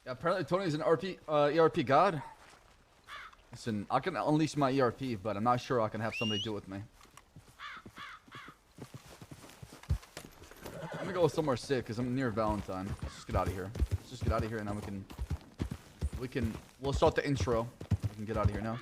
Yeah, apparently Tony's an ERP god. Listen, I can unleash my ERP, but I'm not sure I can have somebody do it with me. I'm gonna go somewhere sick because I'm near Valentine. Let's just get out of here. Let's just get out of here and then we'll start the intro. We can get out of here now.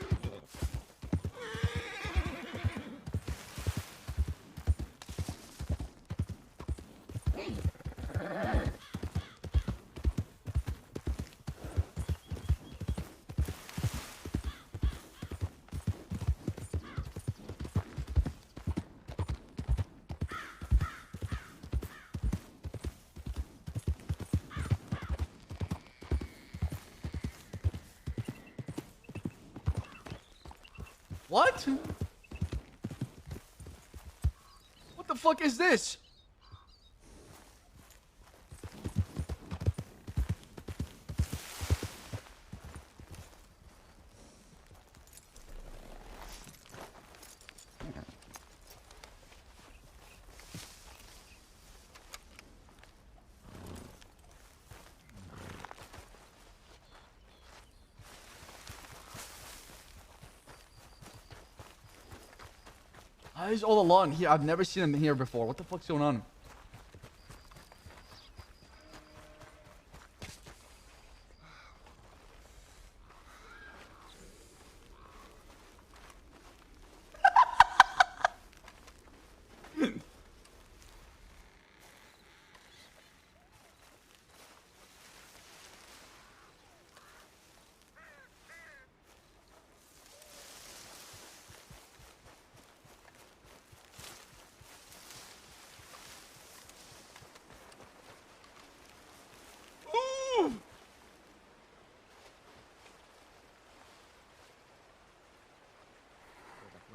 What? What the fuck is this? He's all along here. I've never seen him here before. What the fuck's going on?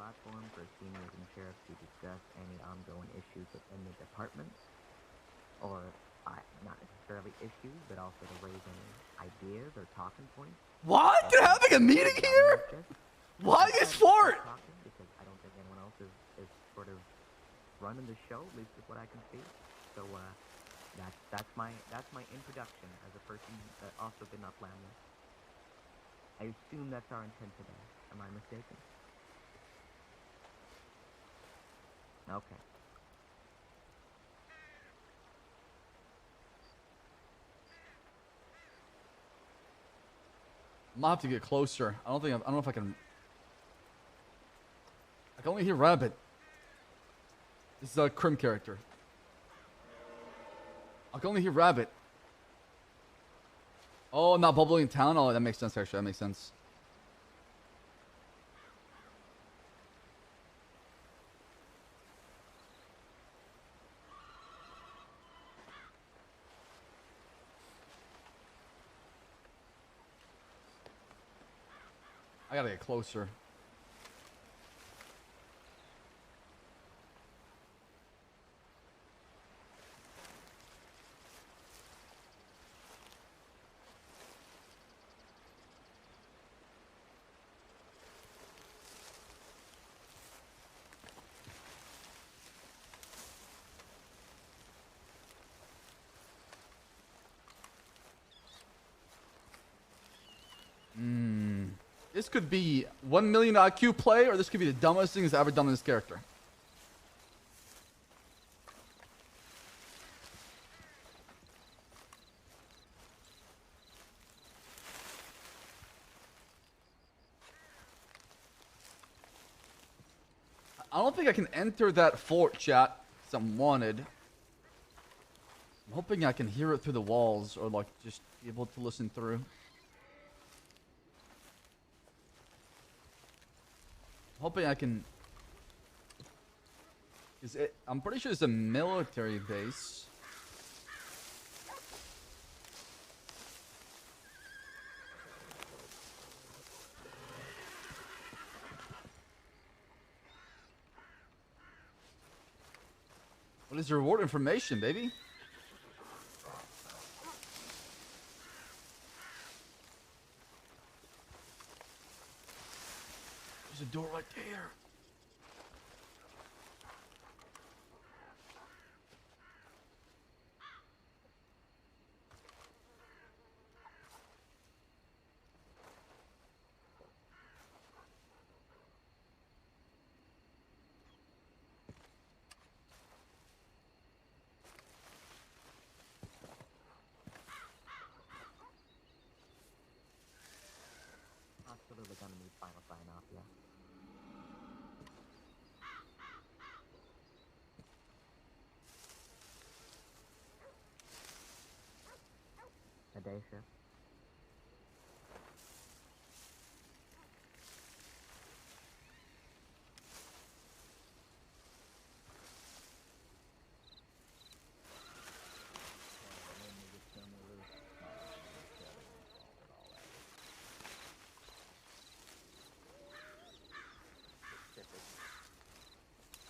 Platform for seniors and sheriffs to discuss any ongoing issues within the department, or not necessarily issues, but also to raise any ideas or talking points. What? They're having a meeting here? Why this for? Because I don't think anyone else is sort of running the show, at least is what I can see. So that's my introduction as a person that also did not plan this. I assume that's our intent today. Am I mistaken? Okay. I'm gonna have to get closer. I don't know if I can. I can only hear Rabbit. This is a Crim character. I can only hear Rabbit. Oh, not bubbling in town? Oh, that makes sense, actually. That makes sense. I gotta get closer. This could be 1 million IQ play, or this could be the dumbest thing that's ever done in this character. I don't think I can enter that fort, chat, because I'm wanted. I'm hoping I can hear it through the walls, or like just be able to listen through. Hoping I can. I'm pretty sure it's a military base. What is the reward information, baby? There's a door right there. day shift.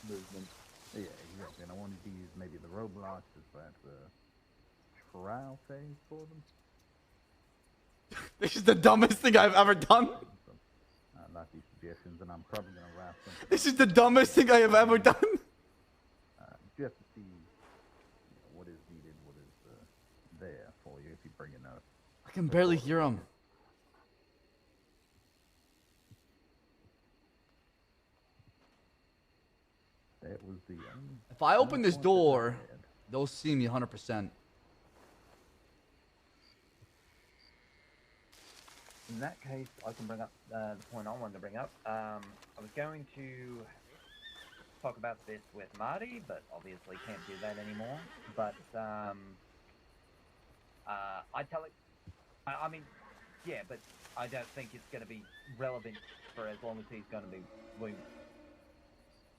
Movement. Yeah, exactly. And I wanted to use maybe the roadblocks as perhaps a trial phase for them. This is the dumbest thing I've ever done. So, I like these suggestions, and I'm probably going to wrap something. This is the dumbest thing I have ever done. Just to see what is needed, what is there for you if you bring enough. I can barely hear him. That was the only. If I open this point that I door, had. they'll see me 100%. In that case, I can bring up the point I wanted to bring up. I was going to talk about this with Marty, but obviously can't do that anymore. But I tell it. I mean, yeah, but I don't think it's going to be relevant for as long as he's going to be.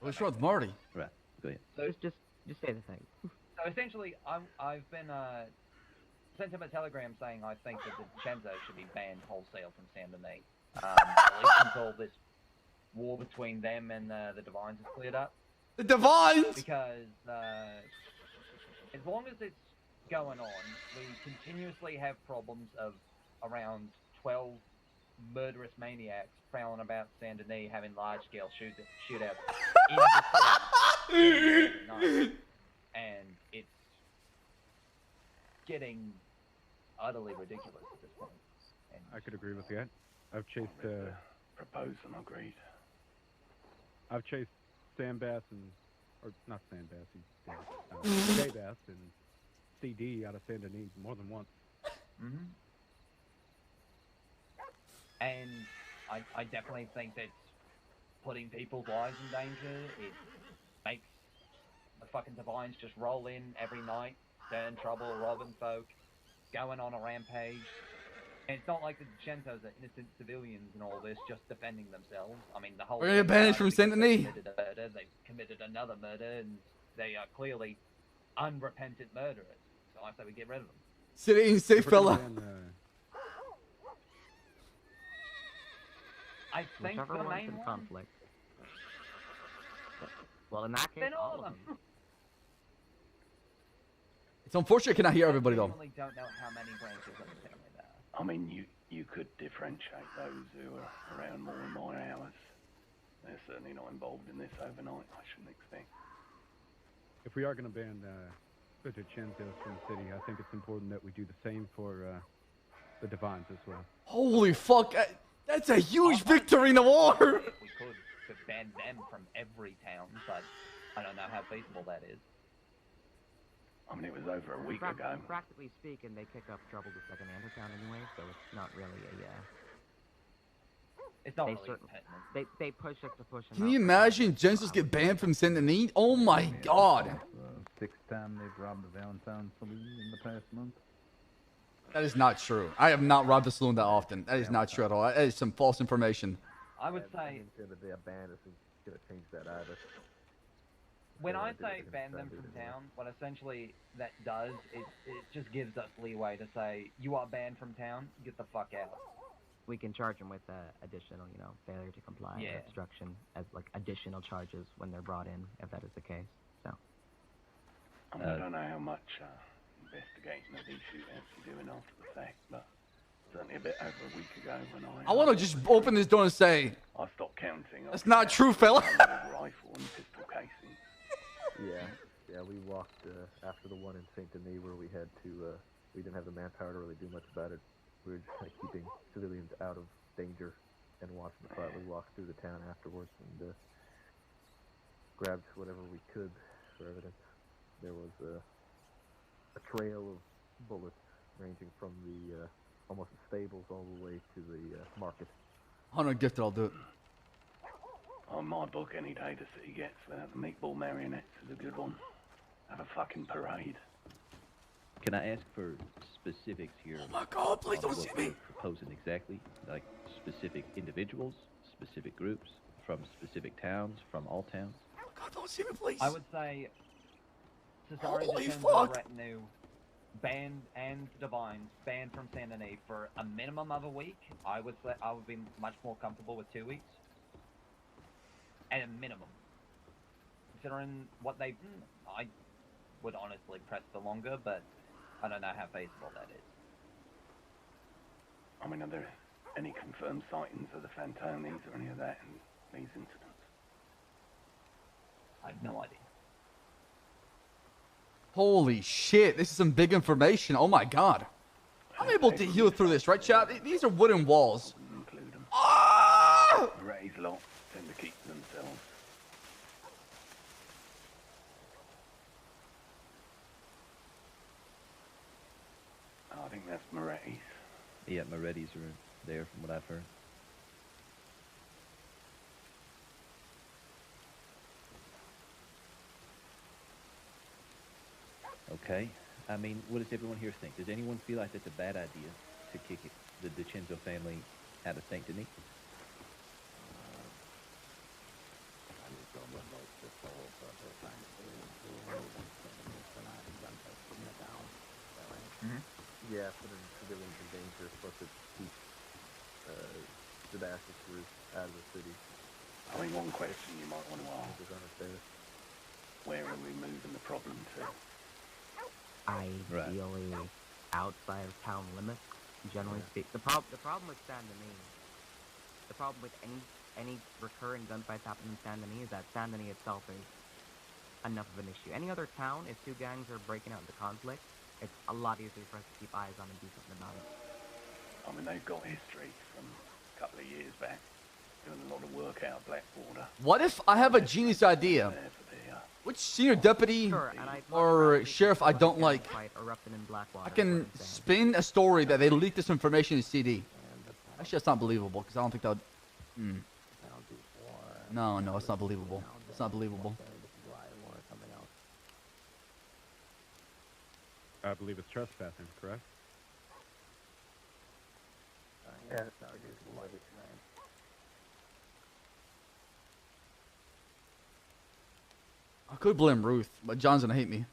What's wrong with Marty? Right. Go ahead. So, Just say the thing. so essentially, I've been sent him a telegram saying I think that the Chenzo should be banned wholesale from San Denis. At least until this war between them and the Divines is cleared up. The Divines! Because as long as it's going on, we continuously have problems of around 12 murderous maniacs prowling about Saint Denis having large-scale shootouts in the city every night. And it's getting utterly ridiculous at this point. And I could agree with that. I've chased Propose and agreed. I've chased Sandbass and, or not Sandbass, he's dead. Jaybass and CD out of Saint Denis more than once. Mm-hmm. And I definitely think that's putting people's lives in danger. It makes the fucking Divines just roll in every night, stirring trouble, robbing folk, going on a rampage. And it's not like the Chentos are innocent civilians and all this, just defending themselves. I mean, the whole... We're gonna banish from Saint Denis. They've committed another murder, and they are clearly unrepentant murderers. So I say we get rid of them. City ain't safe, fella. I think Whichever the one's main in one... conflict. Well, in that case, Then all of them. It's unfortunate I cannot hear everybody I though. genuinely don't know how many branches of the family there are. I mean, you could differentiate those who are around more than my hours. They're certainly not involved in this overnight, I shouldn't expect. If we are going to ban the Chentos from the city, I think it's important that we do the same for the Divines as well. Holy fuck. That's a huge victory in the war. If we could ban them from every town, but I don't know how feasible that is. I mean, it was over a week ago. Practically speaking, they kick up trouble to second Andertown anyway, so it's not really a. It's not They really certain- pertinent. They push it to push them. Can you imagine Genesis get banned from Saint Denis? Oh my god. Sixth time they've robbed the Valentine saloon in the past month. That is not true. I have not robbed a saloon that often. That is not true at all. That is some false information. I would say, that they abandoned isn't going to change that either. when I I think say they can ban try them to do from it anyway. town, what essentially that does is it just gives us leeway to say, you are banned from town, get the fuck out. We can charge them with additional, failure to comply Yeah. or obstruction as like additional charges when they're brought in, if that is the case. So. I mean, I don't know how much investigating of these shootouts you're doing after the fact, but certainly a bit over a week ago when I want to just open this door and say, I stopped counting. that's not true, fella. Rifle and pistol casings. Yeah, we walked after the one in Saint Denis where we had to, we didn't have the manpower to really do much about it. We were just kind of keeping civilians out of danger and watching the fight. We walked through the town afterwards and grabbed whatever we could for evidence. There was a trail of bullets ranging from the almost the stables all the way to the market. 100 gifted, I'll do it. On my book, any day the city gets without the meatball marionettes is a good one. Have a fucking parade. Can I ask for specifics here? Oh my God! Please on don't what see me. we're proposing exactly, like specific individuals, specific groups, from specific towns, from all towns. Oh God, don't see me, please. I would say Cesare Holy Decenzo's fuck. retinue banned and Divines banned from Saint Denis for a minimum of a week. I would say I would be much more comfortable with 2 weeks. At a minimum. Considering what they've... I would honestly press for longer, but I don't know how feasible that is. I mean, are there any confirmed sightings of the Fantonis or any of that in these incidents? I have no idea. Holy shit, this is some big information. Oh my God. I'm able to heal through this, right, chat? These are wooden walls. Include them. Ah! Ray's lot tend to keep to themselves. I think that's Moretti's. Yeah, Moretti's are there from what I've heard. Okay. I mean, what does everyone here think? Does anyone feel like that's a bad idea to kick the DiCenzo family out of Saint Denis? Yeah, putting civilians in danger, plus it keeps Sebastian out of the city. I mean, one question you might want to ask, Is unfair. where are we moving the problem to? Ideally, outside of town limits, generally speaking. The problem with Saint Denis, the problem with any recurring gunfights happening in Saint Denis is that Saint Denis itself is enough of an issue. Any other town, if two gangs are breaking out into conflict, it's a lot easier for us to keep eyes on and do something about it. I mean, they've got history from a couple of years back, doing a lot of work out of Blackwater. What if I have a genius idea? There for the, Which senior deputy Sure, and I'd or sheriff I don't like? Fight erupted in Blackwater. I can spin a story that they leaked this information in CD. Actually, that's not believable because I don't think that would... No, it's not believable. It's not believable. I believe it's trespassing, correct? Yeah. I could blame Ruth, but John's gonna hate me.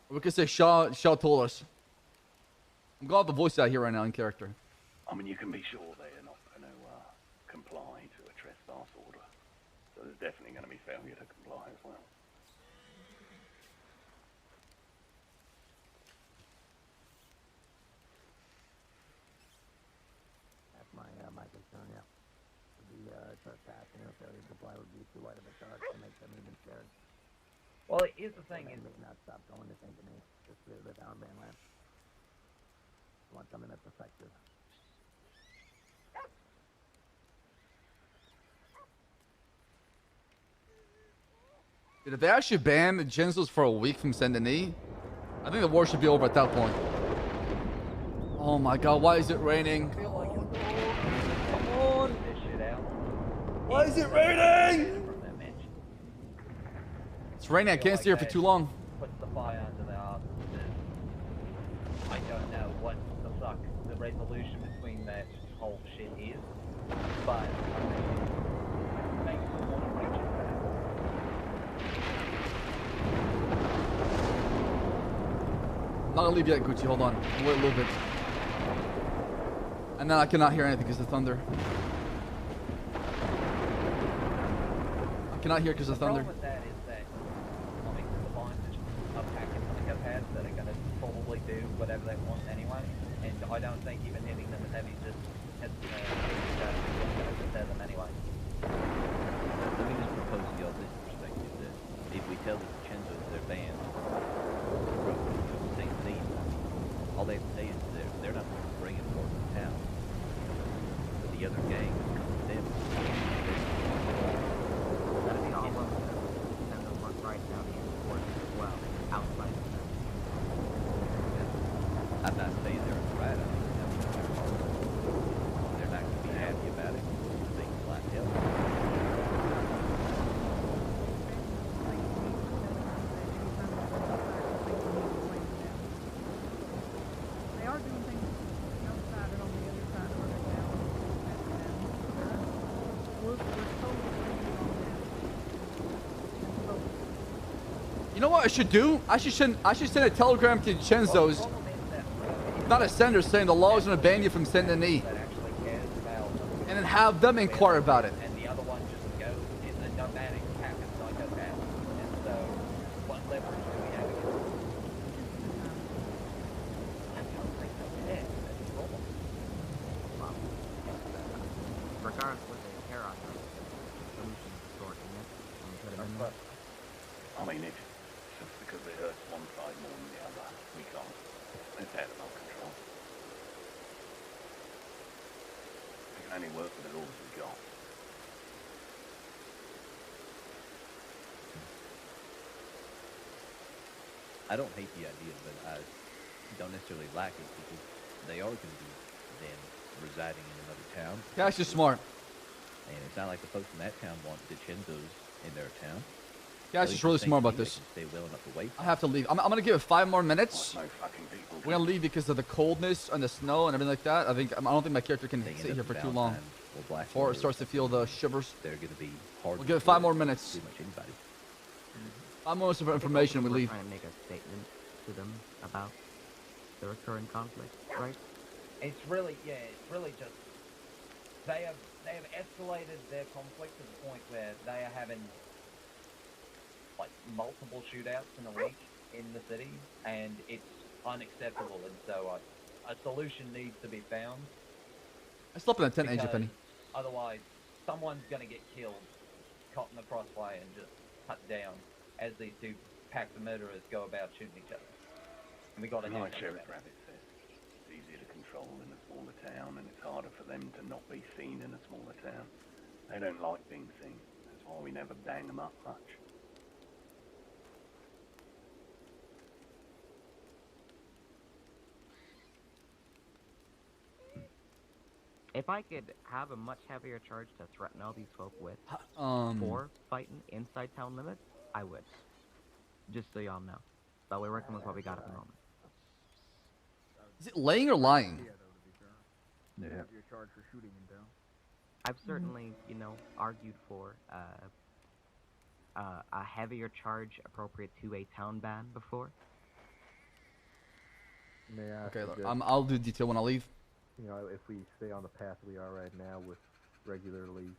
We could say Shaw told us. I'm gonna have the voice out here right now in character. I mean, you can be sure they're not going to comply to a trespass order. So there's definitely going to be failure to comply as well. That's my concern, yeah. The trespassing or failure to comply would be too light of a charge to make them even scared. Well, here's the thing is... They may not stop going to Saint Denis, just clear the town mainland. Want something that's effective. Dude, if they actually ban the Genzos for a week from Saint Denis, I think the war should be over at that point. Oh my God, why is it raining? Come on! This shit out. Why is it raining? From that mansion. It's raining, I can't stay here for too long. Puts the fire under the arse. I don't know what the fuck the resolution between that whole shit is, but I mean, make the water reaches back. I'm not gonna leave yet, Gucci, hold on. Wait a little bit. And then I cannot hear anything because of thunder. I cannot hear because of thunder. The problem with that is that, I mean, the Vines are just attacking the pads that are going to probably do whatever they want anyway, and I don't think even hitting them with heavy just has going to deter them anyway. Let me just propose to y'all this perspective that if we tell the DiCenzos they're banned from St. Denis, all they have to say is they're not going to bring it forward to town. But the other gang will come to them. That'd be all of them. And they'll work right down the forces as well, outside of them. I'm not saying they're right. I think they're not going to be happy about it. Things like hell. You know what I should do? I should send a telegram to Chenzo's, Problem is that not a sender, saying the law is gonna ban you from Saint Denis, that actually cares about and then have them inquire about it. and the other one just goes in the nomadic pack of psychopaths. And so, what leverage do we have against them? I don't think they care. That's the problem. Well, regardless of what they care on, the solution is sorting it and put it in there. I mean, it's just because it hurts one side more than the other. We can't. It's out of our control. We can only work with the laws we've got. I don't hate the idea, but I don't necessarily like it because they are going to be then residing in another town. Cash is smart. And it's not like the folks in that town want the Chenzo's in their town. Cash is really smart about They this. can stay well enough away I from have to leave. I'm gonna give it 5 more minutes. No fucking people. We're gonna leave because of the coldness and the snow and everything like that. I don't think my character can They end sit here here for too long Valentine's or Black before it Friday or starts to feel the something. shivers. They're going to be hard. We'll to give it 5 more kill minutes. Pretty much anybody. 5 more minutes of information. We We're leave. trying to make a statement to them about the recurring conflict, right? It's really just they have escalated their conflict to the point where they are having like multiple shootouts in a week in the city, and it's unacceptable. And so a solution needs to be found. I slept in a tent, Angel because Penny. otherwise, someone's gonna get killed, caught in the crossfire, and just cut down as these two packs of murderers go about shooting each other. And we got to do Like something Sheriff about it. Rabbit says, it's easier to control in a smaller town, and it's harder for them to not be seen in a smaller town. They don't like being seen. That's why we never bang them up much. If I could have a much heavier charge to threaten all these folk with Um, for fighting inside town limits, I would. Just so y'all know. But we're working with what we got at the moment. is it laying or lying? Yeah. Have your charge for shooting him down. I've certainly, argued for a heavier charge appropriate to a town ban before. May I Okay, look, suggest, I'll do detail when I leave. if we stay on the path we are right now with regulating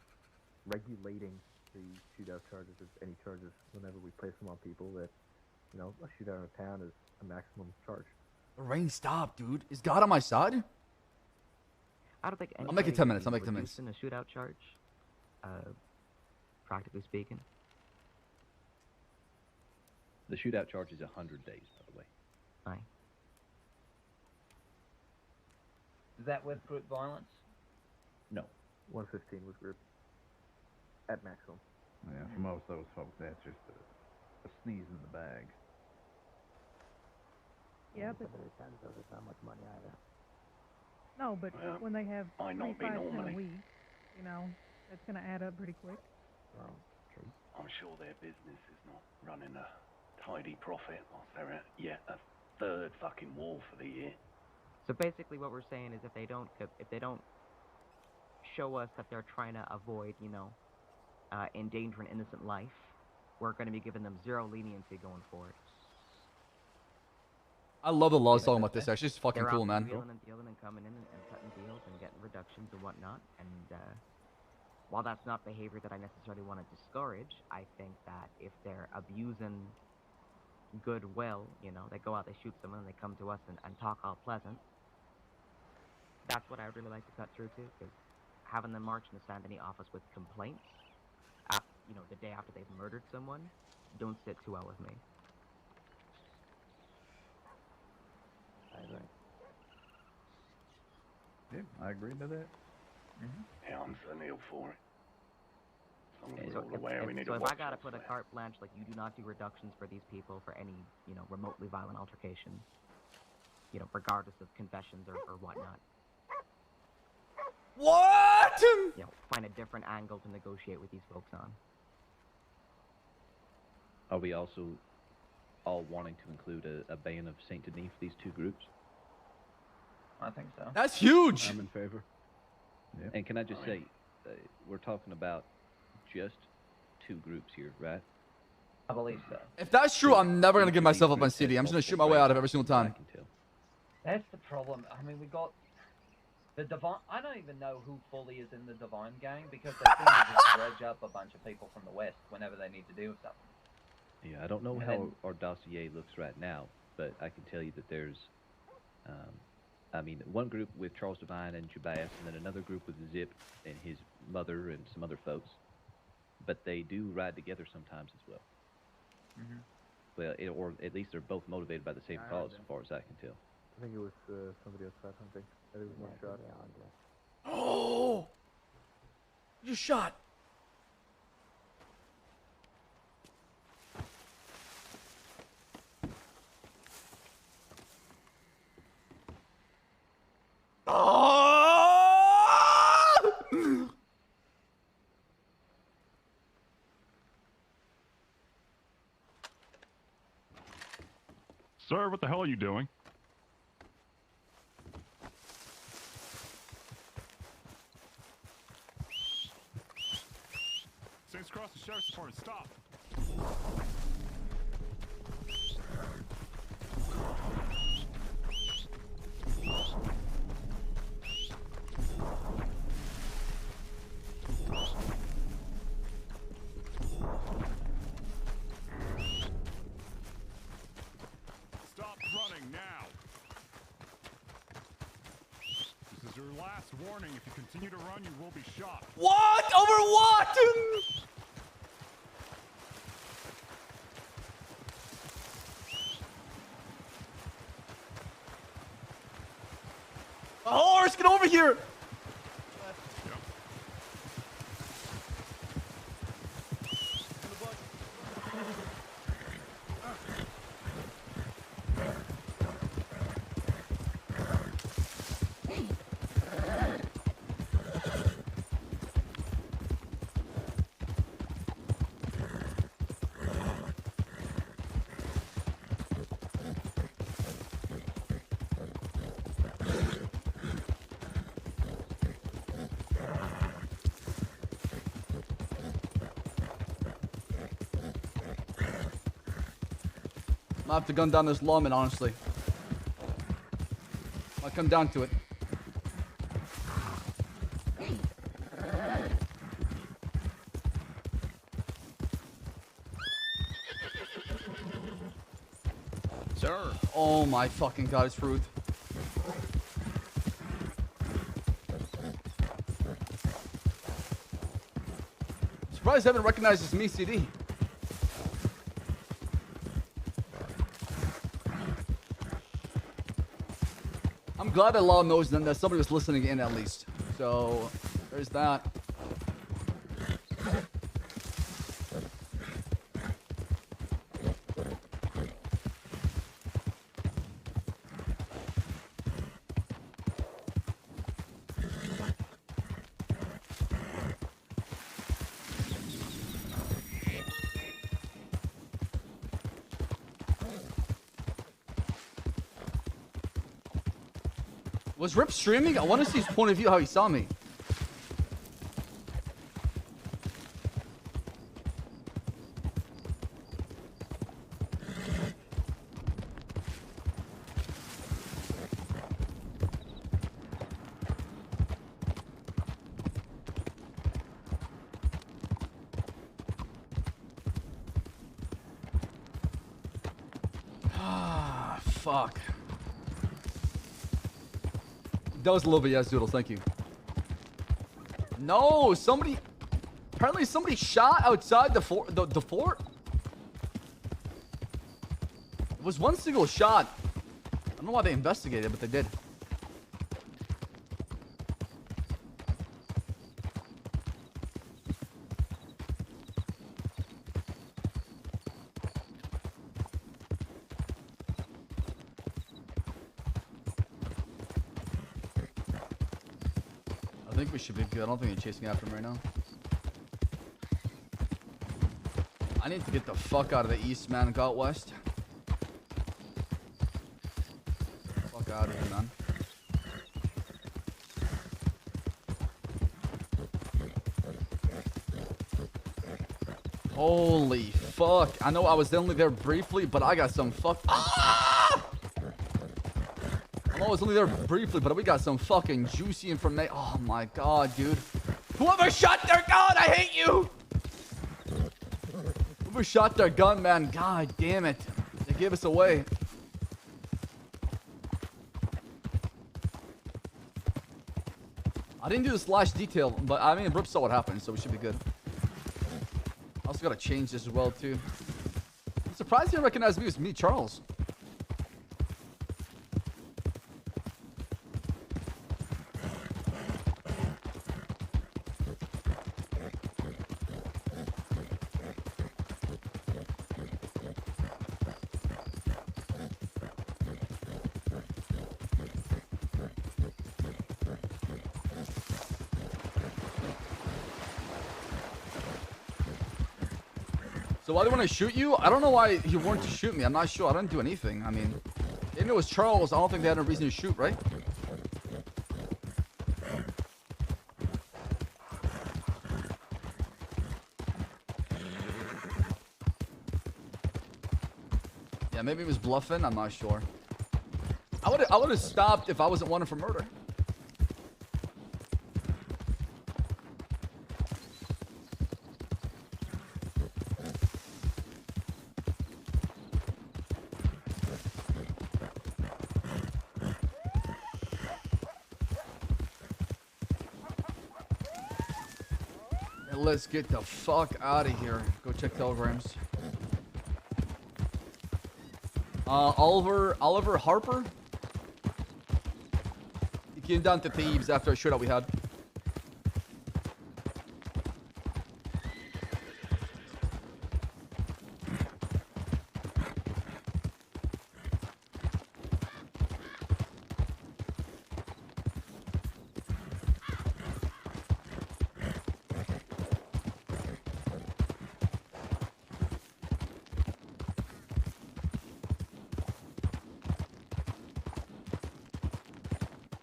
the shootout charges, if any charges, whenever we place them on people, that, a shootout in a town is a maximum charge. The rain stopped, dude. Is God on my side? I don't think I'll make it 10 minutes, I'll make it 10 minutes. In a shootout charge, practically speaking. The shootout charge is 100 days, by the way. Aye. Is that with group violence? No. 115 was group. At maximum. Yeah, for most of those folks, that's just a sneeze in the bag. Yeah, but It's not much money either. no, but Well, when they have might 3 not be fights in a normally. week, that's gonna add up pretty quick. I'm sure their business is not running a tidy profit whilst they're at yet a third fucking war for the year. So basically, what we're saying is, if they don't show us that they're trying to avoid, endangering innocent life, we're going to be giving them 0 leniency going forward. I love the law song about this. Actually, it's fucking They're cool, out man. wheeling and dealing and coming in and cutting deals and getting reductions and whatnot. And while that's not behavior that I necessarily want to discourage, I think that if they're abusing goodwill, they go out, they shoot someone, and they come to us and talk all pleasant. That's what I would really like to cut through to, because having them march in the Saint Denis office with complaints, the day after they've murdered someone, don't sit too well with me. I agree. Yeah, I agree to that. Yeah, I'm certainly all for it. As long as So we're all aware we need if to watch I gotta what's put a there. carte blanche, like, you do not do reductions for these people for any, remotely violent altercations, regardless of confessions or whatnot. What? Find a different angle to negotiate with these folks on. Are we also all wanting to include a ban of Saint Denis for these two groups? I think so. That's huge. I'm in favor. Yep. And can I just say, we're talking about just 2 groups here, right? I believe so. If that's true, I'm never gonna give myself up on CD. I'm just gonna shoot my way out of every single time. I can tell. That's the problem. I mean, we got the Divine. I don't even know who fully is in the Divine gang because they seem to just dredge up a bunch of people from the West whenever they need to do something. Yeah, I don't know And how then- our dossier looks right now, but I can tell you that there's, I mean, one group with Charles Devine and Jabaz, and then another group with Zip and his mother and some other folks. But they do ride together sometimes as well. Mm-hmm. Well, or at least they're both motivated by the same cause, as far as I can tell. I think it was somebody outside hunting. I think it was one shot. Oh! You shot. Oh! Sir, what the hell are you doing? Saints Cross the Sheriff's Department, stop! Stop running now! This is your last warning. If you continue to run, you will be shot. What? Over what? A horse, get over here! Might have to gun down this lawman, honestly. Might come down to it. Sir! Oh my fucking god, it's Ruth. Surprised I haven't recognized this me CD. I'm glad that Law knows then that somebody was listening in at least. So, there's that. Was Rip streaming? I want to see his point of view, how he saw me. Ah, fuck. That was a little bit, yes, Doodles, thank you. No, somebody... Apparently somebody shot outside the fort. The fort? It was one single shot. I don't know why they investigated, but they did. I think we should be good. I don't think they're chasing after him right now. I need to get the fuck out of the east, man, and go out west. Fuck out of here, man. Holy fuck. I know I was only there briefly, but I got some fuck. Ah! I know I was only there briefly, but we got some fucking juicy information. Oh my god, dude. Whoever shot their gun, I hate you! Whoever shot their gun, man, god damn it. They gave us away. I didn't do this last detail, but I mean, Rip saw what happened, so we should be good. I also gotta change this as well, too. I'm surprised you didn't recognize me as me, Charles. So why do you want to shoot you? I don't know why he wanted to shoot me. I'm not sure. I didn't do anything. I mean, even if it was Charles, I don't think they had a reason to shoot, right? Yeah, maybe he was bluffing. I'm not sure. I would have stopped if I wasn't wanted for murder. Let's get the fuck out of here. Go check telegrams. Oliver Harper? He came down to Thebes after a shootout we had.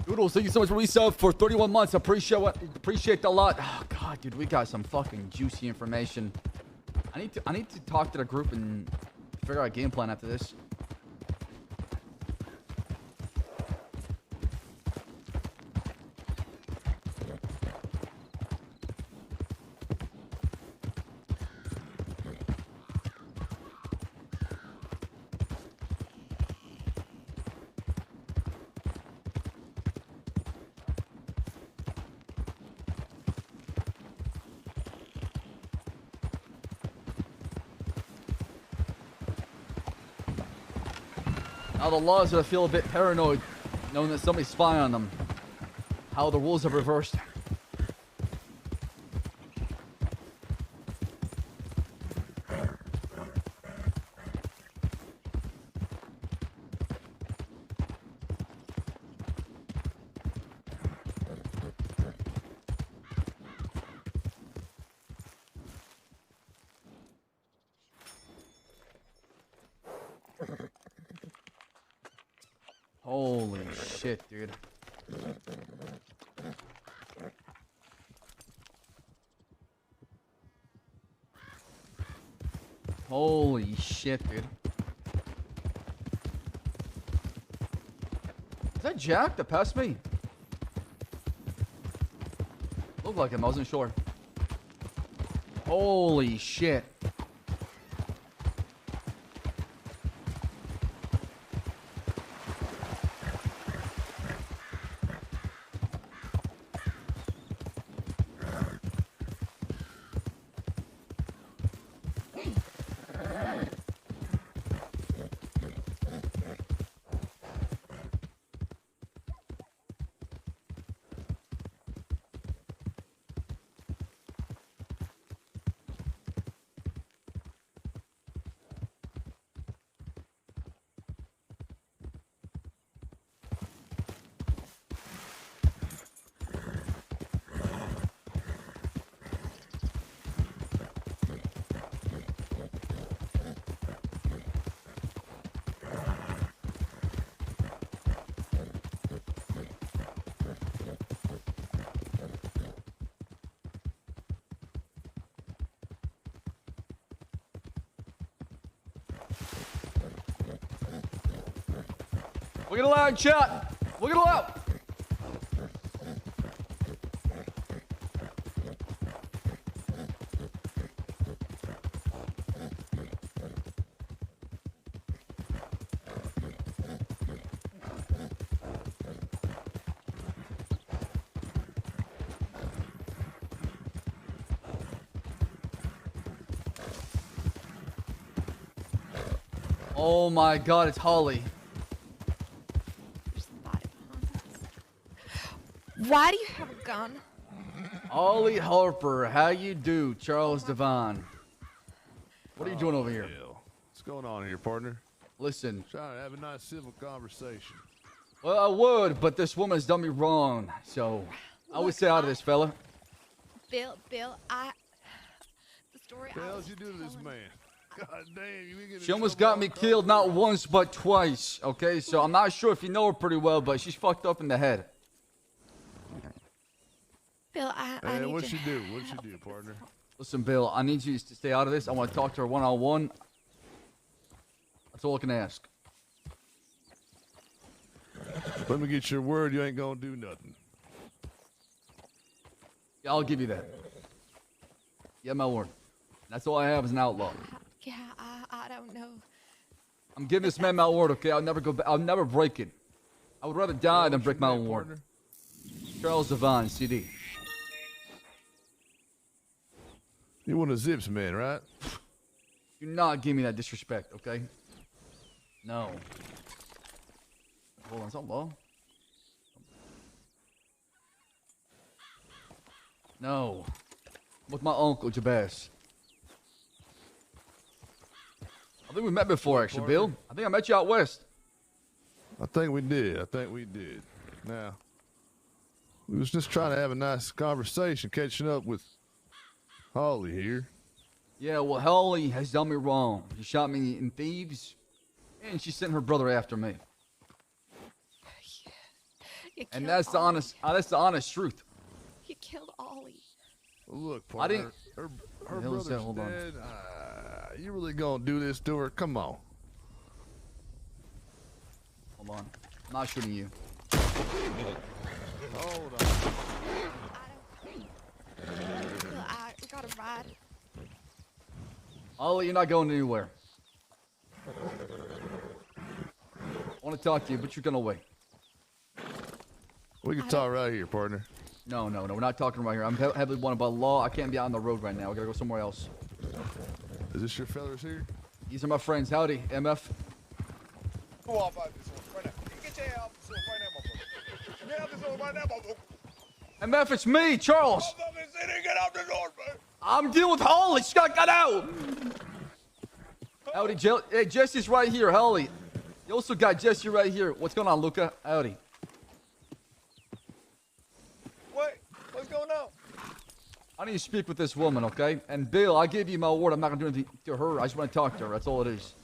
Doodles, thank you so much for resub for 31 months. Appreciate a lot. Oh god, dude, we got some fucking juicy information. I need to talk to the group and figure out a game plan after this. Now the laws are gonna feel a bit paranoid, knowing that somebody's spying on them. How the rules have reversed. Holy shit, dude. Holy shit, dude. Is that Jack that passed me? Looked like him, I wasn't sure. Holy shit. We're gonna allow chat. We're gonna allow. Oh my God, it's Holly. There's somebody behind us. Why do you have a gun? Ollie Harper, how you do? Charles Devon. What are you doing over here? Hell. What's going on here, partner? Listen. Trying to have a nice civil conversation. Well, I would, but this woman's done me wrong, so I would stay out of this, fella. Bill, the story What the I hell was did you do to this telling- man? God damn, you ain't getting She almost got me killed not once, but twice, okay? So I'm not sure if you know her pretty well, but she's fucked up in the head. Bill, I Hey, need what'd your she do? What'd she help. do, partner? Listen, Bill, I need you to stay out of this. I want to talk to her one-on-one. That's all I can ask. Let me get your word you ain't gonna do nothing. Yeah, I'll give you that. Yeah, my word. That's all I have as an outlaw. Yeah, I don't know. I'm giving this man my word, okay? I'll never go back. I'll never break it. I would rather die than break my own word. Charles Devon, CD. You one of Zip's men, right? Do not give me that disrespect, okay? No. Hold on, something low. No. With my uncle, Jabez. I think we met before, actually, Bill. I think I met you out west. I think we did. Now, we was just trying to have a nice conversation, catching up with Holly here. Yeah, well, Holly has done me wrong. She shot me in Thieves, and she sent her brother after me. You And killed that's the Ollie. that's the honest truth. You killed Ollie. Well, look, I partner, didn't- her The hell is brother's that? Hold on. dead. You really gonna do this to her? Come on. Hold on. I'm not shooting you. Hold on. Bill, we gotta ride. Ollie, you're not going anywhere. I want to talk to you, but you're gonna wait. We can talk right here, partner. No, we're not talking right here. I'm heavily wanted by law. I can't be out on the road right now. I gotta go somewhere else. Is this your fellas here? These are my friends. Howdy, MF. Go off out this one right now. Get your ass off this one right now, motherfucker. Get out this one right now, motherfucker. MF, it's me, Charles. Motherfucker, say they get out the door, man. I'm dealing with Holly. She got out. Howdy, hey, Jesse's right here. Holly. You also got Jesse right here. What's going on, Luca? Howdy. What? What's going on? I need to speak with this woman, okay? And Bill, I give you my word. I'm not gonna do anything to her. I just want to talk to her. That's all it is.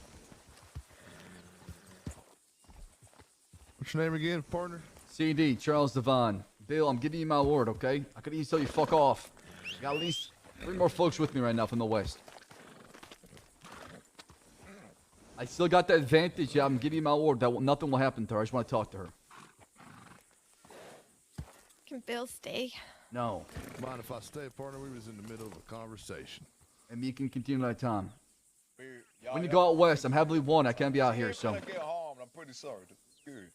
What's your name again, partner? CD, Charles Devon. Bill, I'm giving you my word, okay? I could easily tell you fuck off. I got at least 3 more folks with me right now from the west. I still got that advantage. Yeah, I'm giving you my word that nothing will happen to her. I just want to talk to her. Can Bill stay? No. Mind if I stay, partner? We was in the middle of a conversation. And you can continue that time. Y'all- When you y'all- go out west, I'm heavily wanted. I can't be out here, She so. ain't finna get harmed. I'm pretty sorry. Good.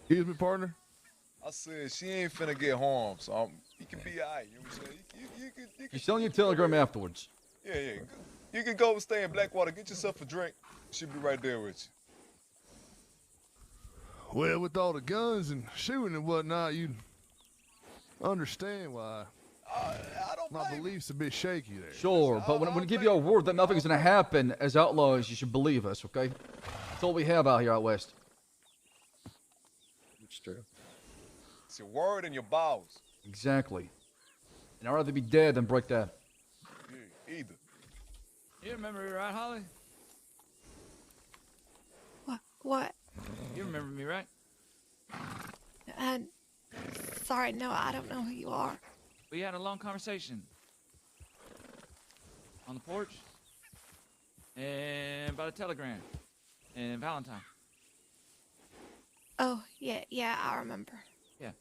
Excuse me, partner? I said she ain't finna get harmed, so you can be alright. You know what I'm saying? You can You're selling your telegram afterwards. yeah. You can go stay in Blackwater, get yourself a drink. She'll be right there with you. Well, with all the guns and shooting and whatnot, you understand why my belief's a bit shaky there. Sure, but when we give you a word that nothing's gonna happen as outlaws, you should believe us, okay? That's all we have out here out west. It's true. It's your word and your balls. Exactly. And I'd rather be dead than break that. Yeah, either. You remember me, right, Holly? What? You remember me, right? Sorry, no, I don't know who you are. We had a long conversation. On the porch? And about a telegram. And Valentine. Oh, yeah, I remember. Yeah.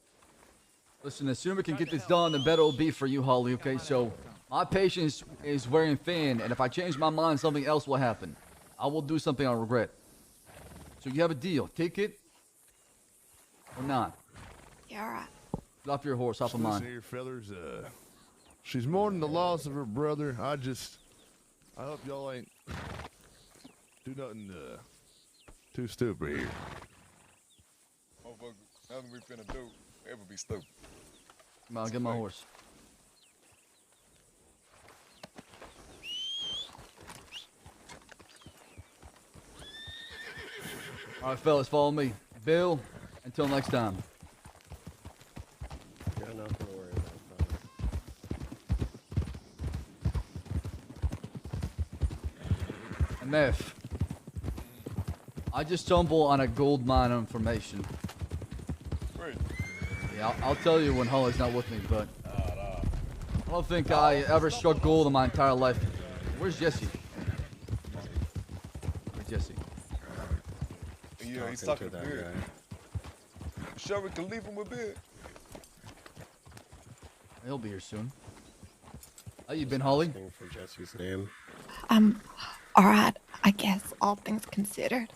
Listen, the sooner we can get this done, the better it'll be for you, Holly, okay? So, my patience is wearing thin, and if I change my mind, something else will happen. I will do something I'll regret. So you have a deal. Take it or not. Yeah, all right. Get off your horse, hop on Listen mine. here, fellas. She's mourning the loss of her brother. I hope y'all ain't do nothing too stupid here. Motherfucker, nothing we finna do ever be stupid. Come on, get my horse. All right, fellas, follow me. Bill, until next time. Got nothing to worry about, MF. I just stumbled on a gold mine of information. Great. Yeah, I'll tell you when Holly's not with me, but I don't think I ever struck gold in my entire life. Where's Jesse? Where's Jesse? Yeah, he's talking to that guy. Sure, we can leave him with Big. He'll be here soon. How you been, Holly? For Jesse's name. All right, I guess, all things considered.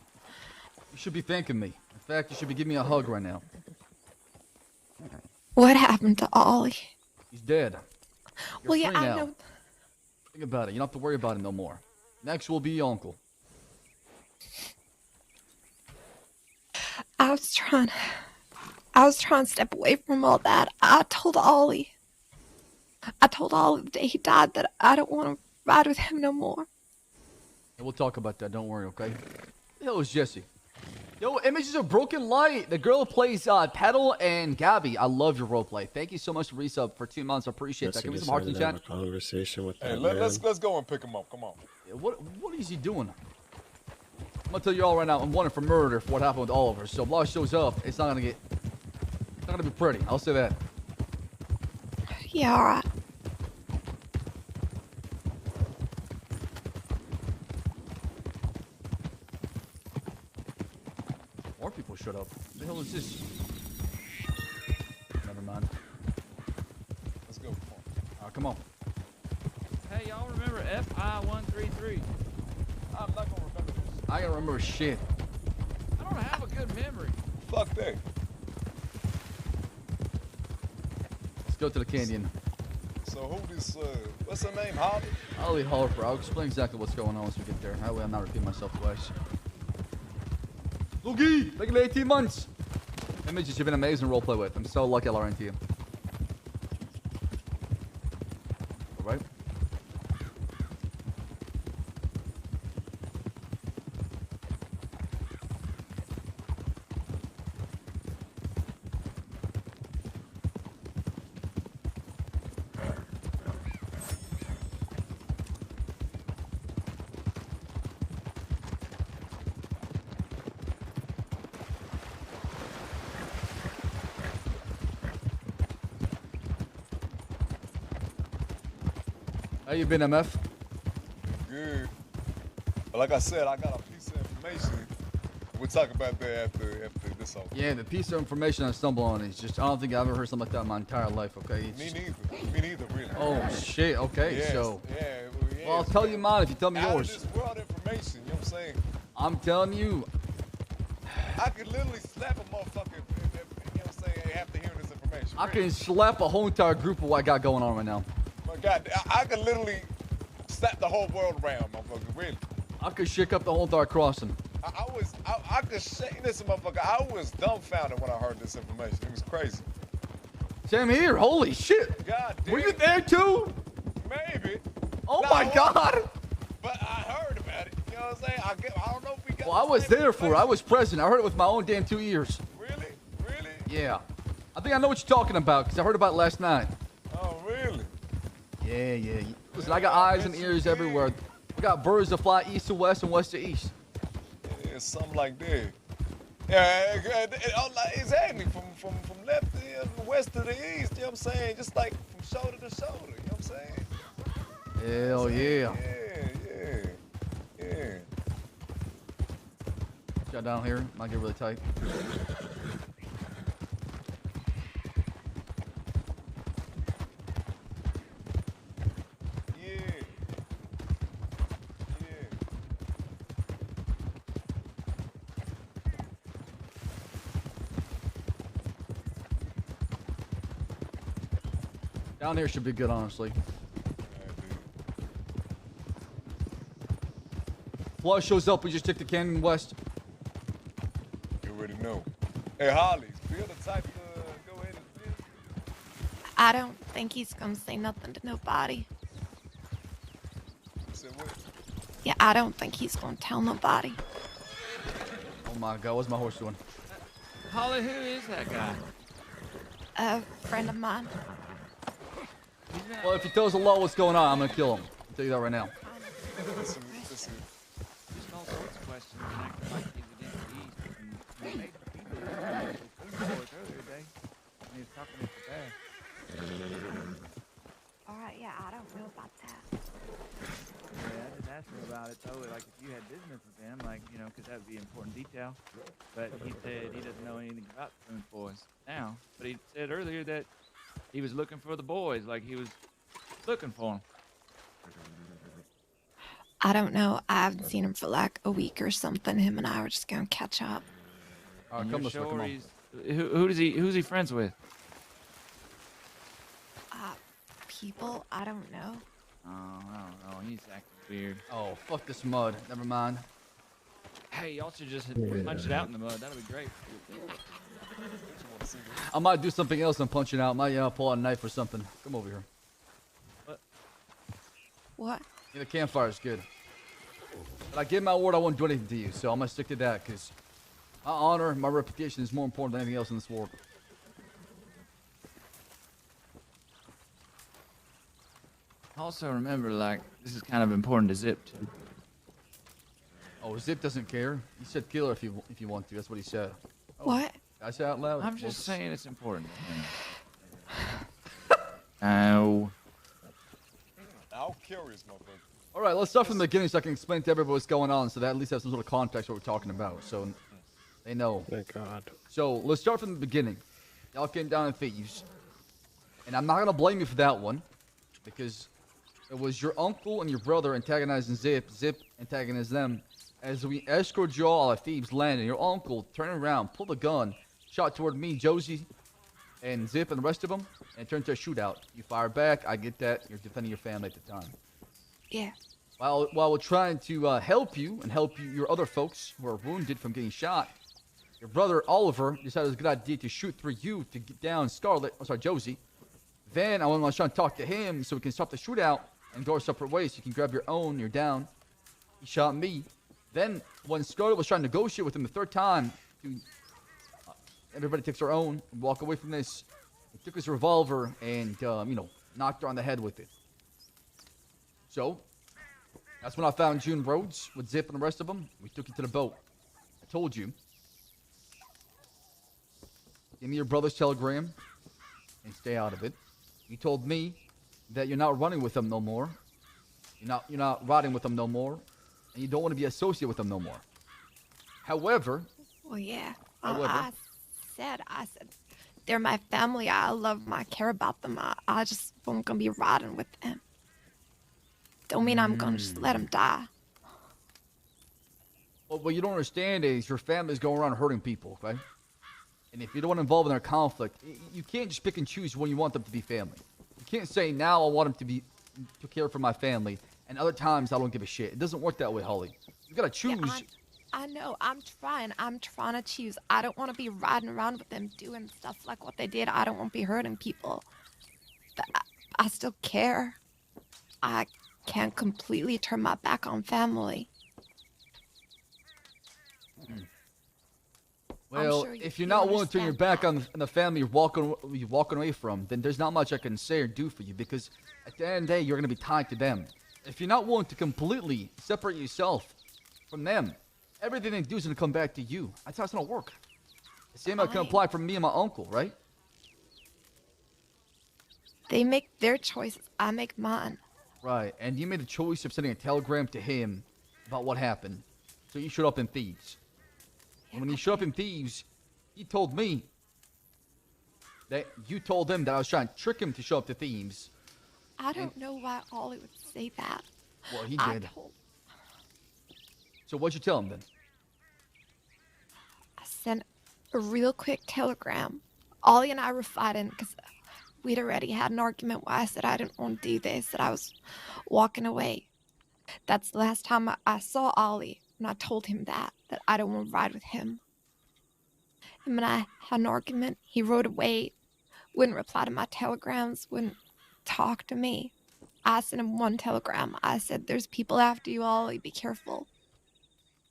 You should be thanking me. In fact, you should be giving me a hug right now. What happened to Ollie? He's dead. You're Well, yeah, free I now. know. Think about it. You don't have to worry about it no more. Next will be your uncle. I was trying to step away from all that. I told Ollie the day he died that I don't want to ride with him no more. And we'll talk about that. Don't worry, okay? The hell is Jesse? Yo, Images of Broken Light. The girl who plays Petal and Gabby. I love your roleplay. Thank you so much for resub for 2 months. I appreciate that. Jesse Give me some hearts in decided the to chat. have a conversation with Hey, that let's man. go and pick him up. Come on. Yeah, what is he doing? I'm gonna tell you all right now. I'm wanted for murder for what happened with Oliver. So if Law shows up, it's not gonna be pretty. I'll say that. Yeah, all right. More people showed up. What the hell is this? Never mind. Let's go. Come on. Come on. Hey, y'all remember FI-133? I'm not gonna remember this. I gotta remember shit. I don't have a good memory. Fuck that. Let's go to the canyon. So who this? What's her name? Holly? Holly Harper. I'll explain exactly what's going on once we get there. That way I'm not repeating myself twice. Loogie! Thank you for 18 months! Images, you've been amazing to roleplay with. I'm so lucky I'll run to you. Alright? How you been, MF? Good. But like I said, I got a piece of information. We'll talk about that after this all. Yeah, the piece of information I stumbled on is just, I don't think I've ever heard something like that in my entire life, okay? It's Me just- neither. Me neither, really. Oh, shit, okay, Yes, so. yeah, Well, I'll tell you mine if you tell me Out of yours. this world information, you know what I'm saying? I'm telling you, I could literally slap a motherfucker if you know what I'm saying, after hearing this information. I can slap a whole entire group of what I got going on right now. My God, I could literally slap the whole world around, motherfucker, really. I could shake up the whole entire crossing. I could shake this motherfucker. I was dumbfounded when I heard this information. It was crazy. Same here, holy shit. God damn. Were you there too? Maybe. Oh No, my I God. wasn't. But I heard about it. You know what I'm saying? I don't know if we got Well, I was there for it. I was present. I heard it with my own damn 2 ears. Really? Really? Yeah. I think I know what you're talking about because I heard about it last night. Oh, really? Yeah. Listen, I got eyes and ears everywhere. We got birds that fly east to west and west to east. Yeah, something like that. Yeah, exactly. From left to west to the east, you know what I'm saying? Just like from shoulder to shoulder, you know what I'm saying? Hell yeah. Yeah. down here. Might get really tight. Down here should be good, honestly. Flush shows up, we just took the canyon west. You already know. Hey, Holly, feel the type to go ahead and feel? I don't think he's gonna say nothing to nobody. You said what? Yeah, I don't think he's gonna tell nobody. Oh my god, what's my horse doing? Holly, who is that guy? A friend of mine. Well, if he tells the law what's going on, I'm gonna kill him. I'll tell you that right now. Listen. Just all sorts of questions and acting like he's against the East. And he made people earlier today when he was talking to his dad. Alright, yeah, I don't know about that. Yeah, I didn't ask him about it though. Like if you had business with him, like, you know, because that would be important detail. But he said he doesn't know anything about the Spoon Boys now. But he said earlier that he was looking for the boys, like he was looking for them. I don't know. I haven't seen him for like a week or something. Him and I were just gonna catch up. Alright, come this way, come on. Who's he friends with? People? I don't know. Oh, I don't know. He's acting weird. Oh, fuck this mud. Never mind. Hey, y'all should just punch it out in the mud. That'll be great. I might do something else than punching out. Might pull out a knife or something. Come over here. What? Yeah, the campfire's good. But I gave my word I won't do anything to you, so I'm gonna stick to that, because my honor, my reputation is more important than anything else in this world. Also remember, like, this is kind of important to Zip, too. Oh, Zip doesn't care. He said kill her if you want to. That's what he said. Oh, what? I said out loud. I'm just saying it's important. Ow. I'm curious, motherfucker. All right, let's start from the beginning so I can explain to everybody what's going on, so they at least have some sort of context what we're talking about, so they know. Thank God. So let's start from the beginning. Y'all came down in Thieves, and I'm not gonna blame you for that one, because it was your uncle and your brother antagonizing Zip. Zip antagonized them. As we escorted you all at Thieves Landing, your uncle turned around, pulled a gun, shot toward me, Josie, and Zip and the rest of them, and it turned to a shootout. You fired back. I get that. You're defending your family at the time. Yeah. While we're trying to help you and help your other folks who are wounded from getting shot, your brother Oliver decided it was a good idea to shoot through you to get down Josie. Then I was trying to talk to him so we can stop the shootout and go our separate ways. So you can grab your own. You're down. He shot me. Then when Scarlet was trying to negotiate with him the third time, to everybody takes their own and walk away from this. He took his revolver and knocked her on the head with it. So that's when I found June Rhodes with Zip and the rest of them. We took you to the boat. I told you. Give me your brother's telegram and stay out of it. You told me that you're not running with them no more. You're not riding with them no more. And you don't want to be associated with them no more. However... Well, yeah. However, I said, they're my family. I love them. I care about them. I just won't gonna be riding with them. Don't mean I'm gonna just let them die. Well, what you don't understand is your family's going around hurting people, okay? And if you don't want to involve in their conflict, you can't just pick and choose when you want them to be family. You can't say, now I want them to care for my family, and other times I don't give a shit. It doesn't work that way, Holly. You gotta choose. Yeah, I know. I'm trying to choose. I don't want to be riding around with them doing stuff like what they did. I don't want to be hurting people. But I still care. I can't completely turn my back on family. Well, sure if you're not willing to turn your back on the family you're walking away from, then there's not much I can say or do for you, because at the end of the day, you're going to be tied to them. If you're not willing to completely separate yourself from them, everything they do is going to come back to you. That's how it's going to work. The same can apply for me and my uncle, right? They make their choices. I make mine. Right, and you made the choice of sending a telegram to him about what happened. So you showed up in Thieves. When he showed up in Thieves, he told me that you told him that I was trying to trick him to show up to Thieves. I don't know why Ollie would say that. Well, he I did. told, So what'd you tell him then? I sent a real quick telegram. Ollie and I were fighting because we'd already had an argument where I said I didn't want to do this, that I was walking away. That's the last time I saw Ollie, and I told him that I don't want to ride with him. And when I had an argument, he rode away, wouldn't reply to my telegrams, wouldn't talk to me. I sent him one telegram. I said, there's people after you, Ollie, be careful.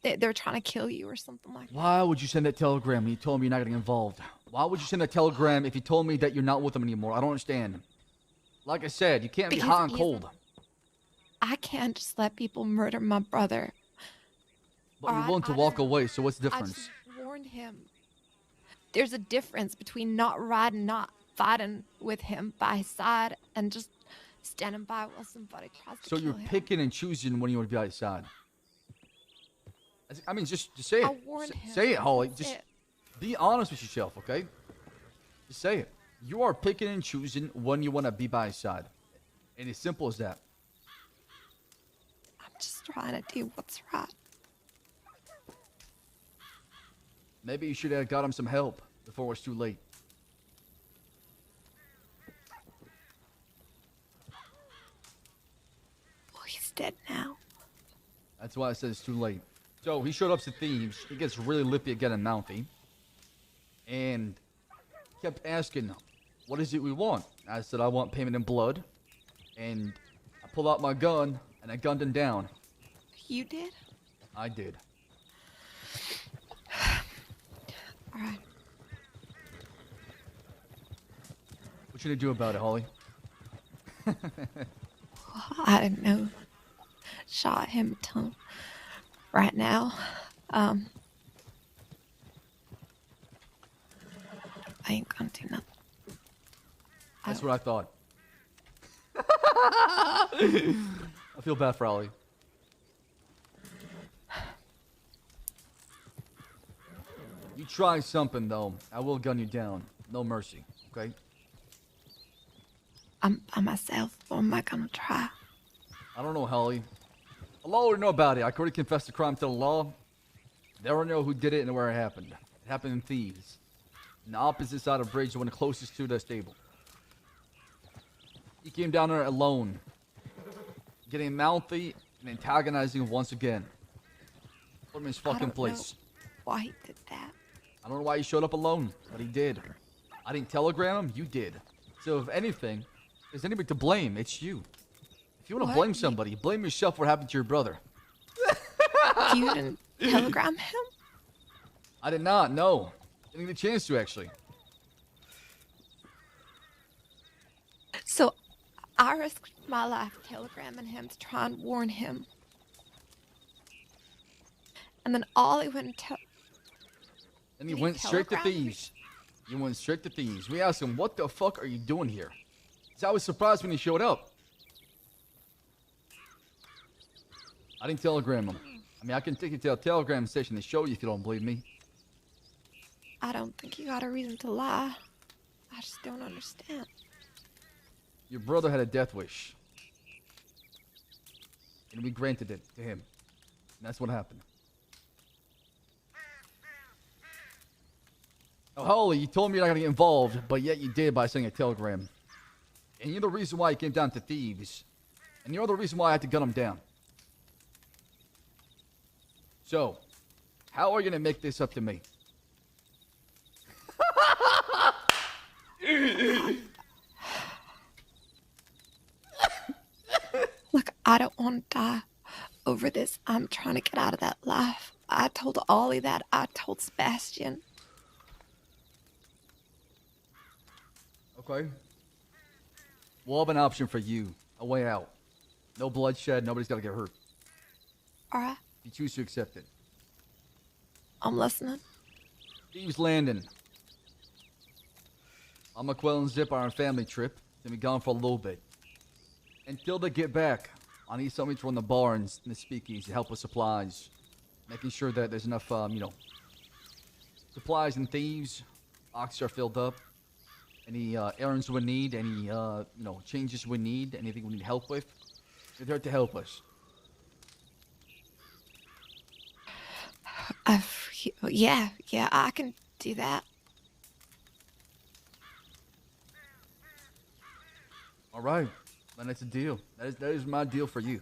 They're trying to kill you or something like that. Why would you send that telegram when you told me you're not getting involved? Why would you send that telegram if you told me that you're not with them anymore? I don't understand. Like I said, you can't be hot and cold. I can't just let people murder my brother. But you're willing to walk away, so what's the I difference? just warned him. There's a difference between not riding, not fighting with him by his side, and just standing by while somebody tries to So kill you're him. picking and choosing when you want to be on his side. I mean, just say it. I warned him. Say it, Holly. That's Just it. be honest with yourself, okay? Just say it. You are picking and choosing when you want to be by his side. And as simple as that. I'm just trying to do what's right. Maybe you should have got him some help before it's too late. Well, he's dead now. That's why I said it's too late. So he showed up to Thieves. He gets really lippy again and mouthy. And kept asking, what is it we want? I said, I want payment in blood. And I pulled out my gun and I gunned him down. You did? I did. All right. What you gonna do about it, Holly? I didn't know. Shot him till right now. I ain't gonna do nothing. That's what I thought. I feel bad for Holly. You try something though, I will gun you down. No mercy, okay? I'm by myself. What am I gonna try? I don't know, Holly. The law already know about it. I already confessed the crime to the law. They already know who did it and where it happened. It happened in Thieves. On the opposite side of the bridge, the one closest to the stable. He came down there alone. Getting mouthy and antagonizing once again. Put him in his I fucking don't place. know why he did that. I don't know why he showed up alone, but he did. I didn't telegram him, you did. So if anything, if there's anybody to blame, it's you. If you want to What? blame somebody, blame yourself for what happened to your brother. You didn't telegram him? I did not, no. Didn't get a chance to, actually. So I risked my life telegramming him to try and warn him. And then Ollie went and And he Did he went straight to telegram me? Thieves. You went straight to Thieves. We asked him, what the fuck are you doing here? So I was surprised when he showed up. I didn't telegram him. I mean, I can take you to a telegram station to show you if you don't believe me. I don't think you got a reason to lie. I just don't understand. Your brother had a death wish. And we granted it to him. And that's what happened. Oh, Holly, you told me you're not going to get involved, but yet you did by sending a telegram. And you're the reason why he came down to Thieves. And you're the reason why I had to gun him down. So, how are you going to make this up to me? Look, I don't want to die over this. I'm trying to get out of that life. I told Ollie that. I told Sebastian. Okay. We'll have an option for you. A way out. No bloodshed. Nobody's got to get hurt. All right, If you choose to accept it. I'm listening. Thieves Landing. I'm McQuell and Zip are on a family trip. Then be gone for a little bit. Until they get back, I need somebody to run the barns and the speakeasy, help with supplies. Making sure that there's enough, supplies and thieves. Boxes are filled up. Any errands we need, any changes we need, anything we need help with, you're there to help us. Yeah, I can do that. All right, then it's a deal. That is my deal for you.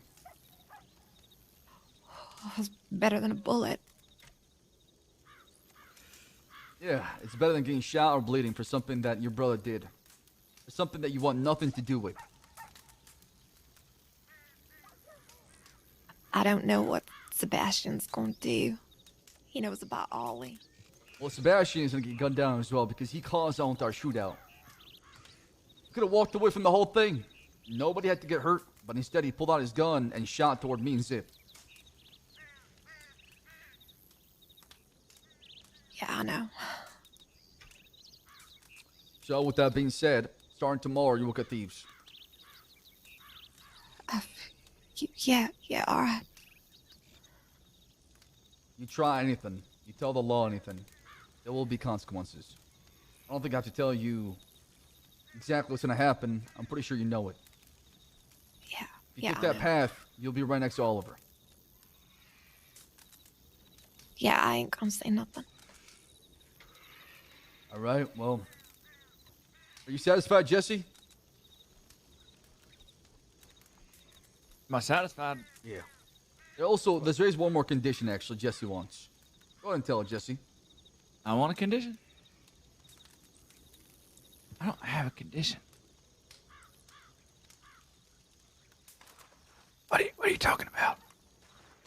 It's better than a bullet. Yeah, it's better than getting shot or bleeding for something that your brother did. For something that you want nothing to do with. I don't know what Sebastian's going to do. He knows about Ollie. Well, Sebastian is going to get gunned down as well because he caused our shootout. He could have walked away from the whole thing. Nobody had to get hurt, but instead he pulled out his gun and shot toward me and Zip. Yeah, I know. So, with that being said, starting tomorrow, you look at thieves. Yeah, all right. You try anything, you tell the law anything, there will be consequences. I don't think I have to tell you exactly what's going to happen. I'm pretty sure you know it. Yeah. If you take that path, you'll be right next to Oliver. Yeah, I ain't gonna say nothing. All right, well, are you satisfied, Jesse? Am I satisfied? Yeah. There's one more condition, actually, Jesse wants. Go ahead and tell it, Jesse. I want a condition? I don't have a condition. What are you talking about?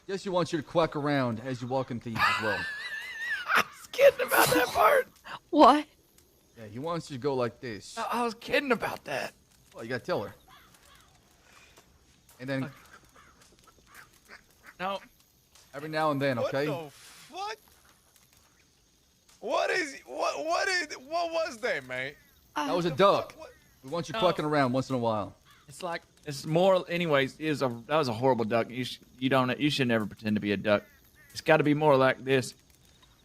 Jesse wants you to quack around as you walk in thieves as well. I was kidding about that part. What? Yeah, he wants you to go like this. No, I was kidding about that. Well, you gotta tell her. And then... No. Every now and then, okay? What the fuck? What was that, man? That was a duck. We want you quacking around once in a while. It's more. Anyways, that was a horrible duck. You should never pretend to be a duck. It's got to be more like this.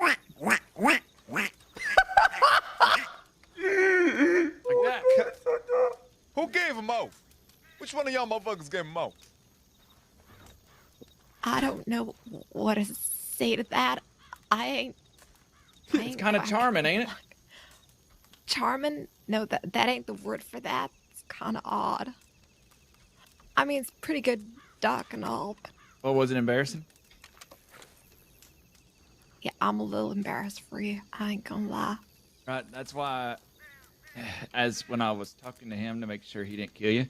Like that. Who gave him off? Which one of y'all motherfuckers gave him off? I don't know what to say to that. It's kind of charming, ain't it? Charming? No, that ain't the word for that. It's kind of odd. I mean, it's pretty good duck and all, but Well, was it embarrassing? yeah, I'm a little embarrassed for you. I ain't gonna lie. Right. That's why, as when I was talking to him to make sure he didn't kill you.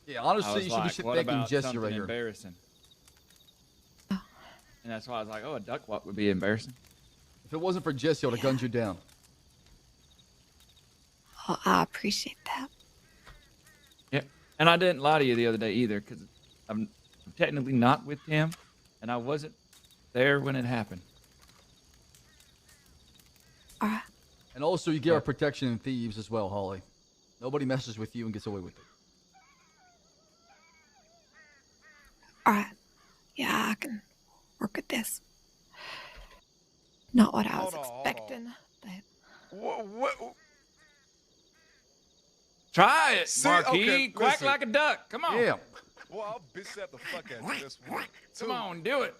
Yeah, honestly, you should be what thanking about Jesse something right here. embarrassing? And that's why I was like, oh, a duck walk would be embarrassing. If it wasn't for Jesse, I would have gunned you down. Oh, I appreciate that. Yeah. And I didn't lie to you the other day either, because I'm technically not with him, and I wasn't there when it happened. And also, you get our protection in thieves as well, Holly. Nobody messes with you and gets away with it. All right. Yeah, I can work with this. Not what I was expecting, but... What? Try it, See, Marquis. okay, Quack listen. like a duck. Come on. Yeah. Well, I'll bitch slap the fuck out of this one. Come on, do it.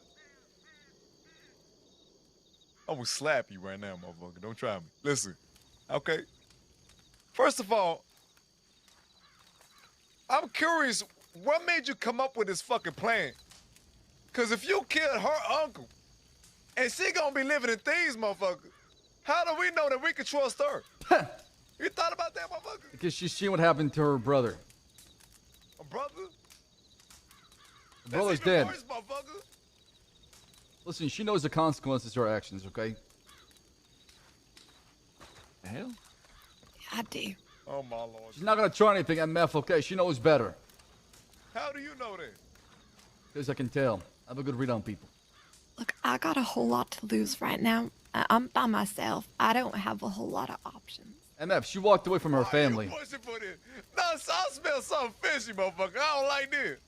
I will slap you right now, motherfucker. Don't try me. Listen, okay? First of all, I'm curious, what made you come up with this fucking plan? Because if you killed her uncle, and she gonna be living in thieves, motherfucker, how do we know that we can trust her? You thought about that, motherfucker? Because she's seen what happened to her brother. A brother? Her brother's That's even dead. worse, motherfucker. Listen, she knows the consequences to her actions, okay? The hell? I do. Oh, my Lord. She's not gonna try anything at meth, okay? She knows better. How do you know that? Because I can tell. I have a good read on people. Look, I got a whole lot to lose right now. I'm by myself. I don't have a whole lot of options. MF, she walked away from her family. You pushing for this? No, I smell something fishy, motherfucker. I don't like this.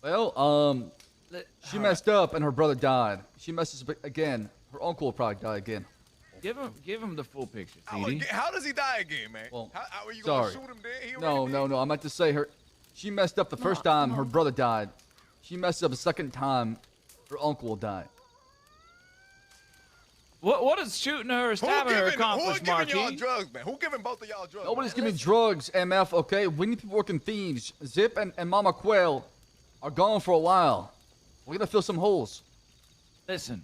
Well, she messed up and her brother died. She messes up again. Her uncle will probably die again. Give him the full picture, How, CD. how does he die again, man? Well, how are you sorry. gonna shoot him dead? He No, already did. no. I meant to say she messed up the first time her brother died. She messed up the second time her uncle will die. What does shooting her or stabbing her accomplish, Who giving y'all Marquis? drugs, man? Who giving both of y'all drugs? Nobody's man? giving drugs, MF, okay? We need people working thieves. Zip and Mama Quail are gone for a while. We're gonna fill some holes. Listen,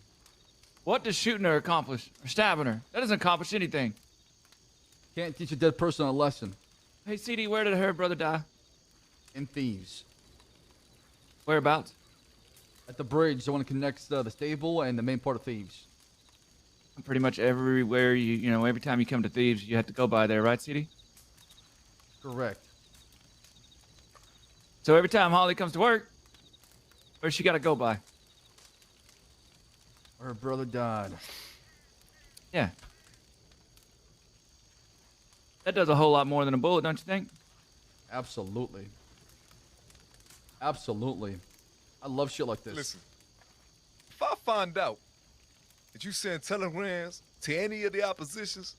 what does shooting her accomplish or stabbing her? That doesn't accomplish anything. Can't teach a dead person a lesson. Hey, CD, where did her brother die? In Thieves. Whereabouts? At the bridge, the one that connects the stable and the main part of Thieves. Pretty much everywhere every time you come to Thieves, you have to go by there, right, CD? Correct. So every time Holly comes to work, where's she got to go by? Her brother died. Yeah. That does a whole lot more than a bullet, don't you think? Absolutely. Absolutely. I love shit like this. Listen, if I find out that you send telegrams to any of the oppositions,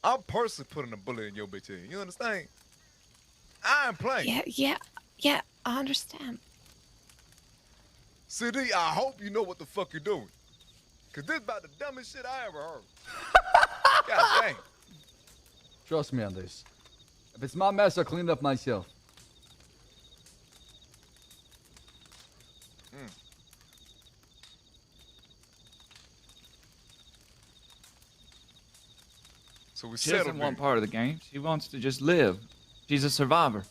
I'm personally putting a bullet in your bitch head. You understand? I ain't playing. Yeah, I understand. CD, I hope you know what the fuck you're doing. Cause this about the dumbest shit I ever heard. God dang. Trust me on this. If it's my mess, I'll clean it up myself. So we She settled doesn't want it. part of the game. She wants to just live. She's a survivor.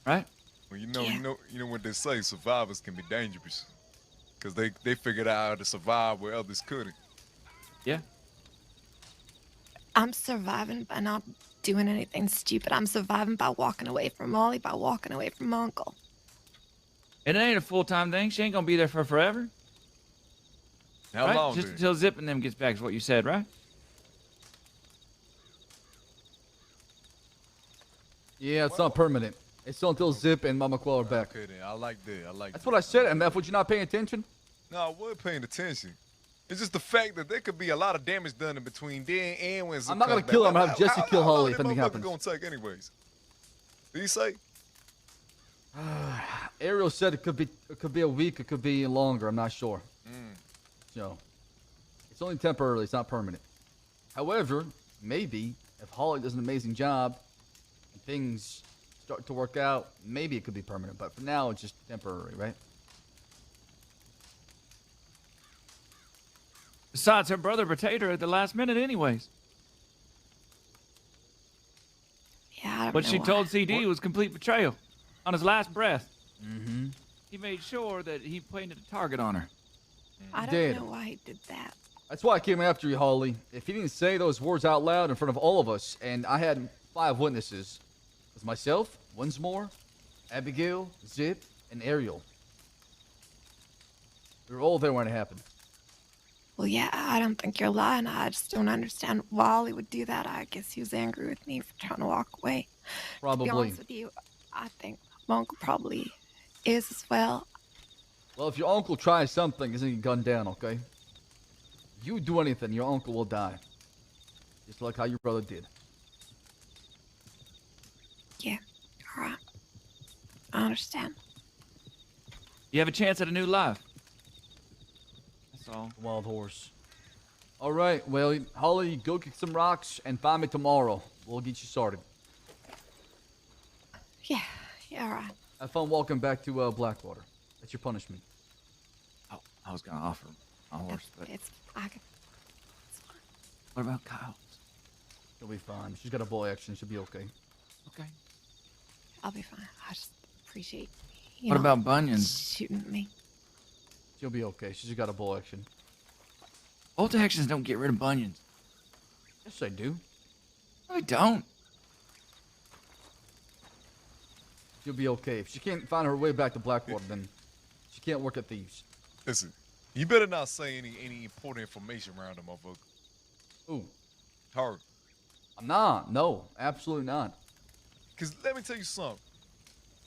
Right? Well, you know what they say, survivors can be dangerous. Cause they figured out how to survive where others couldn't. Yeah. I'm surviving by not doing anything stupid. I'm surviving by walking away from Molly, by walking away from my uncle. And it ain't a full-time thing. She ain't gonna be there for forever. How right? long? Just then? until Zip and them gets back is what you said, right? Yeah, it's not permanent. It's still until Zip and Mama Quell are back. Okay then, I like that. I like That's that. what I said, MF. Would you not pay attention? No, I was paying attention. It's just the fact that there could be a lot of damage done in between then and when Zip I'm not gonna comes kill back. him. I'm gonna have Jesse kill How long Holly if that anything motherfucker happens. gonna take anyways? Did he say? Ariel said it could be a week. It could be longer. I'm not sure. So it's only temporarily. It's not permanent. However, maybe if Holly does an amazing job and things start to work out, maybe it could be permanent. But for now, it's just temporary, right? Besides, her brother betrayed her at the last minute anyways. Yeah, I don't What know she why. told CD was complete betrayal. On his last breath, Mm-hmm. he made sure that he pointed a target on her. I don't Did. know why he did that. That's why I came after you, Holly. If he didn't say those words out loud in front of all of us, and I had 5 witnesses, it was myself, Winsmore, Abigail, Zip, and Ariel. We were all there when it happened. Well, yeah, I don't think you're lying. I just don't understand why he would do that. I guess he was angry with me for trying to walk away. To Probably. be honest with you, I think my uncle probably is as well. Well, if your uncle tries something, he's gonna get gunned down, okay? You do anything, your uncle will die. Just like how your brother did. Yeah, all right. I understand. You have a chance at a new life. That's all. Wild horse. All right, well, Holly, go kick some rocks and find me tomorrow. We'll get you started. Yeah, all right. Have fun walking back to Blackwater. That's your punishment. Oh, I was gonna offer a horse, but I could, what about Kyle? She'll be fine. She's got a bow action. She'll be okay. Okay. I'll be fine. I just appreciate What about Bunions? shooting at me. She'll be okay. She's just got a bow action. Bolt actions don't get rid of Bunions. Yes, I do. No, they don't. She'll be okay. If she can't find her way back to Blackwater, then she can't work at Thieves. Listen, you better not say any important information around the motherfucker. Ooh. Her. I'm not. No, absolutely not. Cause let me tell you something.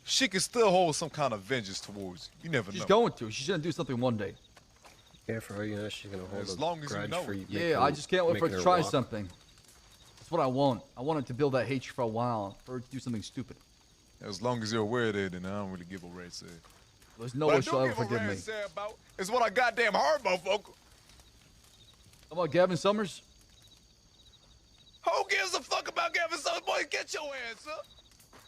She can still hold some kind of vengeance towards you. You never She's know. going to. She's gonna do something one day. Yeah, for all you know, she's gonna hold As a long as you grudge know for it. you. Yeah, I just can't wait for her to try walk. something. That's what I want. I want her to build that hatred for a while, for her to do something stupid. As long as you're aware of that, then I don't really give a rat's say. There's no What way I she'll do ever give a forgive me. rat's say about is what I goddamn heard, motherfucker. How about Gavin Summers? Who gives a fuck about Gavin Summers? Boy, get your ass up.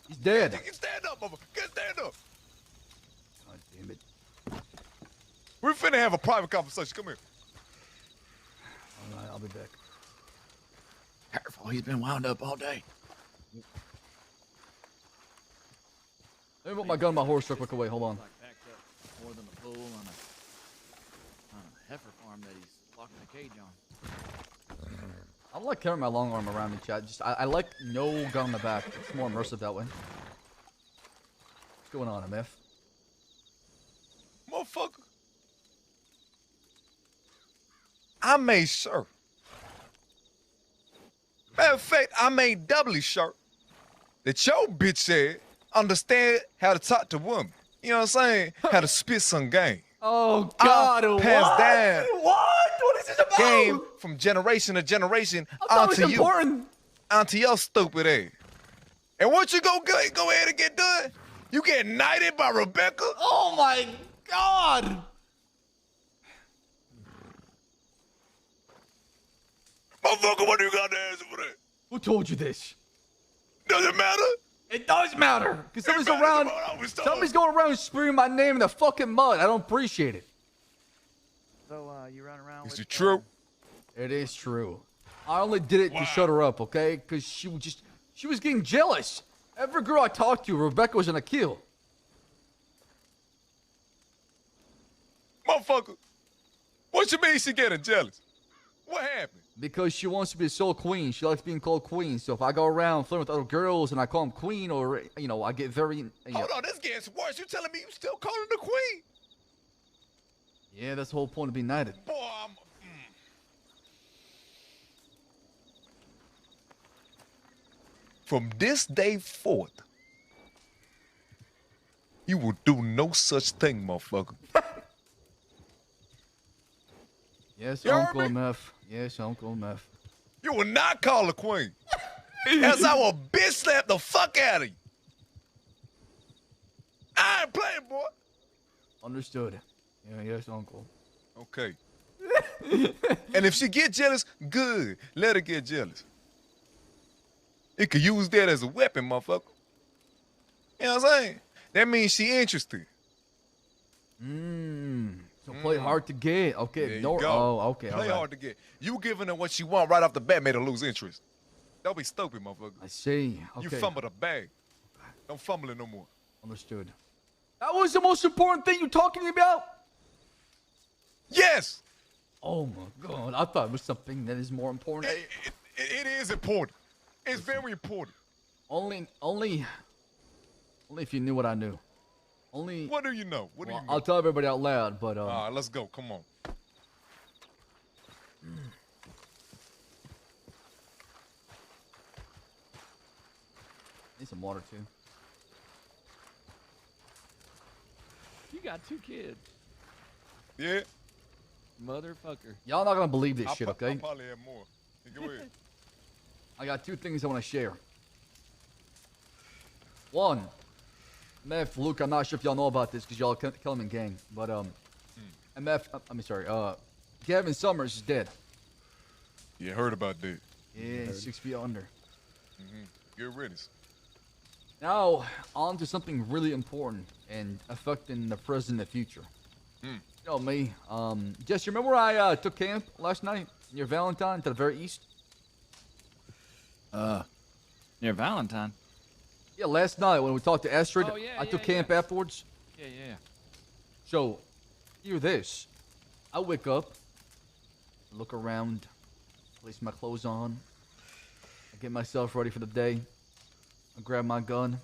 He's dead. You can stand up, motherfucker. Get stand up. God damn it. We're finna have a private conversation. Come here. All right, I'll be back. Careful, he's been wound up all day. Let me put my gun on my horse real quick away. Hold on. Like backed up more than a bull on a heifer farm that he's locking a cage on. I don't like carrying my long arm around me, chat. Just I like no gun on the back. It's more immersive that way. What's going on, MF? Motherfucker. I made sure. Matter of fact, I made doubly sure that your bitch said understand how to talk to women. You know what I'm saying? How to spit some game. Oh God! Pass down What? What is this about? game from generation to generation onto you, onto your stupid ass. And what you go ahead and get done? You get knighted by Rebecca? Oh my God! Motherfucker, what do you got to answer for that? Who told you this? Does it matter? It does matter, because somebody's matters around. about what I was told. Somebody's going around smearing my name in the fucking mud. I don't appreciate it. So, you run around Is with, it true? It is true. I only did it to shut her up, okay? Because she was getting jealous. Every girl I talked to, Rebecca was gonna kill. Motherfucker, what you mean she getting jealous? What happened? Because she wants to be a soul queen. She likes being called queen. So if I go around flirting with other girls and I call them queen, or I get very. Hold on, this gets worse. You telling me you still calling her the queen? Yeah, that's the whole point of being knighted. Boy, From this day forth, you will do no such thing, motherfucker. Yes, You heard Uncle me? Meth. Yes, Uncle Meth. You will not call her queen. Else I will bitch slap the fuck out of you. I ain't playing, boy. Understood. Yeah, yes, Uncle. Okay. And if she get jealous, good. Let her get jealous. You could use that as a weapon, motherfucker. You know what I'm saying? That means she interested. So play hard to get. Okay. There you No. go. Oh, okay. Play all right. hard to get. You giving her what she want right off the bat made her lose interest. Don't be stupid, motherfucker. I see. Okay. You fumble the bag. Don't fumble it no more. Understood. That was the most important thing you talking about? Yes! Oh my God. I thought it was something that is more important. It is important. It's very important. Only if you knew what I knew. Only. What do you know? What do you know? I'll tell everybody out loud, but All right, let's go. Come on. need some water too. You got 2 kids. Yeah. Motherfucker. Y'all not gonna believe this shit, I'll okay? probably have more. Go ahead. I got 2 things I want to share. One, MF, Luke, I'm not sure if y'all know about this because y'all kill him in gang, but Gavin Summers is dead. You heard about that. Yeah, he's 6 feet under. Get riddance. Now, on to something really important and affecting the present and the future. You know me. Jess, you remember where I took camp last night near Valentine to the very east? Near Valentine. Yeah, last night when we talked to Astrid, Oh, yeah, I took yeah, camp afterwards. Yeah. So, hear this. I wake up, look around, place my clothes on, I get myself ready for the day. I grab my gun,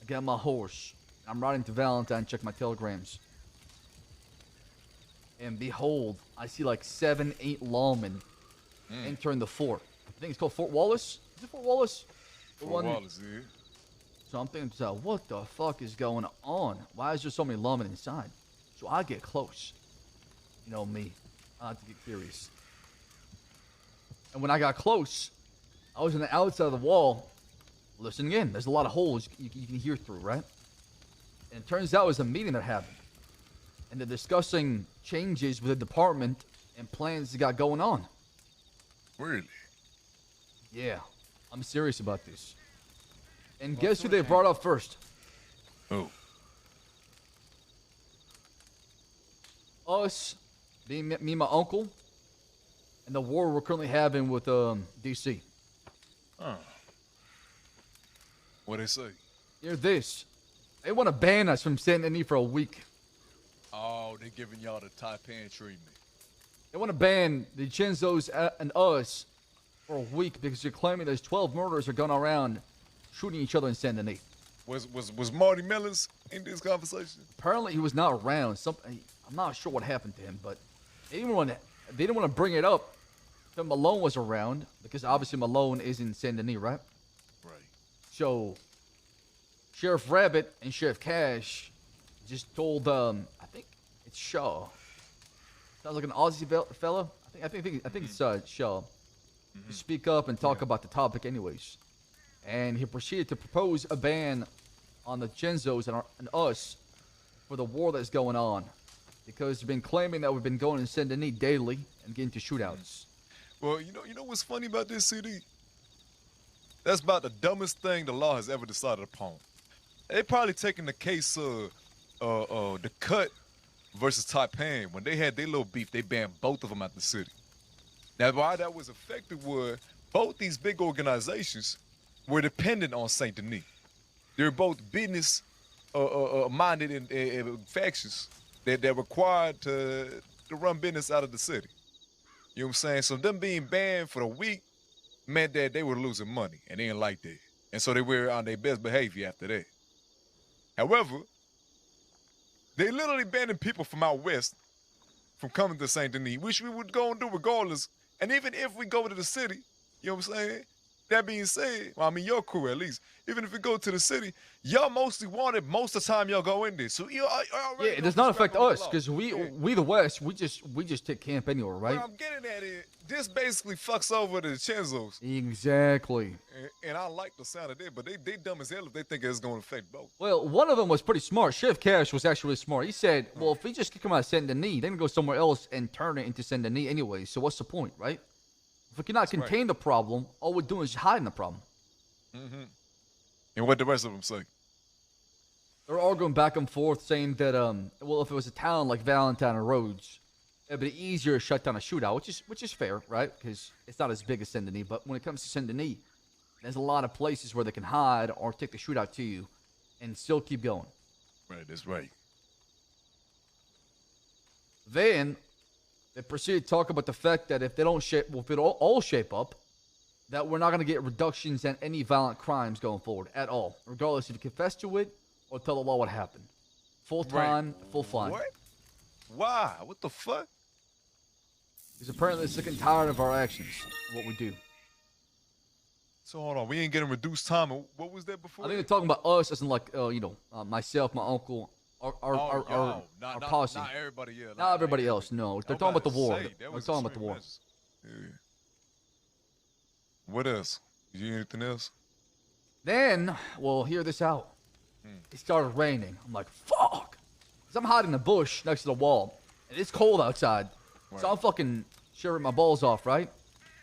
I get my horse. I'm riding to Valentine, check my telegrams. And behold, I see like 7, 8 lawmen entering the fort. I think it's called Fort Wallace. Is it Fort Wallace? Fort Wallace, yeah. So I'm thinking to myself, what the fuck is going on? Why is there so many lawmen inside? So I get close. You know me. I like to get curious. And when I got close, I was on the outside of the wall, listening in. There's a lot of holes you can hear through, right? And it turns out it was a meeting that happened. And they're discussing changes with the department and plans they got going on. Really? Yeah, I'm serious about this. And guess who they brought up first? Who? Us, me and my uncle, and the war we're currently having with DC. Huh. What they say? Hear this. They want to ban us from Saint Denis for a week. Oh, they giving y'all the Taipan treatment. They want to ban the Chenzos and us for a week because they're claiming there's 12 murders are going around shooting each other in Saint Denis. Was Marty Mellons in this conversation? Apparently he was not around. I'm not sure what happened to him, but they didn't want to bring it up till Malone was around because obviously Malone is in Saint Denis, right? Right. So Sheriff Rabbit and Sheriff Cash just told I think it's Shaw. Sounds like an Aussie fella. I think it's Shaw. To speak up and talk about the topic anyways. And he proceeded to propose a ban on the Chenzos and us for the war that's going on. Because they've been claiming that we've been going to Saint Denis daily and getting to shootouts. Well, you know what's funny about this, CD? That's about the dumbest thing the law has ever decided upon. They probably taking the case of the Cut versus Taipan. When they had their little beef, they banned both of them out the city. Now, why that was effective was both these big organizations were dependent on Saint Denis. They're both business minded and factions that they're required to run business out of the city. You know what I'm saying? So them being banned for a week meant that they were losing money, and they didn't like that. And so they were on their best behavior after that. However, they literally banning people from out west from coming to Saint Denis, which we would go and do regardless. And even if we go to the city, you know what I'm saying? That being said, well, I mean, your crew at least, even if we go to the city, y'all mostly wanted most of the time y'all go in there. So you already it does not affect us because we the West, we just take camp anywhere, right? What I'm getting at is, this basically fucks over the Chenzos. Exactly. And I like the sound of that, but they dumb as hell if they think it's going to affect both. Well, one of them was pretty smart. Sheriff Cash was actually really smart. He said, well, if we just kick them out of Saint Denis, they're going to go somewhere else and turn it into Saint Denis anyway. So what's the point, right? If we cannot contain the problem, all we're doing is hiding the problem. Mm-hmm. And what the rest of them say? They're all going back and forth saying that, well, if it was a town like Valentine or Rhodes, it'd be easier to shut down a shootout, which is fair, right? Because it's not as big as Saint Denis. But when it comes to Saint Denis, there's a lot of places where they can hide or take the shootout to you and still keep going. Right, that's right. Then they proceeded to talk about the fact that if they don't if it all shape up, that we're not going to get reductions in any violent crimes going forward at all, regardless if you confess to it or tell the law what happened. Full time, full fine. What? Why? What the fuck? Because apparently they're sick and tired of our actions, what we do. So hold on, we ain't getting reduced time. What was that before? I think they're talking about us as in like, myself, my uncle, our posse. Not everybody, yeah. Not everybody else, no. They're talking about the war. They're talking about the war. Yeah. What else? You hear anything else? Then, well, hear this out. It started raining. I'm like, fuck. Because I'm hiding in the bush next to the wall. And it's cold outside. Right. So I'm fucking shivering my balls off, right?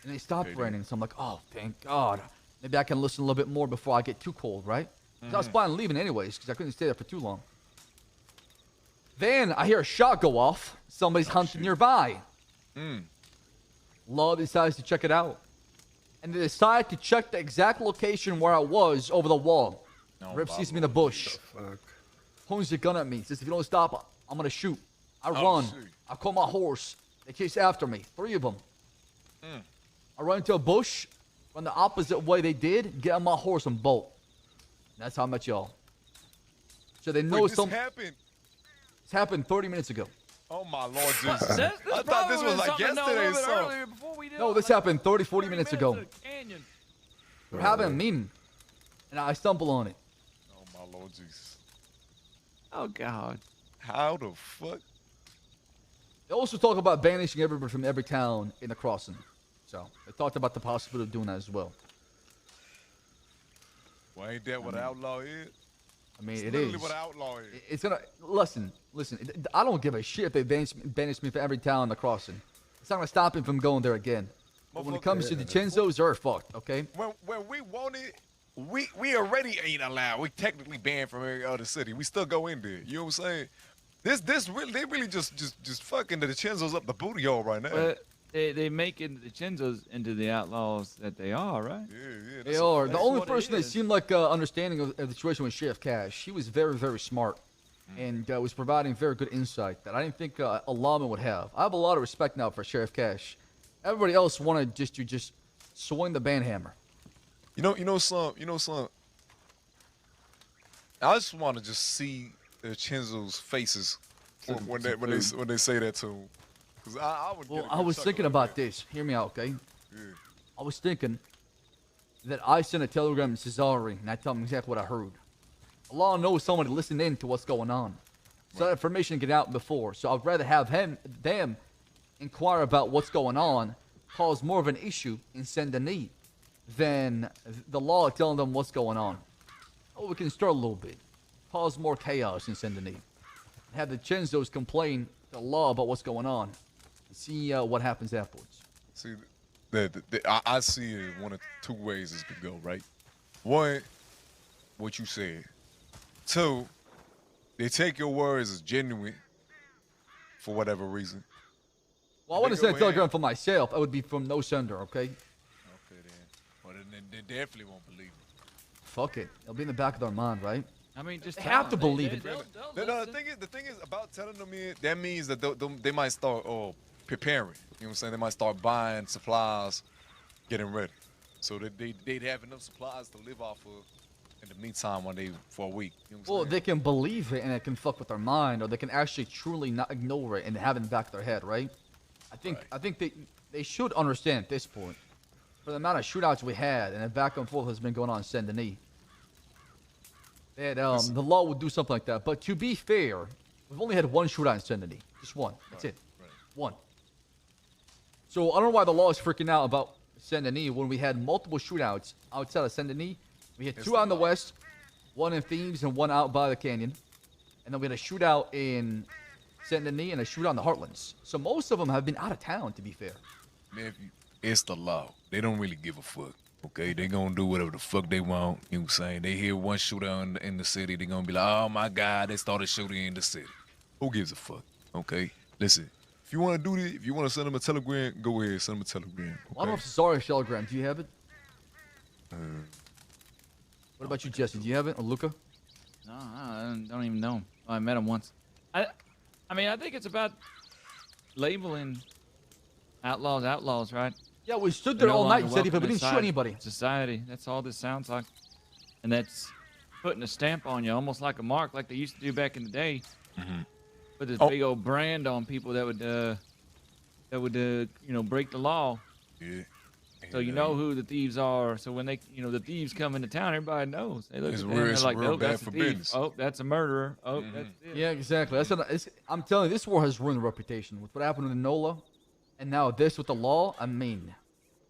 And it stopped raining. So I'm like, oh, thank God. Maybe I can listen a little bit more before I get too cold, right? Because I was planning on leaving anyways because I couldn't stay there for too long. Then I hear a shot go off. Somebody's hunting nearby. Law decides to check it out. And they decide to check the exact location where I was over the wall. Rip sees me in the bush. Points the gun at me. Says, if you don't stop, I'm going to shoot. I run. I call my horse. They chase after me. 3 of them. I run into a bush. Run the opposite way they did. Get on my horse and bolt. And that's how I met y'all. So they know something. This happened 30 minutes ago. Oh my Lord Jesus. I thought this was like yesterday or something. No, this happened 30, 40 minutes ago. We're having a meeting. And I stumble on it. Oh my Lord Jesus. Oh God. How the fuck? They also talk about banishing everybody from every town in the crossing. So they talked about the possibility of doing that as well. Well, ain't that what an outlaw is? I mean, It's it literally is. what an outlaw is. It's gonna listen. I don't give a shit if they banish me from every town in the crossing. It's not gonna stop him from going there again. But when it comes to the Chenzos, they're fucked. Okay. When we want it, we already ain't allowed. We technically banned from every other city. We still go in there. You know what I'm saying? This really, they really just fucking the Chenzos up the booty hole right now. But they making the Chenzos into the outlaws that they are, right? Yeah. They are. The only person that seemed like understanding of the situation was Sheriff Cash. He was very, very smart and was providing very good insight that I didn't think a lawman would have. I have a lot of respect now for Sheriff Cash. Everybody else wanted to just swing the ban hammer. You know some. I just want to just see the Chenzos' faces when they say that to him. Cause I would. Well, I was thinking about this. Hear me out, okay? Yeah. I was thinking that I sent a telegram to Cesare and I tell him exactly what I heard. Allah knows somebody listened in to what's going on. So that information get out before. So I'd rather have them inquire about what's going on, cause more of an issue in Saint Denis than the law telling them what's going on. Oh, we can start a little bit. Cause more chaos in Saint Denis. Have the Chenzos complain to the law about what's going on. See what happens afterwards. See, I see it one of two ways this could go, right? One, what you said. Two, they take your words as genuine for whatever reason. Well, I want to send a telegram for myself. It would be from no sender, okay? Okay, then. Well, then they definitely won't believe it. Fuck it. It'll be in the back of their mind, right? I mean, just they have to believe it. No, the thing is about telling them it, that means that they might start preparing. You know what I'm saying? They might start buying supplies, getting ready. So that they'd have enough supplies to live off of in the meantime for a week. You know what I'm saying? They can believe it and it can fuck with their mind, or they can actually truly not ignore it and have it in the back of their head, right? I think they should understand at this point. For the amount of shootouts we had and the back and forth has been going on in Saint Denis, that the law would do something like that. But to be fair, we've only had one shootout in Saint Denis. Just one. That's it. One. So I don't know why the law is freaking out about Saint Denis when we had multiple shootouts outside of Saint Denis. We had two out in the west, one in Thebes and one out by the canyon. And then we had a shootout in Saint Denis and a shootout in the Heartlands. So most of them have been out of town, to be fair. Man, it's the law. They don't really give a fuck. Okay, they gonna do whatever the fuck they want. You know what I'm saying? They hear one shootout in the city, they gonna be like, oh my God, they started shooting in the city. Who gives a fuck? Okay, listen. If you want to do this, if you want to send them a telegram, go ahead, send them a telegram. Okay? Well, I don't know if Cesare telegram. Do you have it? What about you, Jesse? Do you have it? Or Luca? No, I don't even know him. Oh, I met him once. I mean, I think it's about labeling outlaws, right? Yeah, we stood there all night and said, but we didn't shoot anybody. Society. That's all this sounds like. And that's putting a stamp on you, almost like a mark, like they used to do back in the day. Put this big old brand on people that would break the law. Yeah. So you know who the thieves are. So when the thieves come into town, everybody knows. They look at them, they're like, oh, that's a thief. Oh, that's a murderer. Oh, that's it. Yeah, exactly. I'm telling you, this war has ruined the reputation. With what happened in Nola, and now this with the law, I mean,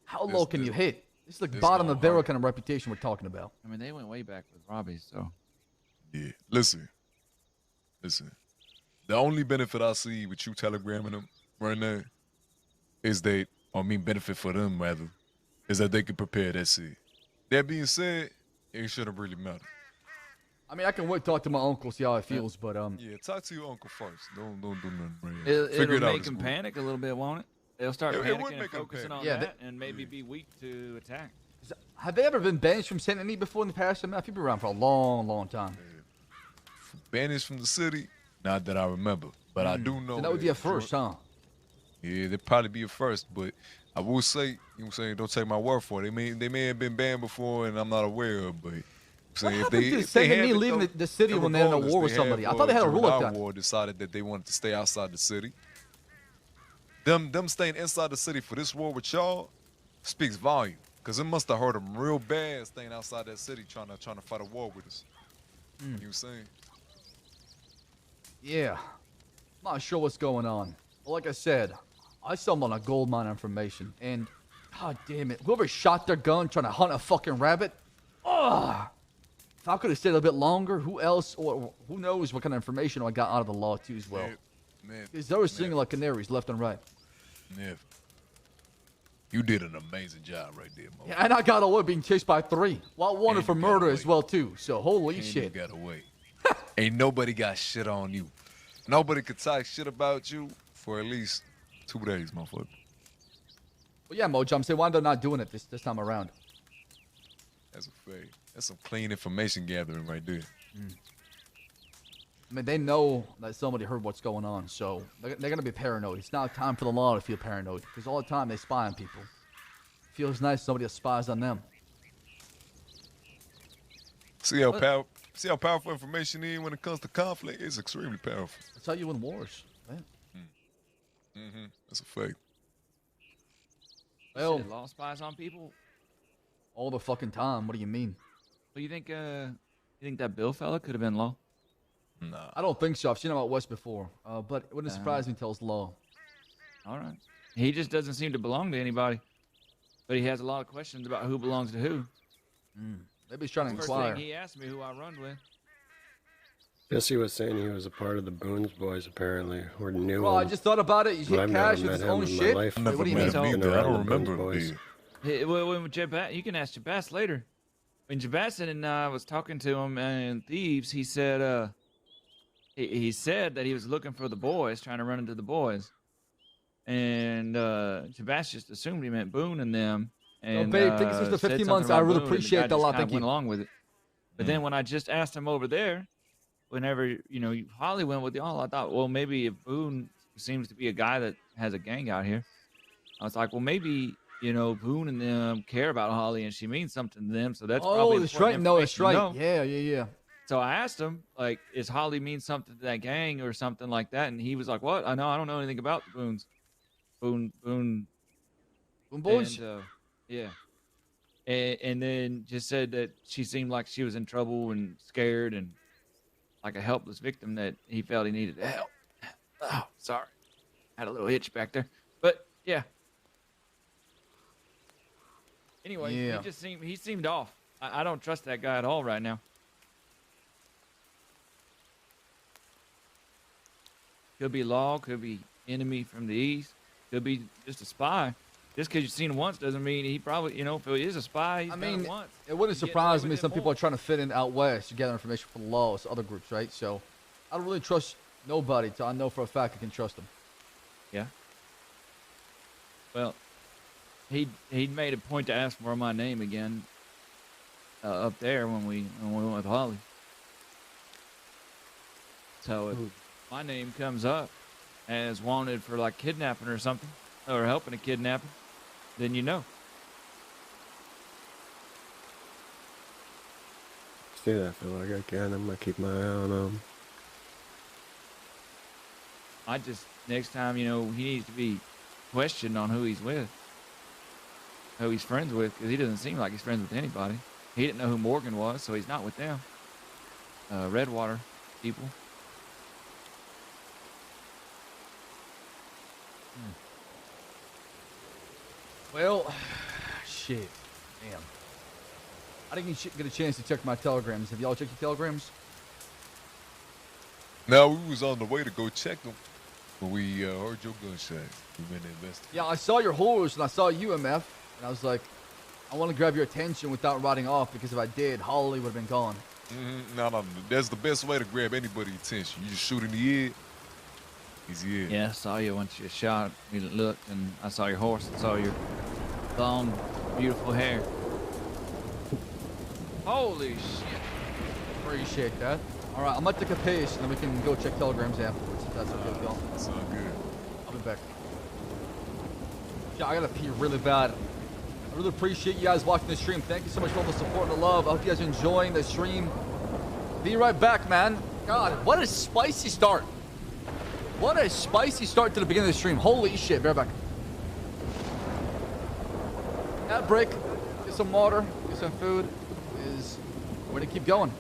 how low can you hit? This is like bottom of the barrel kind of reputation we're talking about. I mean, they went way back with Robbie, so. Yeah, listen. The only benefit I see with you telegramming them right now is benefit for them rather, is that they can prepare that shit. That being said, it shouldn't really matter. I mean, I can wait talk to my uncle, see how it feels, but yeah, talk to your uncle first. Don't do nothing, right? It'll make them panic a little bit, won't it? They'll start panicking and focusing on that, and maybe be weak to attack. Have they ever been banished from Saint Denis before in the past? I mean, you've been around for a long, long time. Banished from the city? Not that I remember, but I do know. So that would be a first, huh? Yeah, they'd probably be a first, but I will say, you know what I'm saying, don't take my word for it. They may have been banned before and I'm not aware of, but what happened to Saint Denis leaving the city when they're in a war with somebody? I thought they had a rule like that. War decided that they wanted to stay outside the city. Them staying inside the city for this war with y'all speaks volume, because it must have hurt them real bad staying outside that city trying to fight a war with us. You know what I'm saying? Yeah. I'm not sure what's going on. Like I said, I stumbled on a gold mine information, and god damn it, whoever shot their gun trying to hunt a fucking rabbit, ugh. If I could have stayed a little bit longer, who else, or who knows what kind of information I got out of the law too as well. Because they were singing like canaries left and right. Nev, you did an amazing job right there, Mo. Yeah, and I got away being chased by 3. Well, wanted for murder as well too. So holy shit. You got away. Ain't nobody got shit on you. Nobody could talk shit about you for at least 2 days, motherfucker. Well, yeah, Mojo, I'm saying why they're not doing it this time around. That's a fact. That's some clean information gathering right there. I mean, they know that somebody heard what's going on, so they're going to be paranoid. It's not time for the law to feel paranoid, because all the time they spy on people. Feels nice somebody spies on them. See how powerful information is when it comes to conflict? It's extremely powerful. That's how you win wars, man. That's a fact. Well, law spies on people all the fucking time. What do you mean? Well, you think that Bill fella could have been law? Nah. I don't think so. I've seen him out west before, but it wouldn't surprise me until it's law. All right. He just doesn't seem to belong to anybody, but he has a lot of questions about who belongs to who. Maybe he's trying to First inquire. thing he asked me who I run with. Jesse was saying he was a part of the Boone's boys, apparently, or knew Well, I him. just thought about it. You But hit I've Cash never with his met him own in my shit. life. Wait, what do you mean? Been I don't around the remember Boone's him boys. When you can ask Jabas later. When Jabasson and I was talking to him and Thieves, he said he said that he was looking for the boys, trying to run into the boys. And Jabas just assumed he meant Boone and them. And babe, thank you for the said 50 something months. I about really Boone, and appreciate guy that a just lot. kinda Thank you. went along with it. But then when I just asked him over there, whenever Holly went with y'all, I thought, well, maybe if Boone seems to be a guy that has a gang out here, I was like, well, maybe Boone and them care about Holly and she means something to them, so that's probably that's right. No, that's right. information to know. Yeah. So I asked him, like, is Holly mean something to that gang or something like that? And he was like, what? I don't know anything about the Boones. Boone boys? And, yeah. And then just said that she seemed like she was in trouble and scared and like a helpless victim that he felt he needed help. Oh, sorry. Had a little itch back there. But, yeah. Anyway, Yeah. he seemed off. I don't trust that guy at all right now. Could be law, could be enemy from the east, could be just a spy. Just because you've seen him once doesn't mean he probably, if he is a spy, he's I done mean, it once. it wouldn't He's getting surprise away me. with Some it people more. are trying to fit in out west to gather information for the law, so other groups, right? So I don't really trust nobody till I know for a fact I can trust them. Yeah. Well, he made a point to ask for my name again up there when we went with Holly. So if my name comes up as wanted for like kidnapping or something, or helping a kidnapping, then you know. See that fella, I got gun. I'm gonna keep my eye on him. I just, next time, he needs to be questioned on who he's with, who he's friends with, because he doesn't seem like he's friends with anybody. He didn't know who Morgan was, so he's not with them. Redwater people. Well, shit. Damn. I didn't get a chance to check my telegrams. Have y'all checked your telegrams? Now we was on the way to go check them, but we heard your gunshot. We went to investigate. Yeah, I saw your horse and I saw UMF, and I was like, I want to grab your attention without riding off, because if I did, Holly would have been gone. No. That's the best way to grab anybody's attention. You just shoot in the head. He's here. Yeah, I saw you once you shot. We looked, and I saw your horse. I saw your long, beautiful hair. Holy shit. Appreciate that. All right, I'm going to take a piss, and then we can go check telegrams afterwards, if that's okay with y'all. That's all good. I'll be back. Yeah, I got to pee really bad. I really appreciate you guys watching the stream. Thank you so much for all the support and the love. I hope you guys are enjoying the stream. Be right back, man. God, what a spicy start. What a spicy start to the beginning of the stream. Holy shit. Be right back. That break, get some water, get some food. We're going to keep going.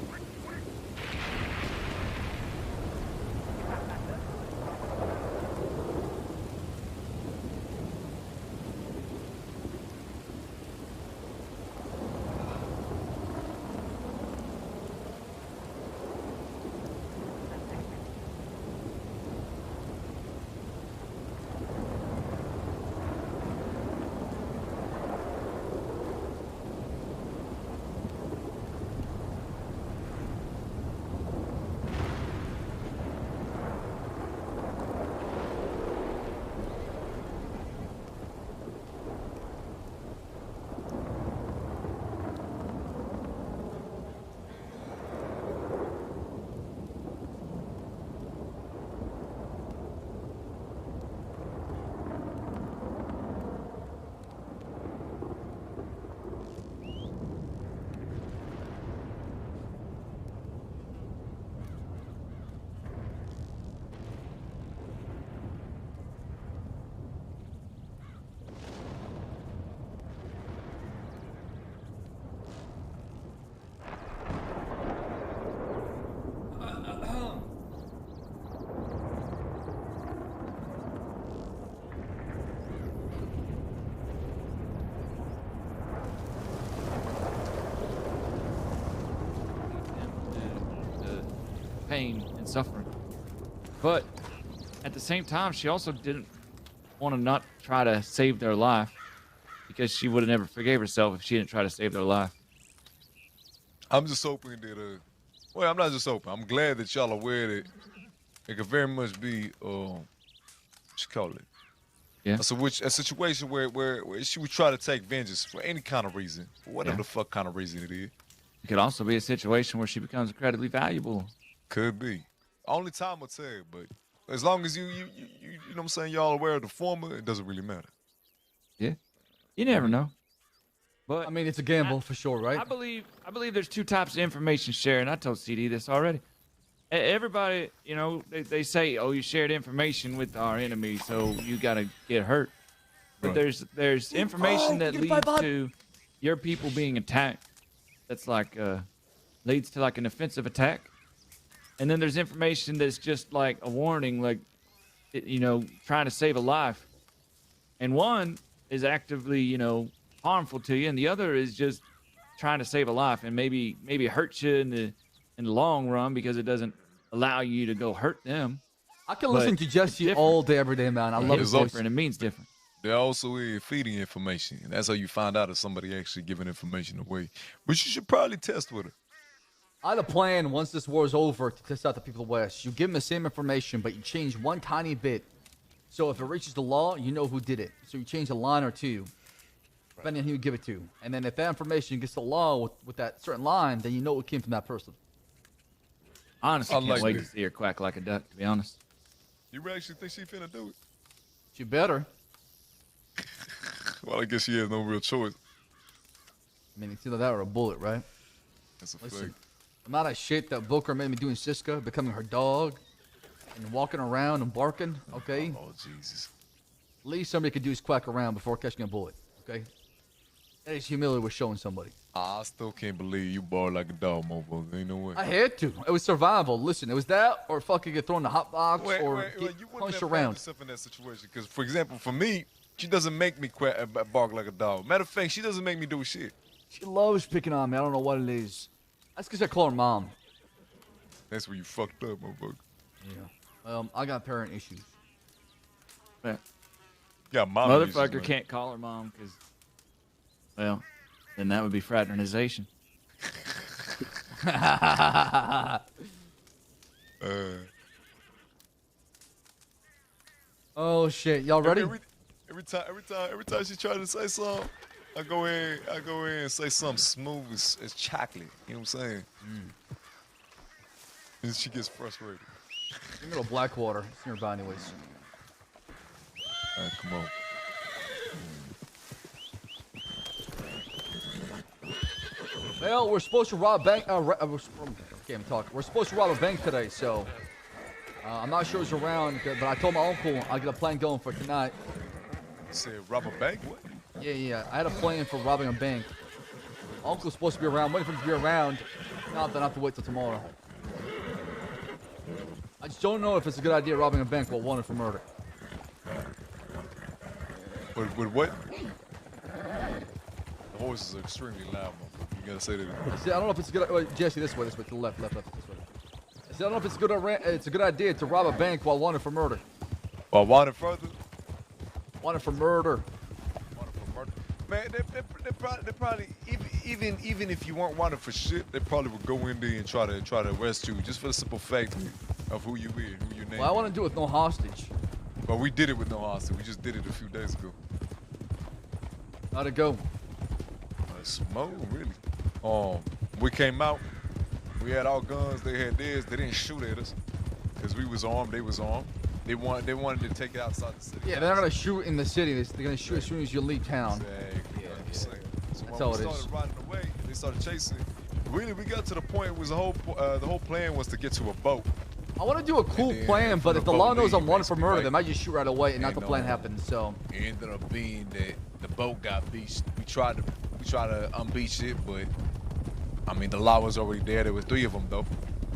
pain and suffering. But at the same time, she also didn't want to not try to save their life, because she would have never forgave herself if she didn't try to save their life. I'm just hoping that, well, I'm not just hoping. I'm glad that y'all are aware that it could very much be, what you call it? Yeah. A situation where she would try to take vengeance for any kind of reason, for whatever Yeah. the fuck kind of reason it is. It could also be a situation where she becomes incredibly valuable. Could be. Only time will tell, but as long as you know what I'm saying, y'all aware of the former, it doesn't really matter. Yeah. You never know. But I mean, it's a gamble for sure, right? I believe there's two types of information sharing. I told CD this already. Everybody, you know, they say, oh, you shared information with our enemy, so you gotta get hurt. But Right. there's information that leads to your people being attacked. That's like leads to like an offensive attack. And then there's information that's just like a warning, like you know, trying to save a life. And one is actively, you know, harmful to you, and the other is just trying to save a life and maybe hurt you in the long run because it doesn't allow you to go hurt them. I can But listen to Jesse all day, every day, man. I love his it's voice. different. It means different. They're also feeding information. And that's how you find out if somebody actually giving information away. But you should probably test with her. I had a plan once this war is over to test out the people of the West. You give them the same information, but you change one tiny bit. So if it reaches the law, you know who did it. So you change a line or two, depending on who you give it to. And then if that information gets to the law with that certain line, then you know it came from that person. Honestly, I can't like wait that. to see her quack like a duck, to be honest. You actually think she finna do it? She better. Well, I guess she has no real choice. I mean, it's either that or a bullet, right? That's a Listen, fact. the amount of shit that Booker made me do in Siska, becoming her dog, and walking around and barking, okay? Oh, Jesus. Least somebody could do is quack around before catching a bullet, okay? That is humility we're showing somebody. I still can't believe you bark like a dog, motherfucker. Ain't no way. I had to. It was survival. Listen, it was that or fucking get thrown in the hot box or get you wouldn't punched have around. yourself in that situation. Because, for example, for me, she doesn't make me bark like a dog. Matter of fact, she doesn't make me do shit. She loves picking on me. I don't know what it is. That's because I call her mom. That's where you fucked up, motherfucker. Yeah. I got parent issues. Yeah, mom. Motherfucker can't call her mom because, well, then that would be fraternization. Oh shit, y'all ready? Every time she tries to say something, I go in and say something smooth as chocolate. You know what I'm saying? And she gets frustrated. Give me a little black water. It's nearby anyways. All right, come on. Well, we're supposed to rob a bank. Can't even talk. We're supposed to rob a bank today, so I'm not sure who's around. But I told my uncle I get a plan going for tonight. Said rob a bank? What? Yeah. I had a plan for robbing a bank. Uncle's supposed to be around. Waiting for him to be around. Not then I have to wait till tomorrow. I just don't know if it's a good idea robbing a bank while wanted for murder. With what? The horses are extremely loud, motherfucker. You gotta say that. I said, I don't know if it's a good. Wait, Jesse, this way, to the left, this way. I said, I don't know if it's a good idea to rob a bank while wanted for murder. While wanted further? Wanted for murder. Man, they probably even if you weren't wanted for shit, they probably would go in there and try to arrest you just for the simple fact of who you is, who your name. Well, I want to do it with no hostage. But we did it with no hostage. We just did it a few days ago. How'd it go? Smoke, really. We came out. We had our guns. They had theirs. They didn't shoot at us because we was armed. They was armed. They wanted to take it outside the city. Yeah, they're not gonna shoot in the city. They're gonna shoot as soon as you leave town. Exactly. Yeah. So That's when how we it started is. riding away, they started chasing. Really, we got to the point. It was the whole plan was to get to a boat. I want to do a cool And then plan, but for if the the law boat knows I'm leave, wanted for murder, basically, they might just shoot right away, and not the And, plan happens. So It ended up being that the boat got beached. We tried to unbeach it, but I mean the law was already there. There were 3 of them though,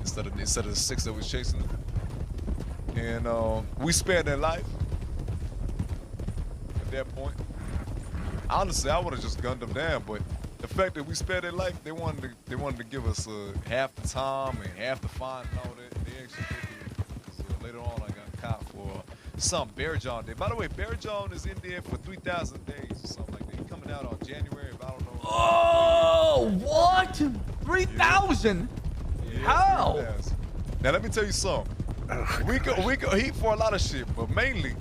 instead of the 6 that was chasing them. And we spared their life at that point. Honestly, I would have just gunned them down, but the fact that we spared their life, they wanted to give us half the time and half the fine and all that. They extra 50 because later on I got caught for some Bear John Day. By the way, Bear John is in there for 3,000 days or something like that. He's coming out on January, but I don't know. Oh, what? 3,000? Yeah, How? 3,000. Now let me tell you something. We go eat for a lot of shit, but mainly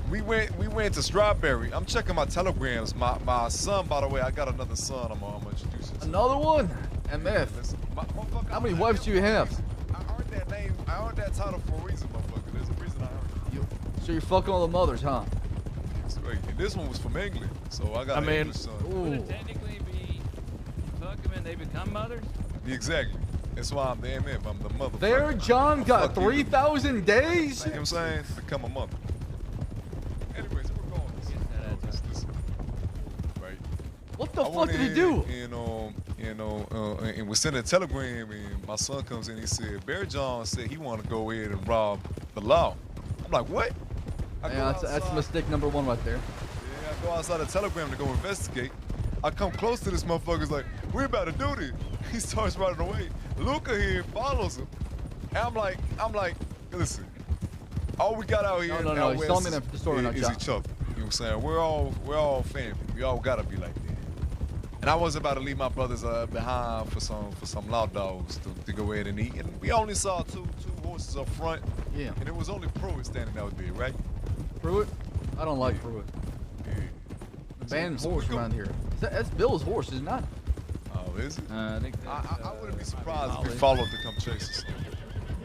we went to Strawberry. I'm checking my telegrams. My son, by the way, I got another son. I'm gonna introduce you to. Another one? MF. Listen, How many wives do you have? I earned that name. I earned that title for a reason, motherfucker. There's a reason I earned it. So you're fucking all the mothers, huh? That's right. And this one was from England, so I got an English son. Would it technically be fuck them and they become mothers? Exactly. That's why I'm the MF. I'm the mother. There, John got 3,000 days? You know what I'm saying? Become a mother. Anyways, we're going. Right. What the fuck did he do? And we sent a telegram, and my son comes in. He said, Bear John said he want to go ahead and rob the law. I'm like, what? Yeah, that's mistake number one right there. Yeah, I go outside the telegram to go investigate. I come close to this motherfucker's like, we're about to do this. He starts running away. Luca here follows him. And I'm like, listen, all we got out here No. out He's telling me west the story, not is John. each other. You know what I'm saying? We're all family. We all gotta be like that. And I was about to leave my brothers behind for some law dogs to go ahead and eat. And we only saw two horses up front. Yeah. And it was only Pruitt standing out there, right? Pruitt? I don't like Pruitt. Yeah. The banned horse around here. That's Bill's horse, isn't it? Oh, is it? I think I wouldn't be surprised if we followed to come chase us.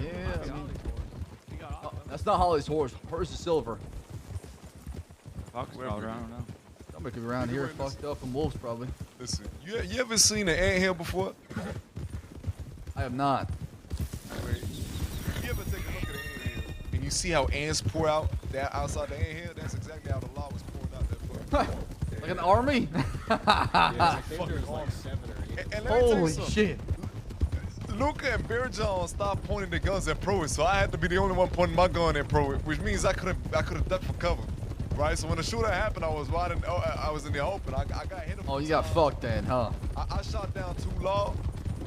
Yeah. I mean, that's not Holly's horse. Hers is silver. Fox crawler, I don't know. Somebody could be around here fucked up from wolves, probably. Listen, you ever seen an anthill before? I have not. Wait, you ever take a look at an anthill and you see how ants pour out that outside the anthill? That's exactly how the law was pouring out that fuck. Like an army? Yeah, it's like 7 or 8. And let me tell you Holy something. shit. Luca and Bear John stopped pointing their guns at Pruitt, so I had to be the only one pointing my gun at Pruitt, which means I could have ducked for cover, right? So when the shootout happened, I was in the open. I got hit. Oh, you got fucked then, huh? I shot down 2 law.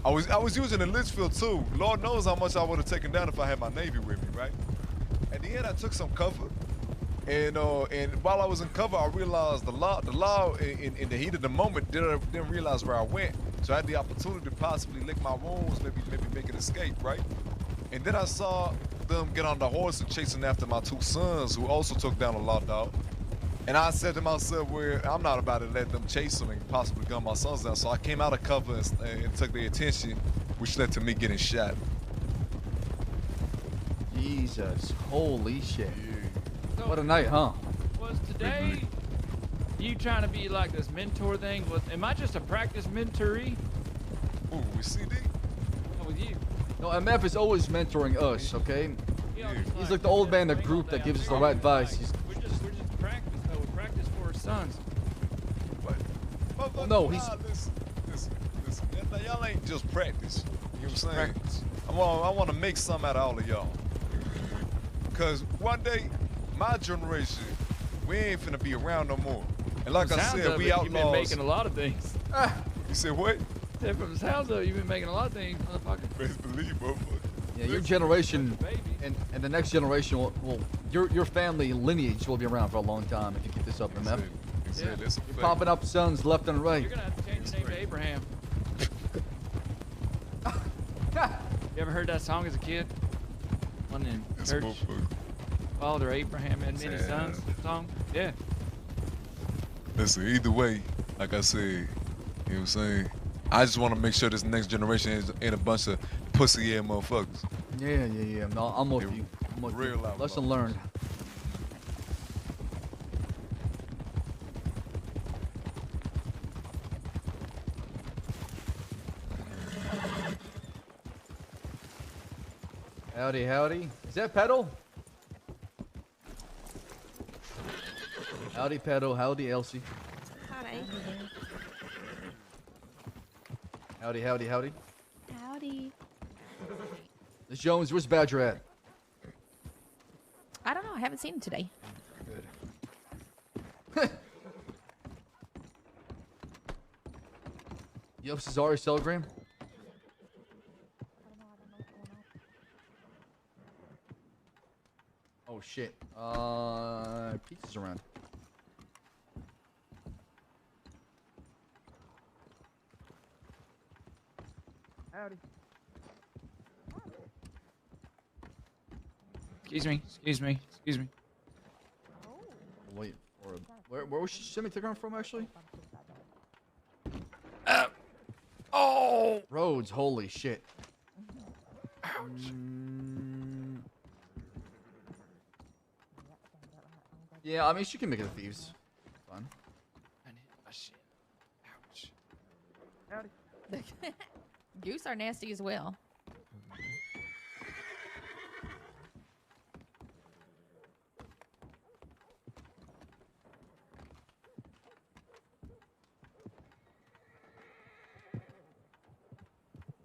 I was using the Litchfield too. Lord knows how much I would have taken down if I had my Navy with me, right? At the end, I took some cover, and while I was in cover, I realized the law in the heat of the moment didn't realize where I went. So I had the opportunity to possibly lick my wounds, maybe make an escape, right? And then I saw them get on the horse and chasing after my 2 sons, who also took down a law dog. And I said to myself, well, I'm not about to let them chase them and possibly gun my sons down. So I came out of cover and took their attention, which led to me getting shot. Jesus. Holy shit. So, What a night, huh? Was today you trying to be like this mentor thing? Am I just a practice mentoree? Ooh, with CD? Oh, with you? No, MF is always mentoring us, okay? Yeah. He's like the old man in the group that gives us the right advice. We're just practice though. We practice for our sons. What? No, he's... Listen. Y'all ain't just practice. You know what I'm saying? I want to make something out of all of y'all. Because one day, my generation, we ain't finna be around no more. And like I said, we outlaws. You've been making a lot of things. You said what? From the sounds of it, you've been making a lot of things, motherfucker. Best believe, motherfucker. Yeah, your generation and the next generation will your family lineage will be around for a long time if you keep this up, MF. You're popping up sons left and right. You're gonna have to change your name to Abraham. You ever heard that song as a kid? One in church. Father Abraham had many sons song? Yeah. Listen, either way, like I said, you know what I'm saying? I just want to make sure this next generation ain't a bunch of pussy-ass motherfuckers. Yeah. No, I'm with you. Real outlaw. Lesson learned. Howdy. Is that Pedal? Howdy, Pedal. Howdy, Elsie. Howdy. Howdy. Howdy. Miss Jones, where's Badger at? I don't know. I haven't seen him today. Good. You have Cesari's telegram? shit. Pizza's around. Howdy. Excuse me. Excuse me. Excuse me. Wait, where was she sending me the ground from actually? Oh! Roads, holy shit. Yeah, I mean, she can make it a thieves. Fine. I need my shit. Ouch. Howdy. Goose are nasty as well.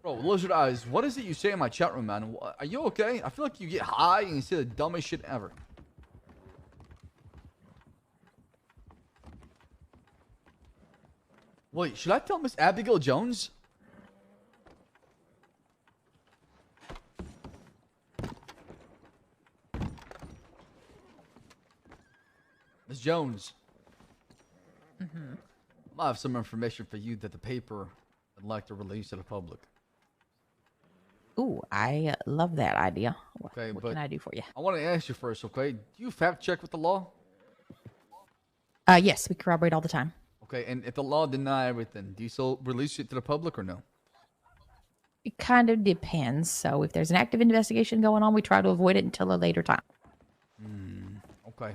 Bro, Lizard Eyes, what is it you say in my chat room, man? Are you okay? I feel like you get high and you say the dumbest shit ever. Wait, should I tell Miss Abigail Jones? Miss Jones. I have some information for you that the paper would like to release to the public. Ooh, I love that idea. Okay, what but can I do for you? I want to ask you first, okay? Do you fact check with the law? Yes, we corroborate all the time. Okay, and if the law deny everything, do you still release it to the public or no? It kind of depends. So if there's an active investigation going on, we try to avoid it until a later time. Okay.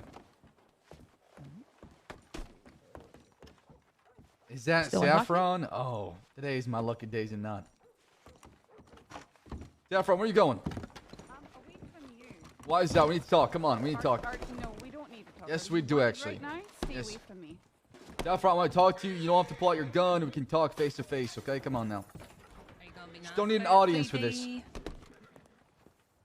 Is that Still unlocked? Saffron? Oh, today is my lucky days and not. Saffron, where are you going? Away from you. Why is that? We need to talk. Come on, we need to talk. No, we don't need to talk. Yes, Are we you do wanted actually. Right now, stay Yes. away from me. Saffron, I want to talk to you. You don't have to pull out your gun. We can talk face to face, okay? Come on now. Just don't need an audience for this.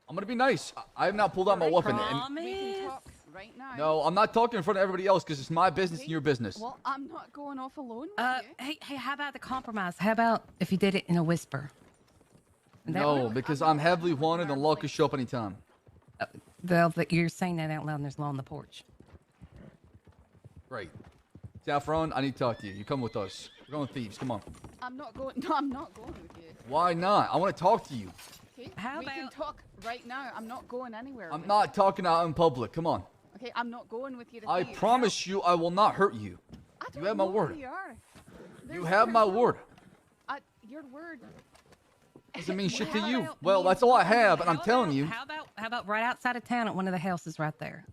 I'm gonna be nice. I have not pulled out my weapon. And We can talk right now. no, I'm not talking in front of everybody else because it's my business and your business. Well, I'm not going off alone with you. Hey, how about the compromise? How about if you did it in a whisper? No, because I'm heavily wanted and law could show up anytime. Well, you're saying that out loud and there's law on the porch. Great. Saffron, I need to talk to you. You come with us. We're going thieves. Come on. I'm not going. No, I'm not going with you. Why not? I want to talk to you. Okay. We can talk right now. I'm not going anywhere. I'm with not talking out in public. Come on. you. Okay, I'm not going with you. To I thieves. promise you I will not hurt you. You have my know word. who you are. You have my word. Your word. Doesn't mean shit to How you. about Well, that's all I have, and I'm telling you. How about right outside of town at one of the houses right there?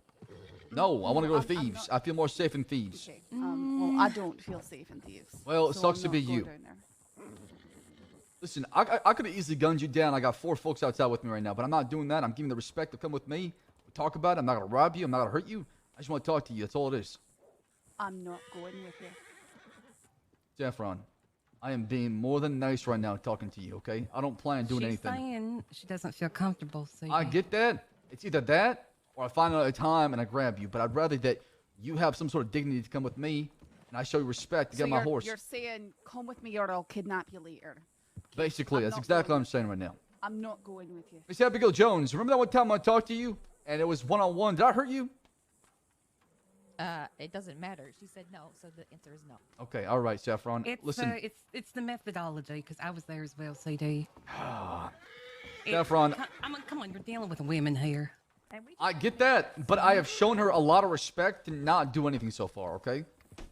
No, I want to go to thieves. I feel more safe in thieves. Okay. Well, I don't feel safe in thieves. Well, it so sucks I'm to be not going you. down there. Listen, I could have easily gunned you down. I got 4 folks outside with me right now, but I'm not doing that. I'm giving the respect to come with me. We talk about it. I'm not going to rob you. I'm not going to hurt you. I just want to talk to you. That's all it is. I'm not going with you. Saffron, I am being more than nice right now talking to you, okay? I don't plan on doing She's anything. saying she doesn't feel comfortable. So I get that. It's either that or I find another time and I grab you. But I'd rather that you have some sort of dignity to come with me and I show you respect to So get my you're, horse. You're saying, come with me or I'll kidnap you later. Basically, I'm that's not exactly what going I'm saying right now. I'm not going with you. Miss Abigail Jones, remember that one time I talked to you and it was one-on-one? Did I hurt you? It doesn't matter. She said no, so the answer is no. Okay, all right, Saffron. It's Listen, it's the methodology because I was there as well, CD. Saffron, Come on, you're dealing with women here. I get that, but I have shown her a lot of respect and not do anything so far, okay?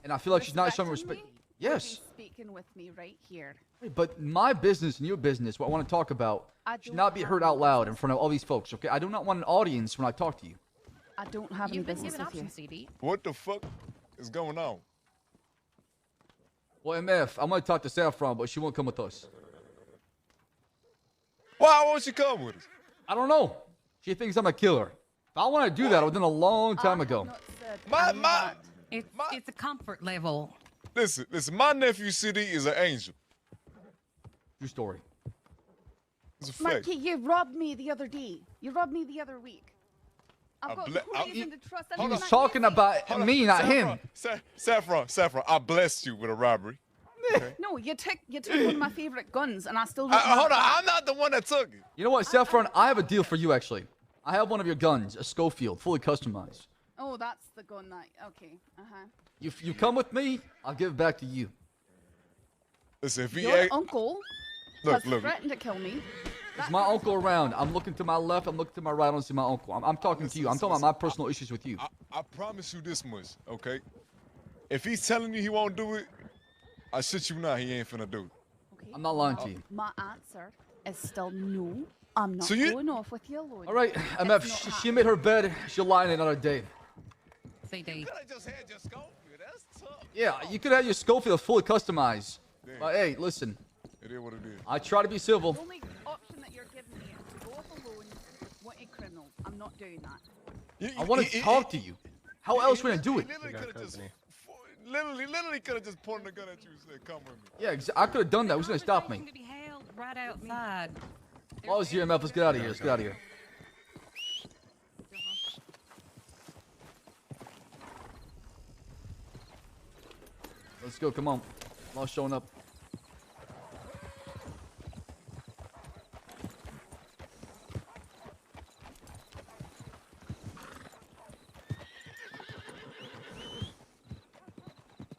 And I feel like she's not showing respect. Yes. You're speaking with me right here. But my business and your business, what I want to talk about, I should don't not be have heard any out loud in front of all these folks, okay? I do not want an audience when I talk to you. I don't have any You've been business given with you. options, CD. What the fuck is going on? Well, MF, I'm going to talk to Saffron, but she won't come with us. Why won't she come with us? I don't know. She thinks I'm a killer. If I want to do that, I would have done a long time ago. It's a comfort level. Listen, my nephew CD is an angel. True story. It's a fact. Marky, you robbed me the other day. You robbed me the other week. I've got no reason to trust He anyone. was talking about me, not him. Saffron, I blessed you with a robbery. No, you took one of my favorite guns, and I still don't. Hold on, I'm not the one that took it. You know what, Saffron? I have a deal for you, actually. I have one of your guns, a Schofield, fully customized. Oh, that's the gun that. Okay. You come with me, I'll give it back to you. Listen, if he Your uncle has look. threatened to kill me. Is my uncle around? I'm looking to my left, I'm looking to my right, I don't see my uncle. I'm talking to you. I'm talking about my personal issues with you. I promise you this much, okay? If he's telling you he won't do it, I shit you not, he ain't finna do it. I'm not lying to you. My answer is still no. I'm not So you- going off with you alone. All right, MF, she made her bed. She'll lie in another day. CD. Yeah, you could have your Schofield fully customized. But hey, listen. It is what it is. I try to be civil. The only option that you're giving me is to go off alone, wanted criminals. I'm not doing that. I want to talk to you. How else would I do it? Literally could have just pointed a gun at you and said, come with me. Yeah, I could have done that. Who's gonna stop me? To be held right outside. Oh, it's here, MF. Let's get out of here. Let's get out of here. Let's go. Come on. Law's showing up.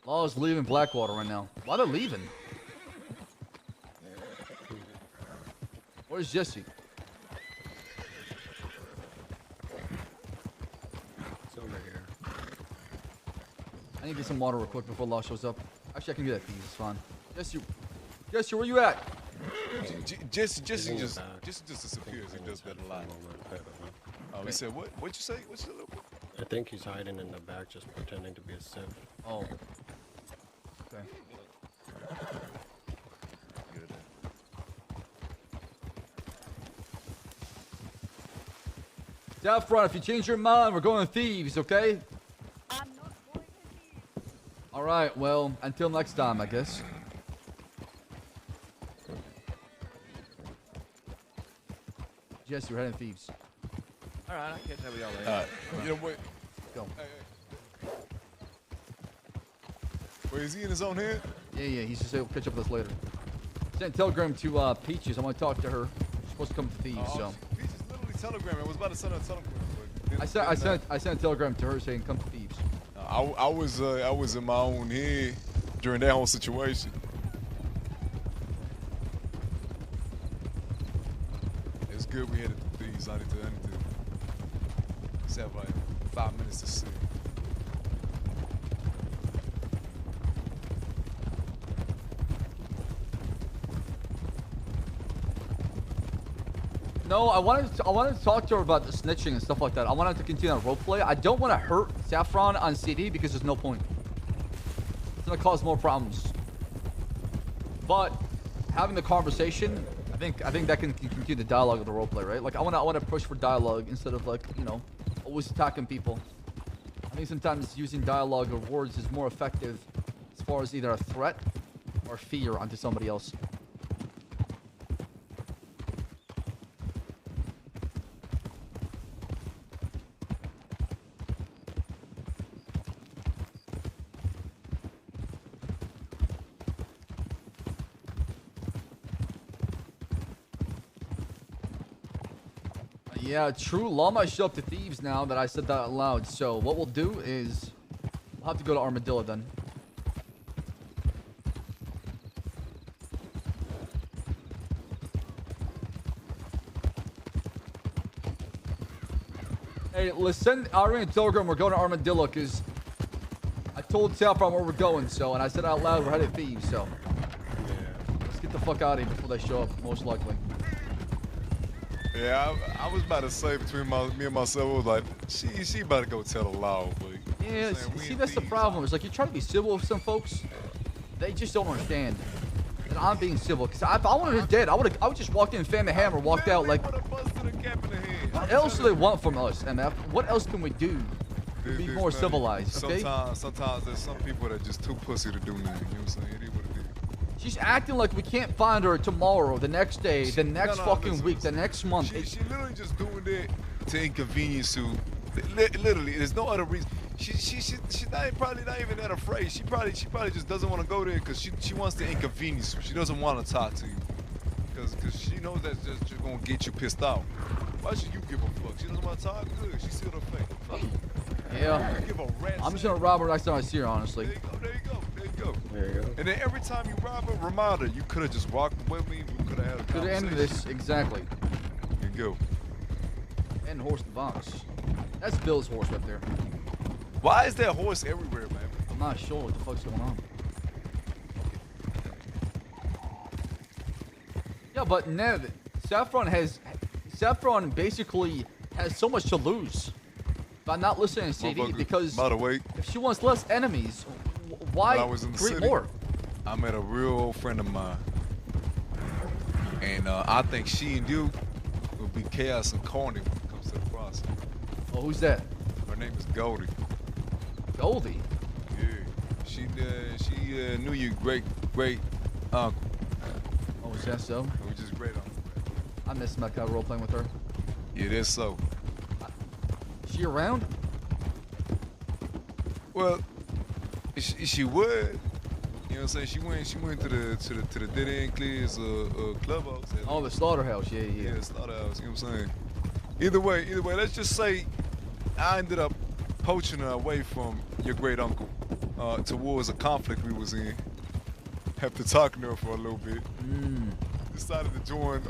Law's leaving Blackwater right now. Why are they leaving? Where's Jesse? It's over here. I need to get some water real quick before Law shows up. Actually, I can do that for you. It's fine. Jesse, where you at? Jesse just disappears. He does that a lot. Oh, he said what? What'd you say? What's your little? I think he's hiding in the back, just pretending to be a civ. Oh. Okay. Saffron, if you change your mind, we're going thieves, okay? I'm not going to thieves. Alright, well, until next time, I guess. Jesse, we're heading thieves. Alright, I'll catch up with y'all later. You know what? Go. Hey. Wait, is he in his own head? Yeah, he's just able to catch up with us later. Sent a telegram to Peaches. I want to talk to her. She's supposed to come to thieves, so. Peaches literally telegram. I was about to send her a telegram. I sent a telegram to her saying come to thieves. I was in my own head during that whole situation. It's good we headed to thieves. I need to just have like 5 minutes to see. No, I wanted to talk to her about the snitching and stuff like that. I wanted to continue that roleplay. I don't want to hurt Saffron on CD because there's no point. It's gonna cause more problems. But having the conversation, I think that can continue the dialogue of the roleplay, right? Like I want to push for dialogue instead of like, you know, always attacking people. I think sometimes using dialogue or words is more effective as far as either a threat or fear onto somebody else. Yeah, true. Law might show up to thieves now that I said that out loud. So what we'll do is we'll have to go to Armadillo then. Hey, let's send Ari and Telegram. We're going to Armadillo because I told Saffron where we're going. So, and I said out loud we're headed thieves. So let's get the fuck out of here before they show up. Most likely. Yeah, I was about to say between me and myself, I was like, she about to go tell the law, but yeah, see that's the problem. It's like you try to be civil with some folks, they just don't understand that I'm being civil. Cause if I wanted her dead, I would just walked in, fanned the hammer, walked out like. What else do they want from us, MF? What else can we do to be more civilized? Okay. Sometimes there's some people that are just too pussy to do nothing. You know what I'm saying? It is what it is. She's acting like we can't find her tomorrow, the next day, the next fucking week, the next month. She literally just doing it to inconvenience you. Literally, there's no other reason. She's probably not even that afraid. She probably just doesn't want to go there because she wants to inconvenience you. She doesn't want to talk to you. Cause she knows that's just gonna get you pissed off. Why should you give a fuck? She doesn't want to talk good. She sealed her fate. Fuck. Yeah. You give a rat's I'm just gonna rob her next time I see her, honestly. There you go. There you go. There you go. There you go. And then every time you rob her, remind her you could have just walked with me. We could have had a Could conversation. have ended this exactly. There you go. And horse the box. That's Bill's horse right there. Why is there a horse everywhere, man? I'm not sure what the fuck's going on. Yeah, but Nev, Saffron basically has so much to lose by not listening to CD because by the way, if she wants less enemies, why when I was in the create city, more? I met a real old friend of mine, and I think she and you will be chaos and corny when it comes to the process. Oh, who's that? Her name is Goldie. Goldie? Yeah, she knew you great uncle. Oh, is that so? We just great uncle. I miss my role playing with her. Yeah, that's so. Is she around? Well, she would. You know what I'm saying? She went to the Dead End Clears clubhouse. Oh, the slaughterhouse. Yeah. Yeah, slaughterhouse. You know what I'm saying? Either way, let's just say I ended up poaching her away from your great uncle towards a conflict we was in. After talking to her for a little bit, decided to join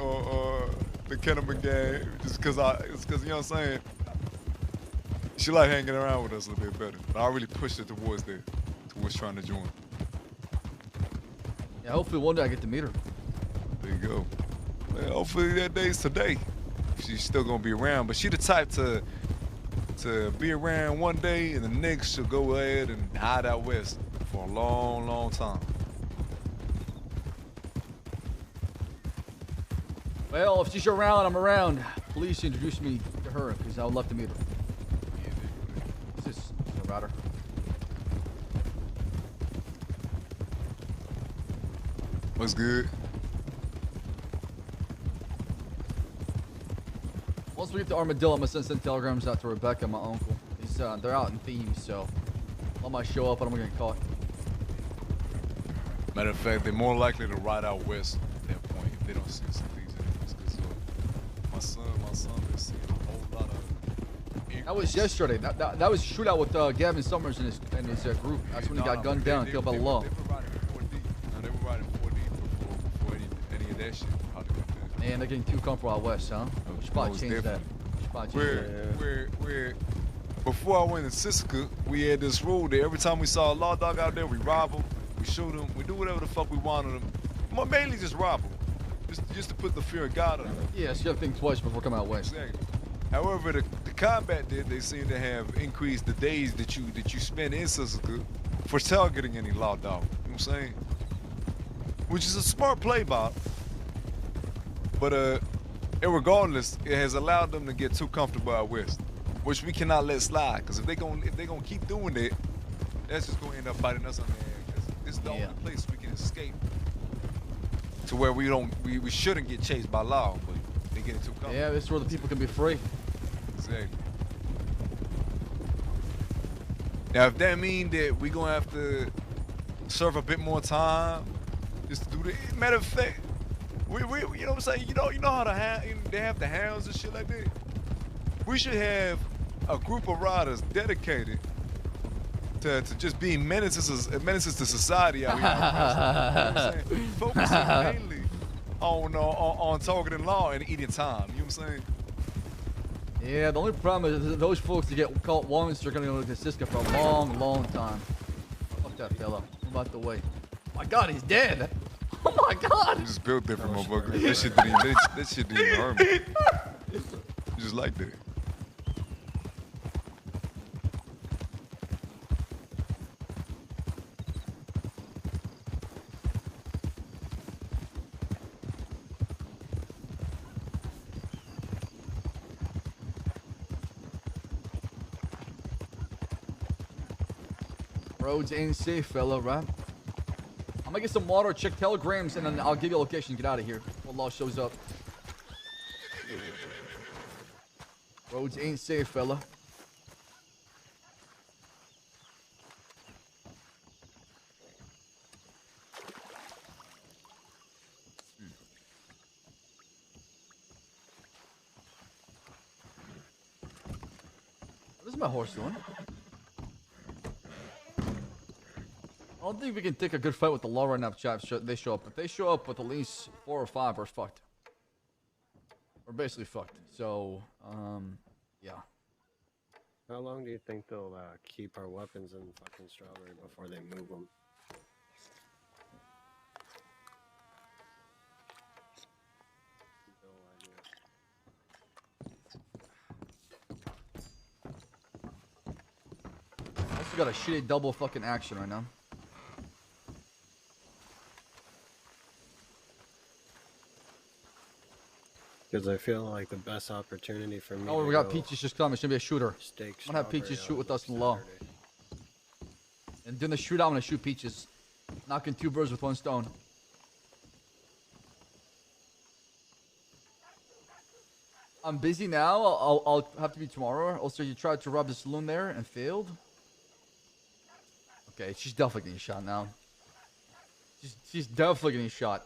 the Kenneman gang just because you know what I'm saying. She like hanging around with us a little bit better, but I really pushed her towards trying to join. Yeah, hopefully one day I get to meet her. There you go. Well, hopefully that day's today. She's still gonna be around, but she the type to be around one day and the next she'll go ahead and hide out west for a long, long time. Well, if she's around, I'm around. Please introduce me to her, because I would love to meet her. What's this about her? What's good? Once we get to Armadillo, I'm gonna send telegrams out to Rebecca and my uncle. They're out in themes, so I might show up and I'm gonna get caught. Matter of fact, they're more likely to ride out west at that point if they don't see some of these enemies. Because my son is seeing a whole lot of. That was yesterday. That was shootout with Gavin Summers and his group. That's when he got gunned down and killed by the law. They were riding 4D. No, they were riding 4D before any of that shit. Man, they're getting too comfortable out west, huh? We should probably change that. Where before I went to Siska, we had this rule that every time we saw a law dog out there, we rob him, we shoot him, we do whatever the fuck we want on him. Well, mainly just rob him, just to put the fear of God on him. Yeah, so you gotta think twice before coming out west. Exactly. However, the combat they seem to have increased the days that you spend in Siska for targeting any law dog. You know what I'm saying? Which is a smart play, Bob. But irregardless, it has allowed them to get too comfortable out west, which we cannot let slide. Because if they gonna keep doing that, that's just gonna end up biting us on the ass. 'Cause this is the only place we can escape to where we shouldn't get chased by law, but they get too comfortable. Yeah, this is where the people can be free. Exactly. Now, if that means that we gonna have to serve a bit more time just to do the matter of fact. We you know what I'm saying? You know how they have the hounds and shit like that? We should have a group of riders dedicated to just being menaces to society out here. You know what I'm saying? Focusing mainly on targeting law and eating time. You know what I'm saying? Yeah, the only problem is that those folks that get caught once, they're gonna go to Siska for a long, long time. Fuck that fella. I'm out the way. Oh my God, he's dead. Oh my God! You just built different, motherfucker. That shit didn't even hurt me. You just like that. Roads ain't safe, fella, right? I'm gonna get some water, check telegrams, and then I'll give you a location. Get out of here when law shows up. Roads ain't safe, fella. What's my horse doing? I don't think we can take a good fight with the Lora enough, chat. They show up. If they show up with at least 4 or 5, we're fucked. We're basically fucked. So, yeah. How long do you think they'll keep our weapons in fucking Strawberry before they move them? I also got a shitty double fucking action right now. Because I feel like the best opportunity for me. Oh, we got Peaches just coming. It's gonna be a shooter. I'm gonna have Strawberry Peaches out shoot with us in next low. Saturday. And during the shootout, I'm gonna shoot Peaches. Knocking 2 birds with 1 stone. I'm busy now. I'll have to be tomorrow. Also, you tried to rob the saloon there and failed. Okay, she's definitely getting shot now. She's definitely getting shot.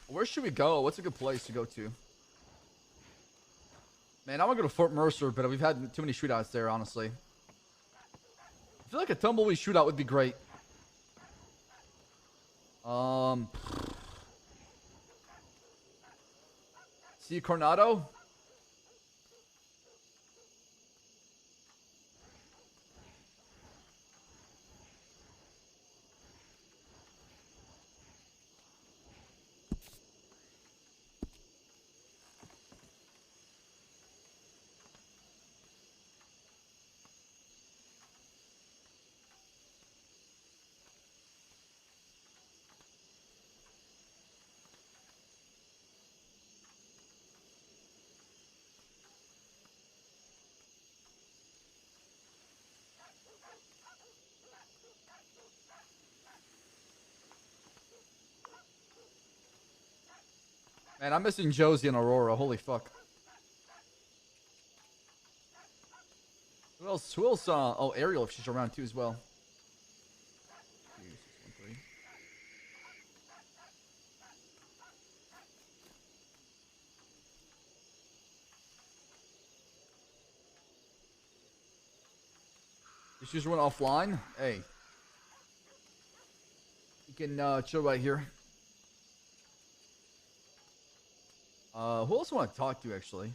Where should we go? What's a good place to go to? Man, I want to go to Fort Mercer, but we've had too many shootouts there, honestly. I feel like a tumbleweed shootout would be great. See Coronado? Man, I'm missing Josie and Aurora. Holy fuck. Who else? Who else? Oh, Ariel, if she's around too as well. This user went offline. Hey, you can chill right here. Who else I want to talk to, actually?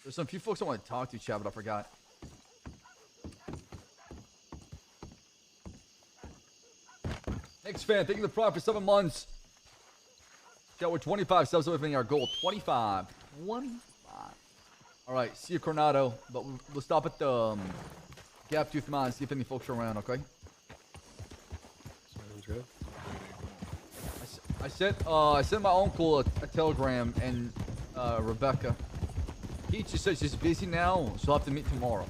There's some few folks I want to talk to, chat, but I forgot. Next fan, thank you for the prime for 7 months. Yeah, we're 25 subs away from our goal. 25. 25. Alright, see you, Coronado. But we'll stop at the Gap Tooth Mine and see if any folks are around, okay? Sounds good. I sent my uncle a telegram and Rebecca. Peach just said she's busy now, so I'll have to meet tomorrow.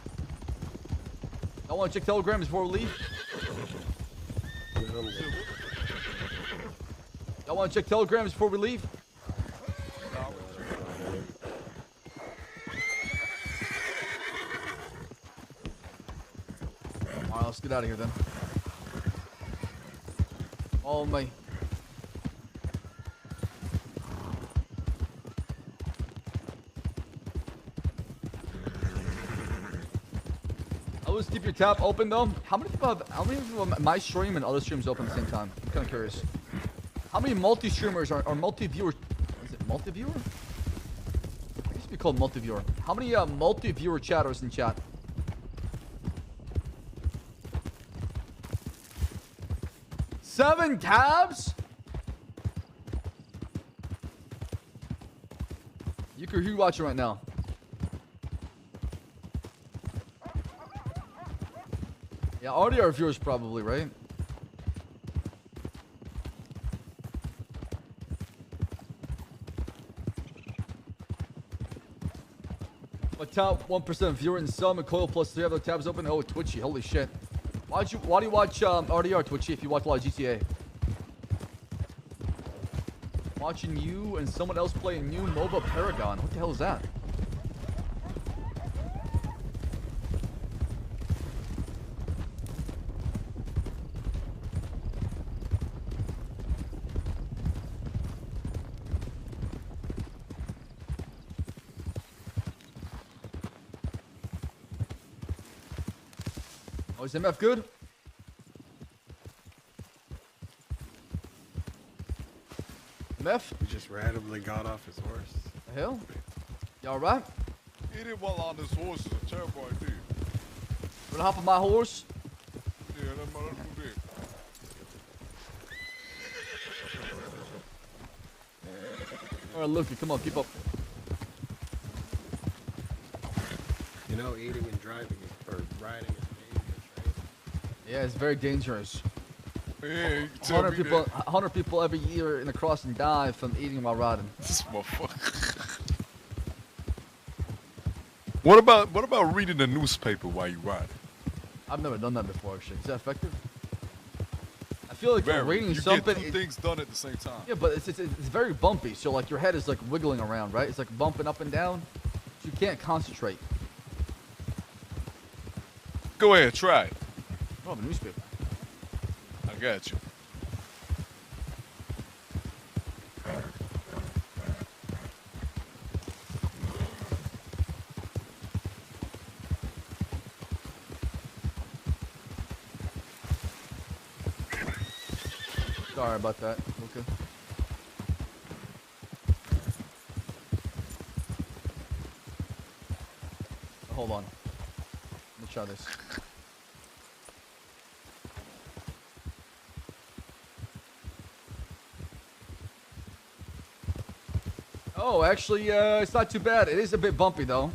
I want to check telegrams before we leave. I want to check telegrams before we leave. Alright, let's get out of here then. Oh my. Always keep your tab open though. How many people have my stream and other streams open at the same time? I'm kind of curious. How many multi-streamers or multi-viewers? Is it multi-viewer? It used to be called multi-viewer. How many multi-viewer chatters in chat? Seven tabs? You could who watching right now? Yeah, already our viewers probably, right? My top 1% viewer in Sum and Coil plus 3 other tabs open. Oh, Twitchy. Holy shit. Why do you watch RDR Twitch if you watch a lot of GTA? Watching you and someone else play a new MOBA Paragon. What the hell is that? Oh, is MF good? MF? He just randomly got off his horse. The hell? You alright? Eating while on this horse is a terrible idea. Wanna hop on my horse? Yeah, that mother do that. Alright, Luke, come on, keep up. You know, eating and driving or riding is dangerous, right? Yeah, it's very dangerous. Yeah, you can tell me that. 100 people every year in the crossing die from eating while riding. This motherfucker. What about reading the newspaper while you ride? I've never done that before, actually. Is that effective? I feel like Very. reading You something. get two things done at the same time. Yeah, but it's very bumpy. So like your head is like wiggling around, right? It's like bumping up and down. So you can't concentrate. Go ahead, try it. I don't have a newspaper. I got you. Sorry about that. Okay. Hold on. Let me try this. Oh, actually, it's not too bad. It is a bit bumpy, though.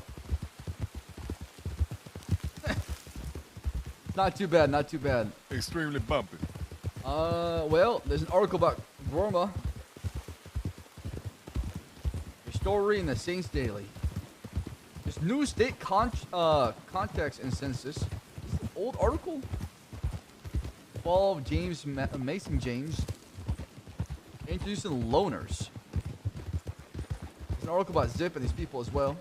Not too bad, not too bad. Extremely bumpy. Well, there's an article about Gorma. Your story in the Saints Daily. There's new state context and census. Is this an old article? Fall of James Mason James. Introducing loners. There's an article about Zip and these people as well.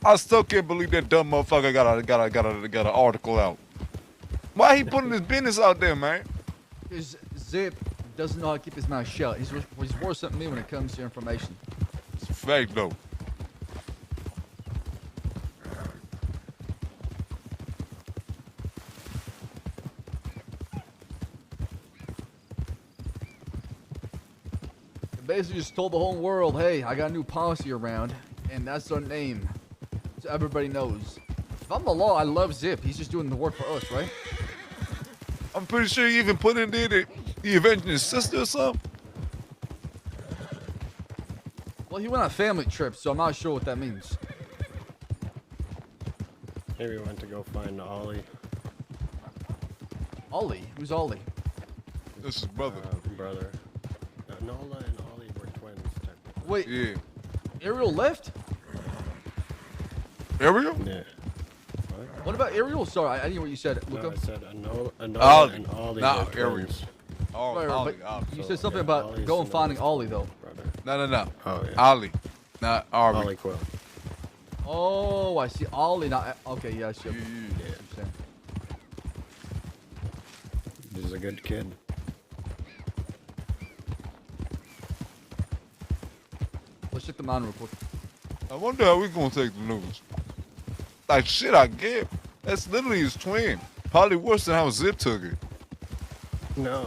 I still can't believe that dumb motherfucker got an article out. Why he putting his business out there, man? Because Zip doesn't know how to keep his mouth shut. He's worse than me when it comes to information. It's a fact, though. It basically just told the whole world, hey, I got a new policy around, and that's our name. So everybody knows. If I'm the law, I love Zip. He's just doing the work for us, right? I'm pretty sure he even put in there that he avenging his sister or something. Well, he went on a family trip, so I'm not sure what that means. Maybe we went to go find Ollie. Ollie? Who's Ollie? This is brother. Brother. Nola and Ollie were twins, technically. Wait. Yeah. Ariel left? Ariel? Yeah. What about Ariel? Sorry, I didn't hear what you said. No, Luca. I said Nola and Ollie Nah, were Ariel. twins. Oh, Right, Ollie, but Ollie. you said something yeah, about Ollie's going the finding Noah's Ollie, though. brother. No. Oh, yeah. Ollie. Not Ari. Ollie Quill. Oh, I see. Ollie, not... Okay, yeah, I see. Yeah. He's a good kid. Let's check them out real quick. I wonder how we gonna take the news. Like shit, I get. That's literally his twin. Probably worse than how Zip took it. No,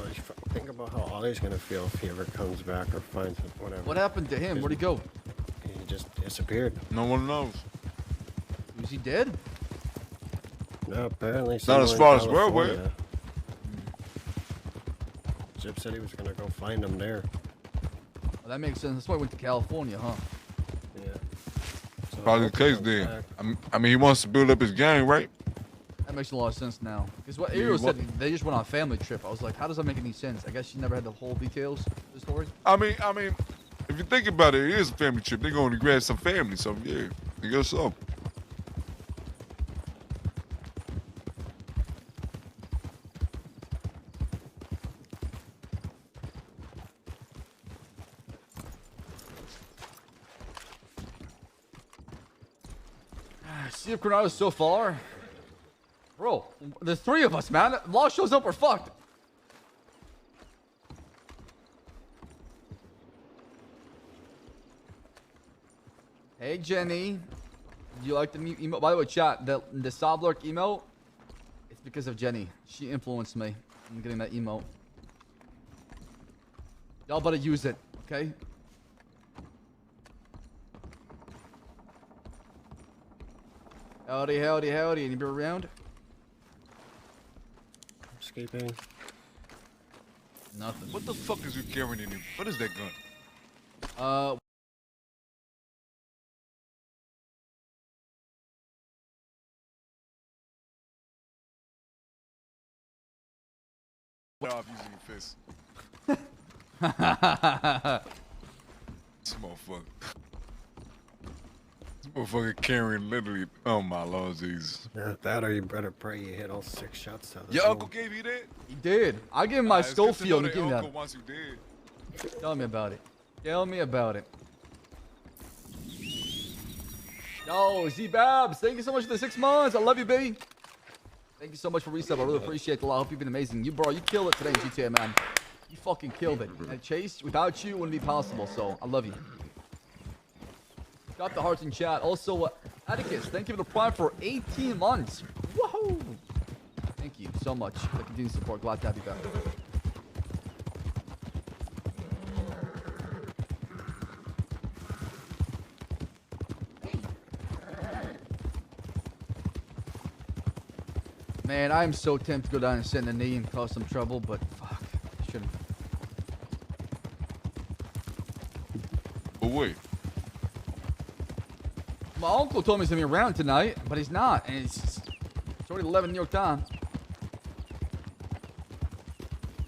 think about how Ollie's gonna feel if he ever comes back or finds him, whatever. What happened to him? Where'd he go? He just disappeared. No one knows. Was he dead? No, apparently. Not as somewhere in far as we're aware. California. Zip said he was gonna go find him there. Well, that makes sense. That's why he went to California, huh? Yeah. So Probably the case then. I mean, he wants to build up his gang, right? That makes a lot of sense now. Because what Yeah, Ariel what- said, they just went on a family trip. I was like, how does that make any sense? I guess she never had the whole details of the story. I mean, if you think about it, it is a family trip. They're going to grab some family, so yeah, I guess so. See if Granada's so far. Bro, there's 3 of us, man. If Law shows up, we're fucked. Hey, Jenny. Do you like the new email? By the way, chat, the Soblark email, it's because of Jenny. She influenced me in getting that email. Y'all better use it, okay? Howdy, howdy, howdy. Anybody around? Escaping. Nothing. What the fuck is you carrying in you? What is that gun? Off using your fist. This motherfucker. This motherfucker carrying literally. Oh my Lord Jesus. Yeah, that or you better pray you hit all 6 shots out of Your uncle gave you that? He did. I gave him my Schofield and he gave me that. Uncle once you did. Tell me about it. Tell me about it. Yo, Z-Babs, thank you so much for the 6 months. I love you, baby. Thank you so much for resub. I really appreciate it a lot. I hope you've been amazing. You, bro, you killed it today in GTA, man. You fucking killed it. And Chase, without you, it wouldn't be possible. So, I love you. Got the hearts in chat. Also, Atticus, thank you for the prime for 18 months. Woohoo! Thank you so much for the continued support. Glad to have you back. Man, I'm so tempted to go down and send a knee and cause some trouble, but fuck, I shouldn't. But wait. My uncle told me he's gonna be around tonight, but he's not, and it's already 11 New York time.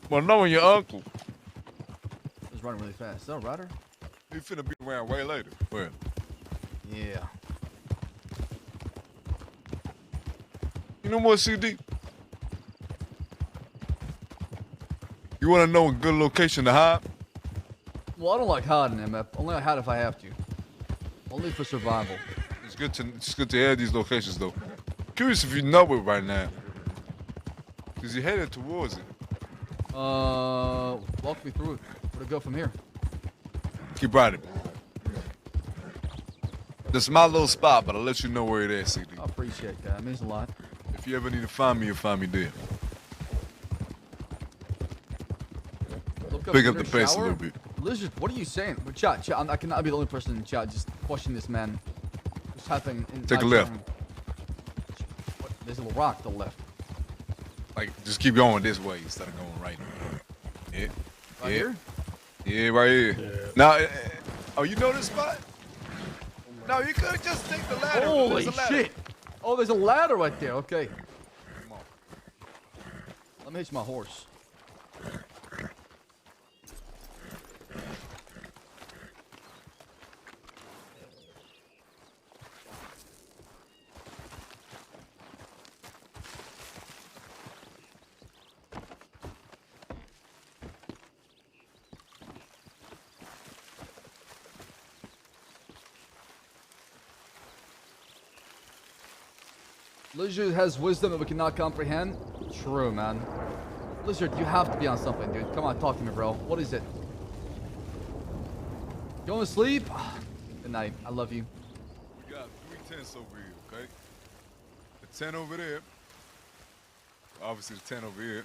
Well, knowing your uncle. He's running really fast. Is that a rider? He finna be around way later. Well. Yeah. You know what, CD? You want to know a good location to hide? Well, I don't like hiding, MF. Only I hide if I have to. Only for survival. It's good to have these locations, though. Curious if you know it right now. Because you're headed towards it. Walk me through it. Where'd it go from here? Keep riding. This is my little spot, but I'll let you know where it is, CD. I appreciate that. It means a lot. If you ever need to find me, you'll find me there. Pick up the pace a little bit. Lizard, what are you saying? But chat, I cannot be the only person in chat just questioning this man. What's happening? Take a left. What? There's a little rock to the left. Like, just keep going this way instead of going right. Yeah. Right here? Yeah, right here. Yeah. Now, oh, you know this spot? No, you could just take the ladder. Holy There's a ladder. shit! Oh, there's a ladder right there. Okay. Come on. Let me hitch my horse. Lizard has wisdom that we cannot comprehend. True, man. Lizard, you have to be on something, dude. Come on, talk to me, bro. What is it? Going to sleep? Good night. I love you. You got 3 tents over here, okay? The tent over there. Obviously, the tent over here.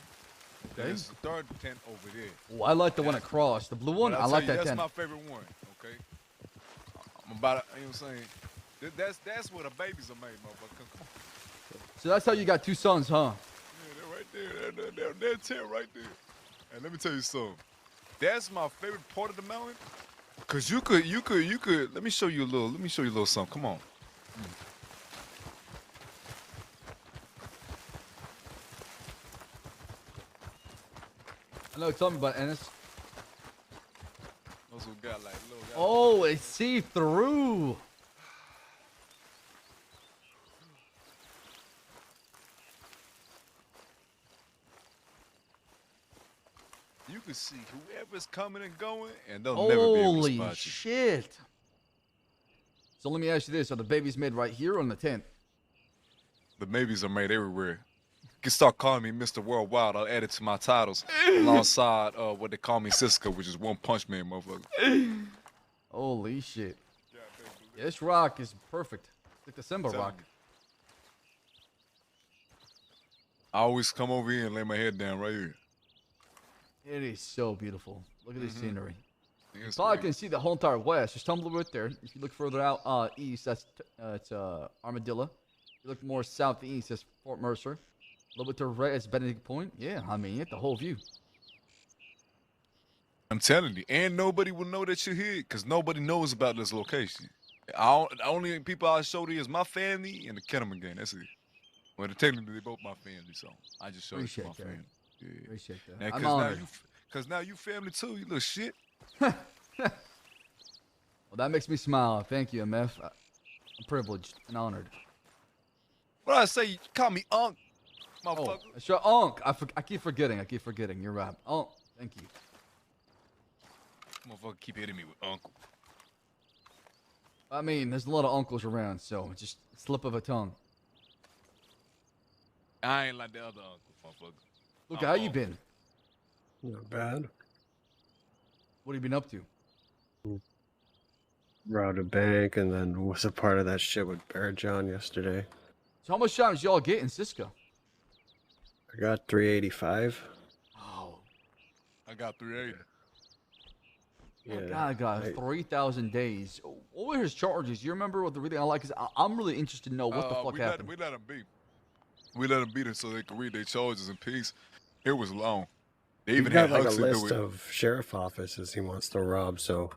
Okay. There's the 3rd tent over there. Oh, I like the one across. The blue one, I like that that's tent. That's my favorite one, okay? I'm about to, you know what I'm saying? That's where the babies are made, motherfucker. Come on. So that's how you got 2 sons, huh? Yeah, they're right there. They're 10 right there. And let me tell you something. That's my favorite part of the mountain. Cause you could. Let me show you a little something. Come on. I know. Tell me about Ennis. Also got like little. Oh, it's see-through. You can see whoever's coming and going, and they'll never be able to spot you. Holy shit. So let me ask you this. Are the babies made right here or in the tent? The maybes are made everywhere. You can start calling me Mr. Worldwide. I'll add it to my titles alongside what they call me Cisco, which is One Punch Man, motherfucker. Holy shit. Yeah, this rock is perfect. It's like the Simba Tell rock. me. I always come over here and lay my head down right here. It is so beautiful. Look at this scenery. You It's probably great. can see the whole entire west. There's Tumbler right there. If you look further out east, that's it's Armadillo. If you look more southeast, that's Fort Mercer. A little bit to the right, it's Benedict Point. Yeah, I mean, you get the whole view. I'm telling you, and nobody will know that you're here because nobody knows about this location. The only people I show you is my family and the Ketterman gang. That's it. Well, technically, they both my family, so I just show you to my Appreciate that. family. Yeah. Appreciate that. Now, I'm honored. Cause now you family too, you little shit. Well, that makes me smile. Thank you, MF. I'm privileged and honored. What I say? You call me Unc, motherfucker. Oh, sure, Unc. I keep forgetting. You're right. Unc. Thank you. Motherfucker keep hitting me with Uncle. I mean, there's a lot of uncles around, so it's just a slip of a tongue. I ain't like the other uncle, motherfucker. Look, how you been? Not bad. What have you been up to? Robbed a bank and then was a part of that shit with Bear John yesterday. So how much time did y'all get in Cisco? I got 385. Oh. I got 380. Yeah, God, I got 3,000 days. What were his charges? You remember what the reading I like? Cause I'm really interested to know what the fuck happened. We let them beat. We let them beat it so they could read their charges in peace. It was long. They He's even got had like a Huxley do list it. of sheriff offices he wants to rob, so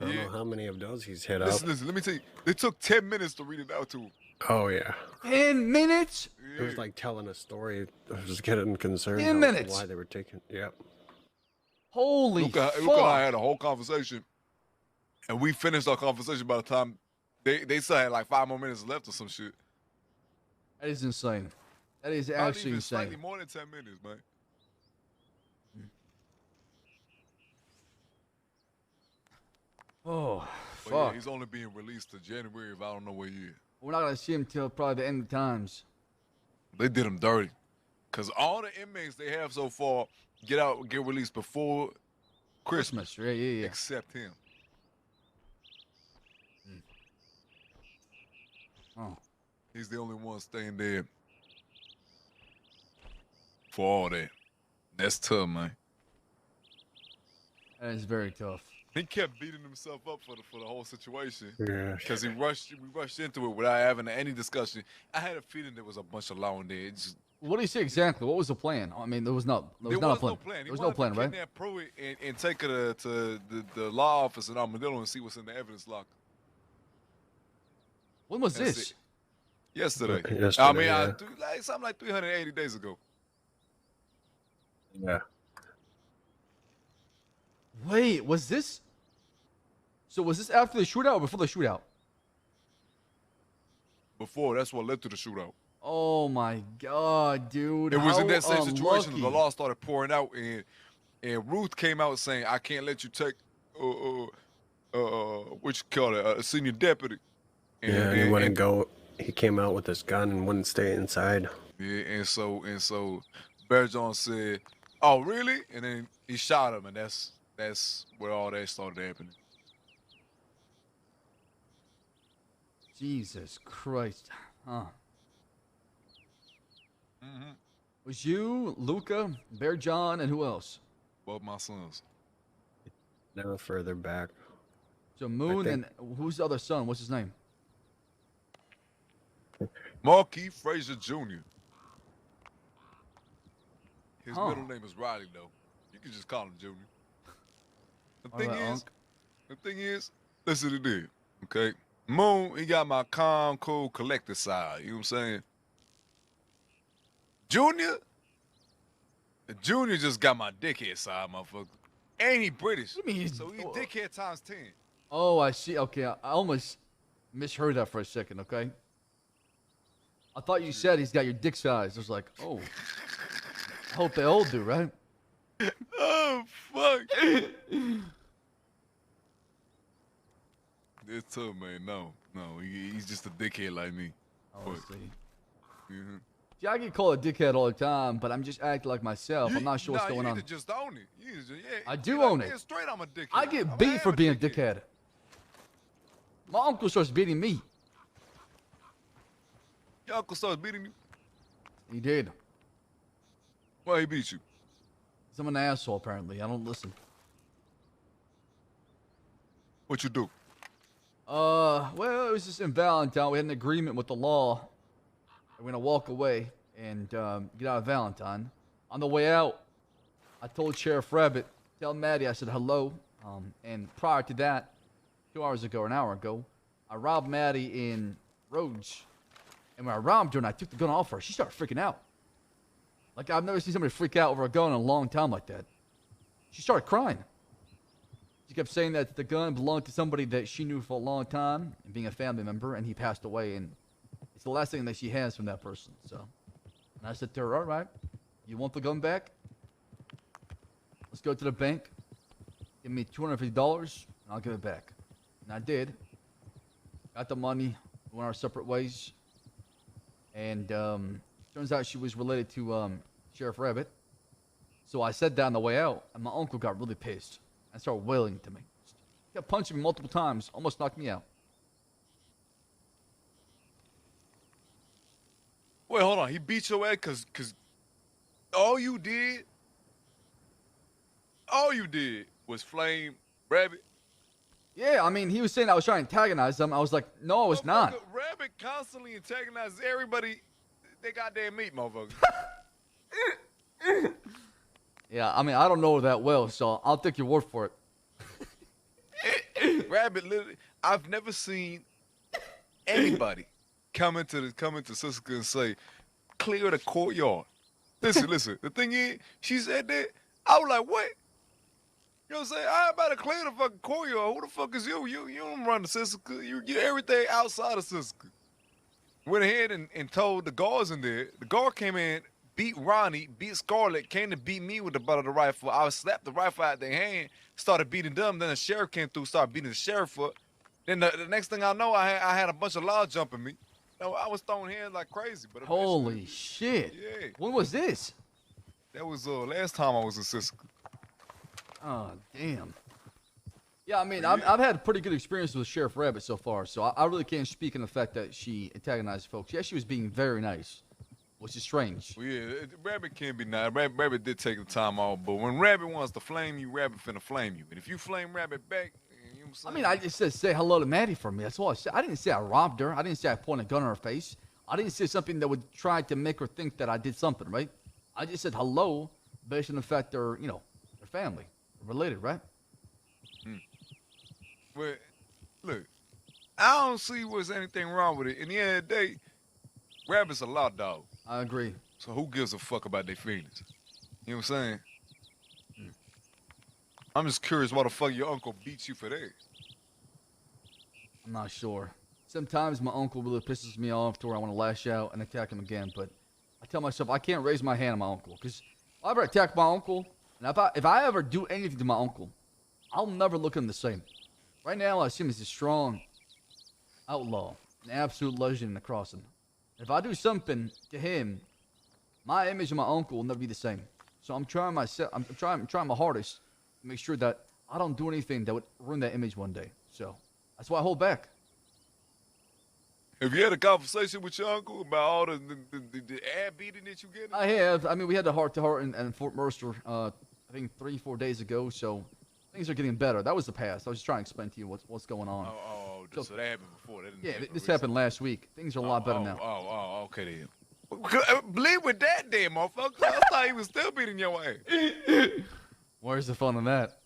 I don't know how many of those he's hit Listen, up. listen, let me tell you. They took 10 minutes to read it out to him. Oh yeah. 10 minutes? It was like telling a story. I was getting concerned 10 minutes? why they were taking. Yep. Holy Luca and I had a whole conversation, and we finished our conversation by the time they still had like 5 more minutes left or some shit. That is insane. That is Not actually even insane. slightly more than 10 minutes, man. Oh, But fuck. yeah, he's only being released to January if I don't know what year. We're not gonna see him till probably the end of times. They did him dirty. Cause all the inmates they have so far get released before Christmas. Yeah. Except him. Oh. He's the only one staying there for all that. That's tough, man. That is very tough. He kept beating himself up for the whole situation. Yeah. Because we rushed into it without having any discussion. I had a feeling there was a bunch of law in there. What do you say exactly? What was the plan? I mean, there was not a plan. No plan. There was no plan, right? Kidnap Pruitt and take her to the law office in Armadillo and see what's in the evidence locker. When was That's this? it. Yesterday. Yesterday, I mean, yeah. something like 380 days ago. Yeah. Wait, was this? So was this after the shootout or before the shootout? Before, that's what led to the shootout. Oh my god, dude! It was in How that same situation unlucky. the law started pouring out, and Ruth came out saying, "I can't let you take what you call it, a senior deputy." Yeah, he wouldn't go. He came out with his gun and wouldn't stay inside. Yeah, and so Bear Jones said, "Oh, really?" And then he shot him, and that's where all that started happening. Jesus Christ, huh? Mm-hmm. Was you, Luca, Bear John, and who else? Both my sons. Now further back. So Moon and who's the other son? What's his name? Marquis Frazier Jr. His Huh. middle name is Riley, though. You can just call him Junior. The All thing right, is, listen to this, okay? Moon, he got my calm, cool, collected side. You know what I'm saying? Junior just got my dickhead side, motherfucker. And he British. What do you mean So he dickhead times 10. Oh, I see. Okay, I almost misheard that for a second. Okay. I thought you said he's got your dick size. I was like, oh. I hope they all do, right? Oh, fuck. It's tough, man. No. He's just a dickhead like me. Oh, I see. Mm-hmm. See, I get called a dickhead all the time, but I'm just acting like myself. I'm not sure what's going you on. need to just own it. You need to, yeah, I you do like, own yeah, it. straight, I'm a dickhead. I get beat for being a dickhead. My uncle starts beating me. Your uncle starts beating you? He did. Why he beat you? 'Cause I'm an asshole, apparently. I don't listen. What you do? Well, it was just in Valentine. We had an agreement with the law. We're gonna walk away and get out of Valentine. On the way out, I told Sheriff Rabbit, tell Maddie I said hello. And prior to that, 2 hours ago or an hour ago, I robbed Maddie in Rhodes. And when I robbed her and I took the gun off her, she started freaking out. Like, I've never seen somebody freak out over a gun in a long time like that. She started crying. She kept saying that the gun belonged to somebody that she knew for a long time, and being a family member, and he passed away, and it's the last thing that she has from that person. So, and I said to her, all right, you want the gun back? Let's go to the bank. Give me $250, and I'll give it back. And I did. Got the money. We went our separate ways. And turns out she was related to Sheriff Rabbit. So I said that on the way out, and my uncle got really pissed and started wailing to me. He kept punching me multiple times, almost knocked me out. Wait, hold on. He beat your ass because all you did was flame Rabbit. Yeah, I mean, he was saying I was trying to antagonize him. I was like, no, I was not. Rabbit constantly antagonizes everybody. They goddamn meat, motherfucker. Yeah, I mean, I don't know her that well, so I'll take your word for it. Rabbit literally, I've never seen anybody come into Siska and say, clear the courtyard. Listen, the thing is, she said that, I was like, what? You know what I'm saying? I about to clear the fucking courtyard. Who the fuck is you? You don't run the Siska. You get everything outside of Siska. Went ahead and told the guards in there. The guard came in, beat Ronnie, beat Scarlett, came to beat me with the butt of the rifle. I slapped the rifle out of their hand, started beating them. Then the sheriff came through, started beating the sheriff up. Then the next thing I know, I had a bunch of law jumping me. I was throwing hands like crazy. But holy shit. Yeah. When was this? That was last time I was in Siska. Oh, damn. Yeah, I mean, I've had a pretty good experience with Sheriff Rabbit so far, so I really can't speak on the fact that she antagonized folks. Yeah, she was being very nice, which is strange. Well, yeah, Rabbit can be nice. Rabbit did take the time off, but when Rabbit wants to flame you, Rabbit finna flame you. And if you flame Rabbit back, you know what I'm saying? I mean, I just said say hello to Maddie for me. That's all I said. I didn't say I robbed her. I didn't say I pointed a gun in her face. I didn't say something that would try to make her think that I did something, right? I just said hello based on the fact they're, they're family. Related, right? Well, look, I don't see what's anything wrong with it. In the end of the day, Rabbit's a law dog. I agree. So who gives a fuck about their feelings? You know what I'm saying? I'm just curious why the fuck your uncle beats you for that. I'm not sure. Sometimes my uncle really pisses me off to where I want to lash out and attack him again, but I tell myself I can't raise my hand on my uncle, because if I ever attack my uncle, and if I ever do anything to my uncle, I'll never look at him the same. Right now, I see him as a strong outlaw, an absolute legend in the crossing. If I do something to him, my image of my uncle will never be the same. So I'm trying my hardest to make sure that I don't do anything that would ruin that image one day. So that's why I hold back. Have you had a conversation with your uncle about all the ad beating that you get? I have. I mean, we had a heart-to-heart in Fort Mercer, I think 3-4 days ago, so things are getting better. That was the past. I was just trying to explain to you what's going on. So that happened before. This happened last week. Things are a lot better now. Okay then. Believe with that damn motherfucker. I thought he was still beating your ass. Where's the fun in that?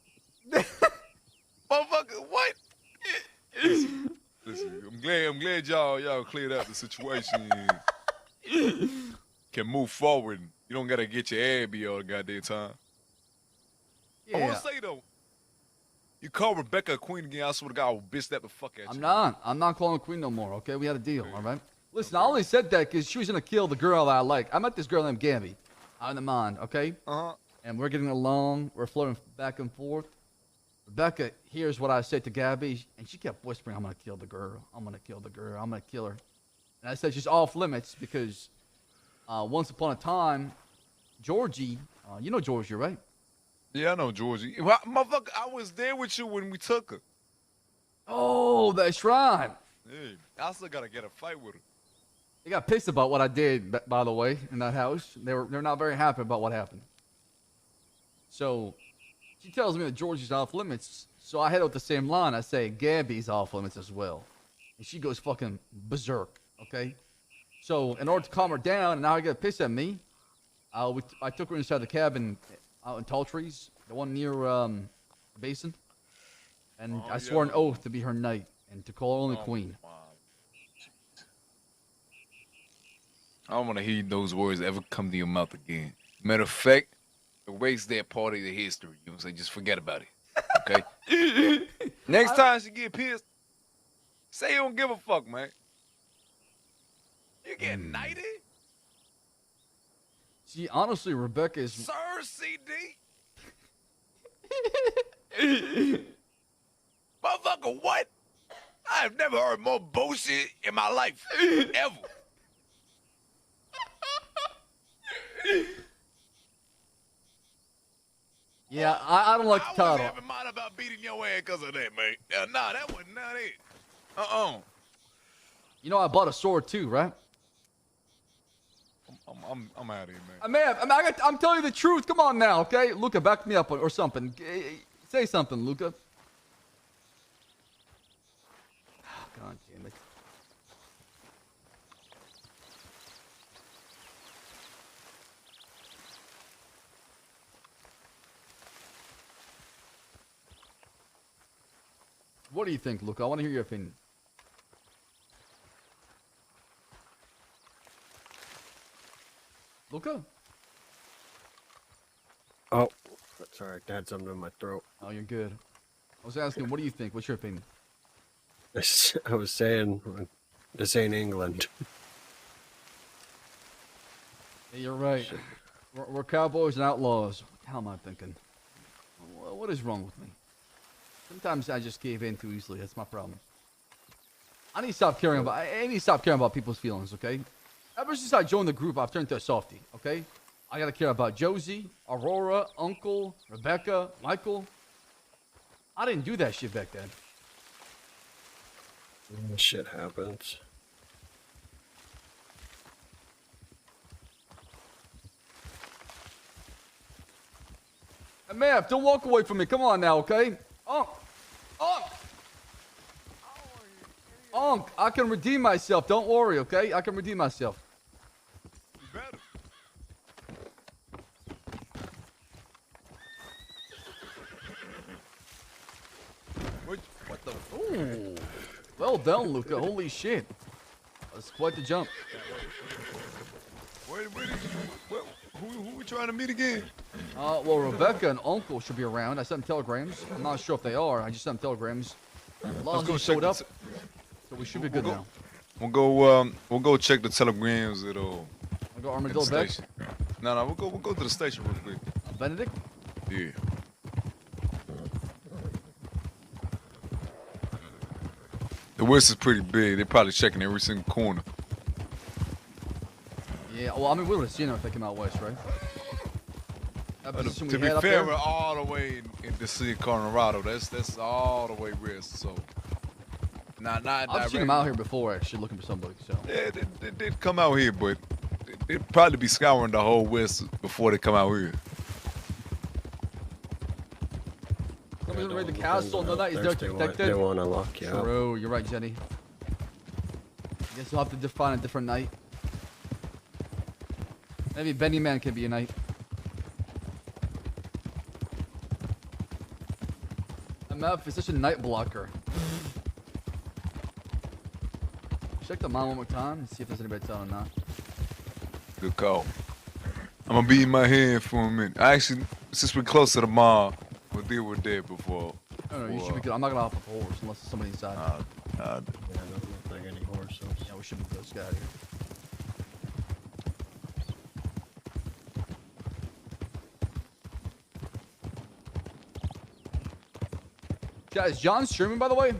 Motherfucker, what? Listen, I'm glad y'all cleared up the situation and can move forward. You don't gotta get your ass beat all the goddamn time. Yeah. I wanna say though, you call Rebecca a queen again, I swear to God, I will bitch that the fuck at you. I'm not calling her queen no more, okay? We had a deal, all right? Listen, I only said that because she was going to kill the girl that I like. I met this girl named Gabby out in the mine, okay? Uh-huh. And we're getting along. We're flirting back and forth. Rebecca hears what I said to Gabby, and she kept whispering, I'm going to kill the girl. I'm going to kill the girl. I'm going to kill her. And I said she's off limits because once upon a time, Georgie, you know Georgie, right? Yeah, I know Georgie. Well, motherfucker, I was there with you when we took her. Oh, that's right. Hey, I still gotta get a fight with her. They got pissed about what I did, by the way, in that house. They're not very happy about what happened. So she tells me that Georgie's off limits. So I head out the same line. I say Gabby's off limits as well, and she goes fucking berserk. Okay. So in order to calm her down, and now I get pissed at me, I took her inside the cabin out in Tall Trees, the one near the basin, and I swore an oath to be her knight and to call her only queen. I don't want to hear those words ever come to your mouth again. Matter of fact, erase that part of the history. You know what I'm saying? Just forget about it. Okay? Next time she get pissed, say you don't give a fuck, man. You get knighted? See, honestly, Rebecca is... Sir, CD? Motherfucker, what? I have never heard more bullshit in my life. Ever. Yeah, I don't like the title. I wasn't having mind about beating your ass because of that, man. Nah, that was not it. You know I bought a sword too, right? I'm out of here, man. I'm telling you the truth. Come on now, okay? Luca, back me up or something. Say something, Luca. Oh, God damn it. What do you think, Luca? I want to hear your opinion. Luca? Oh, sorry. I had something in my throat. Oh, you're good. I was asking, what do you think? What's your opinion? I was saying, this ain't England. Yeah, you're right. We're cowboys and outlaws. What the hell am I thinking? What is wrong with me? Sometimes I just cave in too easily. That's my problem. I need to stop caring about people's feelings, okay? Ever since I joined the group, I've turned to a softie, okay? I gotta care about Josie, Aurora, Uncle, Rebecca, Michael. I didn't do that shit back then. Shit happens. Hey, man, don't walk away from me. Come on now, okay? Unc, I can redeem myself. Don't worry, okay? I can redeem myself. What the? Ooh. Well done, Luca. Holy shit. That's quite the jump. Who we trying to meet again? Well, Rebecca and Uncle should be around. I sent them telegrams. I'm not sure if they are. I just sent them telegrams. Lonzo showed up, so we should be good now. We'll go check the telegrams at We'll go Armadillo back? No, we'll go to the station real quick. Benedict? Yeah. The West is pretty big. They're probably checking every single corner. Yeah, well, I mean, we would have seen them if they came out west, right? To be fair, we're all the way in the city of Colorado. That's all the way west. So, not I've seen them out here before, actually, looking for somebody. So yeah, they did come out here, but they'd probably be scouring the whole west before they come out here. Somebody's gonna raid the castle. No, that is detected. They want to lock you up. True, you're right, Jenny. I guess we'll have to define a different night. Maybe Benny Man can be a knight. MF is such a night blocker. Check the mom one more time and see if there's anybody telling or not. Good call. I'm gonna be in my head for a minute. Actually, since we're close to the mall, we'll deal with that before. No, you should be good. I'm not gonna hop a horse unless there's somebody inside. Yeah, doesn't look like any horses. Yeah, we should be good. Let's get out of here. Guys, John's streaming, by the way.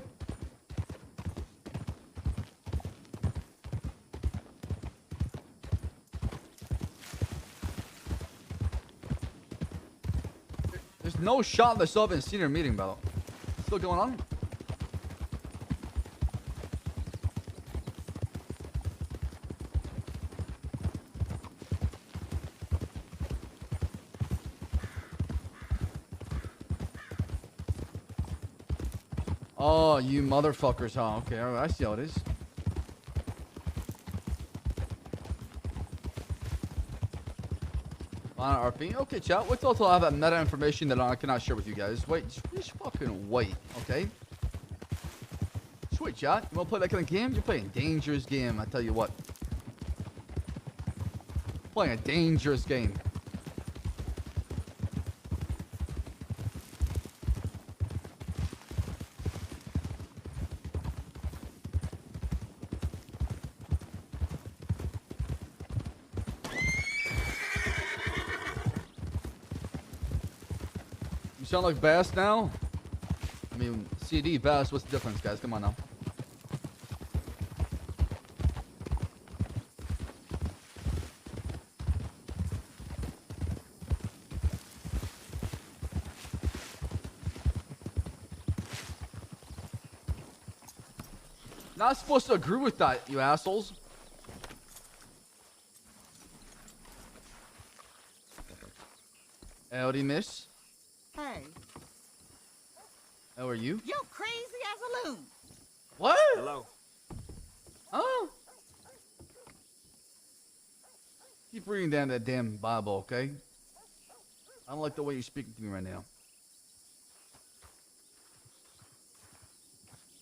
no shot they still haven't seen her meeting battle. Still going on? Oh, you motherfuckers, huh? Okay, alright, I see how it is. RP. Okay, chat. Wait till I have that meta information that I cannot share with you guys. Wait, just fucking wait, okay? Sweet, chat. You wanna play that kind of game? You're playing a dangerous game, I tell you what. Playing a dangerous game. You sound like Bass now? I mean, CD, Bass, what's the difference, guys? Come on now. Not supposed to agree with that, you assholes. Howdy, miss. Hey. How are you? You're crazy as a loon. What? Hello. Oh. Keep reading down that damn Bible, okay? I don't like the way you're speaking to me right now.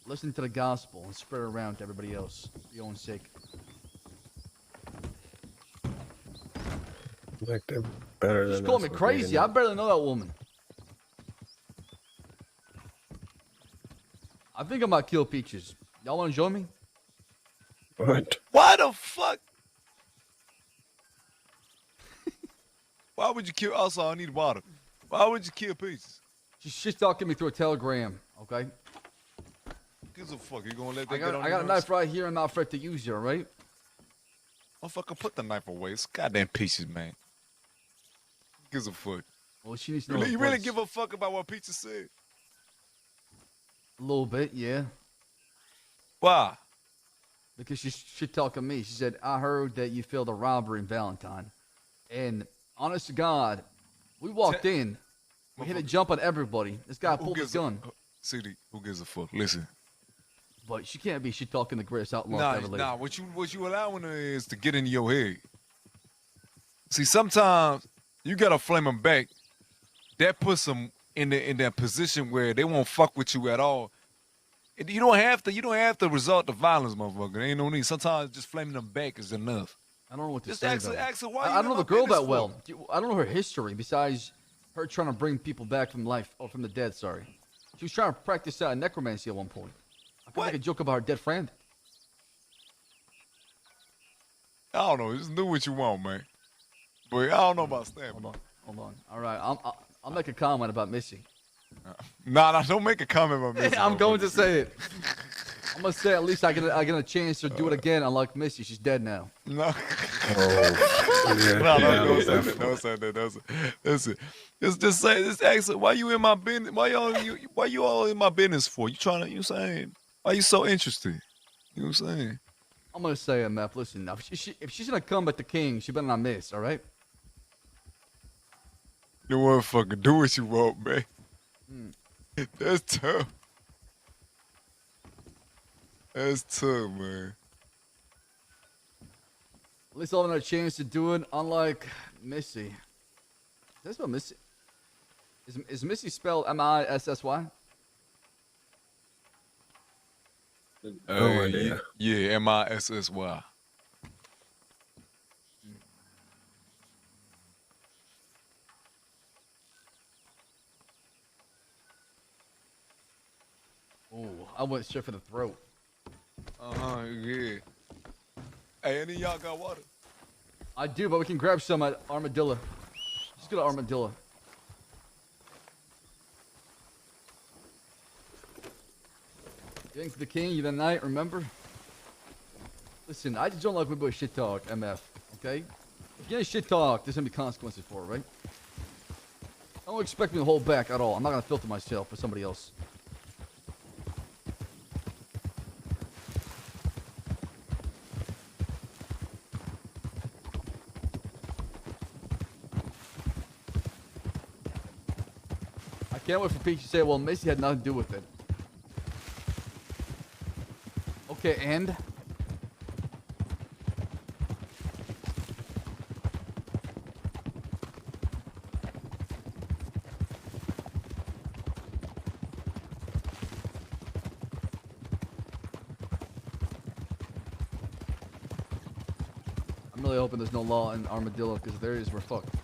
Listen to the gospel and spread it around to everybody else for your own sake. Like they're better Just than call us me with crazy. reading I it. barely know that woman. I think I might kill Peaches. Y'all want to join me? What? Why the fuck? Why would you kill? Also, I need water. Why would you kill Peaches? She's shit talking me through a telegram, okay? Gives a fuck. You gonna let that I get got on a your knife right here. I'm not afraid to use it, alright? Motherfucker, put the knife away. It's goddamn Peaches, man. Gives a fuck. Well, she needs to know Really, her you really place. give a fuck about what Peaches said? A little bit, yeah. Why? Because she's shit talking me. She said, I heard that you failed a robbery in Valentine. And honest to God, we walked in. We hit a jump on everybody. This guy pulled his gun. CD, who gives a fuck? Listen. But she can't be shit talking the greatest outlaw Nah, ever lived. nah. What you allowing her is to get into your head. See, sometimes you gotta flame them back. That puts them in that position where they won't fuck with you at all. You don't have to resort to violence, motherfucker. There ain't no need. Sometimes just flaming them back is enough. I don't know what to Just say. ask her why I you don't in know my the girl business that for? well. I don't know her history besides her trying to bring people back from life or from the dead. Sorry, she was trying to practice necromancy at one point. I could make a joke about her dead friend. I don't know. Just do what you want, man. But I don't know about stabbing. Hold on. All right, I'll make a comment about Missy. Nah, don't make a comment about Missy. I'm going to say it. I'm gonna say at least I get a chance to do it again. Unlike Missy, she's dead now. No. Don't say that. Listen, just say, just ask her, why you in my business? Why you all in my business for? You trying to, you saying? Why you so interested? You know what I'm saying? I'm gonna say it, Meth. Listen, now, if she's gonna come at the king, she better not miss. All right? You motherfucker, do what you want, man. That's tough. That's tough, man. At least I'll have another chance to do it. Unlike Missy. That's what Missy. Is Missy spelled M-I-S-S-Y? No idea. Yeah, M-I-S-S-Y. Oh, I went straight for the throat. Yeah. Hey, any of y'all got water? I do, but we can grab some at Armadillo. Just go to Armadillo. Getting to the king, you the knight, remember? Listen, I just don't like when people shit talk, MF, okay? If you get shit talk, there's gonna be consequences for it, right? Don't Don't expect me to hold back at all. I'm not gonna filter myself for somebody else. I can't wait for Peach to say, well, Macy had nothing to do with it. Okay, and? I'm really hoping there's no law in Armadillo, because if there is, we're fucked.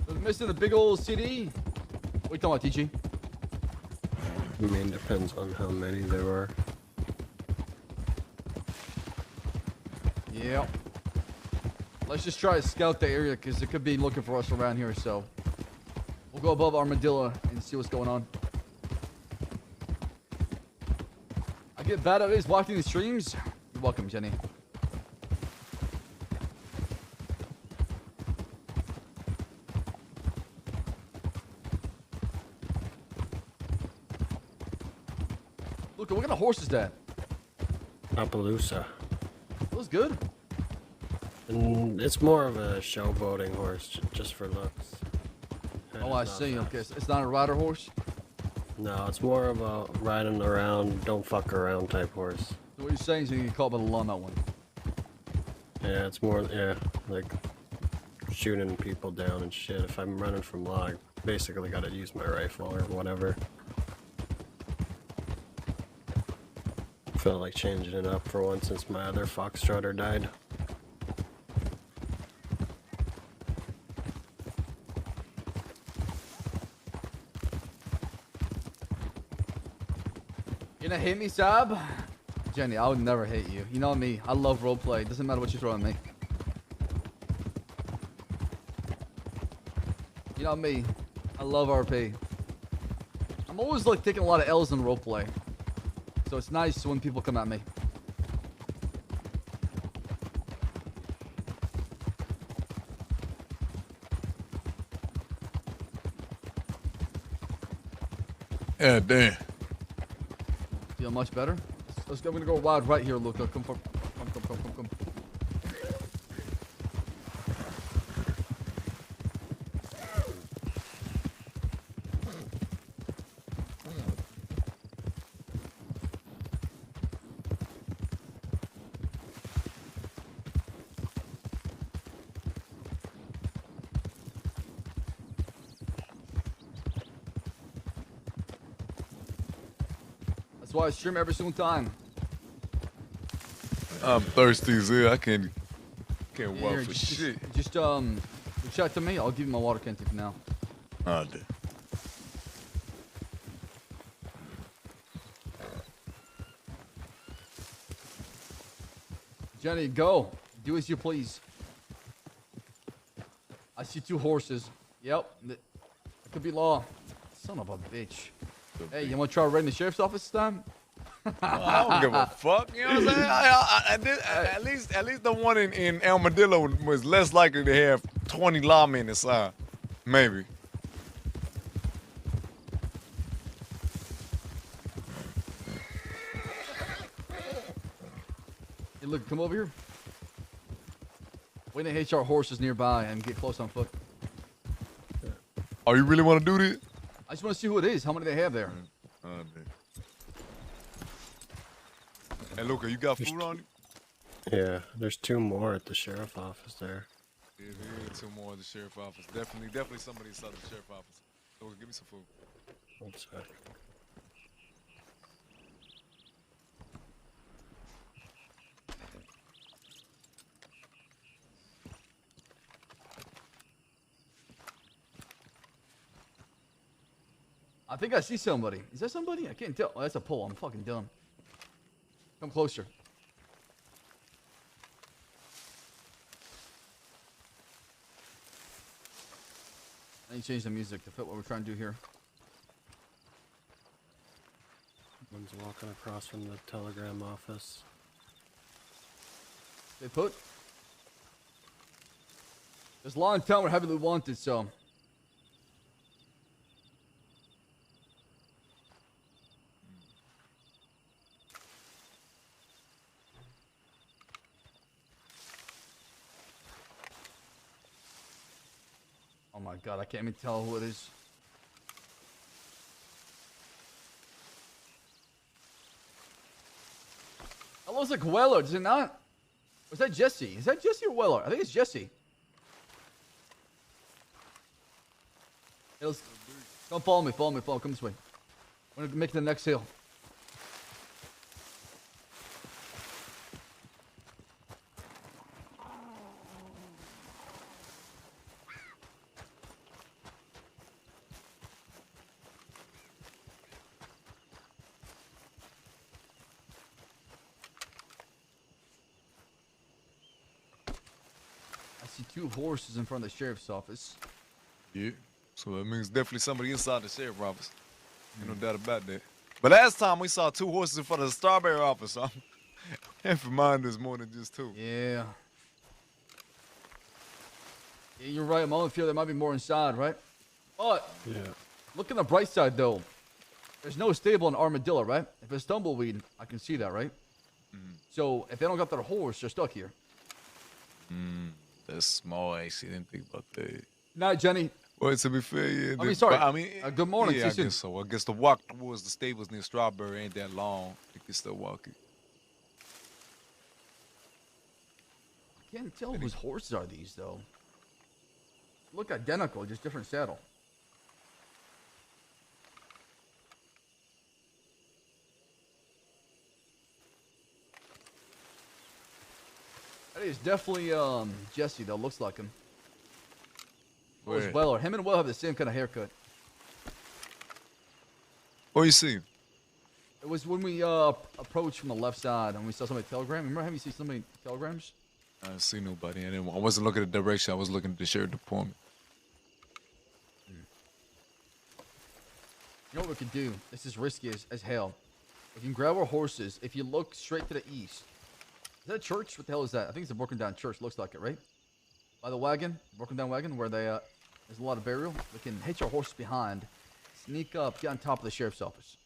We're missing the big old CD. What are you talking about, TG? I mean, depends on how many there are. Yep. Let's just try to scout the area, because it could be looking for us around here, so. We'll go above Armadillo and see what's going on. I get bad at this watching the streams. You're welcome, Jenny. Look, what kind of horse is that? Appaloosa. Feels good. And it's more of a showboating horse, just for looks. Oh, I see. Okay, it's not a rider horse? No, it's more of a riding around, don't fuck around type horse. So what you're saying is you get caught by the law on that one? Yeah, it's more, yeah, like shooting people down and shit. If I'm running from law, I basically gotta use my rifle or whatever. Felt like changing it up for once since my other foxtrotter died. You gonna hate me, Sab? Jenny, I would never hate you. You know me. I love roleplay. Doesn't matter what you throw at me. You know me. I love RP. I'm always like taking a lot of L's in roleplay. So it's nice when people come at me. Yeah, damn. Feel much better? Let's go. I'm gonna go wide right here, Luca. Come. That's why I stream every single time. I'm thirsty as hell. I can't walk Here, for just, shit. Just reach out to me. I'll give you my water can for now. Oh, damn. Jenny, go. Do as you please. I see 2 horses. Yep. It could be law. Son of a bitch. Hey, you want to try raiding the sheriff's office this time? I don't give a fuck. You know what I'm saying? At least the one in Armadillo was less likely to have 20 lawmen inside. Maybe. Hey, look, come over here. Wait to hitch our horses nearby and get close on foot. Oh, you really want to do this? I just want to see who it is. How many they have there? Oh, damn. Hey, Luca, you got food on you? Yeah, there's 2 more at the sheriff office there. Yeah, 2 more at the sheriff office. Definitely somebody inside the sheriff office. Luca, give me some food. One sec. I think I see somebody. Is that somebody? I can't tell. Oh, that's a pole. I'm fucking dumb. Come closer. I need to change the music to fit what we're trying to do here. One's walking across from the telegram office. They put? There's a lot in town we're heavily wanted, so. Oh my god, I can't even tell who it is. That looks like Weller, does it not? Was that Jesse? Is that Jesse or Weller? I think it's Jesse. Hey, come follow me, come this way. I'm gonna make the next hill. I see 2 horses in front of the sheriff's office. Yeah. So that means definitely somebody inside the sheriff's office. Ain't no doubt about that. But last time we saw 2 horses in front of the Strawberry office, so half of mine is more than just 2. Yeah. Yeah, you're right. I'm only feel there might be more inside, right? But look on the bright side, though. There's no stable in Armadillo, right? If it's Tumbleweed, I can see that, right? So if they don't got their horse, they're stuck here. That's small. I actually didn't think about that. Night, Jenny. Well, to be fair, yeah. I mean, sorry. I mean, good morning. Yeah, I guess so. I guess the walk towards the stables near Strawberry ain't that long. You can still walk it. I can't tell whose horses are these, though. Look identical, just different saddle. That is definitely Jesse, though. Looks like him. Or Where? Weller. Him and Will have the same kind of haircut. What you see? It was when we approached from the left side and we saw somebody telegram. Remember having you see somebody telegrams? I didn't see nobody. I wasn't looking at the direction. I was looking at the sheriff department. You know what we could do? This is risky as hell. We can grab our horses. If you look straight to the east. Is that a church? What the hell is that? I think it's a broken down church. Looks like it, right? By the wagon. Broken down wagon where they there's a lot of burial. We can hitch our horses behind. Sneak up. Get on top of the sheriff's office.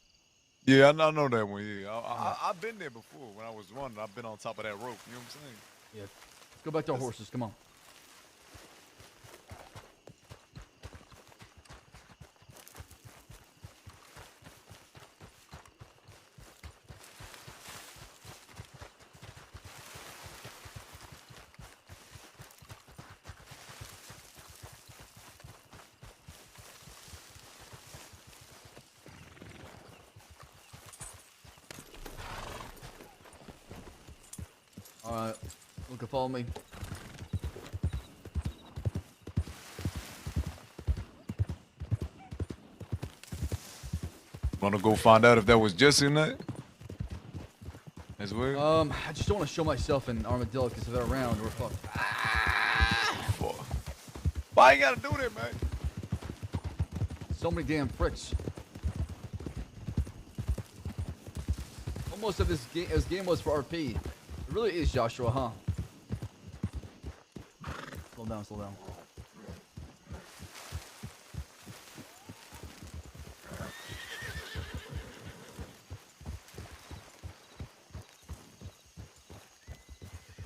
Yeah, I know that one. Yeah, I've been there before when I was running. I've been on top of that rope. You know what I'm saying? Yeah. Let's go back to our horses. Come on. Alright, look and follow me. Wanna go find out if that was Jesse or not? As well? I just don't want to show myself in Armadillo because if they're around, we're fucked. Why you gotta do that, man? So many damn pricks. Almost as game was for RP. It really is, Joshua, huh? Slow down, slow down.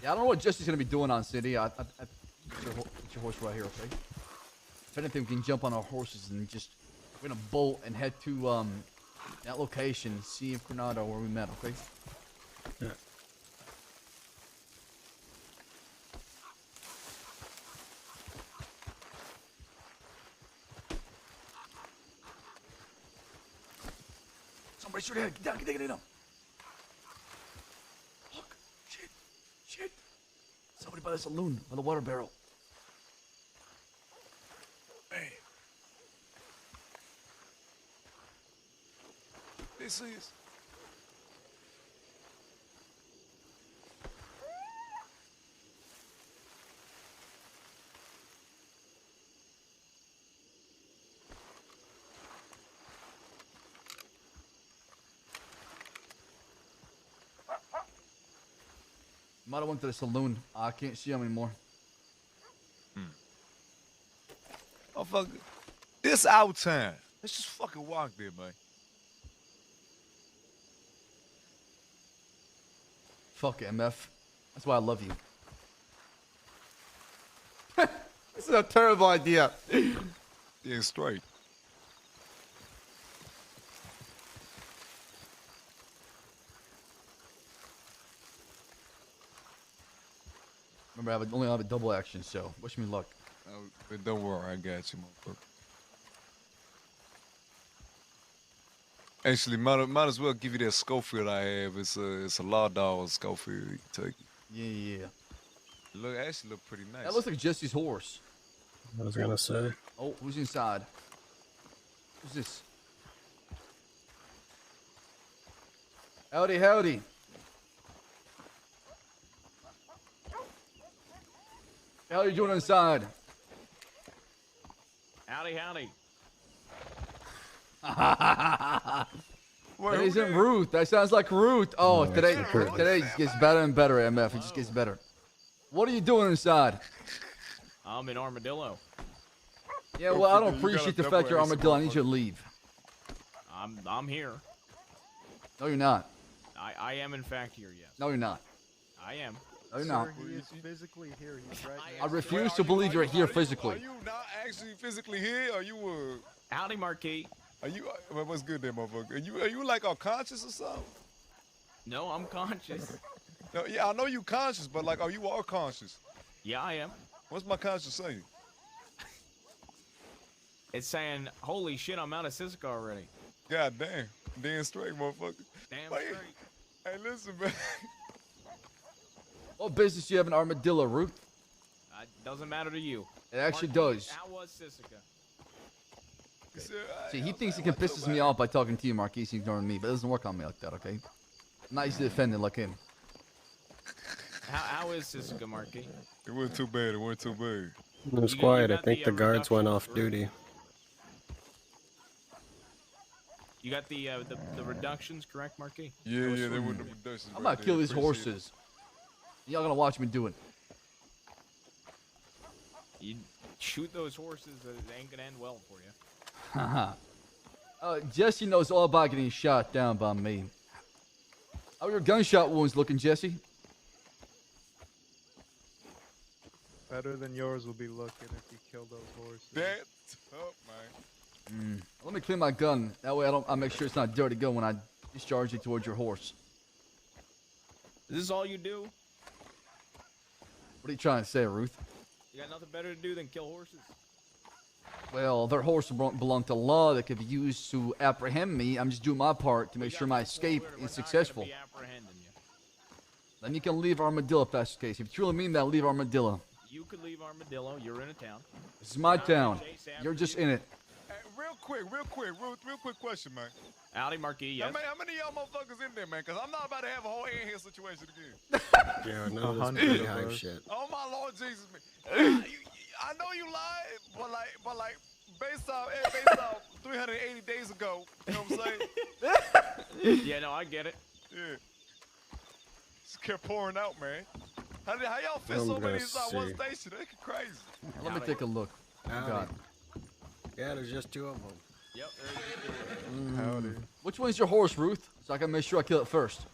Yeah, I don't know what Jesse's gonna be doing on City. Get your horse right here, okay? If anything, we can jump on our horses and just we're gonna bolt and head to that location, see if Coronado where we met, okay? Yeah. Somebody shoot ahead. Get down, get down. Look. Shit. Somebody by the saloon, by the water barrel. Man. This is... Might have went to the saloon. I can't see him anymore. motherfucker. This our time. Let's just fucking walk there, man. Fuck MF. That's why I love you. This is a terrible idea. Yeah, straight. Remember, I only have a double action, so wish me luck. Oh, but don't worry, I got you, motherfucker. Actually, might as well give you that Schofield I have. It's a law dog Schofield. You can take it. Yeah. Actually look pretty nice. That looks like Jesse's horse. I was gonna say. Oh, who's inside? Who's this? Howdy, howdy. How are you doing inside? Howdy, howdy. That isn't Ruth. That sounds like Ruth. Oh, today just gets better and better, MF. It just gets better. What are you doing inside? I'm an armadillo. Yeah, well, I don't appreciate the fact you're armadillo. I need you to leave. I'm here. No, you're not. I am in fact here, yes. No, you're not. I am. No, you're not. Sir, he is physically here. He's right I refuse to believe you're here physically. Are you not actually physically here? Are you Howdy, Marquis. Are you what's good there, motherfucker? Are you like unconscious or something? No, I'm conscious. No, yeah, I know you conscious, but like, are you all conscious? Yeah, I am. What's my conscience saying? It's saying, holy shit, I'm out of Siska already. God damn. Damn straight, motherfucker. Damn Wait. straight. Hey, listen, man. What business do you have an armadillo, Ruth? Doesn't matter to you. It actually Marquis, does. How was Siska? See, he thinks he can piss me off by talking to you, Marquise, and ignoring me, but it doesn't work on me like that, okay? I'm not easily offended like him. How is Siska, Marquis? It wasn't too bad. It wasn't too bad. It was quiet. I think the guards went off duty. You got the reductions, correct, Marquis? Yeah, they were the reductions. I'm about to kill these horses. Y'all gonna watch me do it. You shoot those horses, it ain't gonna end well for you. Haha. Jesse knows all about getting shot down by me. How are your gunshot wounds looking, Jesse? Better than yours will be looking if you kill those horses. That's tough, man. Let me clean my gun. That way I make sure it's not dirty gun when I discharge it towards your horse. Is this all you do? What are you trying to say, Ruth? You got nothing better to do than kill horses? Well, their horses belong to law that could be used to apprehend me. I'm just doing my part to make sure my escape is successful. Then you can leave Armadillo if that's the case. If you truly mean that, leave Armadillo. You could leave Armadillo. You're in a town. This is my town. You're just in it. Hey, real quick, Ruth, real quick question, man. Howdy, Marquis, yes? How many of y'all motherfuckers in there, man? Because I'm not about to have a whole in here situation again. Yeah, no, this big hype shit. Oh, my Lord Jesus, man. I know you lied, but like, based off 380 days ago, you know what I'm saying? Yeah, no, I get it. Yeah. Just kept pouring out, man. How y'all fit so many inside one station? That's crazy. Let me take a look. Oh, God. Yeah, there's just two of them. Yep. Howdy. Which one's your horse, Ruth? So I can make sure I kill it first.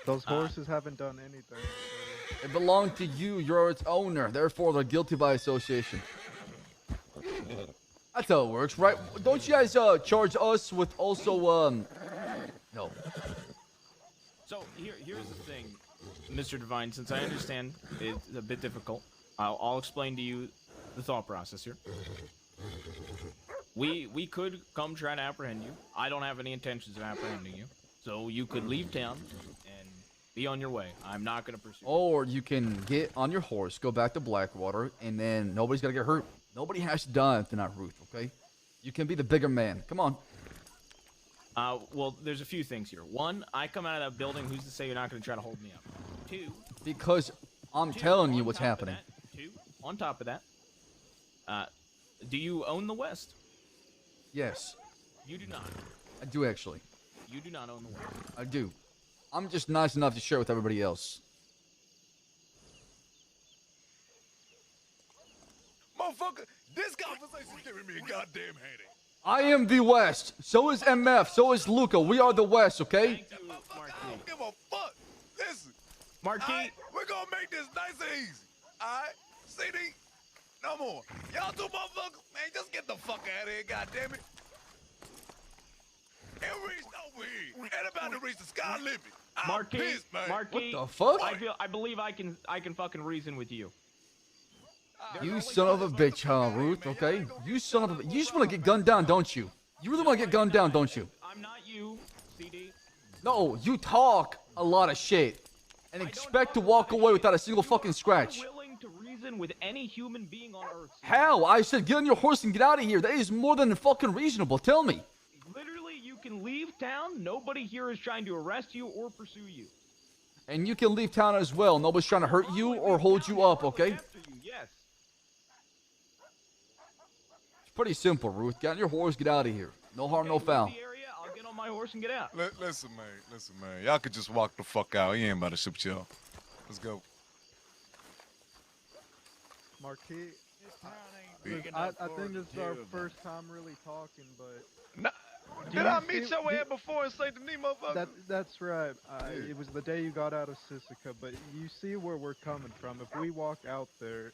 Those horses haven't done anything. It belonged to you. You're its owner. Therefore, they're guilty by association. That's how it works, right? Don't you guys charge us with also, no. So, here's the thing, Mr. Divine. Since I understand it's a bit difficult, I'll explain to you the thought process here. We could come try to apprehend you. I don't have any intentions of apprehending you. So you could leave town and be on your way. I'm not going to pursue you. Or you can get on your horse, go back to Blackwater, and then nobody's got to get hurt. Nobody has to die if they're not Ruth, okay? You can be the bigger man. Come on. Well, there's a few things here. One, I come out of that building. Who's to say you're not going to try to hold me up? Two. Because I'm telling you what's happening. On top of that, do you own the West? Yes. You do not. I do, actually. You do not own the West. I do. I'm just nice enough to share with everybody else. Motherfucker, This conversation's giving me a goddamn headache. I am the West. So is MF. So is Luca. We are the West, okay? I don't give a fuck. Listen. Marquis. We're gonna make this nice and easy. Alright? CD, no more. Y'all two motherfuckers, man, just get the fuck out of here, goddammit. It reached over here. And about to reach the sky limit. I'm Marquis, pissed, man. Marquis, What the fuck? I believe I can fucking reason with you. You son of a bitch, huh, Ruth, okay? You son of a... You just want to get gunned down, don't you? You really want to get gunned down, don't you? I'm not you, CD. No, you talk a lot of shit. And expect to walk away without a single fucking scratch. Willing to reason with any human being on Earth. How? I said get on your horse and get out of here. That is more than fucking reasonable. Tell me. Literally, you can leave town. Nobody here is trying to arrest you or pursue you. And you can leave town as well. Nobody's trying to hurt you or hold you up, okay? Yes. It's pretty simple, Ruth. Get on your horse, get out of here. No harm, no foul. I'll get on my horse and get out. Listen, man. Y'all could just walk the fuck out. He ain't about to shoot y'all. Let's go. Marquis, I think this is our first time really talking, but... Did I meet your ass before in St. Denis, motherfucker? That's right. It was the day you got out of Sisika, but you see where we're coming from. If we walk out there,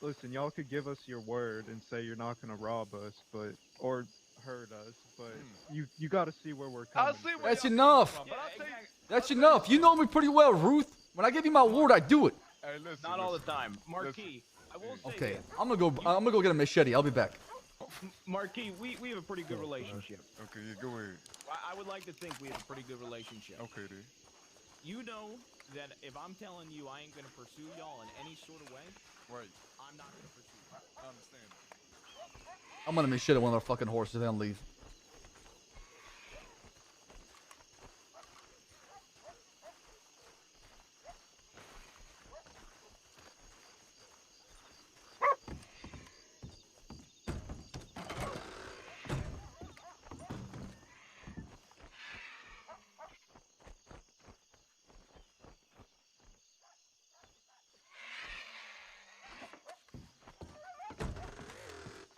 listen, y'all could give us your word and say you're not going to rob us, or hurt us, but you got to see where we're coming from. That's enough. That's enough. You know me pretty well, Ruth. When I give you my word, I do it. Hey, listen, Not all the time. Marquis, I will say Okay, this. I'm gonna go get a machete. I'll be back. Marquis, we have a pretty good relationship. Okay, yeah, go ahead. I would like to think we have a pretty good relationship. Okay, then. You know that if I'm telling you I ain't gonna pursue y'all in any sort of way, right? I'm not gonna pursue you. I understand. I'm gonna machete one of our fucking horses and then leave.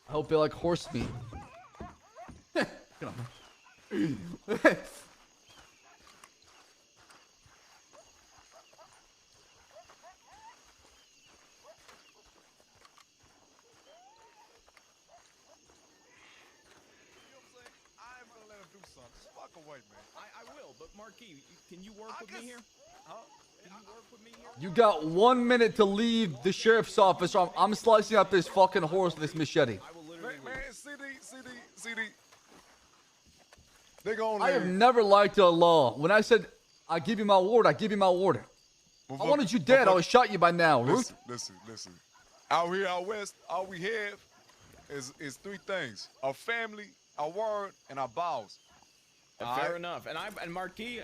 I hope you like horse meat. Get on. I will, but Marquis, can you work with me here? Can you work with me here? You got 1 minute to leave the sheriff's office, or I'm slicing up this fucking horse with this machete. Man, CD. They gonna I have never liked the law. When I said I give you my word, I give you my word. I wanted you dead. I would have shot you by now, Ruth. Listen. Out here, out west, all we have is three things: our family, our word, and our vows. Fair enough. And Marquis,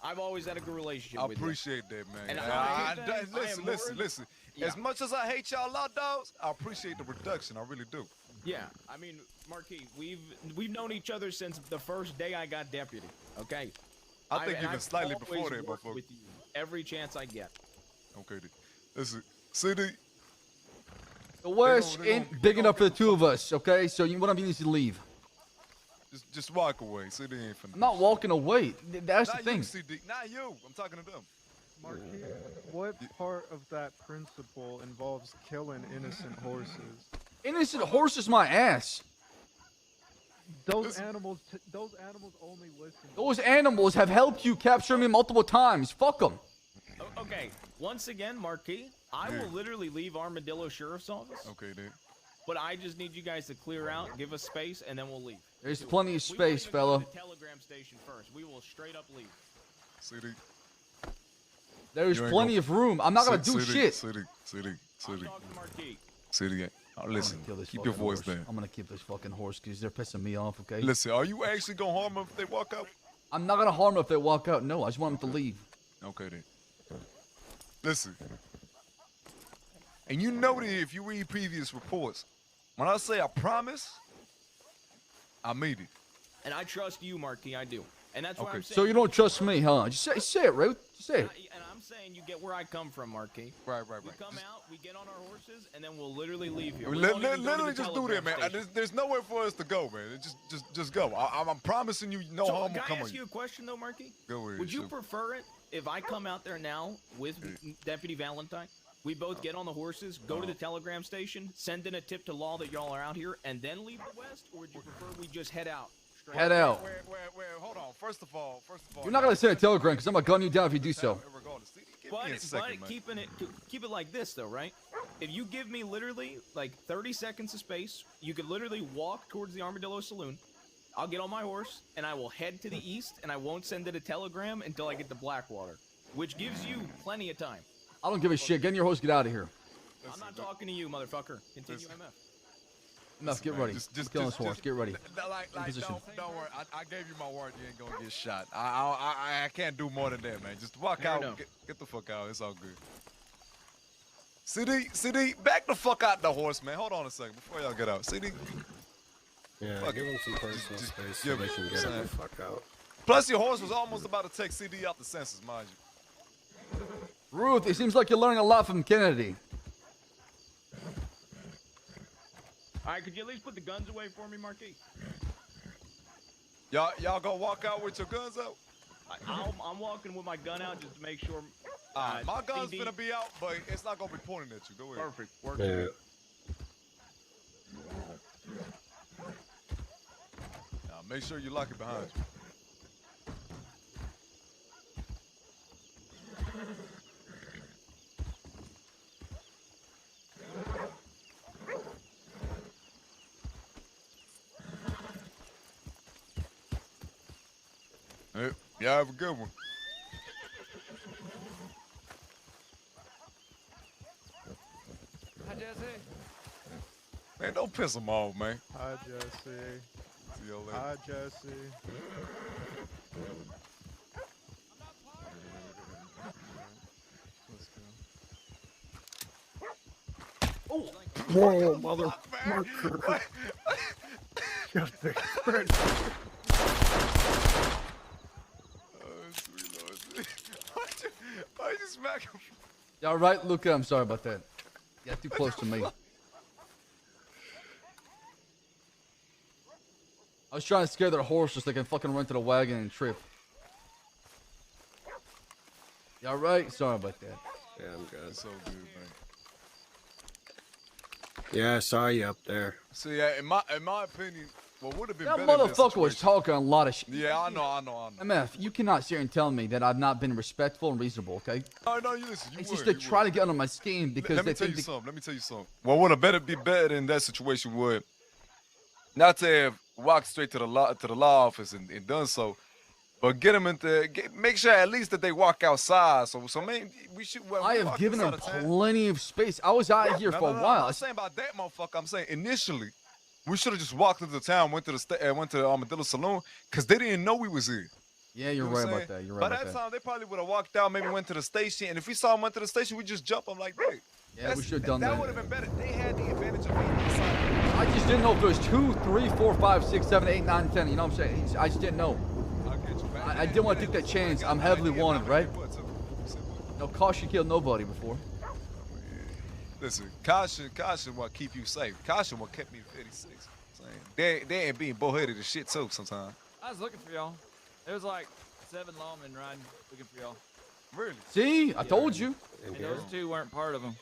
I've always had a good relationship I with you. appreciate that, man. And Listen. Yeah. As much as I hate y'all law dogs, I appreciate the reduction. I really do. Yeah, I mean, Marquis, we've known each other since the first day I got deputy. Okay. I think even I've slightly always before that, worked motherfucker. with you every chance I get. Okay, then. Listen, CD. The West ain't big enough for the two of us, okay? So one of you needs to leave. Just walk away. CD ain't finna. I'm not walking away. That's the Not thing. you, CD. Not you. I'm talking to them. Marquis, what part of that principle involves killing innocent horses? Innocent horses, my ass. Those animals only listen. Those animals have helped you capture me multiple times. Fuck them. Okay, once again, Marquis, I will literally leave Armadillo Sheriff's Office. Okay, then. But I just need you guys to clear out, give us space, and then we'll leave. There's plenty of space, fella. The telegram station first. We will straight up leave. CD. There's plenty of room. I'm not gonna do shit. CD. Marquis. CD. Oh, listen, keep your voice down. I'm gonna keep this fucking horse because they're pissing me off, okay? Listen, are you actually gonna harm them if they walk out? I'm not gonna harm them if they walk out. No, I just want them to leave. Okay, then. Listen. And you know that if you read previous reports, when I say I promise, I mean it. And I trust you, Marquis, I do. And that's what I'm saying. So you don't trust me, huh? Just say it, Ruth. Just say it. And I'm saying you get where I come from, Marquis. Right. We come out, we get on our horses, and then we'll literally leave here. Literally just do that, man. There's nowhere for us to go, man. Just go. I'm promising you no harm will Can I come on ask you a question, though, Marquis? Go ahead. Would you prefer it if I come out there now with Deputy Valentine? We both get on the horses, go to the telegram station, send in a tip to Law that y'all are out here, and then leave the West? Or would you prefer we just head out? Head out. Wait, hold on. First of all. You're not gonna send a telegram because I'm gonna gun you down if you do so. But keep it like this, though, right? If you give me literally like 30 seconds of space, you could literally walk towards the Armadillo Saloon. I'll get on my horse, and I will head to the east, and I won't send it a telegram until I get to Blackwater, which gives you plenty of time. I don't give a shit. Get in your horse, get out of here. I'm not talking to you, motherfucker. Continue, MF. Enough, get ready. Just kill this horse. Get ready. Don't worry. I gave you my word. You ain't gonna get shot. I can't do more than that, man. Just walk out. Get the fuck out. It's all good. CD, back the fuck out the horse, man. Hold on a second before y'all get out. CD. Yeah, give him some personal space so they can get the fuck out. Plus, your horse was almost about to take CD out the senses, mind you. Ruth, it seems like you're learning a lot from Kennedy. All right, could you at least put the guns away for me, Marquis? Y'all gonna walk out with your guns out? I'm walking with my gun out just to make sure. My gun's gonna be out, but it's not gonna be pointing at you. Go ahead. Perfect. Works. Yeah. Make sure you lock it behind you. Yeah, have a good one. Hi, Jesse. Man, don't piss him off, man. Hi, Jesse. See you later. Hi, Jesse. Oh! Whoa, motherfucker. Just the Why'd you smack him? Y'all right, Luca? I'm sorry about that. Yeah, too close to me. I was trying to scare their horse just so they can fucking run to the wagon and trip. Y'all right? Sorry about that. Yeah, I'm good. That's so good, man. Yeah, I saw you up there. See, in my opinion, what would have been That better in this motherfucker was situation- talking a lot of shit. Yeah, I know. MF, you cannot sit here and tell me that I've not been respectful and reasonable, okay? No, you listen. It's just to try to get under my skin because Let me they tell think you something. Let me tell you something. What would have be better in that situation would not to have walked straight to the law office and done so, but get them make sure at least that they walk outside. So maybe we should. Well, I have given them plenty of space. I was out here for a while. I'm not saying about that, motherfucker. I'm saying initially, we should have just walked into the town, went to the Armadillo Saloon, cause they didn't know we was here. Yeah, you're right about that. You're right By about that that. time, they probably would have walked out, maybe went to the station, and if we saw them went to the station, we just jump them like that. Yeah, we should have done that. That would have been better. They had the advantage of being inside. I just didn't know if there was 2, 3, 4, 5, 6, 7, 8, 9, 10. You know what I'm saying? I just didn't know. I didn't want to take that chance. I'm heavily wanted, right? No caution killed nobody before. Listen, caution will keep you safe. Caution will keep me 56. They ain't being bullheaded as shit too sometimes. I was looking for y'all. There was like 7 lawmen riding looking for y'all. Really? See, I told you. And those 2 weren't part of them.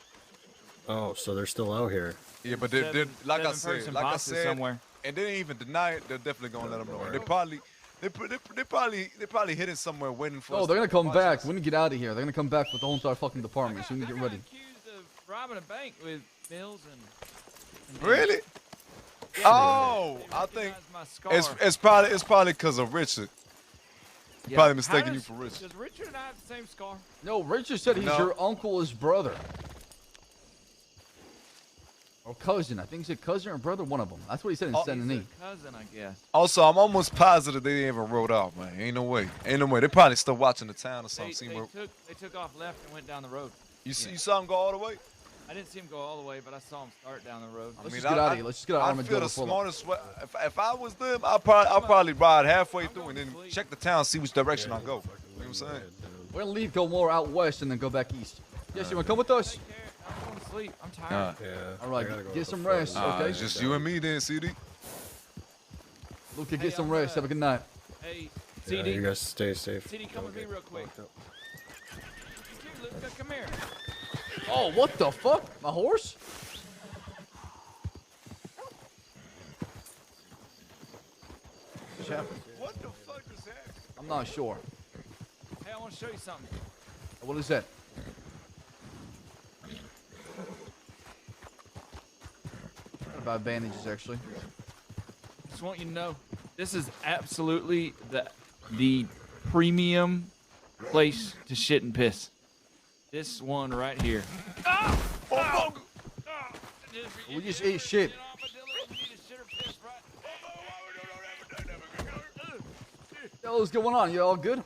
Oh, so they're still out here. Yeah, but they're like I seven-person said, posse somewhere. and they didn't even deny it. They're definitely gonna let them know. They probably hidden somewhere waiting for us. Oh, they're gonna to come watch back. us. We need to get out of here. They're gonna come back with the whole entire fucking department. So we need to get ready. Accused of robbing a bank with Meus and Really? Yeah, Oh, they I think recognized my it's probably because of Richard. Yeah. Probably How mistaking you does- for Richard. Does Richard and I have the same scar? No, Richard said he's No. your uncle's brother. Or cousin. I think he said cousin or brother, one of them. That's what he said in San Denis. Cousin, I guess. Also, I'm almost positive they didn't even rode off, man. Ain't no way. They probably still watching the town or They, something. they took off left and went down the road. You saw them go all the way? I didn't see him go all the way, but I saw him start down the road. Let's just get out of here. Let's just get out of I feel the Armadillo. smartest way. If I was them, I'll probably ride halfway through and then check the town, see which direction I go. You know what I'm saying? We're gonna leave, go more out west, and then go back east. Yes, you wanna come with us? I'm going to sleep. I'm tired. All right, get some rest, okay? It's just you and me then, CD. Luca, get some rest. Have a good night. Hey, Yeah, CD. you guys stay safe. CD, come with me real quick. Luca, come here. Oh, what the fuck? My horse? What the fuck is that? I'm not sure. Hey, I want to show you something. What is that? What about bandages, actually? Just want you to know, this is absolutely the premium place to shit and piss. This one right here. We just ate shit. What the hell is going on? You all good?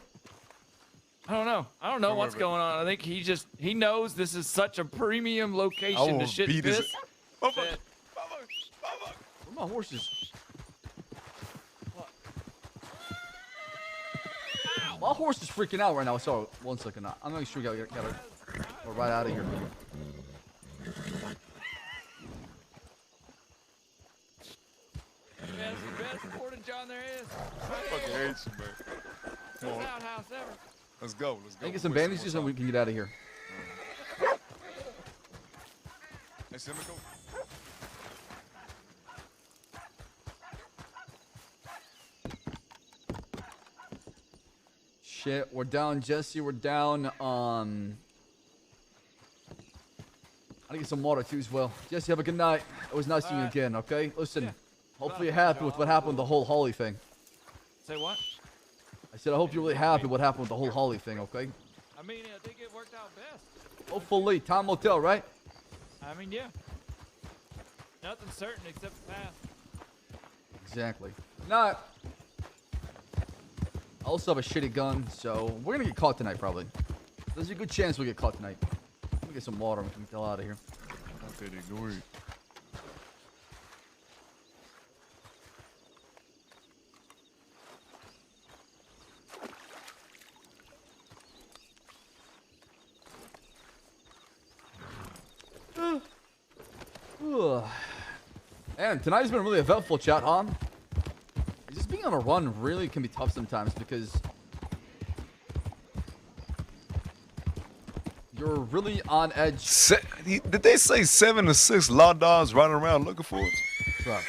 I don't know. I don't know what's going on. I think he knows this is such a premium location to shit and piss. Where my horses? My horse is freaking out right now. Sorry, 1 second. I'm making sure we gotta we're right out of here. Man, it's the best porta john there is. I fucking hate you, man. Come on. Best outhouse ever. Let's go. Let's go. Can I get some bandages and we can get out of here. Hey, see, let me go. Shit, we're down, Jesse. We're down. I need to get some water too as well. Jesse, have a good night. It was nice seeing you again. Okay, listen. Hopefully you're happy with what happened with the whole Holly thing. Say what? I said I hope you're really happy with what happened with the whole Holly thing. Okay. I mean, I think it worked out best. Hopefully, time will tell, right? I mean, yeah. Nothing certain except the past. Exactly. Now, I also have a shitty gun, so we're gonna get caught tonight probably. There's a good chance we'll get caught tonight. Let me get some water and we can get the hell out of here. Okay, then go ahead. And tonight's been a really eventful chat, huh? Just being on a run really can be tough sometimes because you're really on edge. Did they say 7 to 6 law dogs running around looking for us? Right.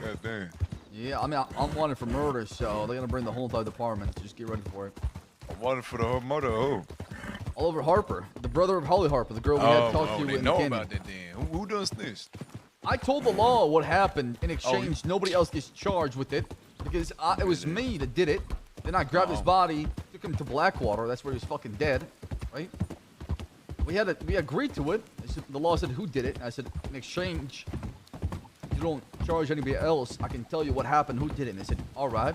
God damn. Yeah, I mean, I'm wanted for murder, so they're gonna bring the whole entire department. So just get ready for it. I'm wanted for the whole murder. Who? All over Harper, the brother of Holly Harper, the girl we had talked to they in know the canyon. about that then. Who does this? I told the law what happened. In exchange, nobody else gets charged with it because it was me that did it. Then I grabbed his body, took him to Blackwater. That's where he was fucking dead, right? We agreed to it. The law said who did it. I said in exchange, you don't charge anybody else. I can tell you what happened, who did it. And they said, all right.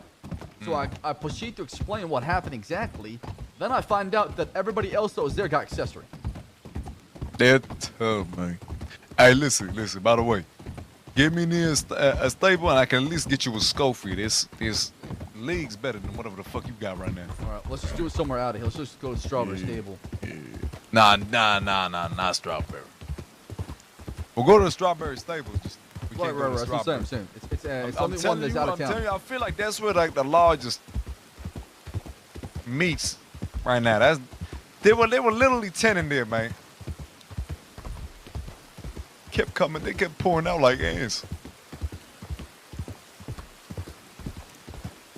So I proceed to explain what happened exactly. Then I find out that everybody else that was there got accessory. That's tough, man. Hey, listen. By the way, give me near a stable, and I can at least get you a Schofield. This league's better than whatever the fuck you got right now. All right, let's just do it somewhere out of here. Let's just go to Strawberry Stable. Yeah. Nah, not Strawberry. We'll go to the Strawberry Stable. We can't go to the Right. That's Strawberry. the same. It's I'm only one telling that's you, out of I'm town. telling you, I feel like that's where like the law just meets right now. They were literally 10 in there, man. Kept coming, they kept pouring out like ants.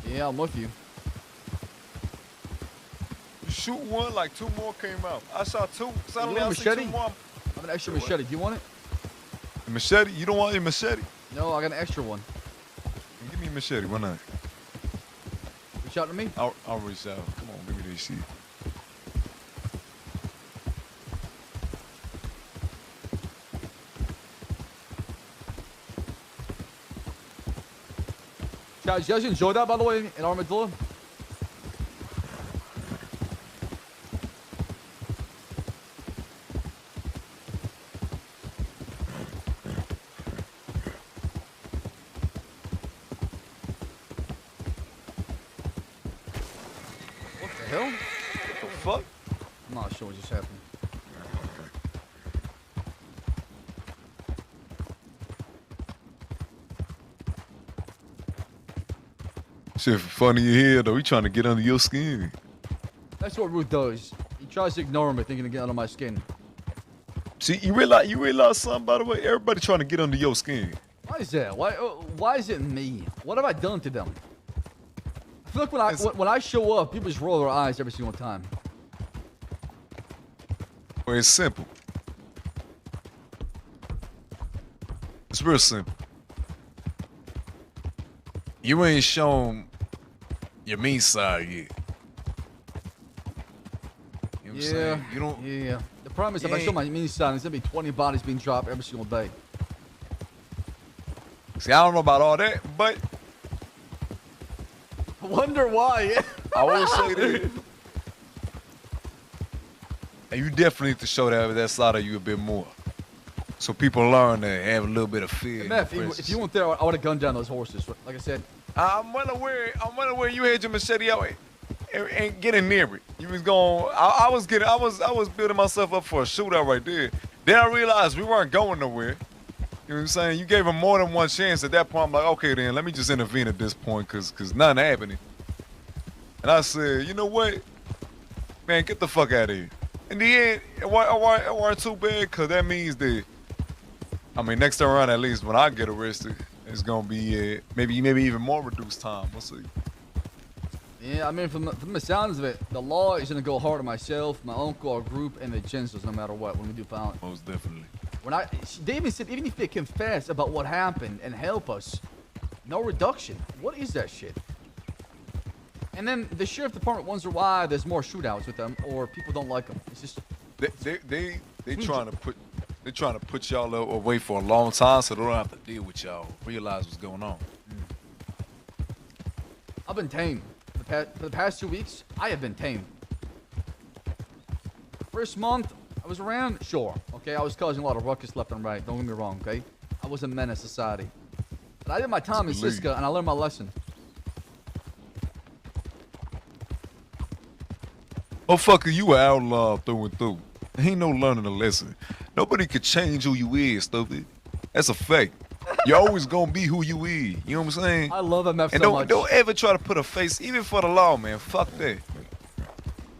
Yeah, I'm with you. You shoot one, like 2 more came out. I shot 2. Suddenly You I want see machete? 2 more. I have an extra machete. Do you want it? A machete? You don't want a machete? No, I got an extra one. Give me a machete. Why not? Reach out to me. I'll reach out. Come on, give me this shit. Guys, you guys enjoy that, by the way, in Armadillo? hell? The fuck? I'm not sure what just happened. Shit funny you hear though. He trying to get under your skin. That's what Ruth does. He tries to ignore me, thinking to get under my skin. See, you realize something, by the way? Everybody trying to get under your skin. Why is that? Why is it me? What have I done to them? I feel like when I show up, people just roll their eyes every single time. Well, it's simple. It's real simple. You ain't shown your mean side yet. You know what I'm saying? You don't. Yeah. The problem is if I show my mean side, there's gonna be 20 bodies being dropped every single day. See, I don't know about all that, but I wonder why. I will say that. And you definitely need to show that side of you a bit more, so people learn to have a little bit of fear. Meth, if you weren't there, I would have gunned down those horses. Like I said. I'm well aware you had your machete out and getting near it. You was going. I was building myself up for a shootout right there. Then I realized we weren't going nowhere. You know what I'm saying? You gave him more than one chance. At that point, I'm like, okay, then let me just intervene at this point, cause nothing happening. And I said, you know what, man, get the fuck out of here. In the end, it weren't too bad, cause that means that, I mean, next time around, at least when I get arrested, it's gonna be maybe even more reduced time. We'll see. Yeah, I mean, from the sounds of it, the law is gonna go hard on myself, my uncle, our group, and the Jensen's no matter what when we do found. Most definitely. They even said even if they confess about what happened and help us, no reduction. What is that shit? And then the sheriff department wonders why there's more shootouts with them or people don't like them. It's just they trying to put y'all away for a long time so they don't have to deal with y'all. Realize what's going on. I've been tame. For the past 2 weeks, I have been tame. First month, I was around, sure. Okay, I was causing a lot of ruckus left and right. Don't get me wrong, okay? I was a menace to society. But I did my time in Siska, and I learned my lesson. Oh, fucker, you an outlaw through and through. Ain't no learning a lesson. Nobody could change who you is, stupid. That's a fact. You're always gonna be who you is. You know what I'm saying? I love MF so much. And don't ever try to put a face, even for the law, man. Fuck that.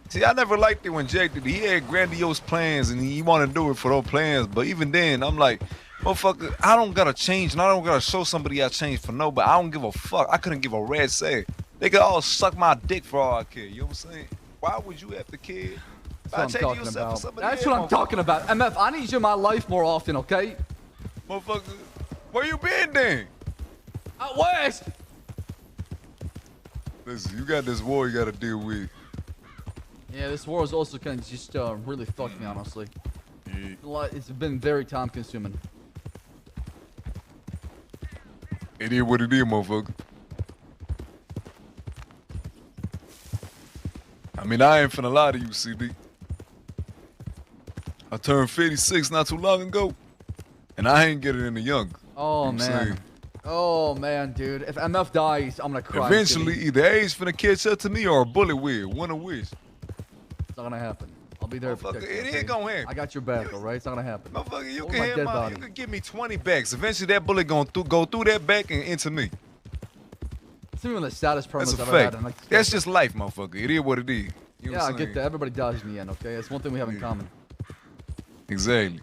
See, I never liked it when Jack did it. He had grandiose plans and he wanted to do it for those plans. But even then, I'm like, motherfucker, I don't gotta change and I don't gotta show somebody I changed for nobody. I don't give a fuck. I couldn't give a rat's say. They could all suck my dick for all I care. You know what I'm saying? Why would you have to care? That's what I'm talking about. That's what I'm talking about. MF, I need you in my life more often, okay? Motherfucker, where you been then? Out west. Listen, you got this war you gotta deal with. Yeah, this war is also kind of just really fucked me, honestly. Yeah. It's been very time consuming. It is what it is, motherfucker. I mean, I ain't finna lie to you, CD. I turned 56 not too long ago, and I ain't getting any younger. Oh, you know man. Oh, man, dude. If MF dies, I'm gonna cry. Eventually, either age finna catch up to me or a bullet will. One of which. It's not gonna happen. I'll be there. It ain't gonna happen. I got your back, all right? It's not gonna happen. Motherfucker, you can give me 20 backs. Eventually, that bullet gonna go through that back and into me. It's even the saddest promise I've ever had. That's just life, motherfucker. It is what it is. You know yeah, I get that. Everybody dies in the end, okay? That's one thing we have in common. Exactly.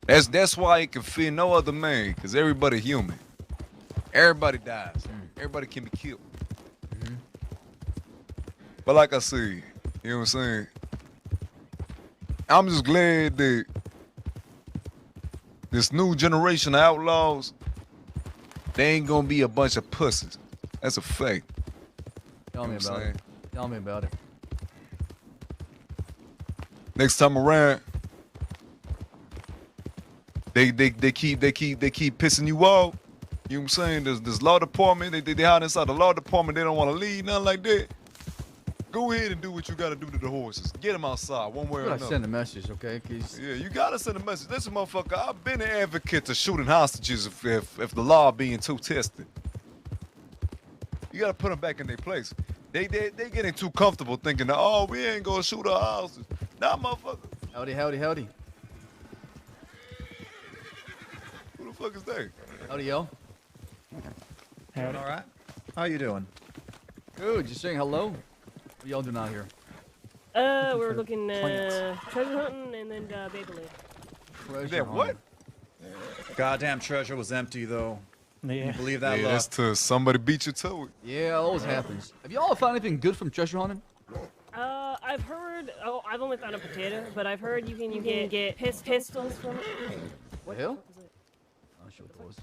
That's why you can fear no other man, because everybody human. Everybody dies. Everybody can be killed. But like I said, you know what I'm saying? I'm just glad that this new generation of outlaws, they ain't gonna be a bunch of pussies. That's a fact. Tell me about it. Tell me about it. Next time around, they keep pissing you off. You know what I'm saying? There's law department. They hide inside the law department. They don't want to leave, nothing like that. Go ahead and do what you got to do to the horses. Get them outside one way or another. Send a message, okay? Yeah, you got to send a message. Listen, motherfucker, I've been an advocate to shooting hostages if the law being too tested. You got to put them back in their place. They getting too comfortable thinking that, oh, we ain't gonna shoot our houses. Nah, motherfucker. Howdy, howdy, howdy. Who the fuck is that? Howdy, yo. All right. How you doing? Good. Just saying hello. What y'all doing out here? We're looking treasure hunting and then Beyblade. Treasure what? Goddamn treasure was empty though. Yeah. You believe that? Yeah, that's till somebody beat you to it. Yeah, it always happens. Have y'all found anything good from treasure hunting? I've heard. Oh, I've only found a potato, but I've heard you can get pistols from it. What the hell? I'm not sure what it was.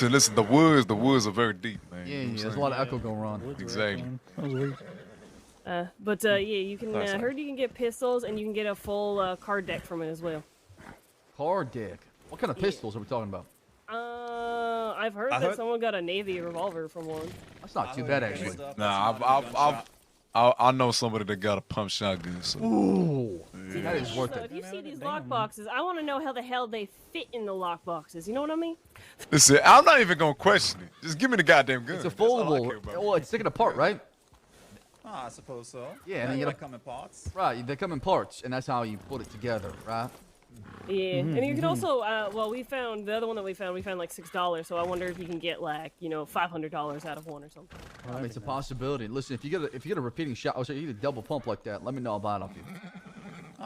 Listen. The woods are very deep, man. Yeah, there's a lot of echo going on. Exactly. Yeah, you can. I heard you can get pistols and you can get a full card deck from it as well. Card deck. What kind of pistols are we talking about? I've heard that someone got a Navy revolver from one. That's not too bad, actually. Nah, I know somebody that got a pump shotgun. So. Ooh, that is worth So it. if you see these lock boxes, I want to know how the hell they fit in the lock boxes. You know what I mean? Listen, I'm not even gonna question it. Just give me the goddamn gun. It's a foldable. Well, it's sticking apart, right? I suppose so. Yeah, and then you gotta come in parts. Right, they come in parts, and that's how you put it together, right? Yeah, and you can also, we found, the other one that we found like $6, so I wonder if you can get like, $500 out of one or something. I mean, it's a possibility. Listen, if you get a repeating shot, or you get a double pump like that, let me know about it.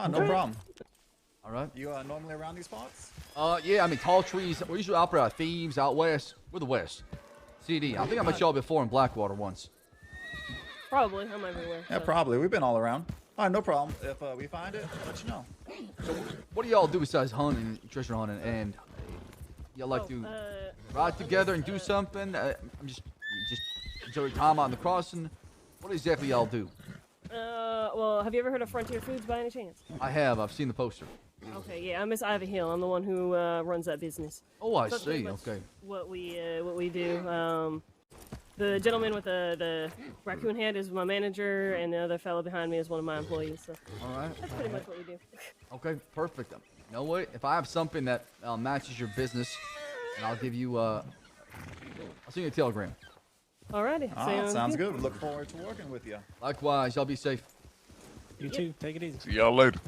No problem. All right. You normally around these spots? Yeah, I mean, Tall Trees, we usually operate out of Thieves, out west. We're the west. CD, I think I met y'all before in Blackwater once. Probably, I'm everywhere. Yeah, probably. We've been all around. All right, no problem. If we find it, I'll let you know. So, what do y'all do besides hunting, treasure hunting, and y'all like to ride together and do something? Just enjoy your time out in the crossing. What exactly y'all do? Well, have you ever heard of Frontier Foods by any chance? I have. I've seen the poster. Okay, yeah, I'm Miss Ivy Hill. I'm the one who runs that business. Oh, I So that's see. pretty much Okay. What we do. The gentleman with the raccoon head is my manager, and the other fellow behind me is one of my employees. So All right. that's pretty much what we do. Okay, perfect. You know what? If I have something that matches your business, and I'll give you, I'll send you a telegram. Alrighty. Sounds good. Look forward to working with you. Likewise, y'all be safe. You too. Take it easy. See y'all later.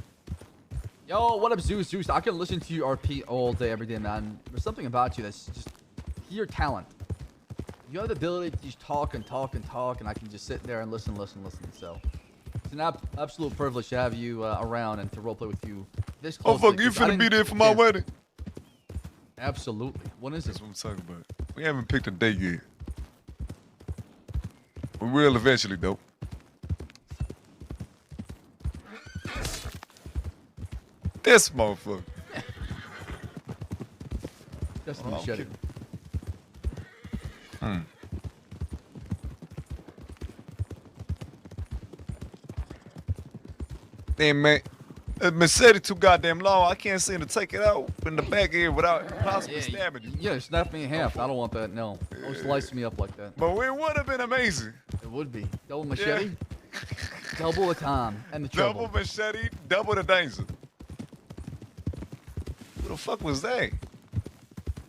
Yo, what up, Zeus? I can listen to you RP all day, every day, man. There's something about you that's just pure talent. You have the ability to just talk and talk and talk, and I can just sit there and listen. So it's an absolute privilege to have you around and to roleplay with you this Oh, closely. fuck, you finna be there for my wedding? Absolutely. When is it? That's what I'm talking about. We haven't picked a date yet. We will eventually, though. This motherfucker. Just need to shut it. Damn, man. Mercedes too goddamn long. I can't seem to take it out in the back here without possibly stabbing you. Yeah, snap me in half. I don't want that. No. Don't slice me up like that. But it would have been amazing. It would be. Double machete. Double the time and the trouble. Double machete, double the danger. Who the fuck was that?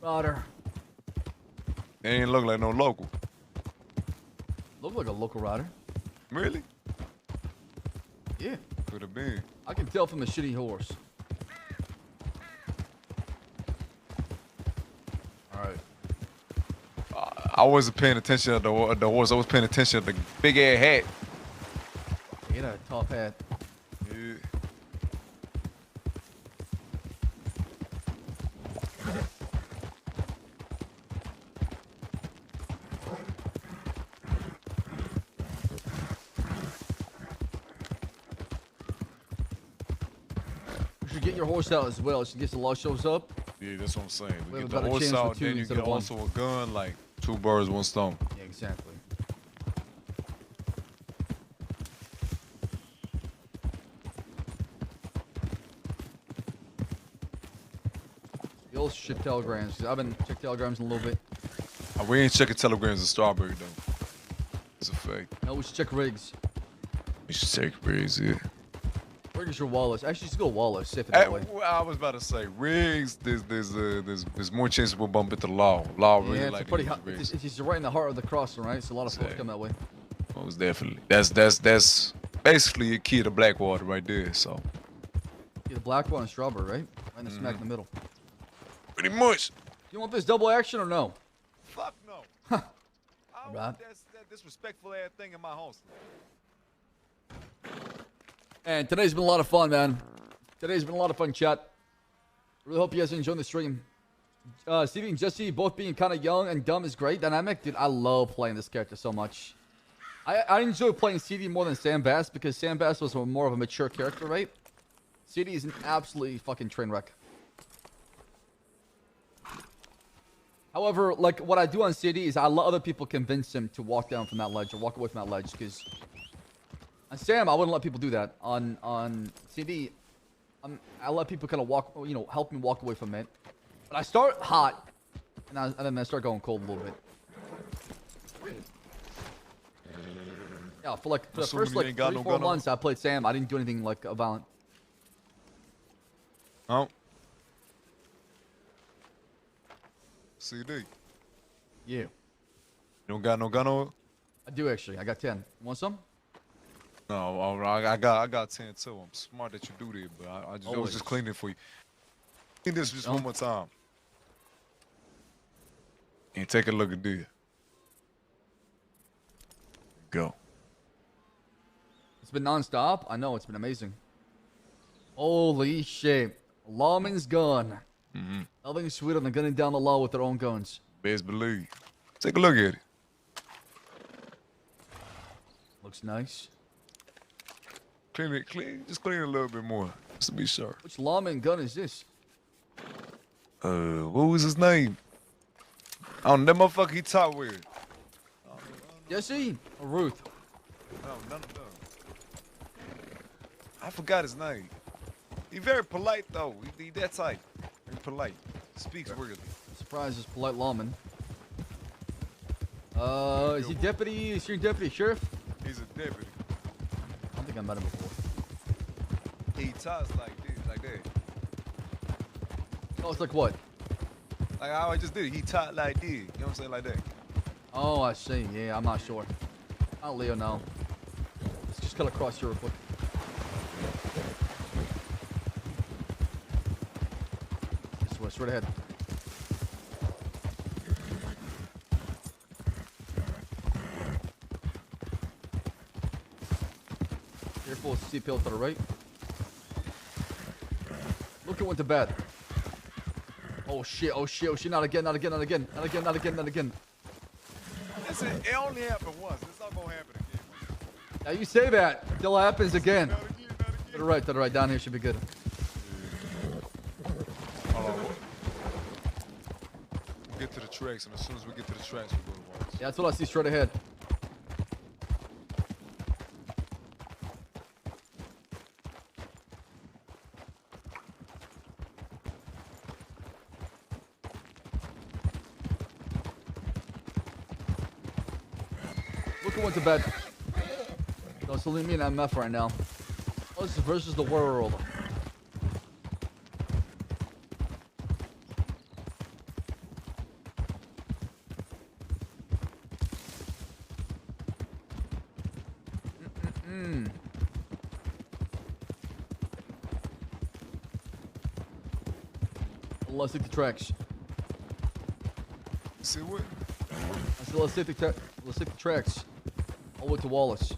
Rotter. They ain't look like no local. Look like a local rider. Really? Yeah. Could have been. I can tell from the shitty horse. All right. I wasn't paying attention to the horse. I was paying attention to the big ass hat. Get a top hat. Yeah. You should get your horse out as well, just in case the law shows up. Yeah, that's what I'm saying. We We have get a the better horse chance out, with two then you instead get of one. also a gun, like 2 birds, 1 stone. Yeah, exactly. You'll ship telegrams, 'cause I've been checking telegrams in a little bit. We ain't checking telegrams in Strawberry, though. It's a fact. No, we should check rigs. We should check rigs, yeah. Riggs or Wallace? Actually, just go Wallace. Safe it that way. I was about to say Riggs. There's more chance we'll bump into Law. Law really Yeah, it's like a pretty to use hot. Riggs. It's right in the heart of the crossing, right? So a lot of folks come that way. Most definitely. That's basically a key to Blackwater right there. So. Yeah, the Blackwater and Strawberry, right? Right in the smack in the middle. Pretty much. You want this double action or no? Fuck no. I don't want that disrespectful ass thing in my house. And today's been a lot of fun, man. Today's been a lot of fun, chat. Really hope you guys are enjoying the stream. Stevie and Jesse both being kind of young and dumb is great dynamic. Dude, I love playing this character so much. I enjoy playing CD more than Sam Bass because Sam Bass was more of a mature character, right? CD is an absolutely fucking train wreck. However, like what I do on CD is I let other people convince him to walk down from that ledge or walk away from that ledge because on Sam I wouldn't let people do that. On CD, I let people kind of walk, you know, help me walk away from it. But I start hot and then I start going cold a little bit. Yeah, for the first like 3-4 months I played Sam, I didn't do anything like violent. Oh. CD. Yeah. You don't got no gun over? I do actually. I got 10. You want some? No, I got 10 too. I'm smart that you do that, but I was just cleaning for you. Clean this just one more time. And take a look at this. Go. It's been non-stop. I know, it's been amazing. Holy shit. Lawman's gun. Nothing sweeter than gunning down the law with their own guns. Best believe. Take a look at it. Looks nice. Clean it, just clean it a little bit more, just to be sure. Which lawman gun is this? What was his name? I don't know, that motherfucker he taught with. Jesse or Ruth? No. I forgot his name. He very polite though. He that type. Very polite. Speaks weirdly. Surprise, this polite lawman. Is he deputy? Is he deputy sheriff? He's a deputy. I don't think I met him before. He talks like this, like that. Oh, it's like what? Like how I just did it. He taught like this. You know what I'm saying? Like that. Oh, I see. Yeah, I'm not sure. I don't Leo know. Let's just cut across here real quick. This way, straight ahead. Careful, steep hill to the right. Look who went to bed. Oh shit, oh shit, oh shit, not again, not again, not again, not again, not again, not again. Listen, it only happened once. It's not gonna happen again. Now you say that until it happens again. To the right, down here should be good. We'll get to the tracks, and as soon as we get to the tracks, we'll go to Wallace. Yeah, that's what I see straight ahead. Look who went to bed. No, it's only me and MF right now. Us versus the world. Let's take the tracks. See what? I said let's take the tracks. All the way to Wallace.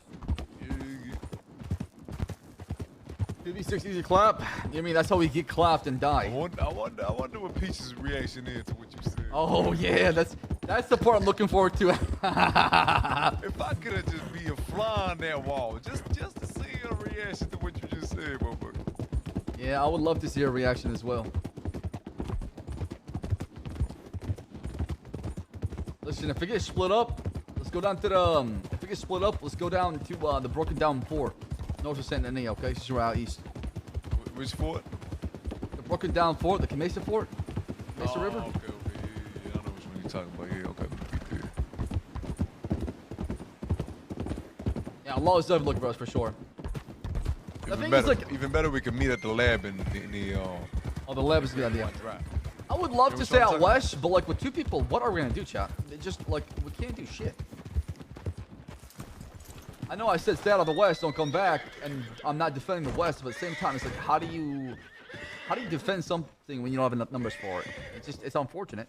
2v6 easy clap. You mean that's how we get clapped and die? I wonder what Peach's reaction is to what you said. Oh yeah, that's the part I'm looking forward to. If I could have just be a fly on that wall, just to see her reaction to what you just said, motherfucker. Yeah, I would love to see her reaction as well. Listen, if it gets split up, let's go down to the. If it gets split up, let's go down to the broken down fort, north of Saint Denis. Okay, this is out east. Which fort? The broken down fort, the Mesa Fort, Mesa River. Okay, yeah, I know which one you're talking about. Yeah, okay, Yeah, Allah is definitely looking for us for sure. thing is, like, even better, we can meet at the lab in the oh, the lab is a good idea. Right. I would love You know to what stay I'm out talking west, but like with 2 people, what are we gonna do, chat? It just like we can't do shit. I know I said stay out of the west, don't come back, and I'm not defending the west, but at the same time, it's like how do you defend something when you don't have enough numbers for it? It's unfortunate.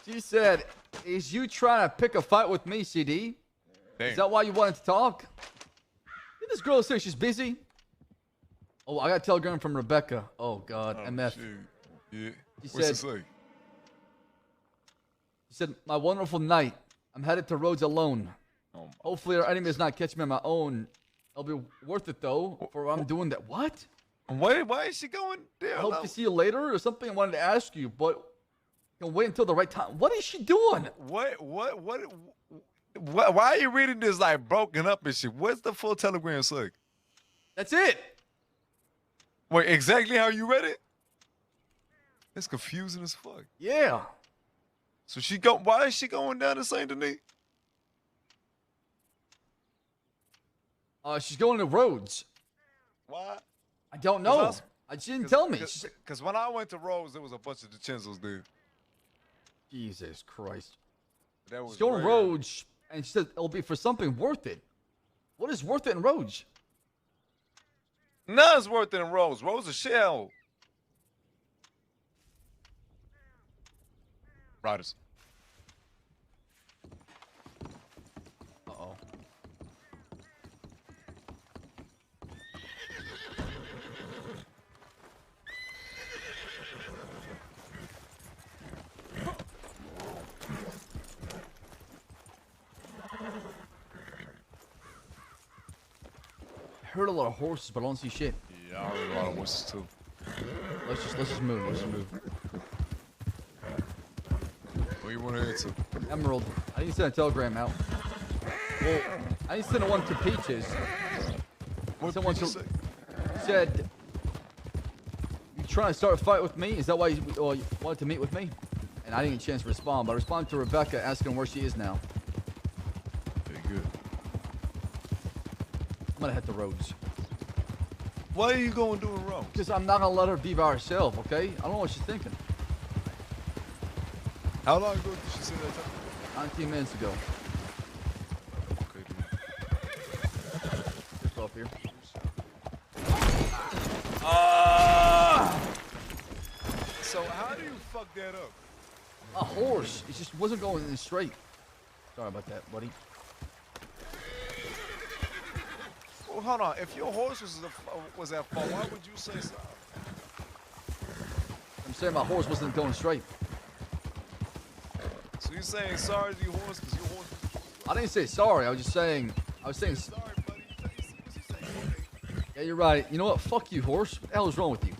She said, "Is you trying to pick a fight with me, CD? Damn. Is that why you wanted to talk?" Did this girl say she's busy? Oh, I got a telegram from Rebecca. Oh God, MF. Shit. Yeah. She What's said, it say? She said, "My wonderful night. I'm headed to Rhodes alone. Hopefully our enemy does not catch me on my own. It'll be worth it though, for I'm doing that." What? Why is she going there? I hope to see you later or something. I wanted to ask you, but you can wait until the right time. What is she doing? What? Why are you reading this like broken up and shit? What's the full telegram say? That's it. Wait, exactly how you read it? It's confusing as fuck. Yeah. So why is she going down to Saint Denis? She's going to Rhodes. Why? I don't know. She didn't tell me. Because when I went to Rhodes, there was a bunch of DiCenzos there. Jesus Christ. That was She's going to rare. Rhodes, and she said it'll be for something worth it. What is worth it in Rhodes? None's worth it in Rhodes. Rhodes a shell. Riders. Uh-oh. I heard a lot of horses, but I don't see shit. Yeah, I heard a lot of horses too. Let's just move. Let's just move. What you want to head to? Emerald. I need to send a telegram out. Well, I need to send one to Peaches. What Someone Peaches say? said, "You trying to start a fight with me? Is that why you wanted to meet with me?" And I didn't get a chance to respond, but I responded to Rebecca asking where she is now. Okay, good. I'm gonna head to Rhodes. Why are you going doing wrong? Because I'm not gonna let her be by herself, okay? I don't know what she's thinking. How long ago did she say that time? 19 minutes ago. Okay, dude. Just off here. So how do you fuck that up? A horse. It just wasn't going in straight. Sorry about that, buddy. Well, hold on. If your horse was at fault, why would you say so? I'm saying my horse wasn't going straight. So you saying sorry to your horse because your horse was... I didn't say sorry. I was just saying. I was saying. Sorry, buddy. Yeah, you're right. You know what? Fuck you, horse. What the hell is wrong with you?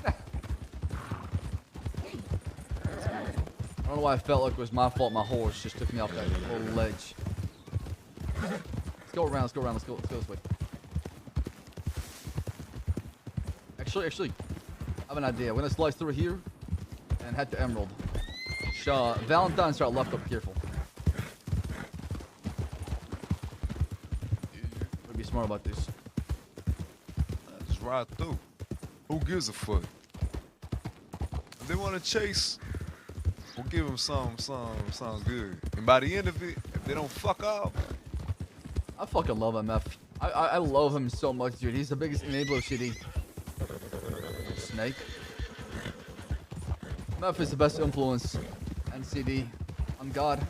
I don't know why I felt like it was my fault. My horse just took me off that little ledge. Let's go around. Let's go around. Let's go this way. Actually, I have an idea. We're gonna slice through here and head to Emerald. Valentine's are left up. Careful. We'll be smart about this. Just ride through. Who gives a fuck? If they want to chase, we'll give them some good. And by the end of it, if they don't fuck off, I fucking love MF. I love him so much, dude. He's the biggest enabler of CD. Snake. MF is the best influence. And CD. I'm God.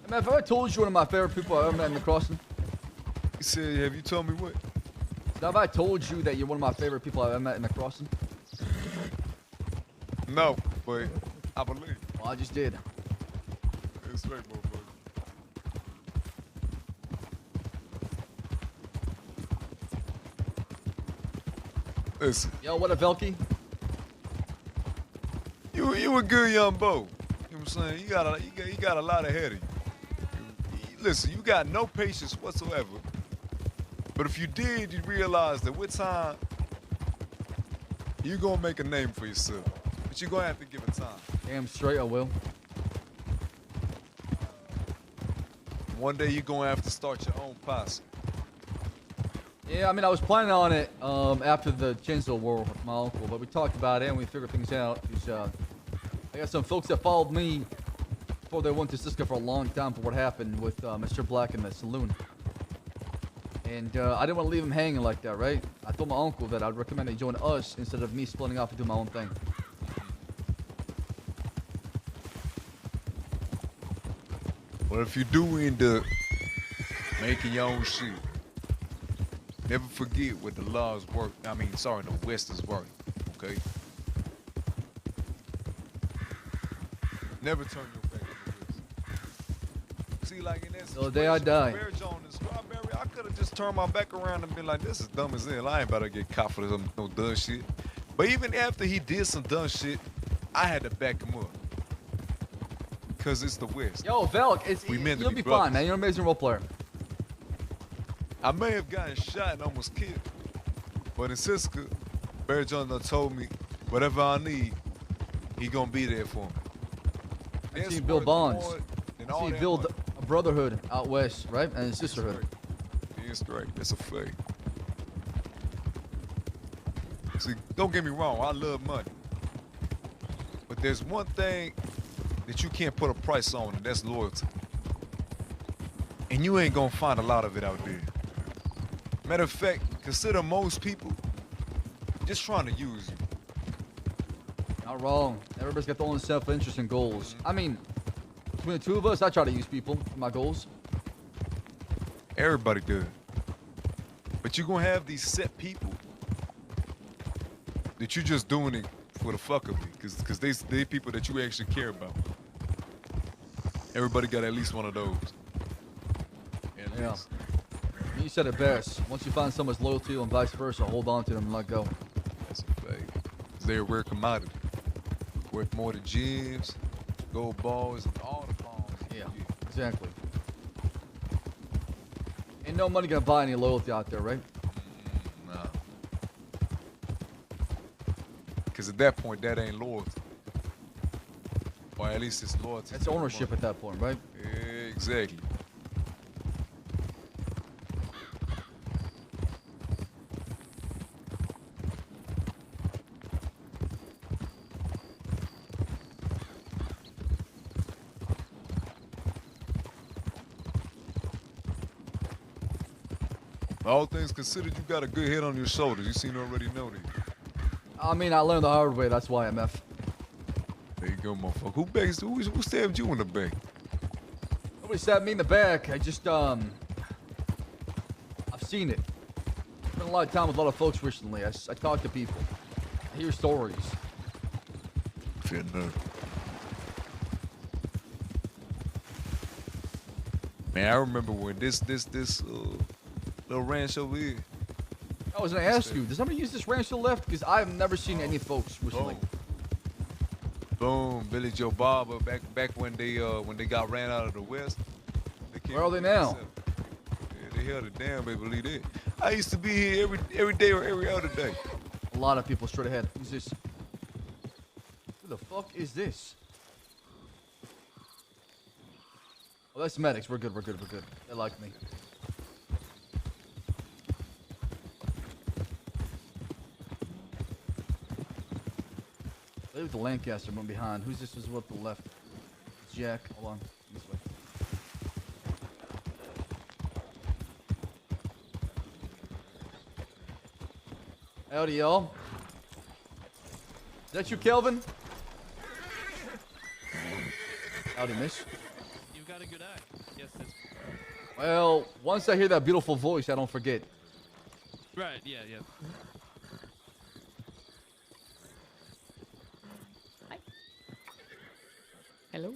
MF, have I told you one of my favorite people I ever met in the crossing? he said, have you told me what? Have I told you that you're one of my favorite people I ever met in the crossing? No, but I believe. Well, I just did. It's right, motherfucker. Listen. Yo, what up, Velky? You a good young bo. You know what I'm I'm saying? You got a lot ahead of you. Listen, you got no patience whatsoever. But if you did, you'd realize that with time, you're gonna make a name for yourself. But you're gonna have to give it time. Damn straight I will. One day you're gonna have to start your own posse. Yeah, I mean, I was planning on it after the Chinzo war with my uncle, but we talked about it and we figured things out. I got some folks that followed me before they went to Cisco for a long time for what happened with Mr. Black in the saloon. And I didn't want to leave him hanging like that, right? I told my uncle that I'd recommend he join us instead of me splitting off and doing my own thing. Well, if you do end up making your own shit, never forget what the laws work. I mean, sorry, the West is worth. Okay? Never turn your back on the West. See, like in that Till the day I die. Bear John and Strawberry, I could have just turned my back around and been like, this is dumb as hell. I ain't about to get caught for some no dumb shit. But even after he did some dumb shit, I had to back him up. Because it's the West. Yo, Velk, you'll be fine, man. You're an amazing role player. I may have gotten shot and almost killed. But in Cisco, Bear John done told me, whatever I need, he gonna be there for me. I see you build bonds. I see you build a brotherhood out west, right? And a sisterhood. That's right. That's a fact. See, don't get me wrong. I love money. But there's one thing that you can't put a price on, and that's loyalty. And you ain't gonna find a lot of it out there. Matter of fact, consider most people just trying to use you. Not wrong. Everybody's got their own self-interest and goals. I mean, between the two of us, I try to use people for my goals. Everybody does. But you're gonna have these set people that you're just doing it for the fuck of it, because they people that you actually care about. Everybody got at least one of those. Yeah. You said it best. Once you find someone's loyalty and vice versa, hold on to them and let go. That's a fact. They're a rare commodity. Worth more than gems, gold balls, and all the balls. Yeah, exactly. Ain't no money gonna buy any loyalty out there, right? Nah. Because at that point, that ain't loyalty. Or at least it's loyalty. That's ownership at that point, right? Exactly. All things considered, you got a good head on your shoulders. You seem to already know that. I mean, I learned the hard way. That's why I'm F. There you go, motherfucker. Who stabbed you in the back? Nobody stabbed me in the back. I just, I've seen it. Spent a lot of time with a lot of folks recently. I talk to people. I hear stories. Fair enough. Man, I remember when this little ranch over here. I was gonna ask you, does somebody use this ranch to the left? Because I've never seen any folks recently. Boom, Billy Joe Barber, back when they got ran out of the West. Where are they now? Yeah, they held it down, baby, believe it. I used to be here every day or every other day. A lot of people straight ahead. Who's this? Who the fuck is this? Oh, that's medics. We're good. They like me. Leave the Lancaster one behind. Who's this? Is what the left? It's Jack. Hold on. This way. Howdy, y'all. Is that you, Kelvin? Howdy, miss. You've got a good eye. Yes, that's. Well, once I hear that beautiful voice, I don't forget. Right. Yeah. Hello.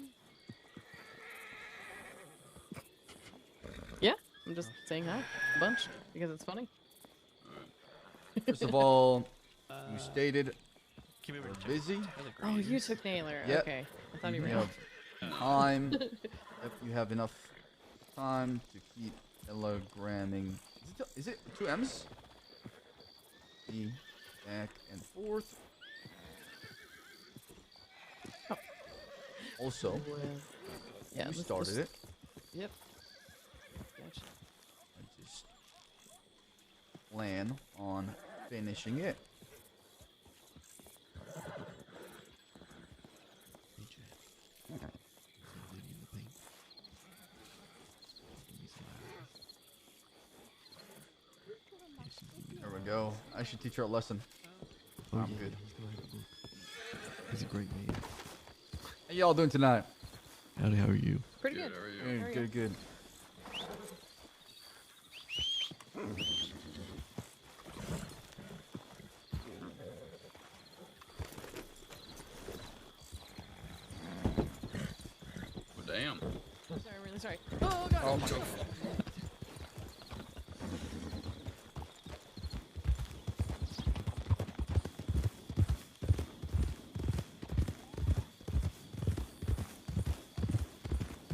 Yeah, I'm just saying hi a bunch because it's funny. First of all, you stated you're busy. Oh, you took Naylor. Yep. Okay, I thought you were. time. If you have enough time to keep telegramming. Is it 2 M's? E, back and forth. Also, yeah, we started it. Yep. Gotcha. I just plan on finishing it. There we go. I should teach her a lesson. I'm good. He's a great man. How y'all doing tonight? Howdy, how are you? Pretty good. Good, good. Well, damn. Sorry, I'm really sorry. Oh god. Oh my god.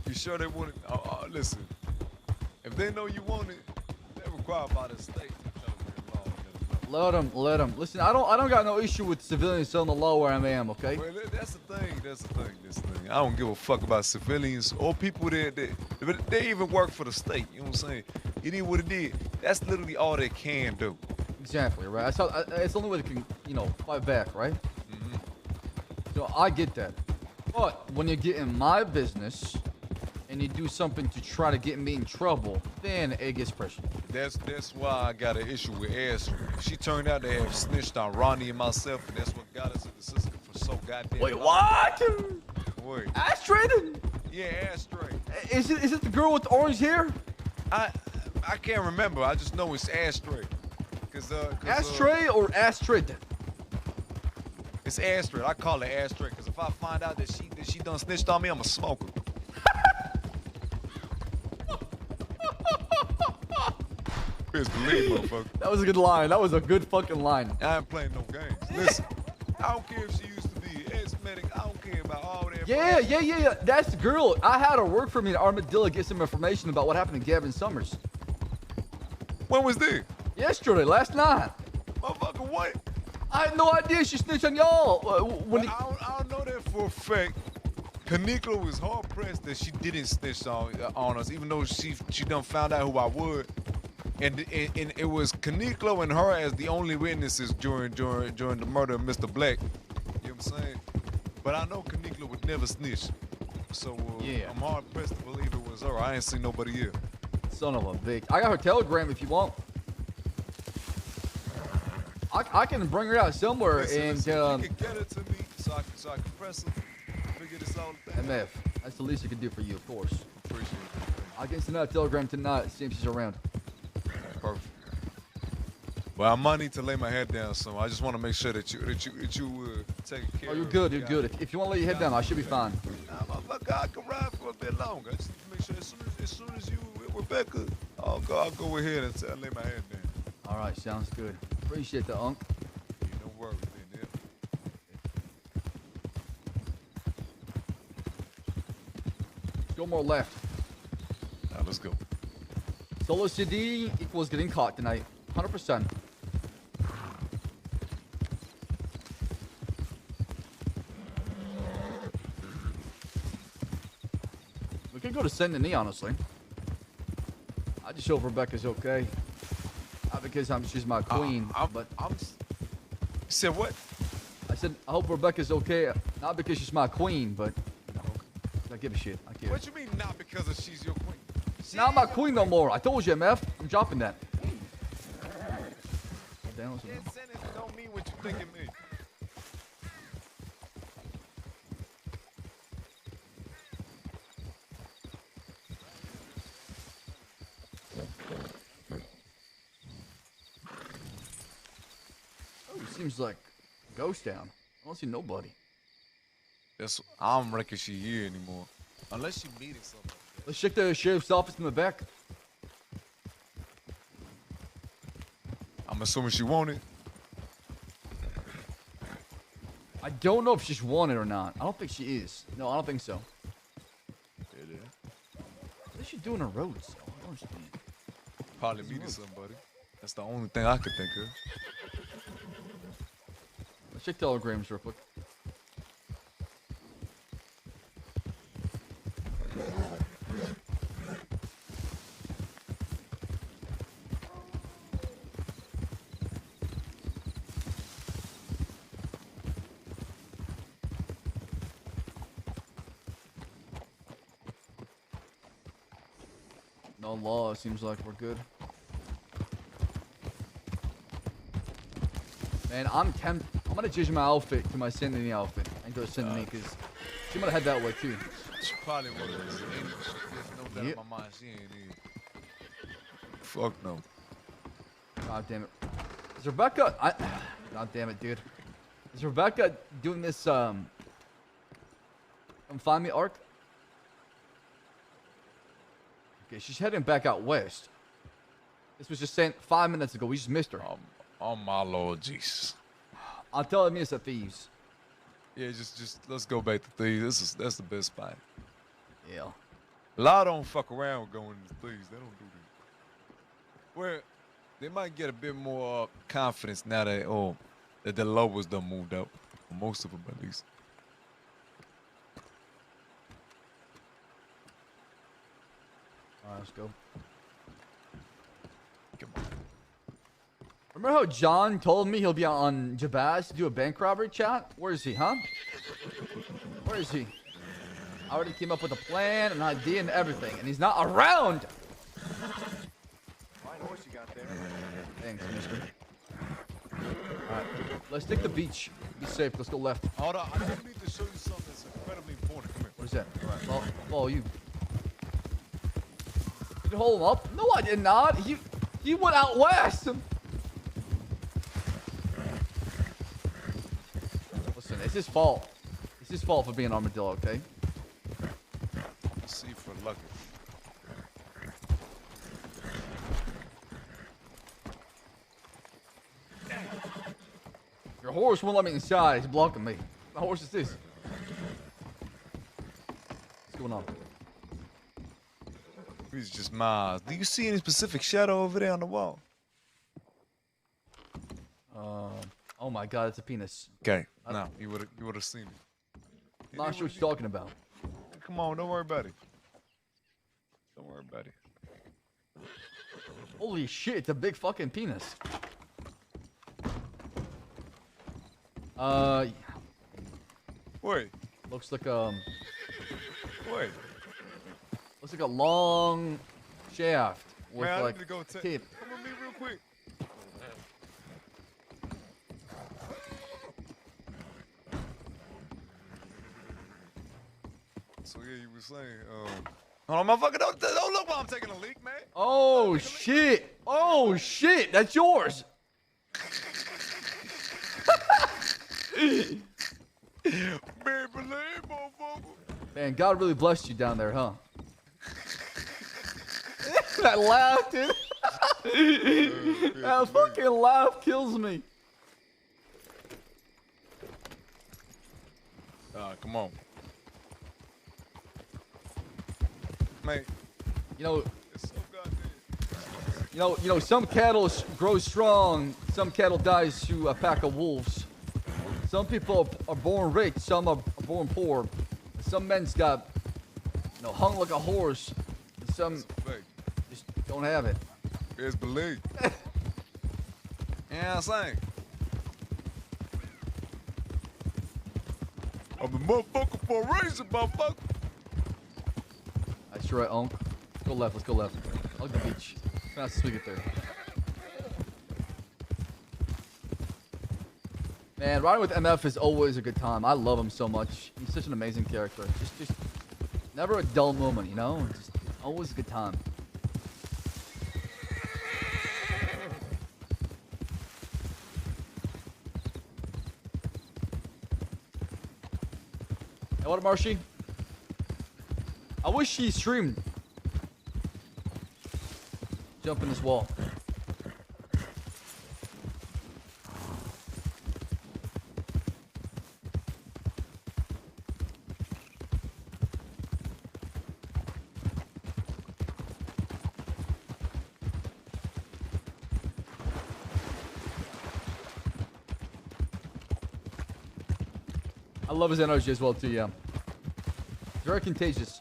You sure they want it? Listen, if they know you want it, they're required by the state. Let them. Listen, I don't got no issue with civilians selling the law where I am, okay? Well, that's the thing. I don't give a fuck about civilians or people that they even work for the state. You know what I'm saying? It is what it is. That's literally all they can do. Exactly, right? It's the only way they can, fight back, right? So I get that. But when you get in my business and you do something to try to get me in trouble, then it gets personal. That's why I got an issue with Ashley. She turned out to have snitched on Ronnie and myself, and that's what got us in the system for so goddamn Wait, long. what? Wait. Astrid? Yeah, Astrid. Is it the girl with the orange hair? I can't remember. I just know it's Astrid. Astrid or Astrid? It's Astrid. I call her Astrid because if I find out that she done snitched on me, I'm a smoker. Best believe, motherfucker. That was a good line. That was a good fucking line. I ain't playing no games. Listen, I don't care if she used to be ex-medic. I don't care about all that. Yeah. That's the girl. I had her work for me in Armadillo, get some information about what happened to Gavin Summers. When was this? Yesterday, last night. Motherfucker, what? I had no idea she snitched on y'all. I don't know that for a fact. Kanikla was hard pressed that she didn't snitch on us, even though she done found out who I was. And it was Kanikla and her as the only witnesses during the murder of Mr. Black. You know what I'm saying? But I know Kanikla would never snitch. So yeah. I'm hard pressed to believe it was her. I ain't seen nobody else. Son of a bitch. I got her telegram if you want. I can bring her out somewhere and you can get it to me so I can press her. Figure this all thing. MF. That's the least I can do for you, of course. Appreciate it. I can send out a telegram tonight, see if she's around. Perfect. Well, I might need to lay my head down soon. I just want to make sure that you take care. Oh, you're good. You're good. If you want to lay your head down, I should be fine. I can ride for a bit longer. I just need to make sure as soon as you with Rebecca, I'll go ahead and lay my head down. All right, sounds good. Appreciate the unk. Yeah, don't worry, man. Go more left. Now let's go. Solo CD equals getting caught tonight. 100%. We could go to Saint Denis, honestly. I just hope Rebecca's okay. Not because she's my queen, but you said what? I said I hope Rebecca's okay. Not because she's my queen, but I give a shit. I care. What you mean not because she's your queen? She's not my queen no more. I told you, MF. I'm dropping that. Down, don't mean what you think it means. Oh, it seems like ghost town. I don't see nobody. I don't reckon she here anymore. Unless she meeting somebody. Let's check the sheriff's office in the back. I'm assuming she wanted. I don't know if she's wanted or not. I don't think she is. No, I don't think so. What's she doing on roads? I don't understand. Probably meeting somebody. That's the only thing I could think of. Let's check telegrams real quick. No law, it seems like we're good. Man, I'm gonna change my outfit to my Saint-Denis outfit and go to Saint-Denis because she might have had that way too. She probably would have. There's no doubt in my mind she ain't even. Fuck no. God damn it. Is Rebecca... God damn it, dude. Is Rebecca doing this, Come Find Me arc? Okay, she's heading back out west. This was just saying 5 minutes ago. We just missed her. Oh my Lord Jesus. I'll tell him it's a thieves. Yeah, just let's go back to thieves. That's the best spot. Yeah. A lot don't fuck around with going to thieves. They don't do that. Well, they might get a bit more confidence now that that the lowers done moved out. Most of them at least. Alright, let's go. Remember how John told me he'll be on Jabaz to do a bank robbery chat? Where is he, huh? Where is he? I already came up with a plan, an idea, and everything, and he's not around! Fine horse you got there. Thanks, mister. Alright, let's take the beach. Be safe, let's go left. Hold on, I need to show you something that's incredibly important. Come here. What is that? Alright, follow you. Did you hold him up? No, I did not. He went out west. Listen, it's his fault. It's his fault for being an armadillo, okay? See for lucky. Your horse won't let me inside. He's blocking me. What horse is this? What's going on? He's just miles. Do you see any specific shadow over there on the wall? Oh my God, it's a penis. Okay, now you would have seen it. I'm not sure what you're talking about. Come on, don't worry about it. Don't worry about it. Holy shit, it's a big fucking penis. Wait. Looks like Wait. Looks like a long shaft with Man, I like need to go tape. Come with me real quick. So yeah, you were saying, hold on, motherfucker, don't look while I'm taking a leak, man. Oh shit! Oh shit! That's yours. Man, God really blessed you down there, huh? That laugh, dude. That fucking laugh kills me. Come on. Mate. You know, some cattle grow strong, some cattle dies to a pack of wolves. Some people are born rich, some are born poor. Some men's got, hung like a horse. And some just don't have it. It's believed. Yeah, I'm saying. I'm a motherfucker for a reason, motherfucker. That's right, Unc. Let's go left, let's go left. I like the beach. Fast as we get there. Man, riding with MF is always a good time. I love him so much. He's such an amazing character. Just never a dull moment, Just always a good time. Hey, what up, Marshy? I wish he streamed. Jump in this wall. I love his energy as well too. Yeah. Very contagious.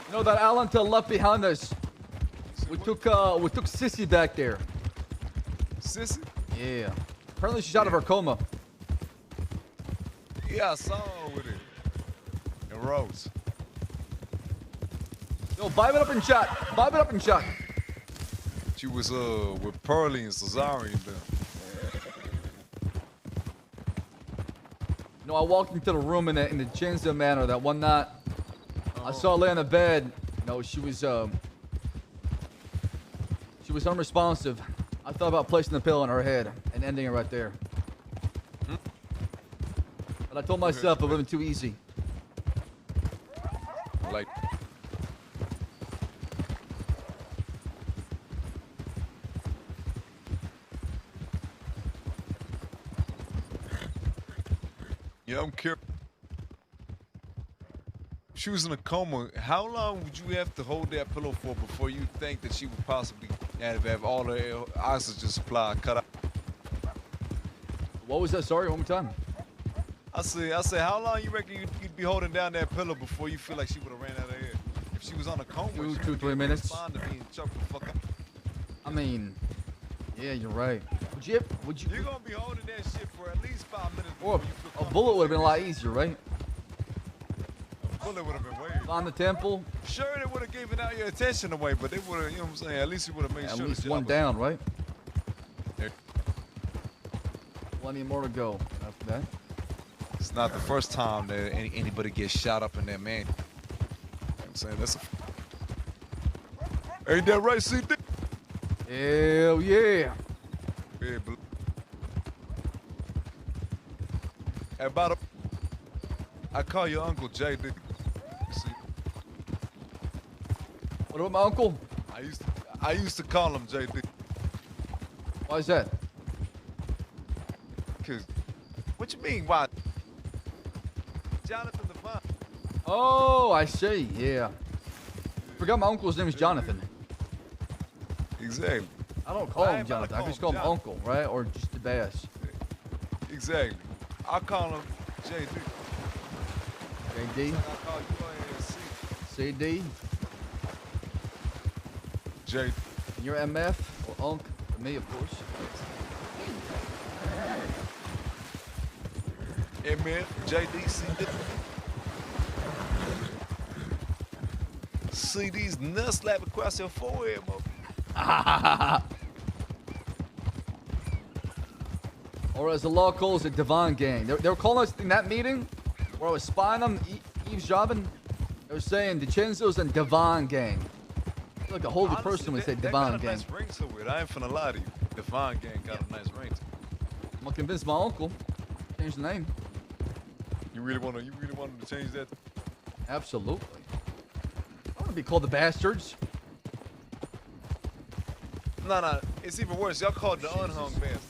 You know that Alan to the left behind us. We took Sissy back there. Sissy? Yeah. Apparently she's out of her coma. Yeah, I saw her with it. And Rose. Yo, vibe it up and chat. Vibe it up and chat. She was with Pearlie and Cesarian then. You know, I walked into the room in the Chinza manner that one night. I saw her lay on the bed. You know, she was unresponsive. I thought about placing the pillow on her head and ending it right there. But I told myself it would have been too easy. Like. Yeah, I'm curious. She was in a coma. How long would you have to hold that pillow for before you think that she would possibly have all her oxygen supply cut out? What was that? Sorry, one more time. I said, how long you reckon you'd be holding down that pillow before you feel like she would have ran out of air? If she was on a coma, Two, 3 minutes. To being choked the fuck up. I mean, yeah, you're right. Would you? You're gonna be holding that shit for at least 5 minutes. Or a bullet would have been a lot easier, right? A bullet would have been way. On the temple. Sure, they would have given out your attention away, but they would have, you know what I'm saying? At least you would have made At sure. least the one job down, right? There. Plenty more to go after that. It's not the first time that anybody gets shot up in that man. You know what I'm saying? That's ain't that right, CD? Hell yeah. Yeah, but hey, by the I call your uncle JD. What about my uncle? I used to call him JD. Why is that? Cause what you mean why? Jonathan Devon. Oh, I see. Yeah. Forgot my uncle's name is Jonathan. Exactly. I don't call him Jonathan. I just call him Uncle, right? Or just the bass. Exactly. I call him JD. JD. I call you CD. J. You're MF or Unc. For me, of course. MF, JD, CD. See these nuts slap across your forehead, motherfucker. Or as the law calls it, Devon Gang. They were calling us in that meeting where I was spying them, eavesdropping. They were saying DiCenzo's and Devon Gang. I feel like a whole new person would say Devon Gang. Nice ring to it. I ain't finna lie to you. Devon Gang got a nice ring to it. I'm gonna convince my uncle. Change the name. You really wanted to change that? Absolutely. I want to be called the Bastards. No, it's even worse. Y'all called the unhung bastard.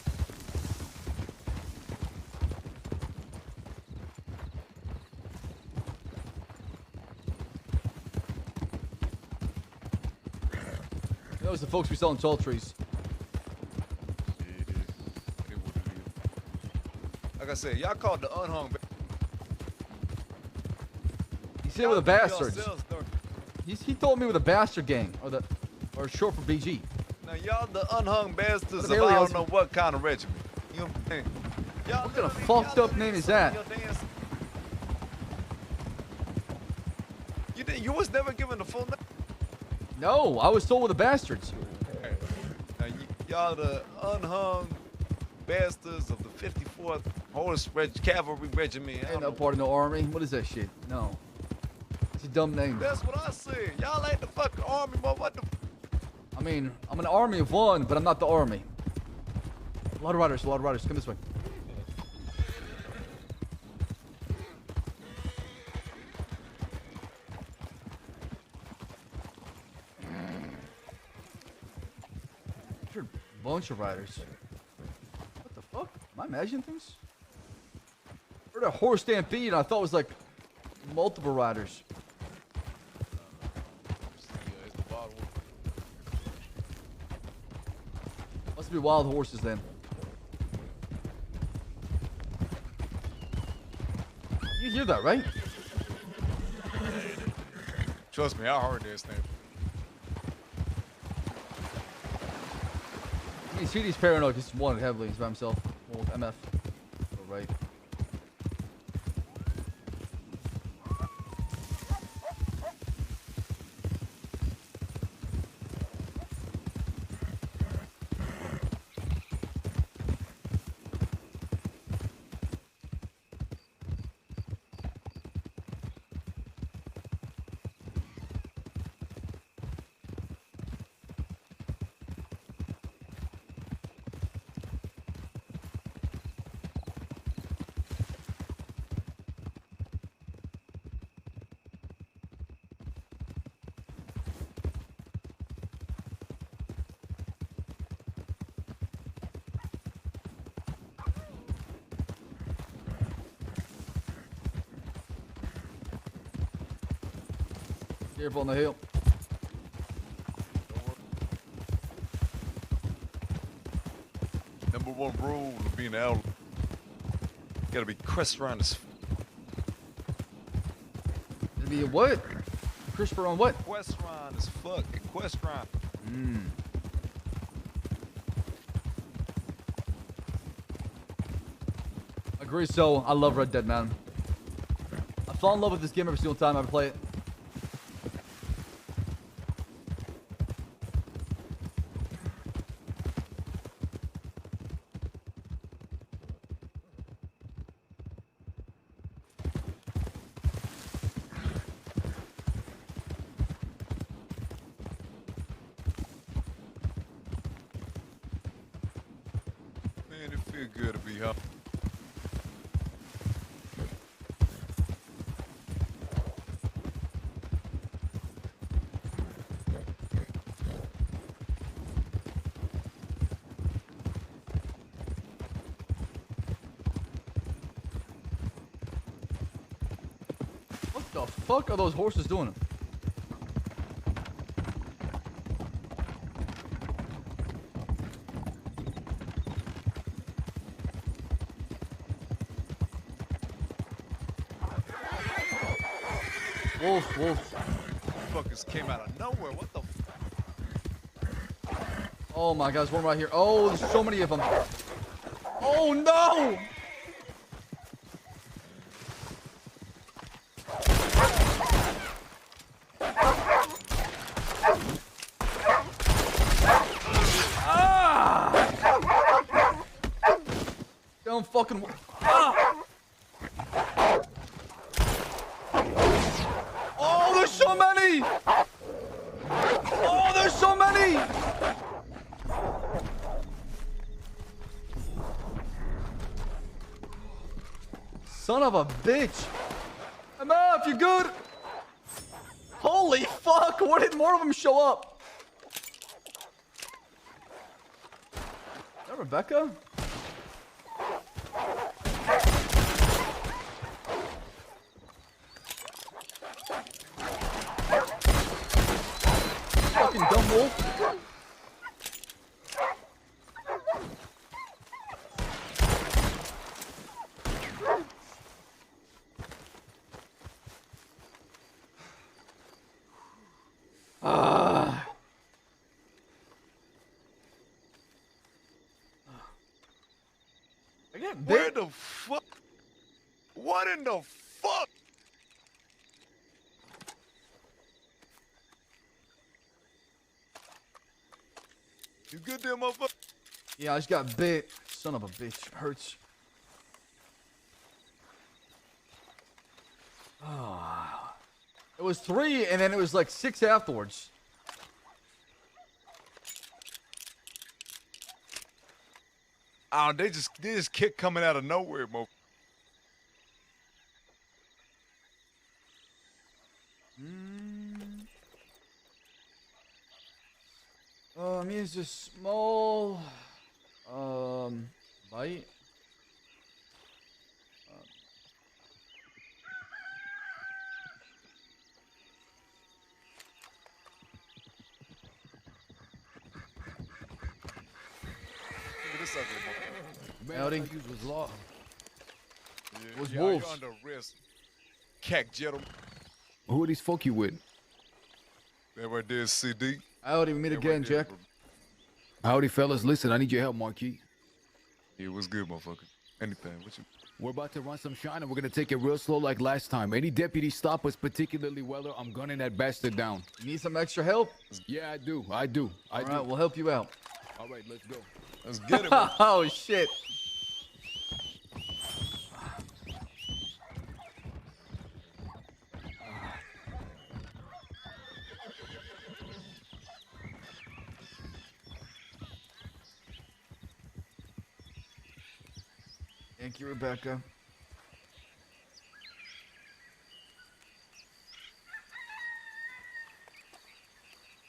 Those are the folks we sell in tall trees. Like I said, y'all called the unhung bastard. He said with the Bastards. He told me with the Bastard Gang, or short for BG. Now y'all the unhung bastards of I aliens? don't know what kind of regiment. You know what I'm saying? What kind of fucked up name is that? You was never given the full name. No, I was told with the Bastards. Now y'all the unhung bastards of the 54th Horse Cavalry Regiment. Ain't no part of no army. What is that shit? No. It's a dumb name. That's what I said. Y'all ain't the fucking army, but what the? I mean, I'm an army of one, but I'm not the army. A lot of riders. Come this way. You're a bunch of riders. What the fuck? Am I imagining things? I heard a horse stampede and I thought it was like multiple riders. Must be wild horses then. You hear that, right? Trust me, I heard this thing. You see, he's paranoid because he's wanted heavily. He's by himself. Old MF. Oh, right. Careful on the hill. Number one rule of being out. Gotta be crisper on this. It'd be a what? Crisper on what? Questron as fuck. Questron. Agree. So I love Red Dead, man. I fall in love with this game every single time I play it. Man, it feel good to be up. What the fuck are those horses doing? Wolf, wolf. Fuckers came out of nowhere. What the? Oh my God, there's one right here. Oh, there's so many of them. Oh no! Don't fucking. Oh, there's so many! Oh, there's so many! Son of a bitch! MF, you good? Holy fuck! Where did more of them show up? Is that Rebecca? Fucking dumb wolf. Where the fuck? What in the fuck? You good there, motherfucker? Yeah, I just got bit. Son of a bitch. Hurts. Oh. It was 3 and then it was like 6 afterwards. Oh, they just kept coming out of nowhere, mo. I mean, it's just small. Bite. sucker, motherfucker. Man, Howdy. I thought you was law. Yeah, What's yeah, wolves? you're under arrest. Cack gentleman. Who are these folk you with? That right there is CD. Howdy, we meet That again, right there, Jack. bro. Howdy, fellas. Listen, I need your help, Marquis. Yeah, what's good, motherfucker? Anything. What you? We're about to run some shine, and we're gonna take it real slow like last time. Any deputy stop us, particularly Weller, I'm gunning that bastard down. You need some extra help? Yeah, I do. All right, we'll help you out. All right, let's go. Let's get it. Oh, shit. Thank you, Rebecca.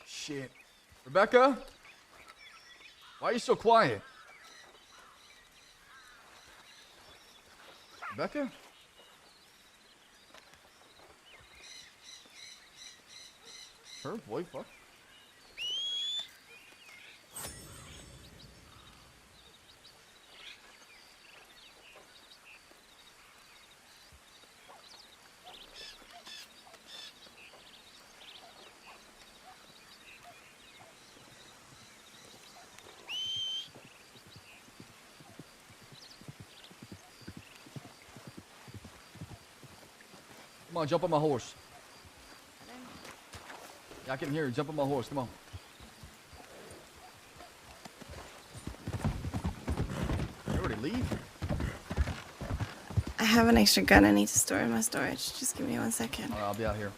Shit. Rebecca? Why are you so quiet? Rebecca? Her boy, fuck. Come on, jump on my horse. Yeah, I can hear you. Jump on my horse. Come on. You already leave? I have an extra gun I need to store in my storage. Just give me 1 second. All right, I'll be out here.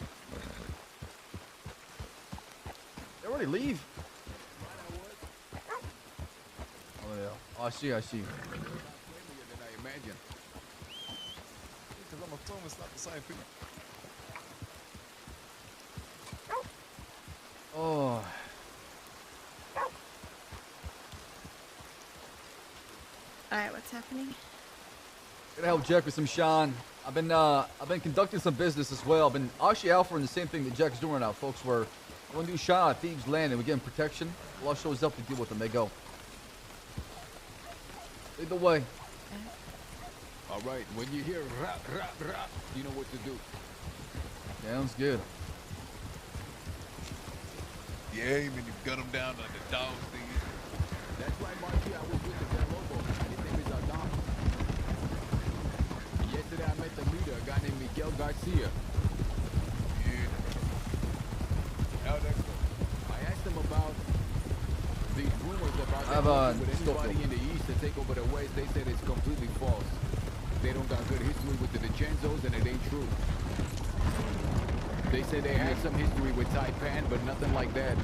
You already leave? Oh, yeah. Oh, I see. Than I imagine. Because I'm assuming it's not the same people. Oh. Alright, what's happening? Gonna help Jack with some Sean. I've been conducting some business as well. I've been actually offering the same thing that Jack's doing right now, folks, where when we do Sean at Thieves Landing, we get him protection. Law shows up to deal with them. They go. Lead the way. All right, when you hear rap, rap, rap, you know what to do. Sounds good. Yeah, you mean you gun him down like the dog thing. That's right, Marquis. I was with the Del Lobo. His name is Adam. Yesterday I met the leader, a guy named Miguel Garcia. Yeah. How'd that go? I asked him about these rumors about I have, them with stop anybody in the east to take over the west. They said it's completely false. They don't got good history with the DiCenzos, and it ain't true. They said they had some history with Taipan, but nothing like that.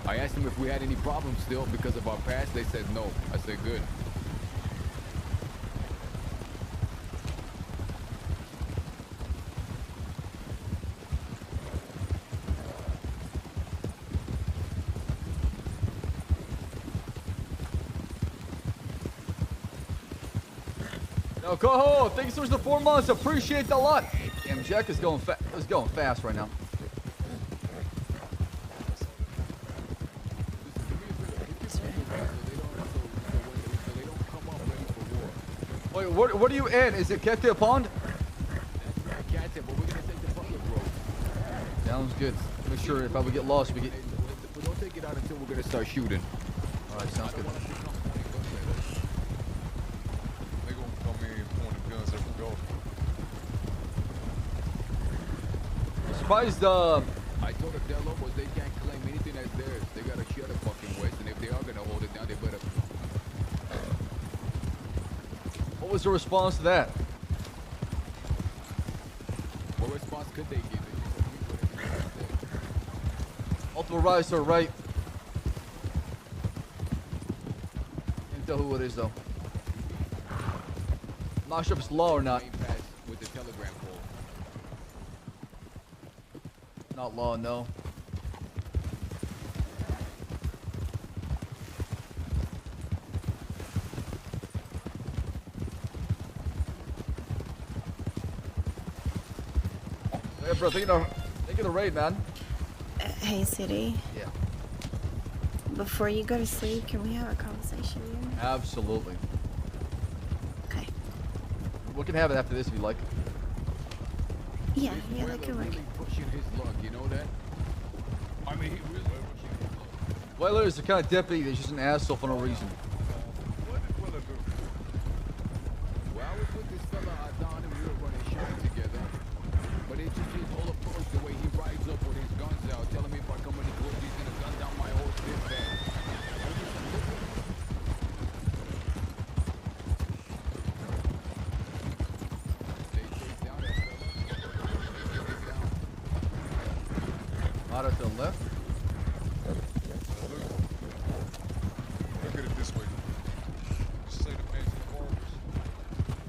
I asked them if we had any problems still because of our past. They said no. I said good. No, Coho, thanks for the 4 months. Appreciate the lot. Damn, Jack is going fast right now. Wait, what are you in? Is it Kete Pond? Sounds good. Make sure if I would get lost, we get. We don't take it out until we're gonna start shooting. All right, sounds good. They gonna come in pointing guns at the door. Surprised. I told the Del Lobos they can't claim anything as theirs. They gotta share the fucking West, and if they are gonna hold it down, they better. What was the response to that? What response could they give? Multiple rise to our right. Can't tell who it is though. I'm not sure if it's law or not. With the telegram pole. Not law, no. Hey, bro, thank you for the raid, man. Hey, City. Yeah. before you go to sleep, can we have a conversation here? Absolutely. Okay. We can have it after this if you like. Yeah, that could work. Pushing his luck, you know that? I mean, he really pushing his luck. Weller is the kind of deputy that's just an asshole for no reason. What did Willer do? Well, I was with this fella Adon and we were running shine together. But it's just his whole approach, the way he rides up with his guns out, telling me if I come any closer, he's gonna gun down my horse this bad. Out to the left. Look at it this way. Just say the magic barbers.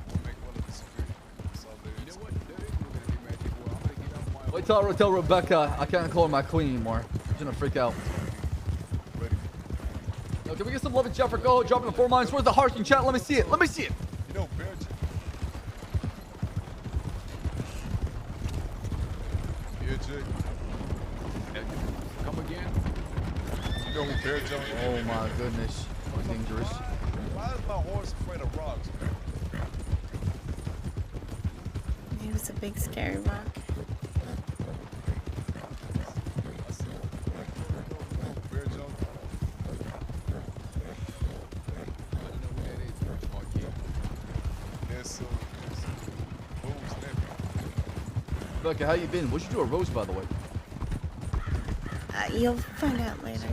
We'll make one of the security. That's all there is. You know what? There is no gonna be magic war. I'm gonna get out my Wait till I tell Rebecca I can't call her my queen anymore. She's gonna freak out. Yo, can we get some love and Jeffrey? Go, dropping the 4 mines. Where's the heart in chat? Let me see it. Let me see it. You know, Bear Yeah, Jay. Come again? You know who Bear Jones is? Oh my goodness. That's dangerous. Why is my horse afraid of rocks, man? It was a big scary rock. Bear Jones. Yes, so. Who's that? Rebecca, how you been? What'd you do a roast, by the way? You'll find out later.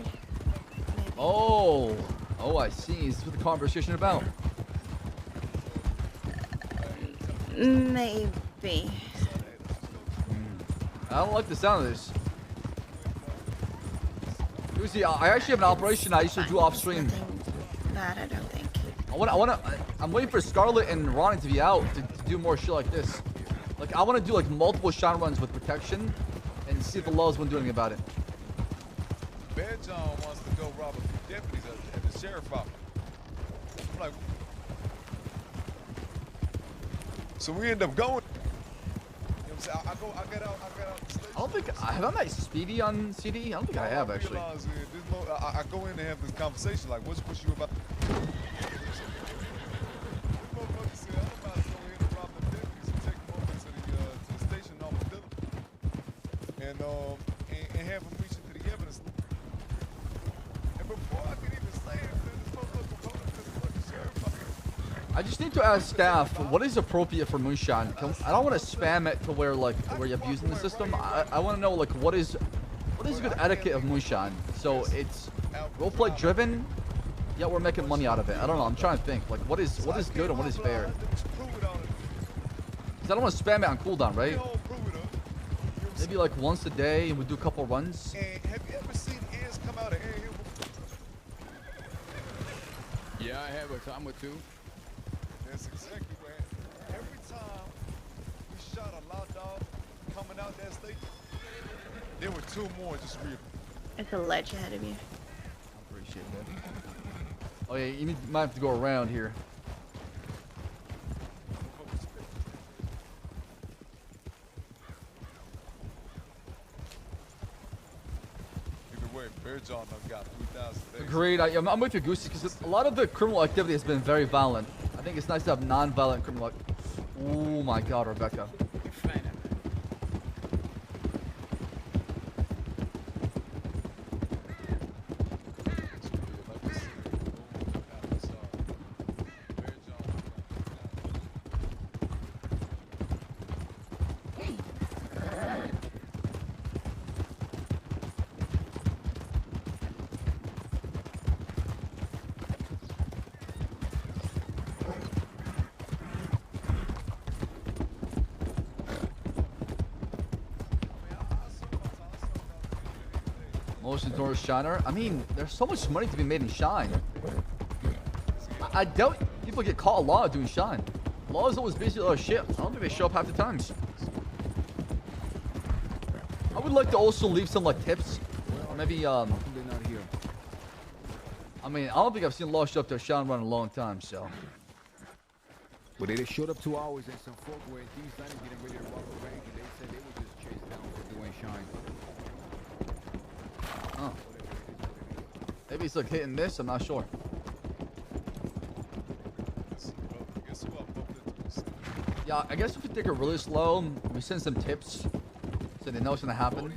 Oh. Oh, I see. Is this what the conversation about? Maybe. I don't like the sound of this. You see, I actually have an operation I used to do off stream. Bad, I don't think. I'm waiting for Scarlet and Ronnie to be out to do more shit like this. Like, I want to do like multiple shot runs with protection and see if the laws won't do anything about it. Bear John wants to go rob a few deputies at the sheriff office. I'm like, so we end up going. You know what I'm saying? I get out the station. I don't think have I met Speedy on CD? I don't think I have actually. I go in and have this conversation like, what's you about? And have him reach into the evidence. And before I can even say it, this motherfucker coming to the fucking sheriff. I just need to ask staff what is appropriate for moonshine. I don't want to spam it to where you're abusing the system. I want to know like what is good etiquette of moonshine. So it's roleplay driven, yet we're making money out of it. I don't know. I'm trying to think like what is good and what is fair. Cause I don't want to spam it on cooldown, right? Maybe like once a day and we do a couple runs. And have you ever seen ants come out of air here before? Yeah, I have a time or two. That's exactly what happened. Every time we shot a loud dog coming out that state, there were 2 more just real. There's a ledge ahead of you. I appreciate that. Oh yeah, you might have to go around here. Bear John done got 3,000 days. Agreed. I'm with you, Goosey, because a lot of the criminal activity has been very violent. I think it's nice to have non-violent criminal. Oh my God, Rebecca. Most notorious shiner. I mean, there's so much money to be made in shine. I doubt people get caught a lot doing shine. Law is always busy with other shit. I don't think they show up half the times. I would like to also leave some like tips, or maybe They're not here. I mean, I don't think I've seen Law show up to a shine run in a long time. So. Well, they just showed up 2 hours and some folk were in thieves' landing getting ready to rob a bank, and they said they were just chased down for doing shine. Huh. Maybe he's like hitting this. I'm not sure. Yeah, I guess if we take it really slow, we send some tips so they know what's gonna happen.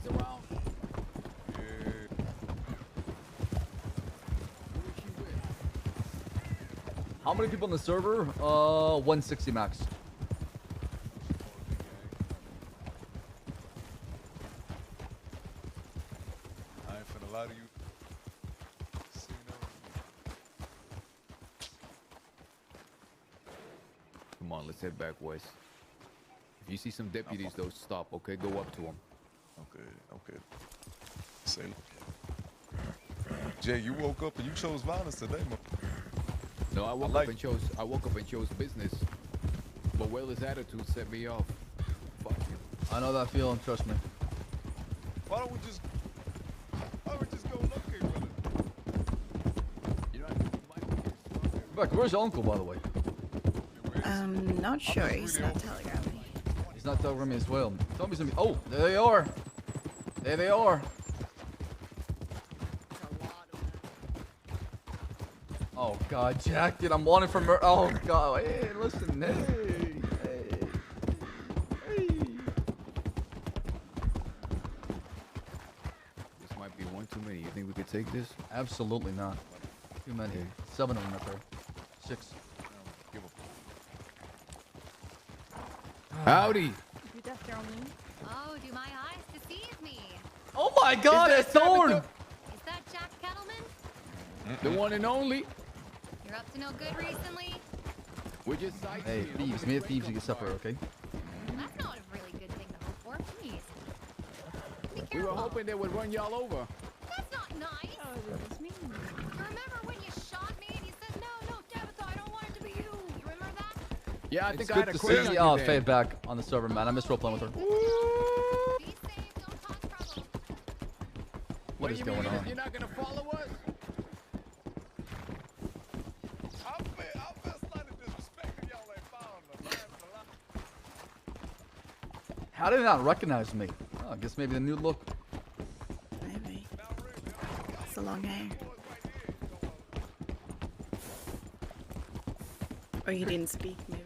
How many people on the server? 160 max. I ain't finna lie to you. Come on, let's head back west. If you see some deputies, though, stop, okay? Go up to them. Okay. Say, Jay, you woke up and you chose violence today, man. No, I woke up and chose business. But Weller's attitude set me off. Fuck you. I know that feeling, trust me. Why don't we just go locate brother? Rebecca, where's your uncle, by the way? Not sure. He's not telegramming me. He's not telegramming me as well. Tell me something. Oh, there they are. There they are. Oh God, Jack, dude, I'm wanted for murder. Oh God, hey, listen, hey. This might be one too many. You think we could take this? Absolutely not. Too many. 7 of them up there. 6. Howdy. Oh, do my eyes deceive me? Oh my God, that's Thorn. Is that Jack Kettleman? The one and only. You're up to no good recently? We're just Hey, thieves, me and thieves, you get supper, okay? That's not a really good thing to hope for. Please. Be We were careful. hoping they would run y'all over. That's not nice. Oh, that's mean. You remember when you shot me and you said, no, Tabitha, I don't want it to be you. You remember that? Yeah, I It's think I good had a to crush on see you then. Fade back on the server, man. I miss role playing with her. What is going on? You're not gonna follow us? How did they not recognize me? Oh, I guess maybe the new look. Maybe. It's the long hair. Or you didn't speak, maybe.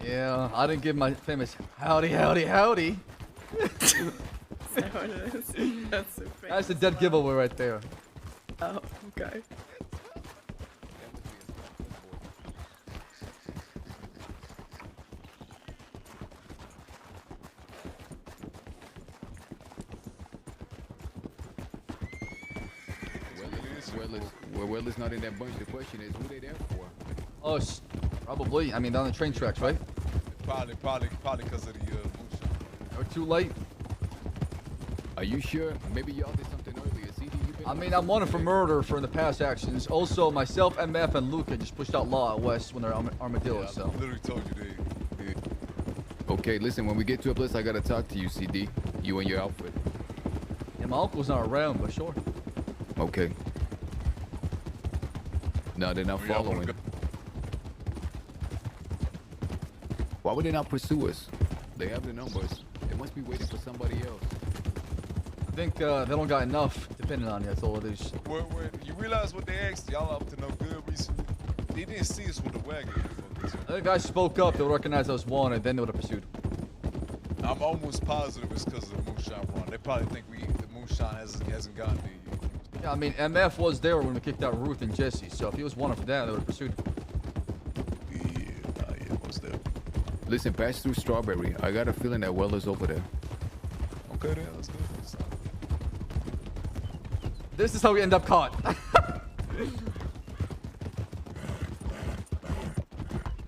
Yeah, I didn't give my famous howdy, howdy, howdy. That's not what it is. That's so famous. That's a dead giveaway right there. Oh, okay. Weller's not in that bunch. The question is, who they there for? Oh, probably. I mean, down the train tracks, right? Probably because of the moonshine. Or too late. Are you sure? Maybe y'all did something earlier. CD, you been I mean, I'm wanted for murder for the past actions. Also, myself, MF, and Luca just pushed out Law out west when they're armadillos. Yeah, So. I literally told you they. Okay, listen, when we get to a place, I gotta talk to you, CD. You and your outfit. Yeah, my uncle's not around, but sure. Okay. No, they're not following. Why would they not pursue us? They have the numbers. They must be waiting for somebody else. I think they don't got enough depending on you. That's all it is. When you realize what they asked, y'all up to no good recently. They didn't see us with the wagon. I think I spoke up. They would recognize I was wanted. Then they would have pursued. I'm almost positive it's because of the moonshine run. They probably think the moonshine hasn't gotten to you. Yeah, I mean, MF was there when we kicked out Ruth and Jesse. So if he was wanted for that, they would have pursued. Yeah, was there. Listen, pass through Strawberry. I got a feeling that Weller's over there. Okay, then let's go. This is how we end up caught.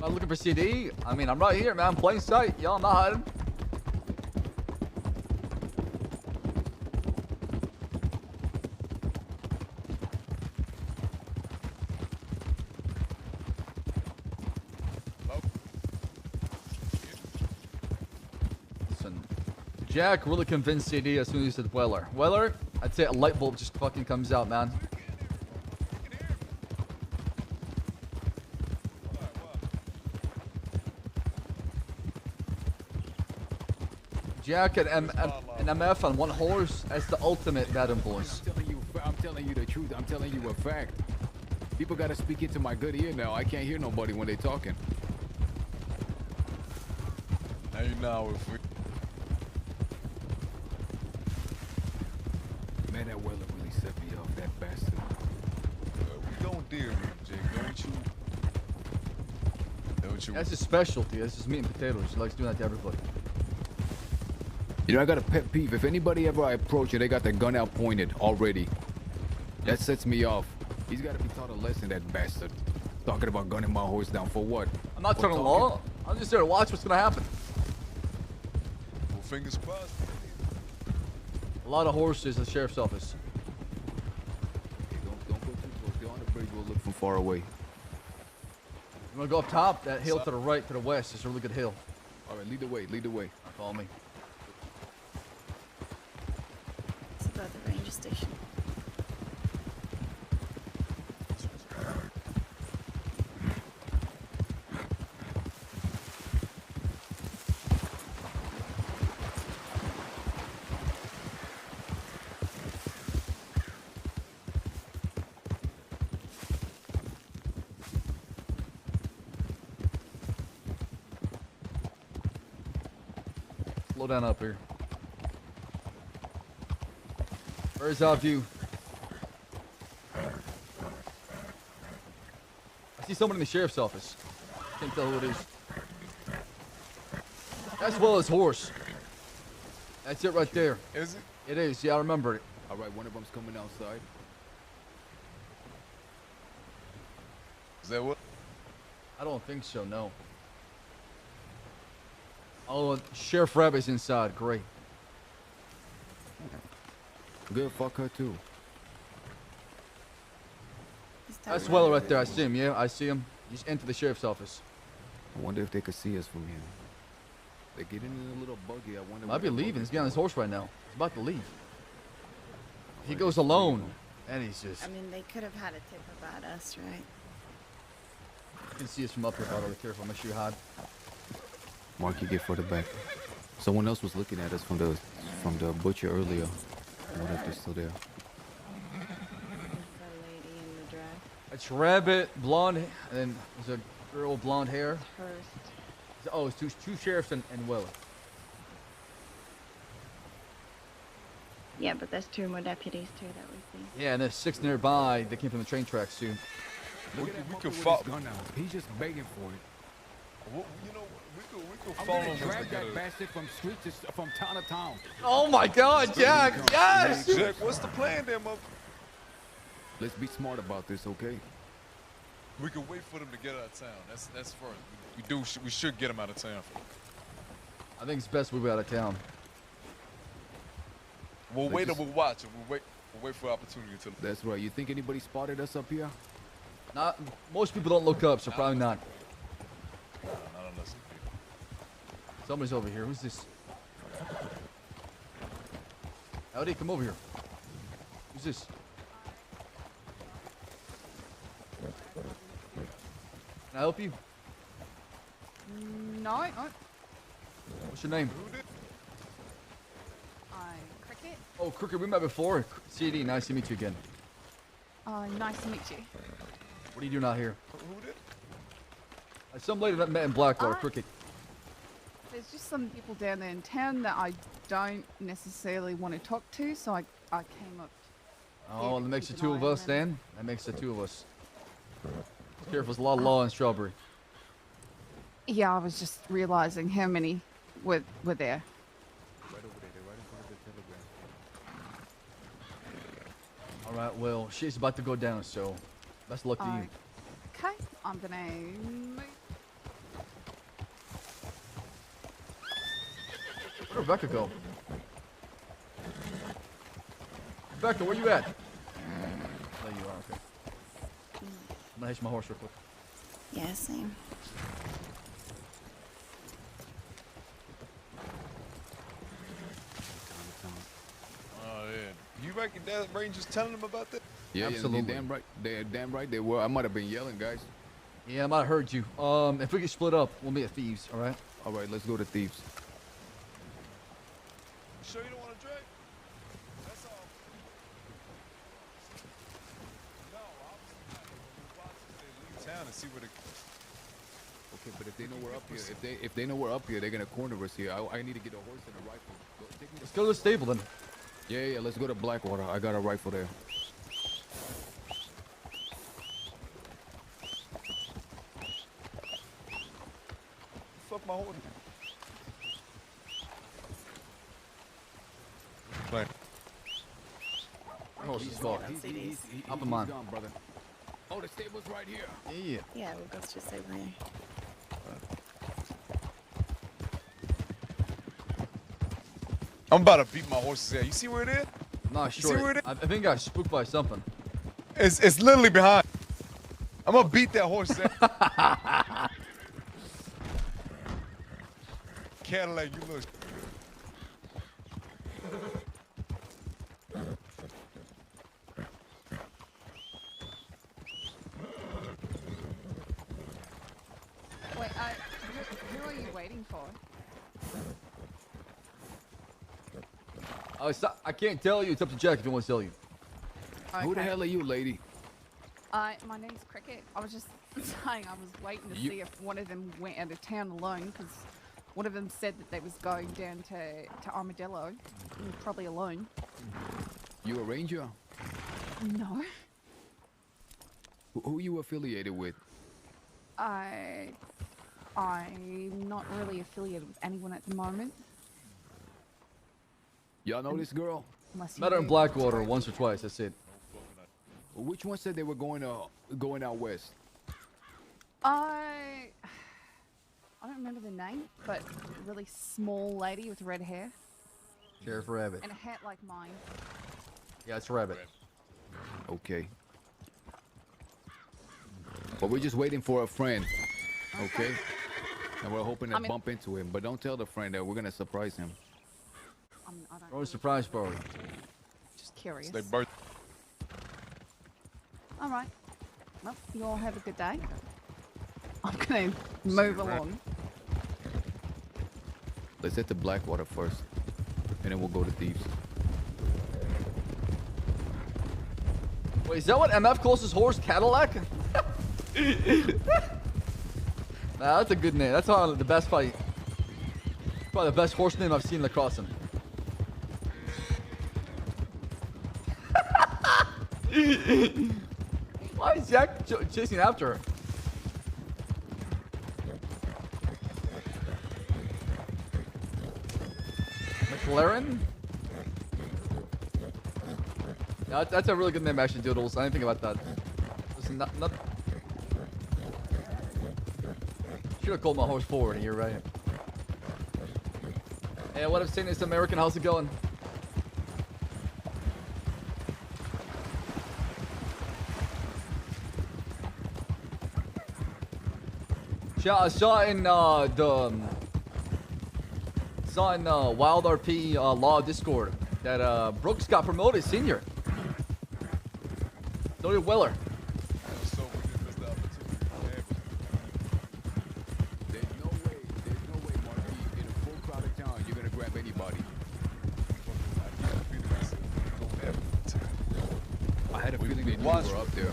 I'm looking for CD. I mean, I'm right here, man. Plain sight. Y'all not hiding. Listen, Jack really convinced CD as soon as he said Weller. Weller, I'd say a light bulb just fucking comes out, man. Jack and MF on one horse, that's the ultimate bad influence. I'm telling you, I'm telling you the truth. I'm telling you a fact. People gotta speak into my good ear now. I can't hear nobody when they talking. Hey, now if we... Man, that Weller really set me off, that bastard. We don't deal with him, Jake. Don't you? Don't you? That's his specialty. That's his meat and potatoes. He likes doing that to everybody. You know, I got a pet peeve. If anybody ever I approach and they got their gun out pointed already, that sets me off. He's got to be taught a lesson, that bastard. Talking about gunning my horse down for what? I'm not turning law. I'm just there to watch what's gonna happen. Well, fingers crossed. A lot of horses at the sheriff's office. Don't go too close. They're on the bridge. We'll look from far away. You wanna go up top? That hill to the right, to the west, is a really good hill. All right, lead the way. Lead the way. Follow me. It's about the ranger station. Slow down up here. Where's our view? I see someone in the sheriff's office. Can't tell who it is. That's Will's horse. That's it right there. Is it? It is. Yeah, I remember it. All right, one of them's coming outside. Is that what? I don't think so, no. Oh, Sheriff Rabbit's inside. Great. Good, fuck her too. That's Weller right there. I see him, yeah. I see him. Just enter the sheriff's office. I wonder if they could see us from here. They get in a little buggy. I wonder. Might be leaving. He's getting on his horse right now. He's about to leave. He goes alone, and he's just... I mean, they could have had a tip about us, right? You can see us from up here, by the way. Careful, make sure you hide. Mark, you get further back. Someone else was looking at us from the butcher earlier. I wonder if they're still there. It's Rabbit, blonde, and then there's a girl with blonde hair. First. Oh, it's two sheriffs and Weller. Yeah, but there's 2 more deputies too that we see. Yeah, and there's 6 nearby. They came from the train tracks too. We could follow. He's just begging for it. Well, you know, we could I'm follow gonna him. drag that bastard from from town to town. Oh my God, Jack! Yes! Jack, what's the plan there, mother? Let's be smart about this, okay? We could wait for them to get out of town. That's first. We should get them out of town. I think it's best we be out of town. We'll wait and we'll watch. We'll wait for opportunity to. That's right. You think anybody spotted us up here? Not most people don't look up, so probably not. Not unless. Somebody's over here. Who's this? Howdy, come over here. Who's this? Can I help you? No. What's your name? I'm Cricket. Oh, Crooked, we met before. CD, nice to meet you again. Nice to meet you. What are you doing out here? Who did? Some lady that met in Blackwater, Cricket. There's just some people down there in town that I don't necessarily want to talk to, so I came up. Oh, that makes the 2 of us then? That makes the 2 of us. Careful, there's a lot of law in Strawberry. Yeah, I was just realizing how many were there. Right over there. They're right in front of the telegram. All right, well, she's about to go down, so best of luck to you. Okay, I'm gonna move. Where'd Rebecca go? Rebecca, where you at? There you are, okay. I'm gonna hitch my horse real quick. Yeah, same. Oh yeah. You reckon that Ranger's telling them about that? Yeah, absolutely. Yeah, damn right they were. I might have been yelling, guys. Yeah, I might have heard you. If we get split up, we'll meet at Thieves, all right? All right, let's go to Thieves. You sure you don't want to drag? That's all. town and see where the. Okay, but if they know we're up here, if they know we're up here, they're gonna corner us here. I need to get a horse and a rifle. Let's go to the stable then. Yeah, let's go to Blackwater. I got a rifle there. Fuck my horse. Play. Oh, she's gone. He's Up in mine. gone, brother. Oh, the stable's right here. Yeah. Yeah, we'll go to the stable here. I'm about to beat my horse's ass. You see where it is? Nah, You see sure. where it is? I think I got spooked by something. It's literally behind. I'm gonna beat that horse's ass. Cadillac, you look. Wait, who are you waiting for? I can't tell you. It's up to Jack if he wants to tell you. Who the Okay. hell are you, lady? My name's Cricket. I was just saying I was waiting to see if one of them went out of town alone because one of them said that they was going down to Armadillo, probably alone. You a ranger? No. Who you affiliated with? I'm not really affiliated with anyone at the moment. Y'all know this girl? Unless you Met her in do. Blackwater once or twice. That's it. Which one said they were going out west? I don't remember the name, but a really small lady with red hair Sheriff Rabbit. and a hat like mine. Yeah, it's Rabbit. Okay. But we're just waiting for a friend. Okay? And we're hoping to I mean- bump into him. But don't tell the friend that we're gonna surprise him. I don't Or a surprise party. just curious. It's their birthday. All right. Well, you all have a good day. I'm gonna move along. Let's head to Blackwater first. And then we'll go to Thieves. Wait, is that what MF calls his horse? Cadillac? Nah, that's a good name. That's probably the best fight. Probably the best horse name I've seen in the crossing. Why is Jack chasing after her? McLaren? Yeah, that's a really good name, actually, Doodles. I didn't think about that. Listen, not... Should have called my horse forward here, right? Hey, what up, St. It's American? How's it going? I saw in Wild RP Law Discord that Brooks got promoted senior. So did Weller. So we just missed the opportunity. There's no way, Marty. In a full crowded town, you're gonna grab anybody. I had a feeling they knew we were up there.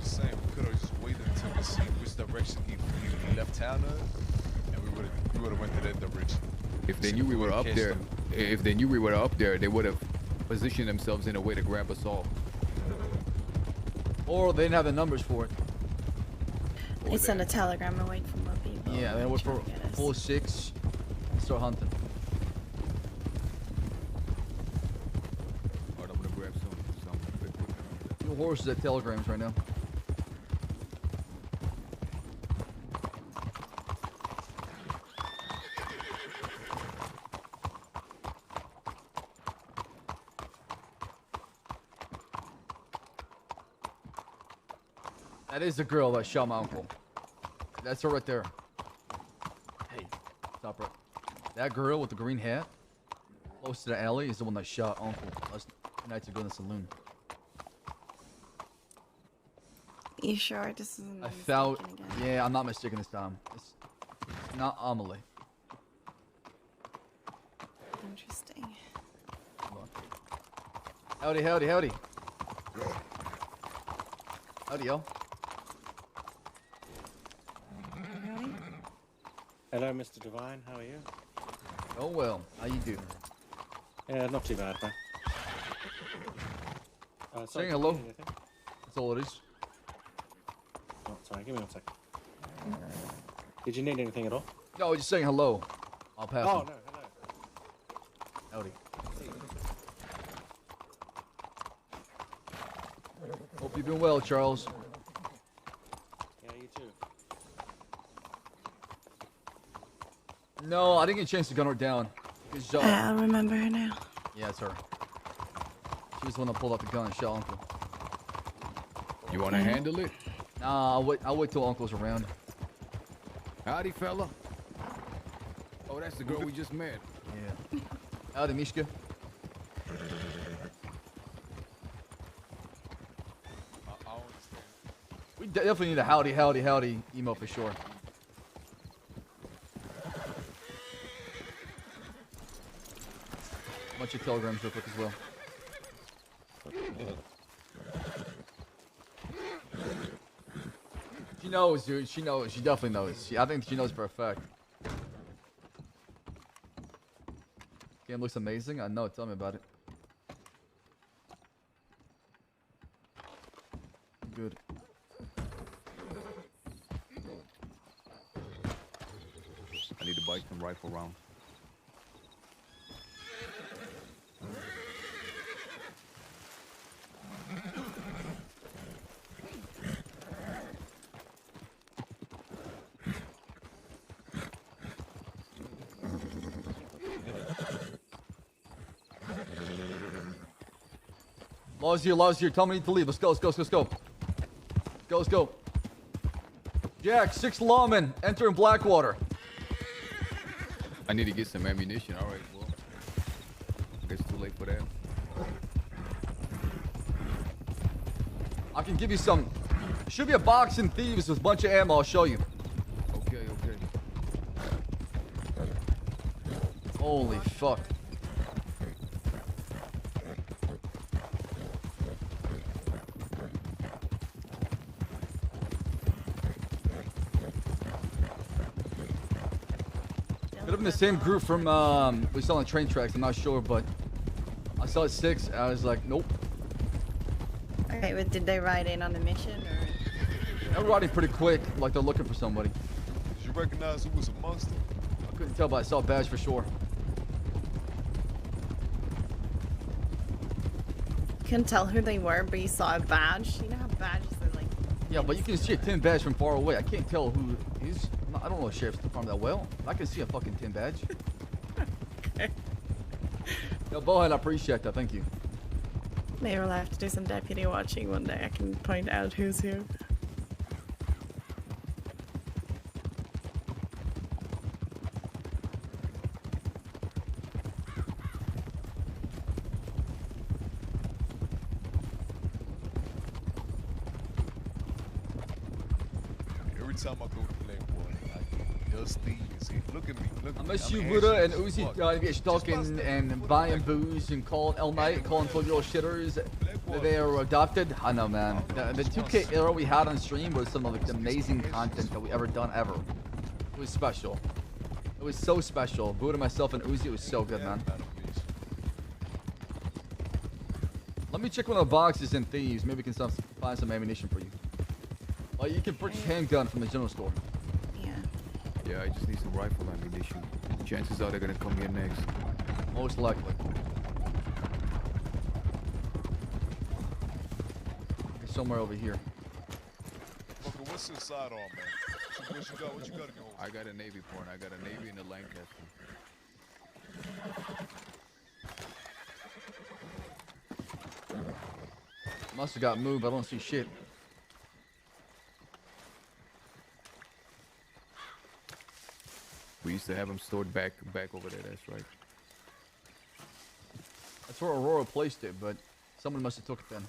Just saying, we could have just waited until we see which direction he left town in, and we would have went to that direction. If they knew we were up there, they would have positioned themselves in a way to grab us all. Or they didn't have the numbers for it. They send a telegram and wait for more people. Yeah, they went for full 6 and start hunting. Alright, I'm gonna grab some Two horses at telegrams right now. That is the girl that shot my uncle. That's her right there. Hey, stop right. That girl with the green hat, close to the alley, is the one that shot uncle last nights ago in the saloon. You sure this isn't? I found. Yeah, I'm not mistaken this time. It's not Amelie. Interesting. Howdy, howdy, howdy. Howdy, yo. Hello, Mr. Divine. How are you? Oh well. How you do? Yeah, not too bad, man. Saying hello. That's all it is. Oh, sorry, give me 1 second. Did you need anything at all? No, just saying hello. I'll pass. Oh, him. no, hello. Howdy. Hope you've been well, Charles. Yeah, you too. No, I didn't get a chance to gun her down. I'll remember her now. Yeah, it's her. She was the one that pulled out the gun and shot Uncle. You want to handle it? Nah, I'll wait till Uncle's around. Howdy, fella. Oh, that's the girl we just met. Yeah. Howdy, Mishka. We definitely need a howdy, howdy, howdy emo for sure. Bunch of telegrams real quick as well. She knows, dude. She knows. She definitely knows. I think she knows for a fact. Game looks amazing. I know. Tell me about it. Good. I need to buy some rifle rounds. Law's here. Tell me to leave. Let's go. Let's go. Jack, 6 lawmen entering Blackwater. I need to get some ammunition. All right, well, I guess it's too late for that. I can give you some. There should be a box in Thieves with a bunch of ammo. I'll show you. Okay. Holy fuck. Could have been the same group from we saw on the train tracks. I'm not sure, but I saw it 6. I was like, nope. Okay, but did they ride in on the mission or? They're riding pretty quick, like they're looking for somebody. Did you recognize who was amongst them? I couldn't tell, but I saw a badge for sure. Couldn't tell who they were, but you saw a badge. You know how badges are like. Yeah, but you can see a tin badge from far away. I can't tell who is. I don't know Sheriff's Department that well. I can see a fucking tin badge. Okay. No, Bohan, I appreciate that. Thank you. Maybe we'll have to do some deputy watching one day. I can point out who's who. Every time I go to Blackwater, I get dusty and say, look at me, I miss you, Buddha and Uzi. Get talking and buying booze and calling all night, calling 12-year-old shitters. They are adopted. I know, man. The 2K era we had on stream was some of the amazing content that we ever done ever. It was special. It was so special. Buddha, myself, and Uzi. It was so good, man. Let me check one of the boxes in Thieves. Maybe we can find some ammunition for you. Well, you can purchase handgun from the general store. Yeah, I just need some rifle ammunition. Chances are they're gonna come here next. Most likely. It's somewhere over here. Okay, what's your sidearm, man? What you got in your I got a Navy point. I got a Navy and a Lancaster. Must have got moved. I don't see shit. We used to have them stored back over there. That's right. That's where Aurora placed it, but someone must have took it then.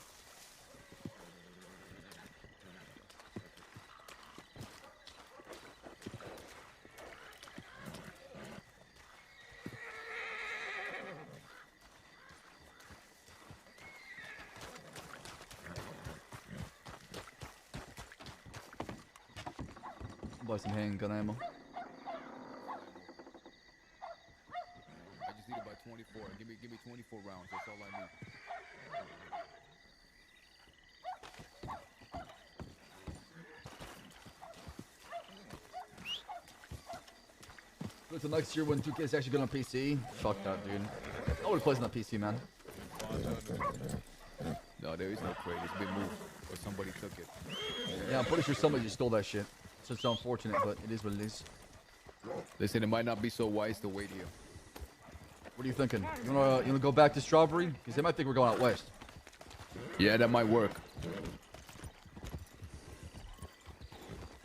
I'll buy some handgun ammo. I just need about 24. Give me 24 rounds. That's all I need. Wait till next year when 2K is actually good on PC. Fuck that, dude. Nobody plays on PC, man. No, there is no crate. It's been moved, or somebody took it. Yeah, I'm pretty sure somebody just stole that shit. So it's unfortunate, but it is what it is. Listen, it might not be so wise to wait here. What are you thinking? You wanna go back to Strawberry? Because they might think we're going out west. Yeah, that might work.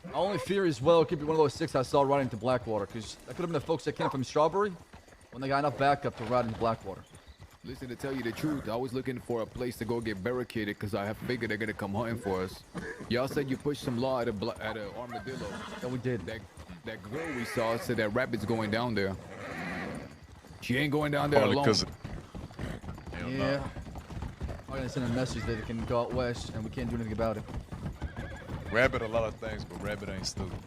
My only fear is, well, it could be one of those 6 I saw riding to Blackwater, because that could have been the folks that came from Strawberry when they got enough backup to ride into Blackwater. Listen, to tell you the truth, I was looking for a place to go get barricaded because I have figured they're gonna come hunting for us. Y'all said you pushed some law at a armadillo. Yeah, we did. That girl we saw said that rabbit's going down there. She ain't going down there Probably alone. 'cause Yeah. I'm gonna send a message that it can go out west, and we can't do anything about it. Rabbit a lot of things, but Rabbit ain't stupid.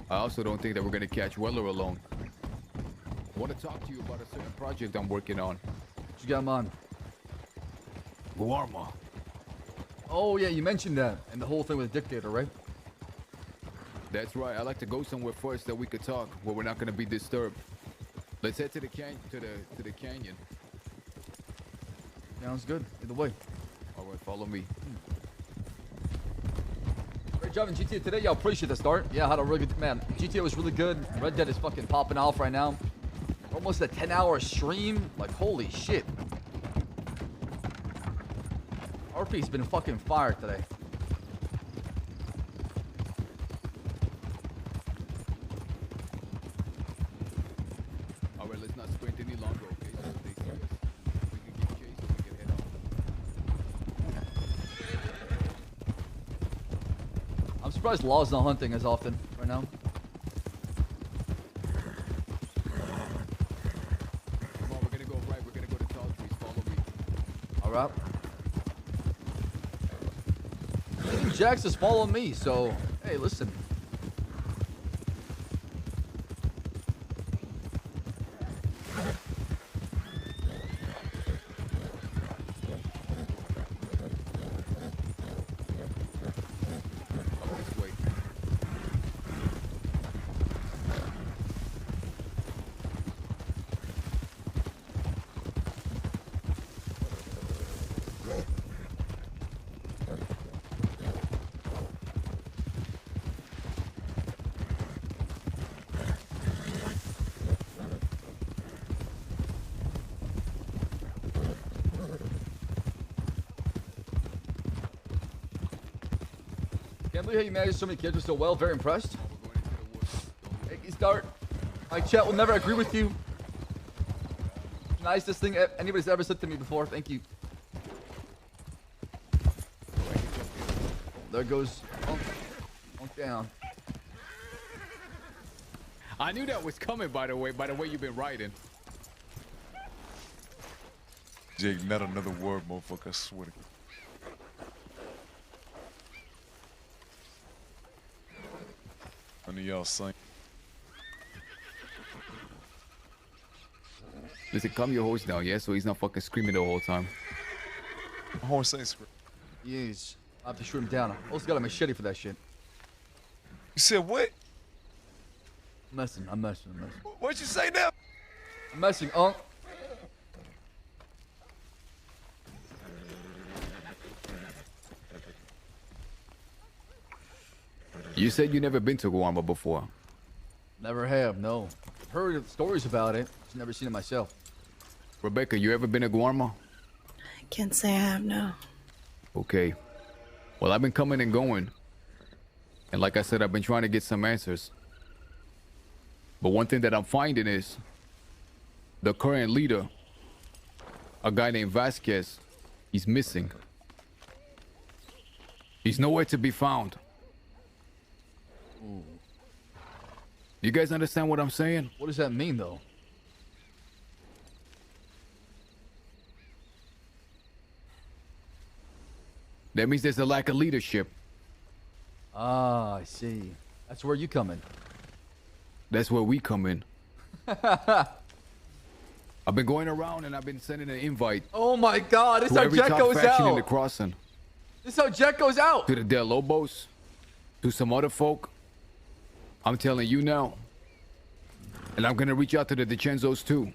I also don't think that we're gonna catch Weller alone. I want to talk to you about a certain project I'm working on. What you got him on? Guarma. Oh, yeah, you mentioned that. And the whole thing with the dictator, right? That's right. I like to go somewhere first that we could talk, where we're not gonna be disturbed. Let's head to the canyon. Sounds good. Either way. All right, follow me. Great job in GTA today. Y'all appreciate the start. Yeah, I had a really good... Man, GTA was really good. Red Dead is fucking popping off right now. Almost a 10-hour stream. Like, holy shit. RP's been fucking fire today. All right, let's not sprint any longer, okay? So stay serious. We can give chase or we can head off. I'm surprised Law's not hunting as often right now. Come on, we're gonna go right. We're gonna go to tall trees. Follow me. All right. Even Jax is following me, so hey, listen. This way. Can't believe how you managed so many characters so well. Very impressed. Hey, start. My chat will never agree with you. Nicest thing anybody's ever said to me before. Thank you. There goes. Monk down. I knew that was coming, by the way you've been riding. Jake, not another word, motherfucker. I swear to God. None of y'all sing. Listen, calm your horse down, yeah? So he's not fucking screaming the whole time. My horse ain't screaming. Yes. I have to shoot him down. I also got a machete for that shit. You said what? I'm messing. What'd you say now? I'm messing, Unc. You said you never been to Guarma before. Never have, no. Heard stories about it. Just never seen it myself. Rebecca, you ever been to Guarma? I can't say I have, no. Okay. Well, I've been coming and going. And like I said, I've been trying to get some answers. But one thing that I'm finding is the current leader, a guy named Vasquez, he's missing. He's nowhere to be found. Ooh. You guys understand what I'm saying? What does that mean, though? That means there's a lack of leadership. Ah, I see. That's where you come in. That's where we come in. I've been going around and I've been sending an invite. Oh my God! This to how every Jet top goes faction in the out. crossing. This how Jet goes out. To the Del Lobos, to some other folk. I'm telling you now. And I'm gonna reach out to the DiCenzos too.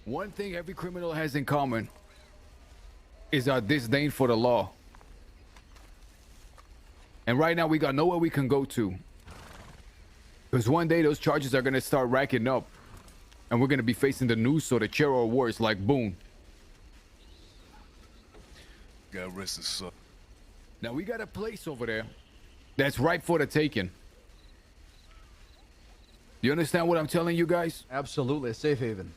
One thing every criminal has in common is our disdain for the law. And right now we got nowhere we can go to. Because one day those charges are gonna start racking up. And we're gonna be facing the news or the chair or worse like Boone. Got rest of suck. Now we got a place over there that's ripe for the taking. You understand what I'm telling you guys? Absolutely, a safe haven.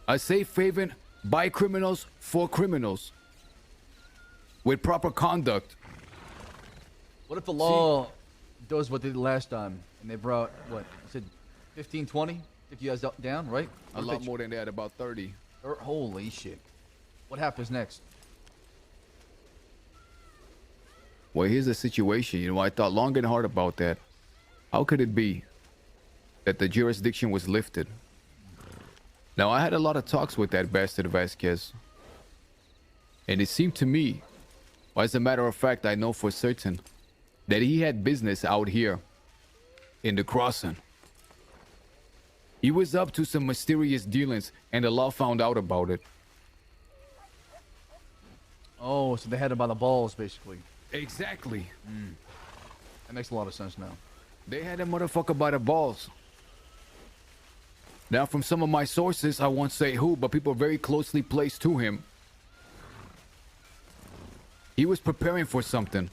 A safe haven by criminals for criminals. With proper conduct. What if the law does what they did last time and they brought, what, you said 15, 20? If you guys down, right? A lot more than that, about 30. Holy shit. What happens next? Well, here's the situation. You know, I thought long and hard about that. How could it be that the jurisdiction was lifted? Now, I had a lot of talks with that bastard Vasquez. And it seemed to me, well, as a matter of fact, I know for certain, that he had business out here in the crossing. He was up to some mysterious dealings, and the law found out about it. Oh, so they had him by the balls, basically. Exactly. That makes a lot of sense now. They had a motherfucker by the balls. Now, from some of my sources, I won't say who, but people very closely placed to him, he was preparing for something.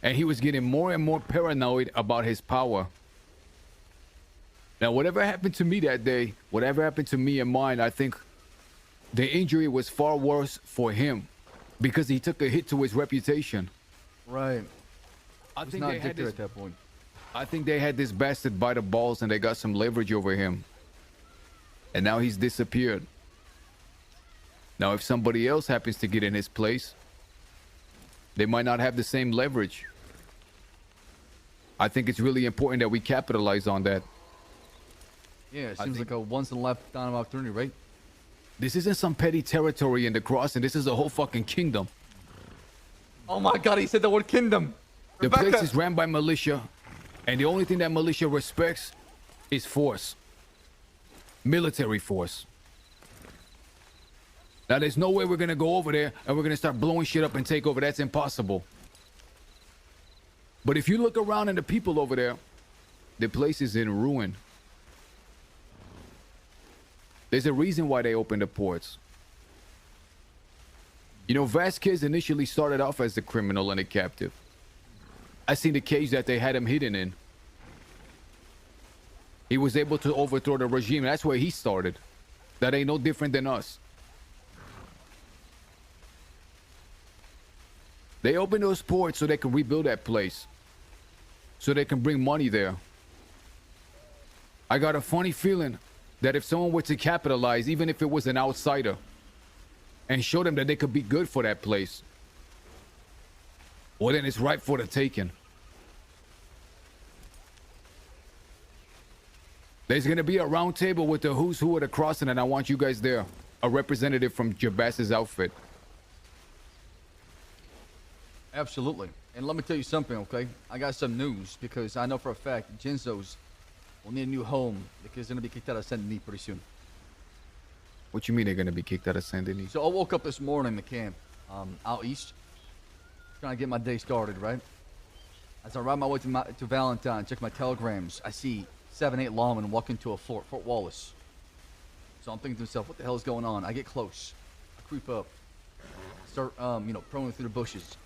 And he was getting more and more paranoid about his power. Now, whatever happened to me that day, whatever happened to me and mine, I think the injury was far worse for him because he took a hit to his reputation. Right. I think not they had Victor this, at that point. I think they had this bastard by the balls and they got some leverage over him. And now he's disappeared. Now, if somebody else happens to get in his place, they might not have the same leverage. I think it's really important that we capitalize on that. Yeah, it seems like a once-in-a-lifetime opportunity, right? This isn't some petty territory in the crossing. This is a whole fucking kingdom. Oh my God, he said the word kingdom. The place is ran by militia, and the only thing that militia respects is force. Military force. Now, there's no way we're gonna go over there and we're gonna start blowing shit up and take over. That's impossible. But if you look around and the people over there, the place is in ruin. There's a reason why they opened the ports. You know, Vasquez initially started off as a criminal and a captive. I seen the cage that they had him hidden in. He was able to overthrow the regime. That's where he started. That ain't no different than us. They opened those ports so they can rebuild that place. So they can bring money there. I got a funny feeling that if someone were to capitalize, even if it was an outsider, and show them that they could be good for that place, well, then it's ripe for the taking. There's gonna be a round table with the who's who of the crossing, and I want you guys there. A representative from Jabas's outfit. Absolutely. And let me tell you something, okay? I got some news because I know for a fact Jinzo's will need a new home because they're gonna be kicked out of Saint Denis pretty soon. What you mean they're gonna be kicked out of Saint Denis? So I woke up this morning in the camp, out east, trying to get my day started, right? As I ride my way to Valentine, check my telegrams, I see 7, 8 lawmen walk into a Fort Wallace. So I'm thinking to myself, what the hell is going on? I get close, I creep up, start, prowling through the bushes.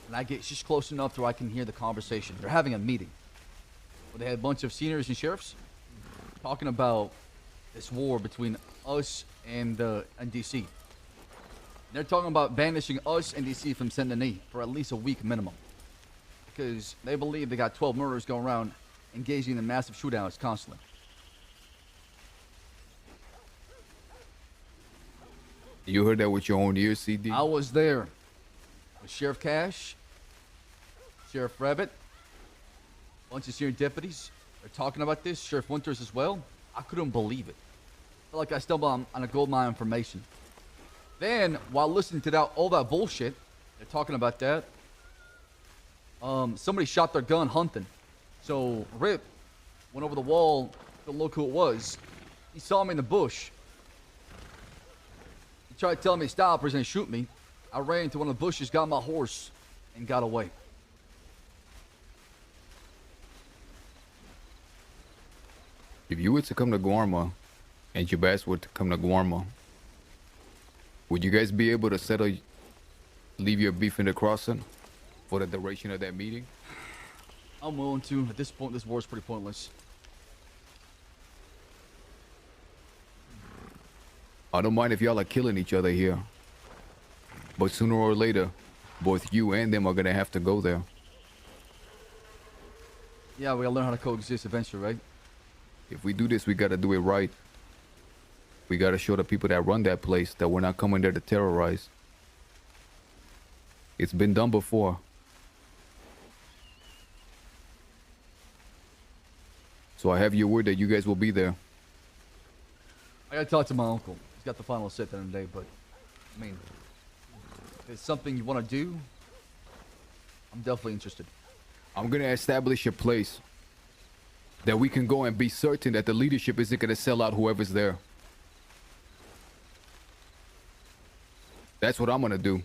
And I get just close enough to where I can hear the conversation. They're having a meeting where they had a bunch of seniors and sheriffs talking about this war between us and DC. They're talking about banishing us and DC from Saint Denis for at least a week minimum, because they believe they got 12 murders going around, engaging in massive shootouts constantly. You heard that with your own ears, CD? I was there. with Sheriff Cash, Sheriff Rabbit, a bunch of senior deputies. They're talking about this. Sheriff Winters as well. I couldn't believe it. Felt like I stumbled on a gold mine of information. Then, while listening to all that bullshit, they're talking about that. Somebody shot their gun hunting. So Rip went over the wall to look who it was. He saw me in the bush. He tried telling me to stop or he's gonna shoot me. I ran into one of the bushes, got my horse, and got away. If you were to come to Guarma, and Jabaz were to come to Guarma, would you guys be able to leave your beef in the crossing for the duration of that meeting? I'm willing to. At this point, this war is pretty pointless. I don't mind if y'all are killing each other here. But sooner or later, both you and them are gonna have to go there. Yeah, we gotta learn how to coexist eventually, right? If we do this, we gotta do it right. We gotta show the people that run that place that we're not coming there to terrorize. It's been done before. So I have your word that you guys will be there. I gotta talk to my uncle. He's got the final say at the end of the day, but I mean, if it's something you want to do, I'm definitely interested. I'm gonna establish a place that we can go and be certain that the leadership isn't gonna sell out whoever's there. That's what I'm gonna do.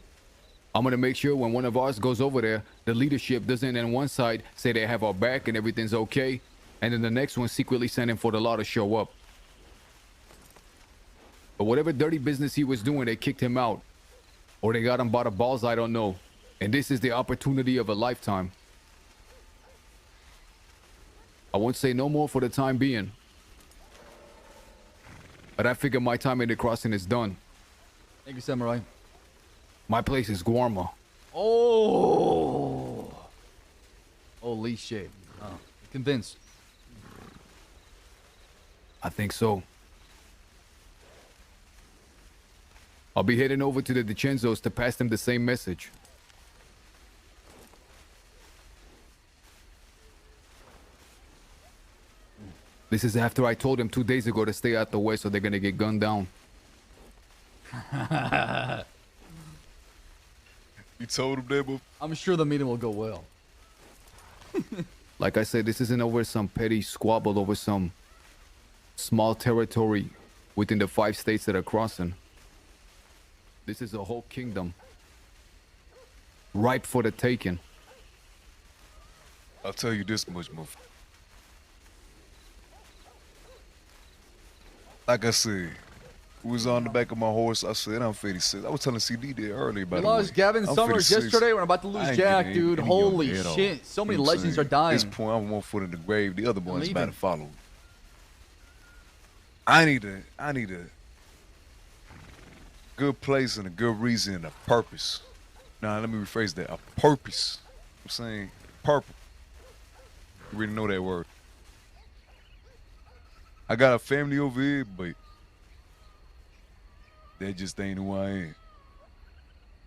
I'm gonna make sure when one of ours goes over there, the leadership doesn't on one side say they have our back and everything's okay, and then the next one secretly sending for the law to show up. But whatever dirty business he was doing, they kicked him out. Or they got him by the balls, I don't know. And this is the opportunity of a lifetime. I won't say no more for the time being. But I figure my time in the crossing is done. Thank you, Samurai. My place is Guarma. Oh! Holy shit. Oh, convinced. I think so. I'll be heading over to the DiCenzos to pass them the same message. This is after I told them 2 days ago to stay out the way, so they're gonna get gunned down. You told them that, but I'm sure the meeting will go well. Like I said, this isn't over some petty squabble over some small territory within the 5 states that are crossing. This is a whole kingdom, ripe for the taking. I'll tell you this much, motherfucker. Like I said, who was on the back of my horse? I said I'm 56. I was telling CD there earlier about We lost Gavin Summers yesterday. We're about to lose Jack, dude. Holy shit. So many legends are dying. At this point, I'm 1 foot in the grave. The other one's about to follow. I need a good place and a good reason and a purpose. Now, let me rephrase that. A purpose. I'm saying purpose. You really know that word. I got a family over here, but that just ain't who I am.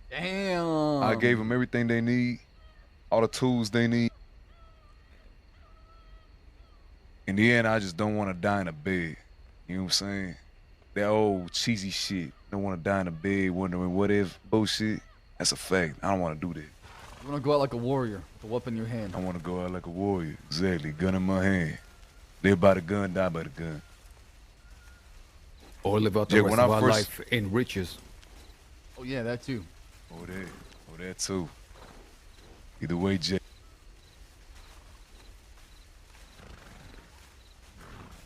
Damn. I gave them everything they need, all the tools they need. In the end, I just don't want to die in a bed. You know what I'm saying? That old cheesy shit. Don't want to die in a bed wondering what if bullshit. That's a fact. I don't want to do that. You want to go out like a warrior with a weapon in your hand. I want to go out like a warrior. Exactly. Gun in my hand. Live by the gun, die by the gun. Or live out the rest of our life in riches. Oh yeah, that too. Oh that too. Either way, Jay.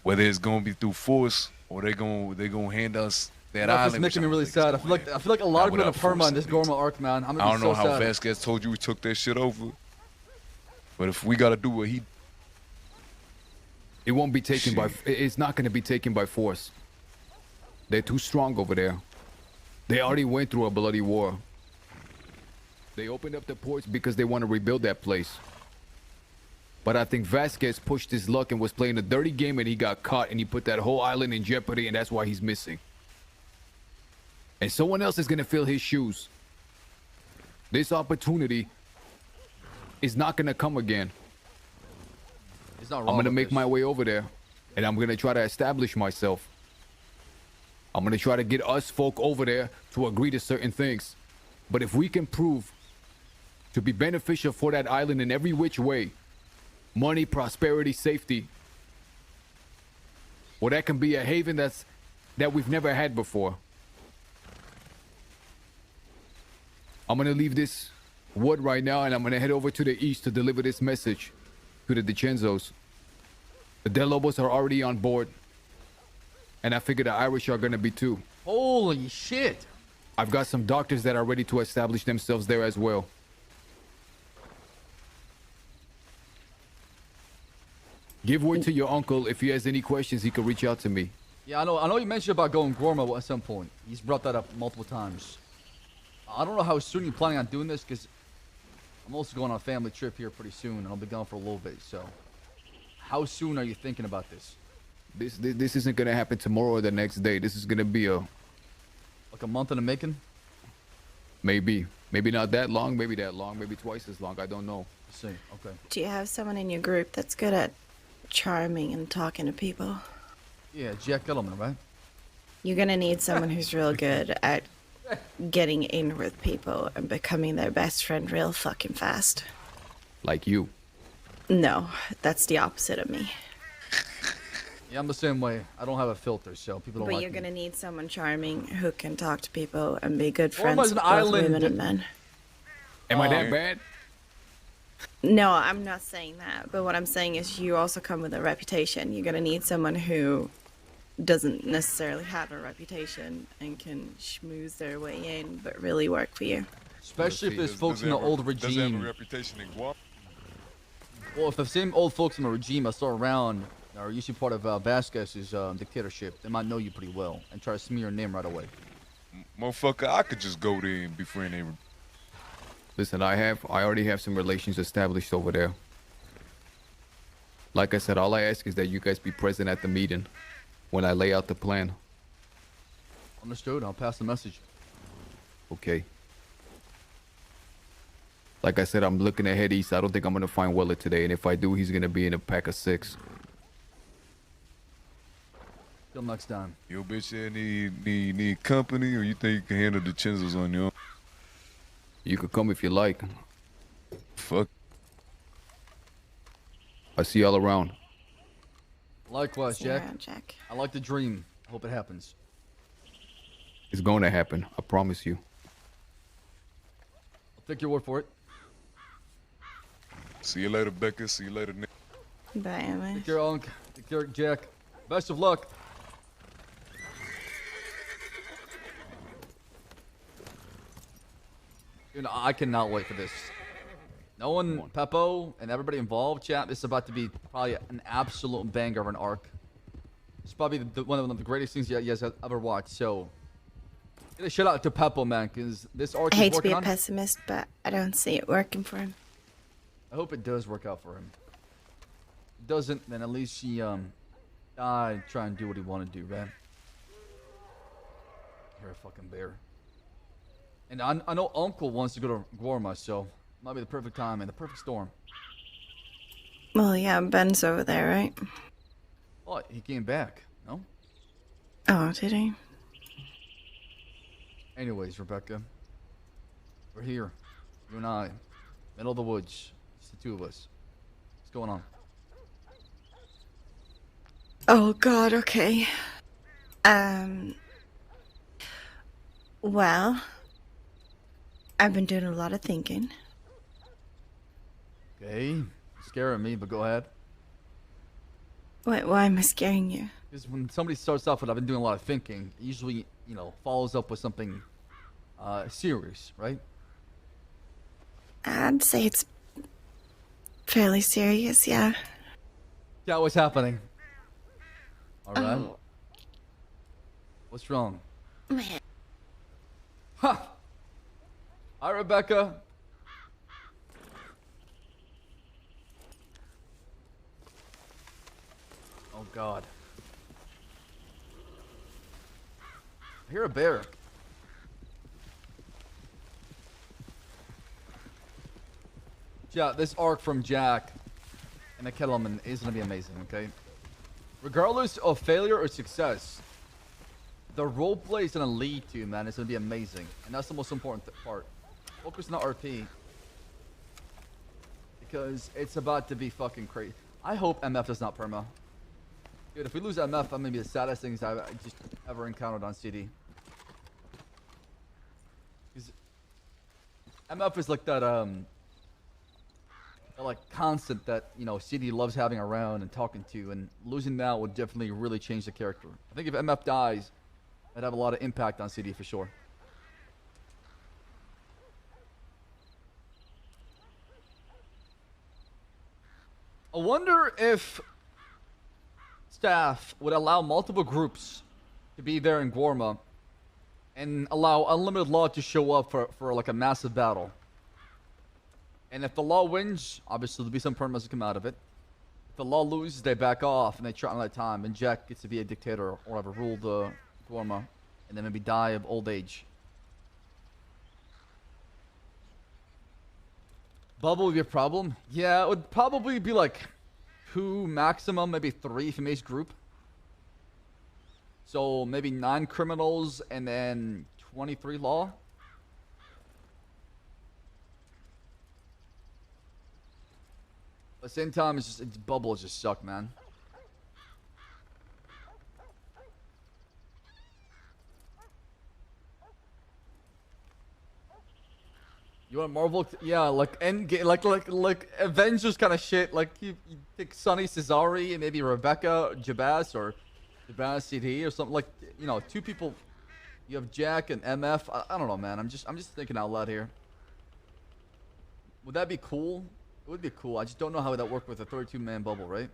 Whether it's gonna be through force or they gonna hand us that island. It's making me really sad. I feel like a lot of people in a perma in this Guarma arc, man. I'm gonna I don't be so know how sad. Vasquez told you we took that shit over, but if we gotta do what he, it won't be taken by. It's not gonna be taken by force. They're too strong over there. They already went through a bloody war. They opened up the ports because they want to rebuild that place. But I think Vasquez pushed his luck and was playing a dirty game and he got caught and he put that whole island in jeopardy and that's why he's missing. And someone else is going to fill his shoes. This opportunity is not gonna come again. He's not I'm wrong gonna with make this. my way over there, and I'm gonna try to establish myself. I'm gonna try to get us folk over there to agree to certain things. But if we can prove to be beneficial for that island in every which way, money, prosperity, safety, well, that can be a haven that we've never had before. I'm gonna leave this wood right now, and I'm gonna head over to the east to deliver this message to the DiCenzos. The Del Lobos are already on board, and I figure the Irish are gonna be too. Holy shit! I've got some doctors that are ready to establish themselves there as well. Give word to your uncle. If he has any questions, he can reach out to me. Yeah, I know you mentioned about going Gorma at some point. He's brought that up multiple times. I don't know how soon you're planning on doing this, because I'm also going on a family trip here pretty soon, and I'll be gone for a little bit, so... How soon are you thinking about this? This isn't gonna happen tomorrow or the next day. This is gonna be like a month in the making? Maybe not that long, maybe that long, maybe twice as long. I don't know. I see. Okay. Do you have someone in your group that's good at charming and talking to people? Yeah, Jack Gellman, right? You're gonna need someone who's real good at getting in with people and becoming their best friend real fucking fast. Like you. No, that's the opposite of me. Yeah, I'm the same way. I don't have a filter, so people don't But like you're me. gonna need someone charming who can talk to people and be good Gorma's friends with an both island. women and men. Am I that bad? No, I'm not saying that. But what I'm saying is you also come with a reputation. You're gonna need someone who doesn't necessarily have a reputation and can schmooze their way in, but really work for you. Especially if there's folks in the old Does he have a regime. reputation in Guam? Well, if the same old folks in the regime are still around, are usually part of Vasquez's dictatorship, they might know you pretty well and try to smear your name right away. Motherfucker, I could just go there and befriend everybody. Listen, I already have some relations established over there. Like I said, all I ask is that you guys be present at the meeting when I lay out the plan. Understood. I'll pass the message. Okay. Like I said, I'm looking to head east. I don't think I'm gonna find Weller today, and if I do, he's gonna be in a pack of 6. Till next time. Yo, bitch, yeah, need company, or you think you can handle the chisels on your own? You could come if you like. Fuck. I see y'all around. Likewise, See you Jack. around, Jack. I like the dream. Hope it happens. It's going to happen. I promise you. I'll take your word for it. See you later, Becca. See you later, Nick. Bye, Emma. Take care, Unc. Take care, Jack. Best of luck. Dude, I cannot wait for this. Knowing Peppo and everybody involved, chat, this is about to be probably an absolute banger of an arc. It's probably one of the greatest things you guys have ever watched. So, get a shout out to Peppo, man, because this arc I he's hate to working be a on. pessimist, but I don't see it working for him. I hope it does work out for him. If it doesn't, then at least he died trying to do what he wanted to do, man. You're a fucking bear. And I know Uncle wants to go to Gorma, so might be the perfect time and the perfect storm. Well, yeah, Ben's over there, right? Oh, he came back, no? Oh, did he? Anyways, Rebecca, we're here. You and I. Middle of the woods. It's the two of us. What's going on? Oh, God, okay. Well, I've been doing a lot of thinking. Okay. Scaring me, but go ahead. Why am I scaring you? Because when somebody starts off with I've been doing a lot of thinking, it usually, follows up with something serious, right? I'd say it's fairly serious, yeah. Yeah, what's happening? Alright. Oh. What's wrong? Man. Ha! Hi, Rebecca. Oh, God. I hear a bear. Yeah, this arc from Jack and the Kettleman is gonna be amazing, okay? Regardless of failure or success, the roleplay is gonna lead to, man, it's gonna be amazing. And that's the most important part. Focus on the RP. Because it's about to be fucking crazy. I hope MF does not perma. Dude, if we lose MF, I'm gonna be the saddest things I've just ever encountered on CD. Because MF is like that, like constant that, you know, CD loves having around and talking to, and losing that would definitely really change the character. I think if MF dies, it'd have a lot of impact on CD for sure. I wonder if staff would allow multiple groups to be there in Gorma and allow unlimited law to show up for like a massive battle. And if the law wins, obviously there'll be some permas that come out of it. If the law loses, they back off and they try another time, and Jack gets to be a dictator or whatever, rule the Gorma, and then maybe die of old age. Bubble would be a problem? Yeah, it would probably be like 2 maximum, maybe 3 from each group. So maybe 9 criminals and then 23 law. At the same time, bubbles just suck, man. You want Marvel? Yeah, like Endgame, like Avengers kind of shit. Like you take Sonny Cesari and maybe Rebecca Jabaz or Jabaz CD or something, like, you know, 2 people. You have Jack and MF. I don't know, man. I'm just thinking out loud here. Would that be cool? It would be cool. I just don't know how that work with a 32-man bubble, right?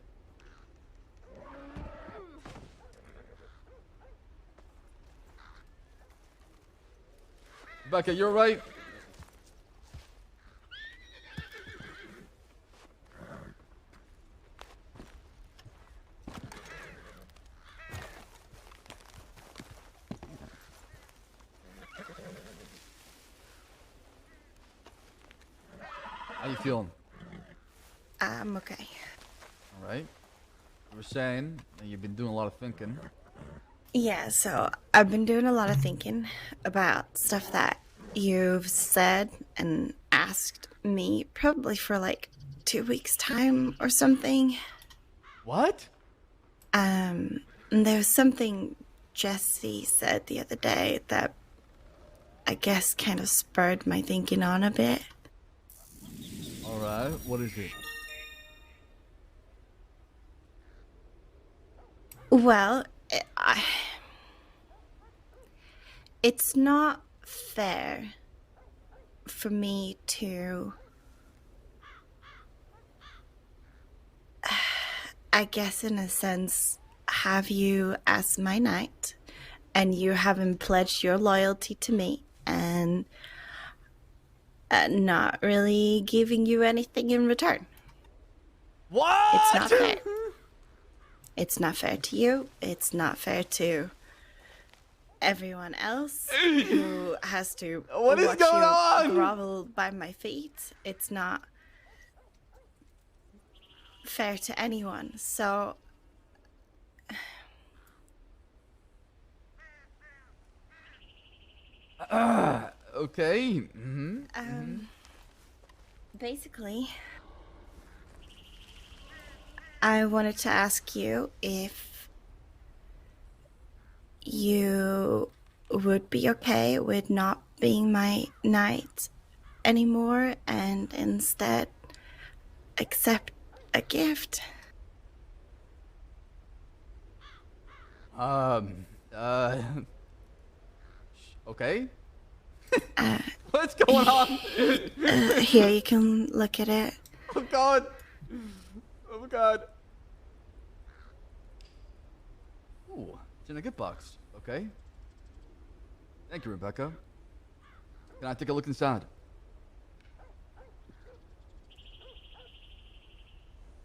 Rebecca, you're right. How you feeling? I'm okay. All right. You were saying that you've been doing a lot of thinking. Yeah, so I've been doing a lot of thinking about stuff that you've said and asked me probably for like 2 weeks' time or something. What? There was something Jesse said the other day that I guess kind of spurred my thinking on a bit. Alright, what is it? Well, it's not fair for me to, I guess in a sense, have you as my knight, and you haven't pledged your loyalty to me, and not really giving you anything in return. What? It's not fair. It's not fair to you. It's not fair to everyone else who has to What is watch going you on? grovel by my feet. It's not fair to anyone. So Okay. Basically, I wanted to ask you if you would be okay with not being my knight anymore and instead accept a gift. Okay. What's going on? Here, you can look at it. Oh god. Oh my god. Ooh, it's in a gift box. Okay. Thank you, Rebecca. Can I take a look inside?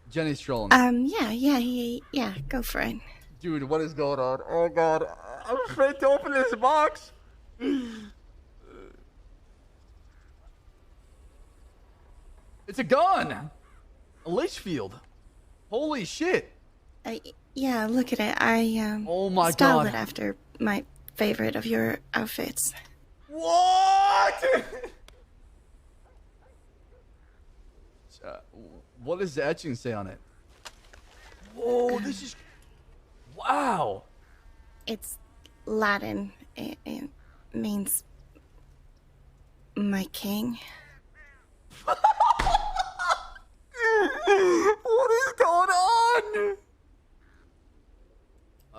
Jenny's trolling. Yeah, go for it. Dude, what is going on? Oh god. I'm afraid to open this box. It's a gun. A Litchfield. Holy shit. Yeah, look at it. I Oh my styled God. it after my favorite of your outfits. What? What does the etching say on it? Whoa, this is... Wow. It's Latin. It means my king. What is going on?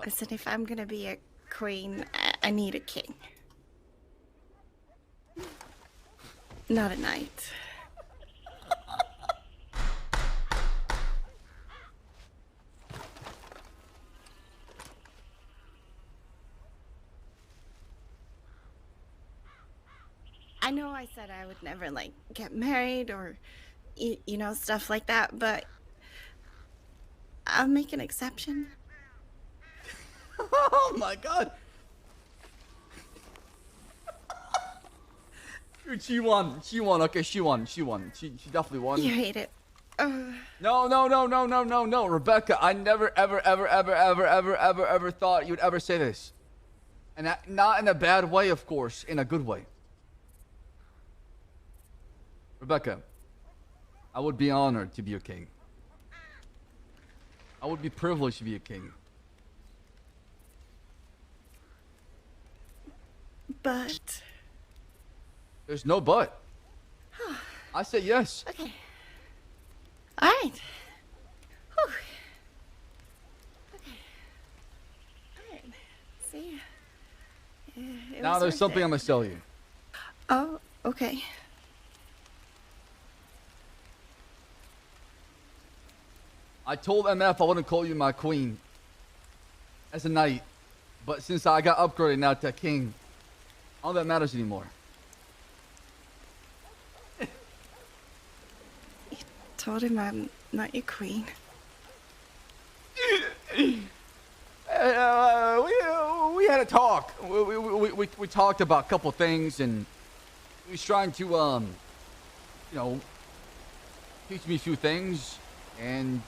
I said if I'm gonna be a queen, I need a king. Not a knight. I know I said I would never, like, get married or, you know, stuff like that, but I'll make an exception. Oh my God. Dude, she won. She won. Okay, she won. She won. She definitely won. You hate it. No, Rebecca, I never, ever thought you'd ever say this. And not in a bad way, of course, in a good way. Rebecca, I would be honored to be your king. I would be privileged to be a king. But... There's no but. I say yes. Okay. Alright. Whew. Okay. Alright. See? Now there's something I'm gonna sell you. Oh, okay. I told MF I wouldn't call you my queen as a knight, but since I got upgraded now to king, all that matters anymore. Told him I'm not your queen. We had a talk. We talked about a couple things, and he was trying to, you know, teach me a few things, and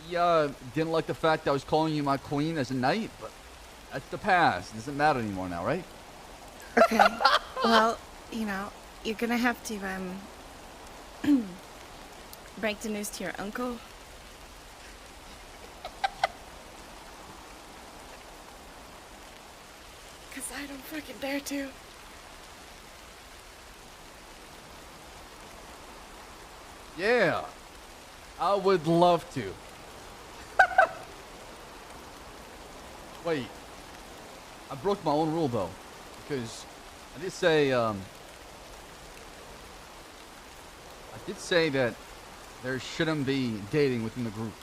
yeah, didn't like the fact that I was calling you my queen as a knight, but that's the past. It doesn't matter anymore now, right? Okay. Well, you know, you're gonna have to break the news to your uncle. Cause I don't fucking dare to. Yeah, I would love to. Wait, I broke my own rule though, because I did say that there shouldn't be dating within the group.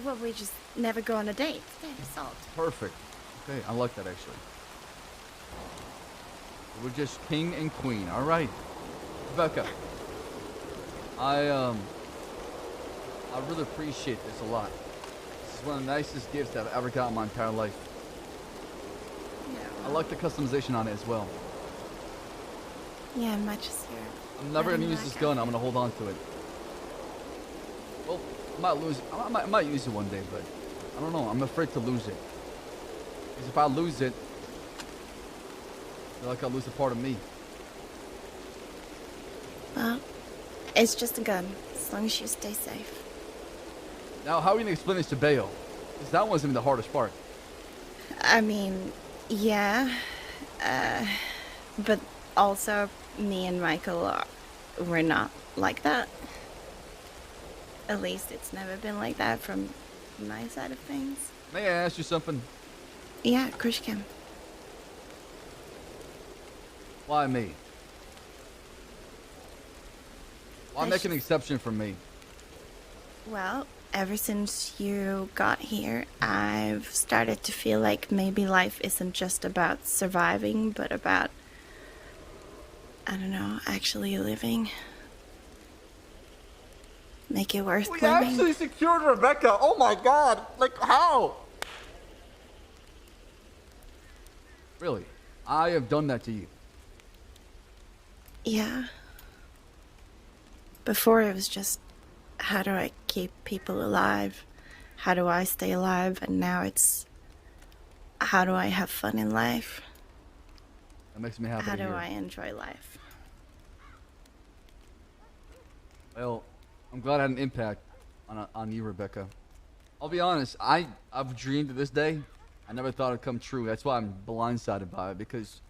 Well, we just never go on a date. Standard salt. Perfect. Okay, I like that actually. We're just king and queen. All right, Rebecca. I really appreciate this a lot. This is one of the nicest gifts I've ever got in my entire life. Yeah. I like the customization on it as well. Yeah, much as your. I'm never gonna use this gun. I'm gonna hold on to it. Well, I might lose. I might use it one day, but I don't know. I'm afraid to lose it. Because if I lose it, I feel like I'll lose a part of me. Well, it's just a gun. As long as you stay safe. Now, how are you gonna explain this to Bayo? Because that wasn't even the hardest part. I mean, yeah. But also, me and Michael we're not like that. At least it's never been like that from my side of things. May I ask you something? Yeah, Krishkim. Why me? Why make an exception for me? Well, ever since you got here, I've started to feel like maybe life isn't just about surviving, but about, I don't know, actually living. Make it worth We living. actually secured Rebecca. Oh my god. Like, how? Really? I have done that to you. Yeah. Before it was just, how do I keep people alive? How do I stay alive? And now it's, how do I have fun in life? That makes me happy How to do hear. I enjoy life? Well, I'm glad I had an impact on you, Rebecca. I'll be honest, I've dreamed of this day. I never thought it'd come true. That's why I'm blindsided by it, because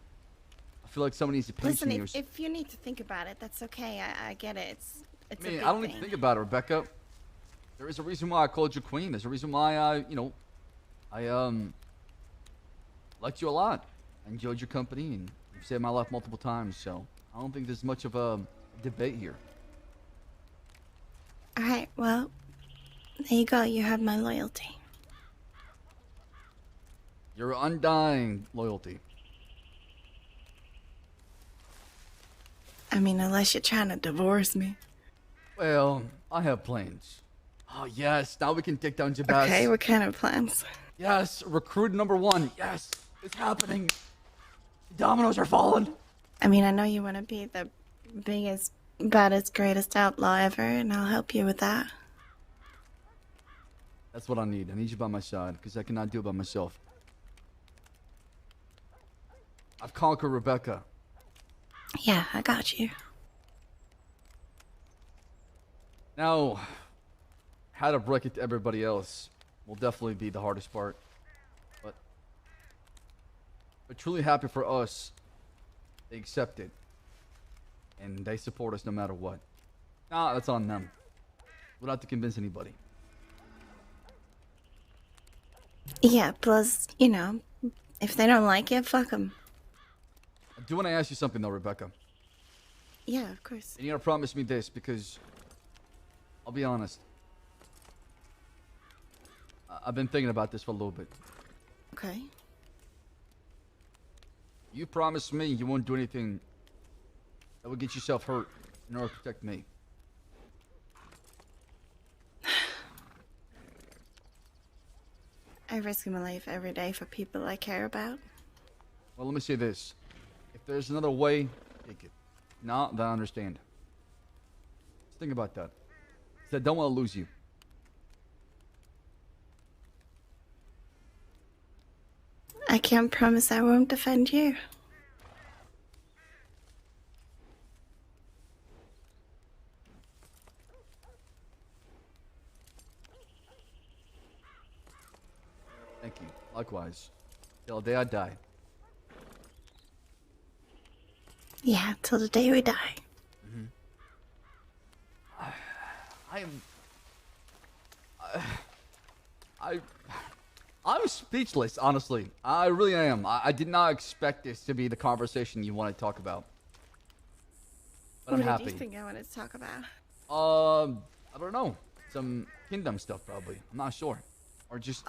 I feel like someone needs to pinch Listen, me. if you need to think about it, that's okay. I get it. It's I mean, a big I don't need thing. to think about it, Rebecca. There is a reason why I called you queen. There's a reason why I liked you a lot. I enjoyed your company, and you've saved my life multiple times. So I don't think there's much of a debate here. All right, well, there you go. You have my loyalty. Your undying loyalty. I mean, unless you're trying to divorce me. Well, I have plans. Oh yes, now we can take down Jabaz. Okay, what kind of plans? Yes, recruit number 1. Yes, it's happening. The dominoes are falling. I mean, I know you want to be the biggest, baddest, greatest outlaw ever, and I'll help you with that. That's what I need. I need you by my side, because I cannot do it by myself. I've conquered Rebecca. Yeah, I got you. Now, how to break it to everybody else will definitely be the hardest part. But we're truly happy for us. They accept it. And they support us no matter what. Nah, that's on them. We don't have to convince anybody. Yeah, plus, you know, if they don't like it, fuck them. I do want to ask you something though, Rebecca. Yeah, of course. And you gotta promise me this, because I'll be honest. I've been thinking about this for a little bit. Okay. You promised me you won't do anything that would get yourself hurt in order to protect me. I risk my life every day for people I care about. Well, let me say this. If there's another way, take it. No, then I understand. Just think about that. 'Cause I don't want to lose you. I can't promise I won't defend you. Thank you. Likewise. Till the day I die. Yeah, till the day we die. I am... I'm speechless, honestly. I really am. I did not expect this to be the conversation you want to talk about. But I'm What happy. did you think I wanted to talk about? I don't know. Some kingdom stuff, probably. I'm not sure. Or just...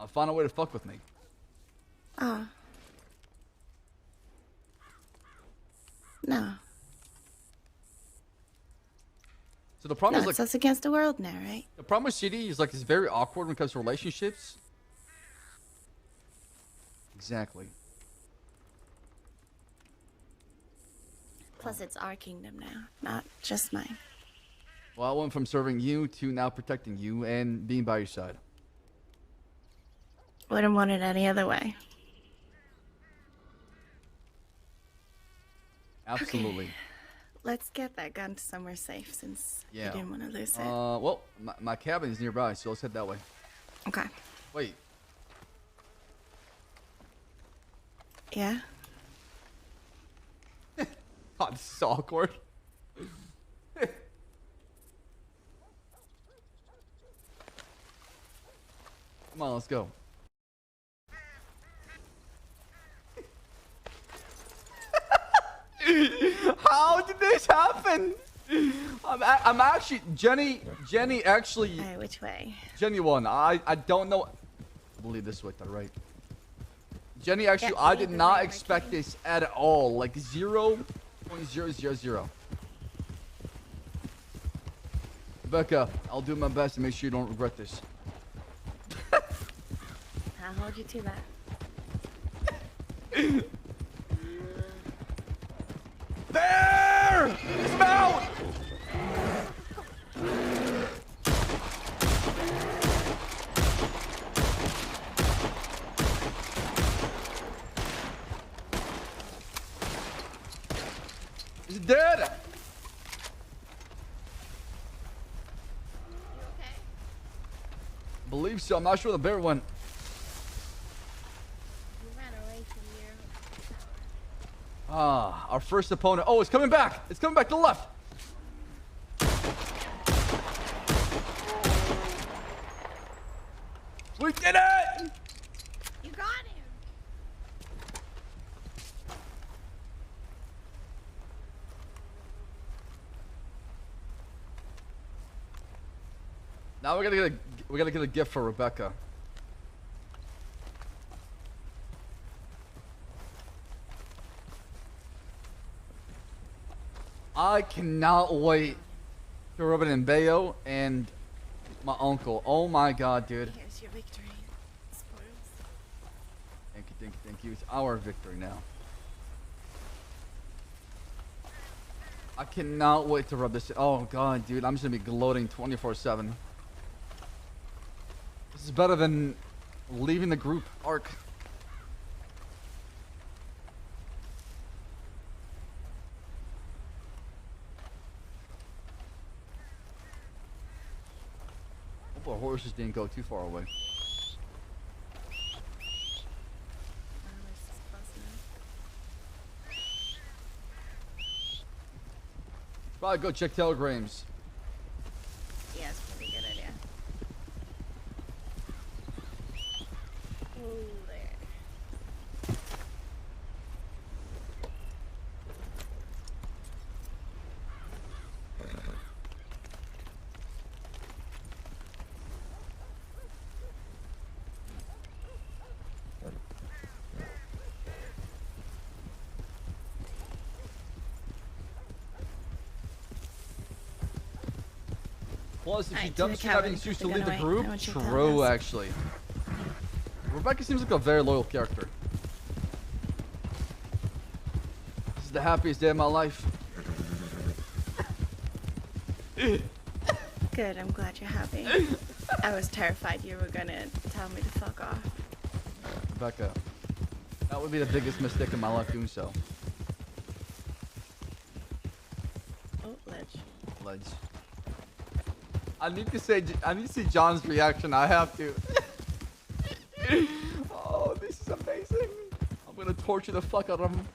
find a way to fuck with me. Oh. No. So the problem No, is, it's like... us against the world now, right? The problem with CD is, like, it's very awkward when it comes to relationships. Exactly. Plus, it's our kingdom now, not just mine. Well, I went from serving you to now protecting you and being by your side. Wouldn't want it any other way. Absolutely. Okay. Let's get that gun to somewhere safe since Yeah. you didn't want to lose it. Well, my cabin is nearby, so let's head that way. Okay. Wait. Yeah? God, this is awkward. Come on, let's go. How did this happen? I'm actually Jenny actually. Alright, which way? Jenny won. I don't know. I believe this way, right? Jenny actually, Yep, I did either not way, expect this at all. Like 0.000. Rebecca, I'll do my best to make sure you don't regret this. I'll hold you to that. There! Dismount! believe so. I'm not sure where the bear went. Ah, our first opponent. Oh, it's coming back. It's coming back to the left. We did it! You got him. Now we gotta get a gift for Rebecca. I cannot wait to rub it in Bayo and my uncle. Oh my god, dude. Here's your victory. Spoils. Thank you, thank you, thank you. It's our victory now. I cannot wait to rub this. Oh god, dude. I'm just gonna be gloating 24/7. This is better than leaving the group arc. Hope our horses didn't go too far away. Probably go check telegrams. Yeah, it's probably a good idea. Oh, there. Plus, if she Alright, to the dumps you having cabin. excuse to They're leave the gonna group, wait. I want you to tell true, us. actually. Rebecca seems like a very loyal character. This is the happiest day of my life. Good, I'm glad you're happy. I was terrified you were gonna tell me to fuck off. Rebecca, that would be the biggest mistake in my life doing so. Oh, ledge. Ledge. I need to see John's reaction. I have to. Oh, this is amazing. I'm gonna torture the fuck out of him.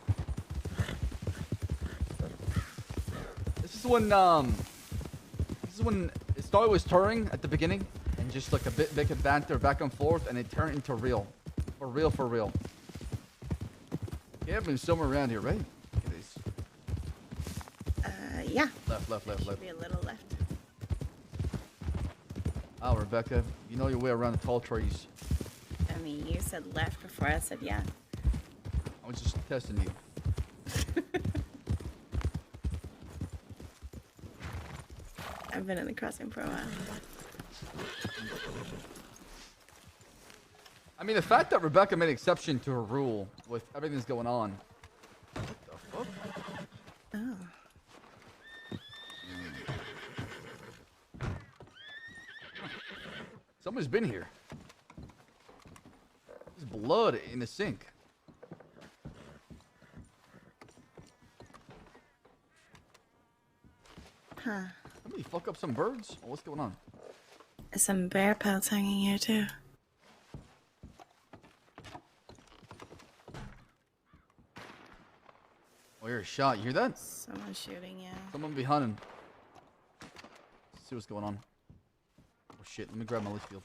This is when it started with touring at the beginning and just like a bit of banter back and forth, and it turned into real. For real. Yeah, been somewhere around here, right? It is. Yeah. Left. Should be a little left. Oh, Rebecca, you know your way around the tall trees. I mean, you said left before I said yeah. I was just testing you. I've been in the crossing for a while. I mean, the fact that Rebecca made exception to her rule with everything that's going on. What the fuck? Oh. Someone's been here. There's blood in the sink. Huh. Somebody fuck up some birds? Oh, what's going on? There's some bear pelts hanging here too. Oh, you're a shot. You hear that? Someone's shooting, yeah. Someone be hunting. Let's see what's going on. Oh shit, let me grab my leaf field.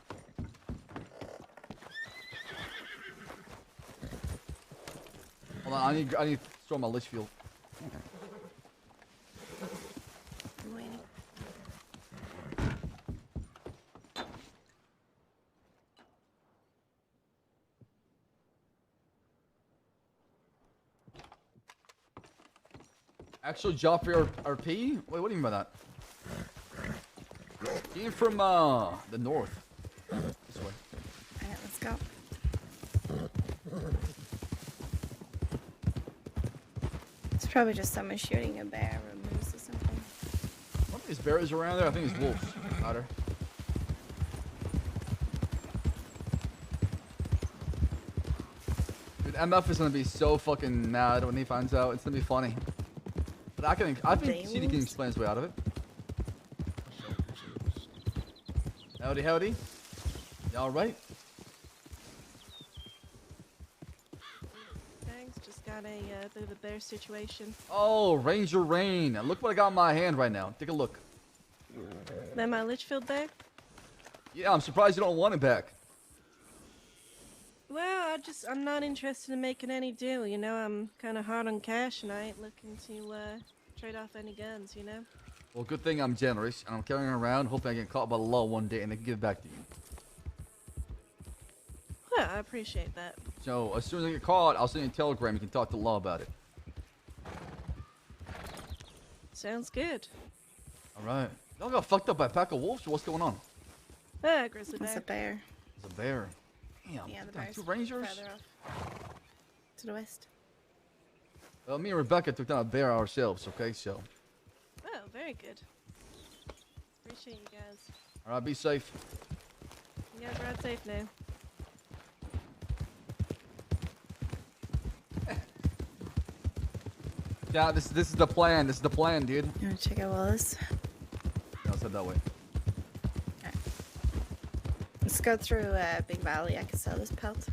Hold on, I need to throw my leaf field. I'm waiting. Actual Joffrey RP? Wait, what do you mean by that? Came from the north. This way. Alright, let's go. It's probably just someone shooting a bear or moose or something. What are these bears around there? I think it's wolves. Louder. Dude, MF is gonna be so fucking mad when he finds out. It's gonna be funny. But I think CD can explain his way out of it. Howdy, howdy. You all right? Thanks. Just got a bit of a bear situation. Oh, Ranger Rain. Look what I got in my hand right now. Take a look. That my Litchfield bear? Yeah, I'm surprised you don't want it back. Well, I'm not interested in making any deal, you know? I'm kind of hard on cash and I ain't looking to trade off any guns, you know? Well, good thing I'm generous, and I'm carrying it around, hoping I get caught by the law one day and they can give it back to you. Well, I appreciate that. So, as soon as I get caught, I'll send you a telegram. You can talk to the law about it. Sounds good. All right. Y'all got fucked up by a pack of wolves, or what's going on? Ah, grizzly bear. It's a bear. It's a bear. Damn. Yeah, the damn, bear's two rangers? further off. To the west. Well, me and Rebecca took down a bear ourselves, okay? So, Oh, very good. Appreciate you guys. all right, be safe. You guys ride safe now. Yeah, this is the plan. This is the plan, dude. You wanna check out Wallace? No, let's head that way. Let's go through Big Valley. I can sell this pelt.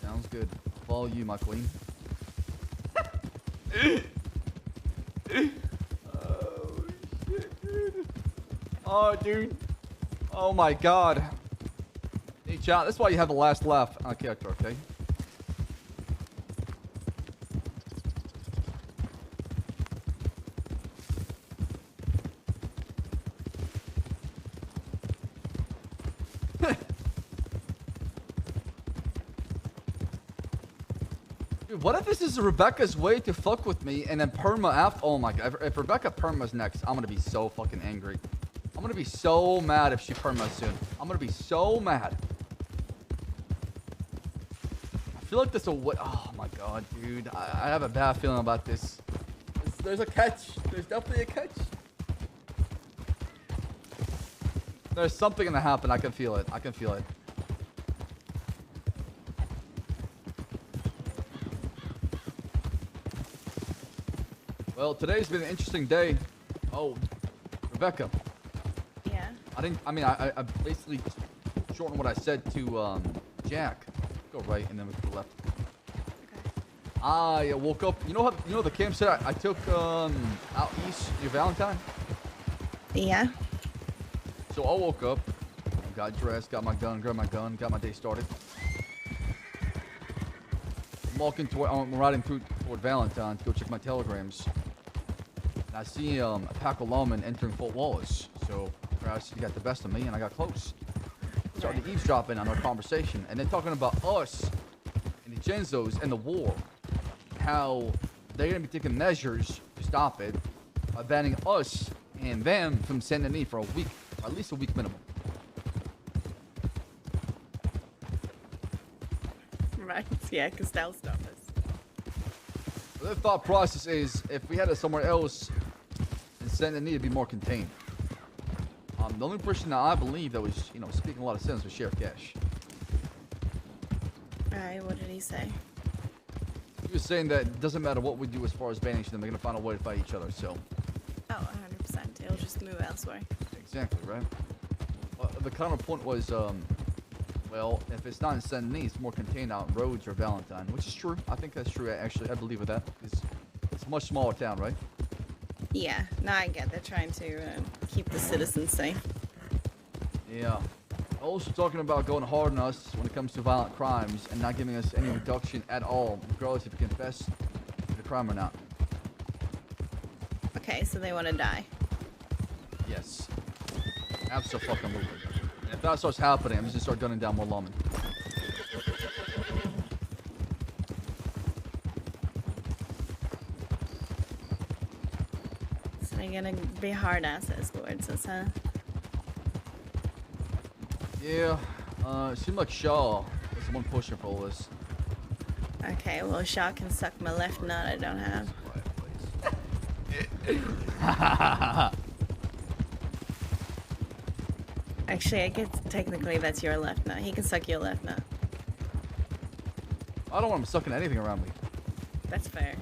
Sounds good. Follow you, my queen. Oh, shit, dude. Oh, dude. Oh, my God. Hey, chat. That's why you have the last laugh on a character, okay? Dude, what if this is Rebecca's way to fuck with me and then perma after? Oh my god. If Rebecca perma's next, I'm gonna be so fucking angry. I'm gonna be so mad if she permas soon. I'm gonna be so mad. I feel like this will. Oh my god, dude. I have a bad feeling about this. There's a catch. There's definitely a catch. There's something gonna happen. I can feel it. I can feel it. Well, today's been an interesting day. Oh, Rebecca. Yeah. I basically shortened what I said to Jack. Go right and then we go left. Okay. I woke up. You know the campsite I took out east near Valentine? Yeah. So I woke up, got dressed, got my gun, grabbed my gun, got my day started. I'm riding toward Valentine to go check my telegrams. And I see a pack of lawmen entering Fort Wallace. So curiosity got the best of me, and I got close. Started eavesdropping on our conversation, and they're talking about us and the Genzos and the war. How they're gonna be taking measures to stop it by banning us and them from Saint Denis for a week, or at least a week minimum. Right. Yeah, because they'll stop us. The thought process is, if we had it somewhere else, in Saint Denis, it'd be more contained. The only person that I believe that was, speaking a lot of sense was Sheriff Cash. Alright, what did he say? He was saying that it doesn't matter what we do as far as banishing them, they're gonna find a way to fight each other. So. Oh, 100%. It'll just move elsewhere. Exactly right. Well, the counterpoint was, well, if it's not in Saint Denis, it's more contained out in Rhodes or Valentine, which is true. I think that's true. Actually, I believe with that. It's a much smaller town, right? Yeah. No, I get they're trying to keep the citizens safe. Yeah. Also talking about going hard on us when it comes to violent crimes and not giving us any reduction at all, regardless if you confess to the crime or not. Okay, so they want to die. Yes. Absolutely. And if that starts happening, I'm just gonna start gunning down more lawmen. So they're gonna be hard asses towards us, huh? Yeah. It seemed like Shaw was the one pushing for all this. Okay, well, Shaw can suck my left nut I don't have. Actually, I guess technically that's your left nut. He can suck your left nut. I don't want him sucking anything around me. That's fair.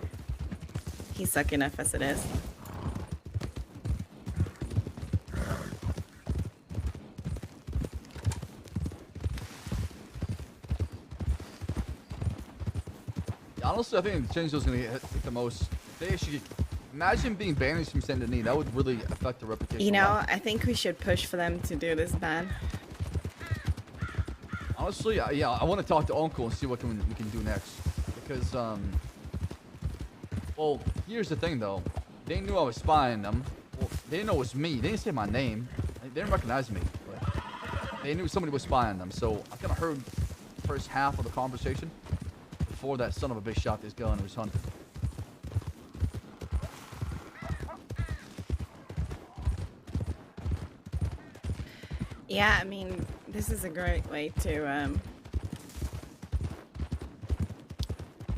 He's sucking enough as it is. Honestly, I think Chinzo's gonna get hit the most. They actually imagine being banished from Saint Denis. That would really affect the reputation. You a know, lot. I think we should push for them to do this ban. Honestly, yeah, I want to talk to Uncle and see what we can do next. Because, well, here's the thing, though. They knew I was spying them. Well, they didn't know it was me. They didn't say my name. They didn't recognize me. But they knew somebody was spying them. So I kind of heard the first half of the conversation before that son of a bitch shot this gun and was hunted. Yeah, I mean, this is a great way to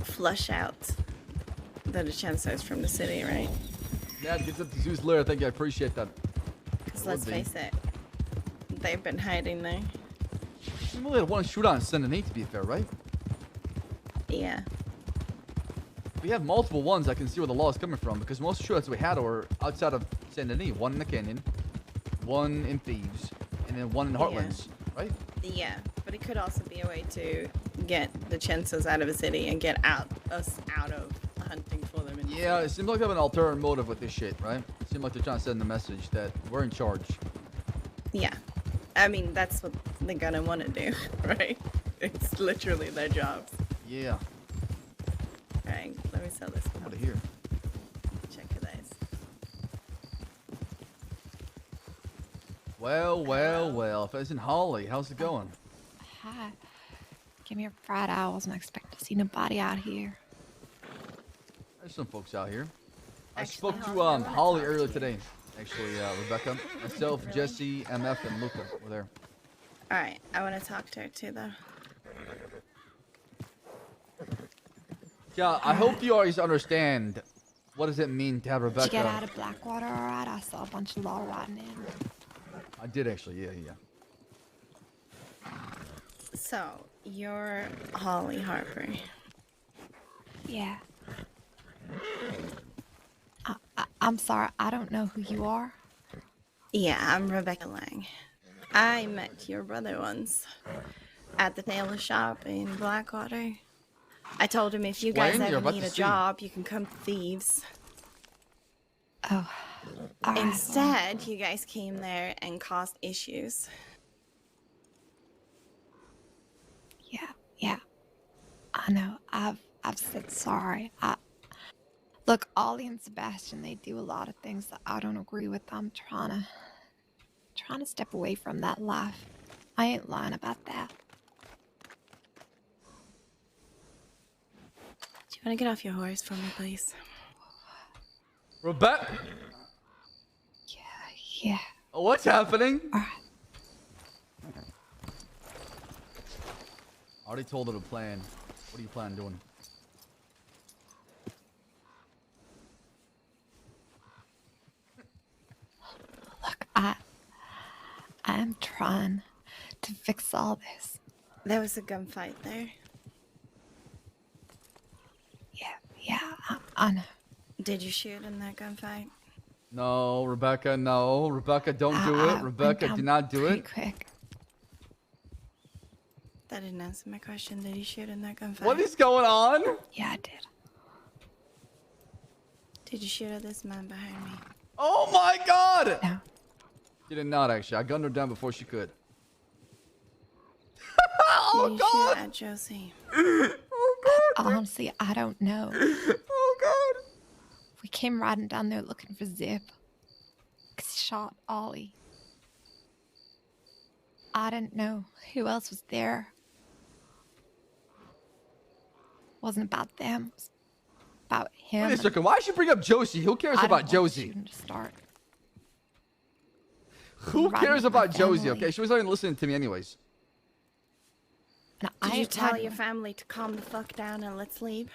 flush out the DeCensos from the city, right? Yeah, it gets up to Zeus Lair. Thank you. I appreciate that. Because let's face it, they've been hiding there. You only had one shootout in Saint Denis, to be fair, right? Yeah. We have multiple ones. I can see where the law is coming from because most shootouts we had were outside of Saint Denis. One in the canyon, one in Thieves, and then one in Heartlands, right? Yeah, but it could also be a way to get the Chensos out of the city and get us out of hunting for them. Yeah, it seems like they have an ulterior motive with this shit, right? It seems like they're trying to send the message that we're in charge. Yeah. I mean, that's what they're gonna want to do, right? It's literally their jobs. Yeah. Alright, let me sell this. Over here. Check for this. Well, well, well. If it's in Holly, how's it going? Hi. Came here Friday. I wasn't expecting to see nobody out here. There's some folks out here. I spoke to Holly earlier today. Actually, Rebecca, myself, Jesse, MF, and Luca were there. Alright, I want to talk to her too, though. Yeah, I hope you always understand what does it mean to have Rebecca. Did you get out of Blackwater all right? I saw a bunch of law riding in. I did actually, yeah. So, you're Holly Harper. Yeah. I'm sorry, I don't know who you are. Yeah, I'm Rebecca Lang. I met your brother once at the tailor shop in Blackwater. I told him if you guys Wayne, you're ever about need to a see. job, you can come to Thieves. Oh. All right, Instead, you guys came there and caused issues. Yeah. I know. I've said sorry. Look, Ollie and Sebastian, they do a lot of things that I don't agree with. I'm trying to step away from that life. I ain't lying about that. Do you want to get off your horse for me, please? Rebecca! Yeah. What's happening? All right. I already told her to plan. What do you plan on doing? Look, I am trying to fix all this. There was a gunfight there. Yeah, I know. Did you shoot in that gunfight? No, Rebecca, no. Rebecca, don't do it. Rebecca, do not do it. Quick. That didn't answer my question. Did you shoot in that gunfight? What is going on? Yeah, I did. Did you shoot at this man behind me? Oh my god! No. You did not, actually. I gunned her down before she could. Did you shoot at Josie? Honestly, I don't know. Oh god! We came riding down there looking for Zip. 'Cause he shot Ollie. I didn't know who else was there. Wasn't about them. It was about him. Wait a second. Why should you bring up Josie? Who cares I about didn't want Josie? shooting to start. Who Riding cares with my about Josie? family. Okay, she was not even listening to me anyways. And Did I you ain't tell riding your with- family to calm the fuck down and let's leave?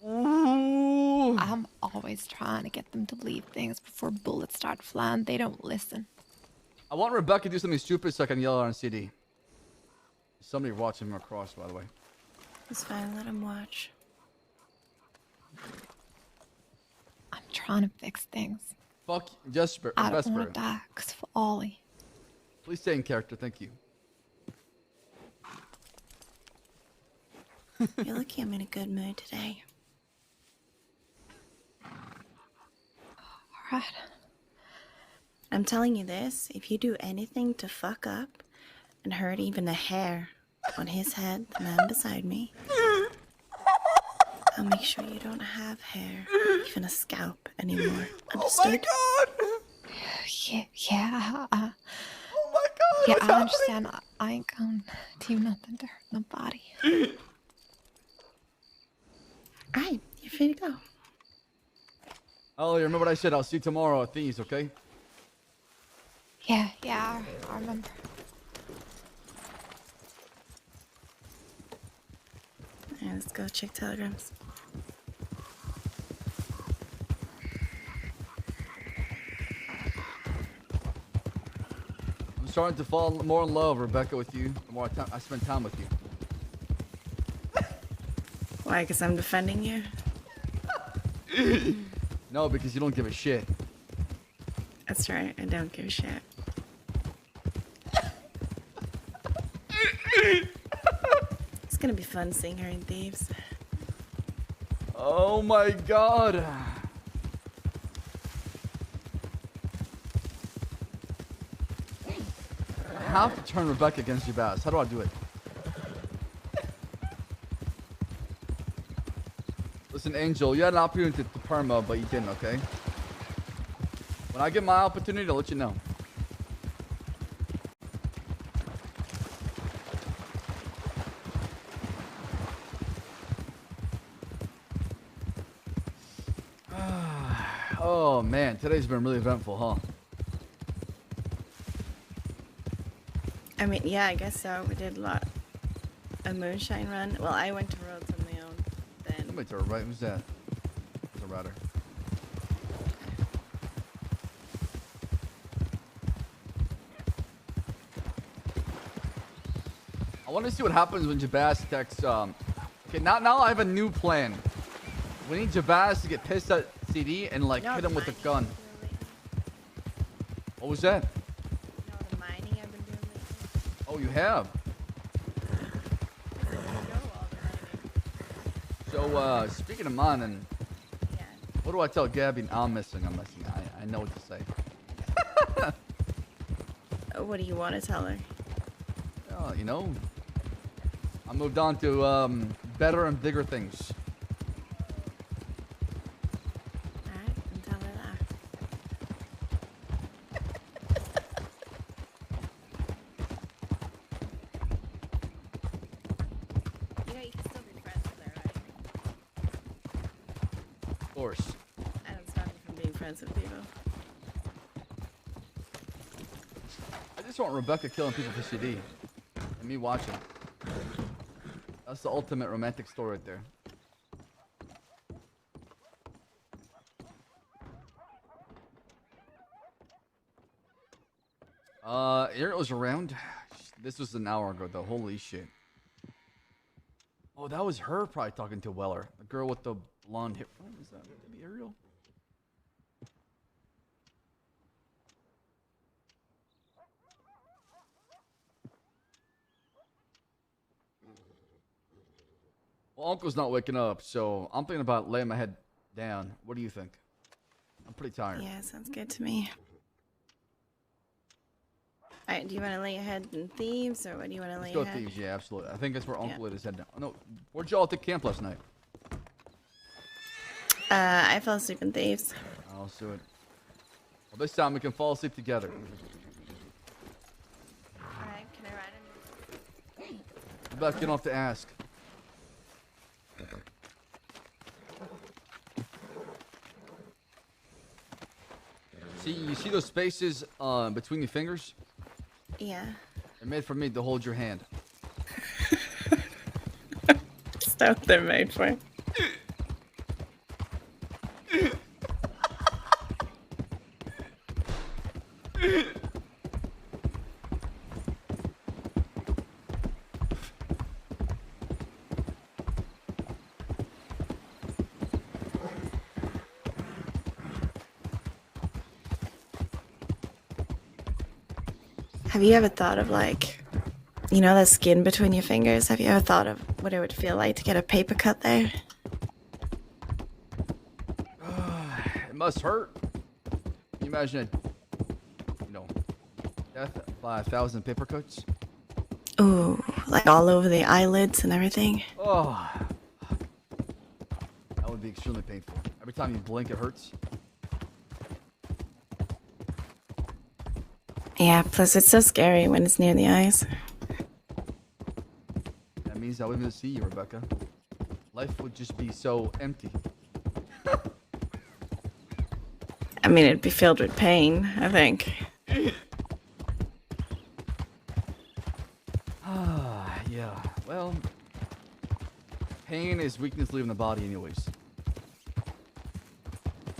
Ooh. I'm always trying to get them to leave things before bullets start flying. They don't listen. I want Rebecca to do something stupid so I can yell at her on CD. Somebody watching him across, by the way. It's fine. Let him watch. I'm trying to fix things. Fuck Jesper. I don't Vesper. want to die because of Ollie. Please stay in character, thank you. You're lucky I'm in a good mood today. Alright. I'm telling you this, if you do anything to fuck up and hurt even a hair on his head, the man beside me, I'll make sure you don't have hair, even a scalp anymore. Understood? Oh my god! Yeah. Oh my god! Yeah, what's I happening? understand. I ain't gonna do nothing to hurt nobody. Alright, you're free to go. Oh, you remember what I said? I'll see you tomorrow at Thieves, okay? Yeah, I remember. Alright, let's go check telegrams. I'm starting to fall more in love, Rebecca, with you. The more I spend time with you. Why, because I'm defending you? No, because you don't give a shit. That's right, I don't give a shit. It's gonna be fun seeing her in Thieves. Oh my god. I have to turn Rebecca against you, Bass. How do I do it? Listen, Angel, you had an opportunity to perma, but you didn't, okay? When I get my opportunity, I'll let you know. Oh man, today's been really eventful, huh? I mean, yeah, I guess so. We did a moonshine run. Well, I went to Rhodes on my own. Then. Wait, to her right. Who's that? It's a router. I want to see what happens when Jabaz texts. Okay, now I have a new plan. We need Jabaz to get pissed at CD and like hit him with a gun. What was that? No, the mining I've been doing lately. Oh, you have. So, speaking of mining, what do I tell Gabby? I'm missing. I know what to say. What do you want to tell her? You know, I moved on to better and bigger things. Alright, and tell her that. You know, you can still be friends with her, right? Of course. I don't stop you from being friends with people. I just want Rebecca killing people for CD. And me watching. That's the ultimate romantic story right there. Ariel was around. This was an hour ago though. Holy shit. Oh, that was her probably talking to Weller. The girl with the blonde hair. What was that? Maybe Ariel? Well, Uncle's not waking up, so I'm thinking about laying my head down. What do you think? I'm pretty tired. Yeah, sounds good to me. Alright, do you want to lay your head in Thieves, or what do you want to lay Let's your go head? Thieves, yeah, absolutely. I think that's where Uncle laid his head down. Oh, no, where'd y'all take camp last night? I fell asleep in Thieves. I'll do it. Well, this time we can fall asleep together. Alright, can I ride him? Beth, you don't have to ask. See, you see those spaces between your fingers? Yeah. They're made for me to hold your hand. Stuff they're made for. Have you ever thought of, like, you know, the skin between your fingers? Have you ever thought of what it would feel like to get a paper cut there? It must hurt. Can you imagine death by 1,000 paper cuts? Ooh, like all over the eyelids and everything. Oh, that would be extremely painful. Every time you blink, it hurts. Yeah, plus it's so scary when it's near the eyes. That means I wouldn't even see you, Rebecca. Life would just be so empty. I mean, it'd be filled with pain, I think. Yeah, well, pain is weakness leaving the body anyways.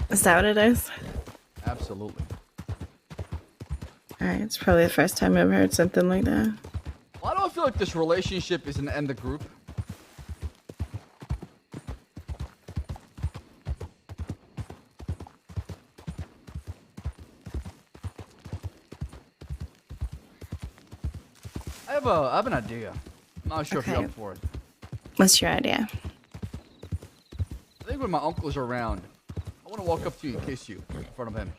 Is that what it is? Absolutely. Alright, it's probably the first time I've heard something like that. Why do I feel like this relationship is gonna end the group? I have an idea. I'm not sure if you're Okay. up for it. What's your idea? I think when my uncle's around, I want to walk up to you and kiss you in front of him.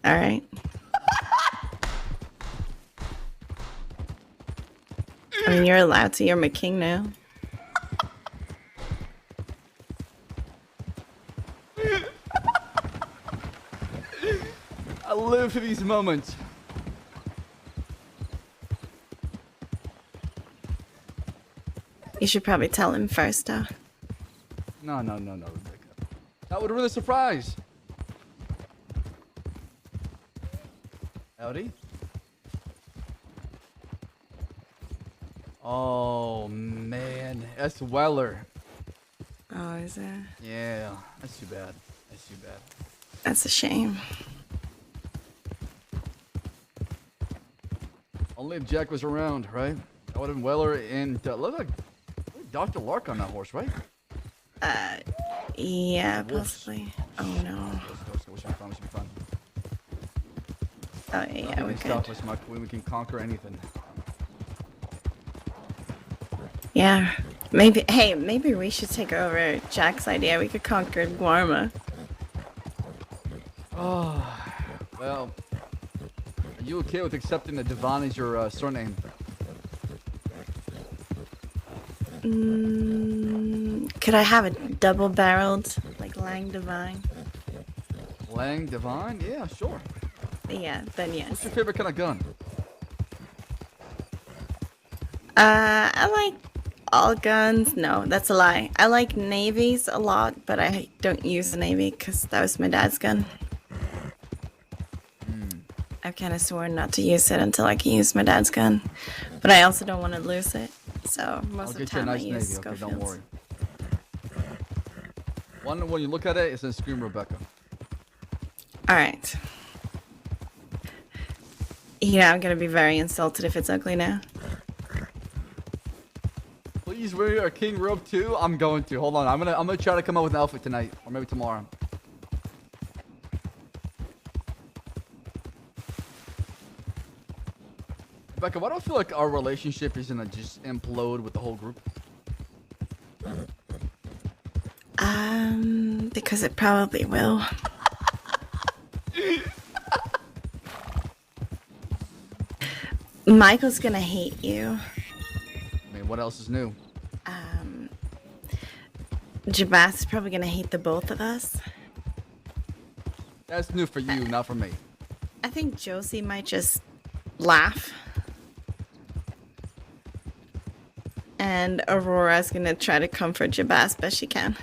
Alright. I mean, you're allowed to. You're my king now. I live for these moments. You should probably tell him first, though. No, Rebecca. That would really surprise. Howdy. Oh, man. That's Weller. Oh, is it? Yeah, that's too bad. That's too bad. That's a shame. Only if Jack was around, right? That would have been Weller and look like Dr. Lark on that horse, right? Yeah, possibly. Oh no. We should be fine. Oh yeah, Nothing we can stop could. us, my queen. We can conquer anything. Yeah. Maybe. Hey, maybe we should take over Jack's idea. We could conquer Guarma. Oh, well. Are you okay with accepting that Devon is your surname? Could I have a double-barreled, like Lang Divine? Lang Devon? Yeah, sure. Yeah, then What's yes. your favorite kind of gun? I like all guns. No, that's a lie. I like navies a lot, but I don't use the navy because that was my dad's gun. I've kind of sworn not to use it until I can use my dad's gun, but I also don't want to lose it. So most I'll of the get you a time nice I navy, use okay? Don't Schofields. worry. When you look at it, it's gonna scream Rebecca. All right. Yeah, I'm gonna be very insulted if it's ugly now. Please wear a king robe too. I'm going to. Hold on. I'm gonna try to come up with an outfit tonight, or maybe tomorrow. Rebecca, why do I feel like our relationship is gonna just implode with the whole group? Because it probably will. Michael's gonna hate you. I mean, what else is new? Jabas is probably gonna hate the both of us. That's new for you, not for me. I think Josie might just laugh. And Aurora's gonna try to comfort Jabas best she can.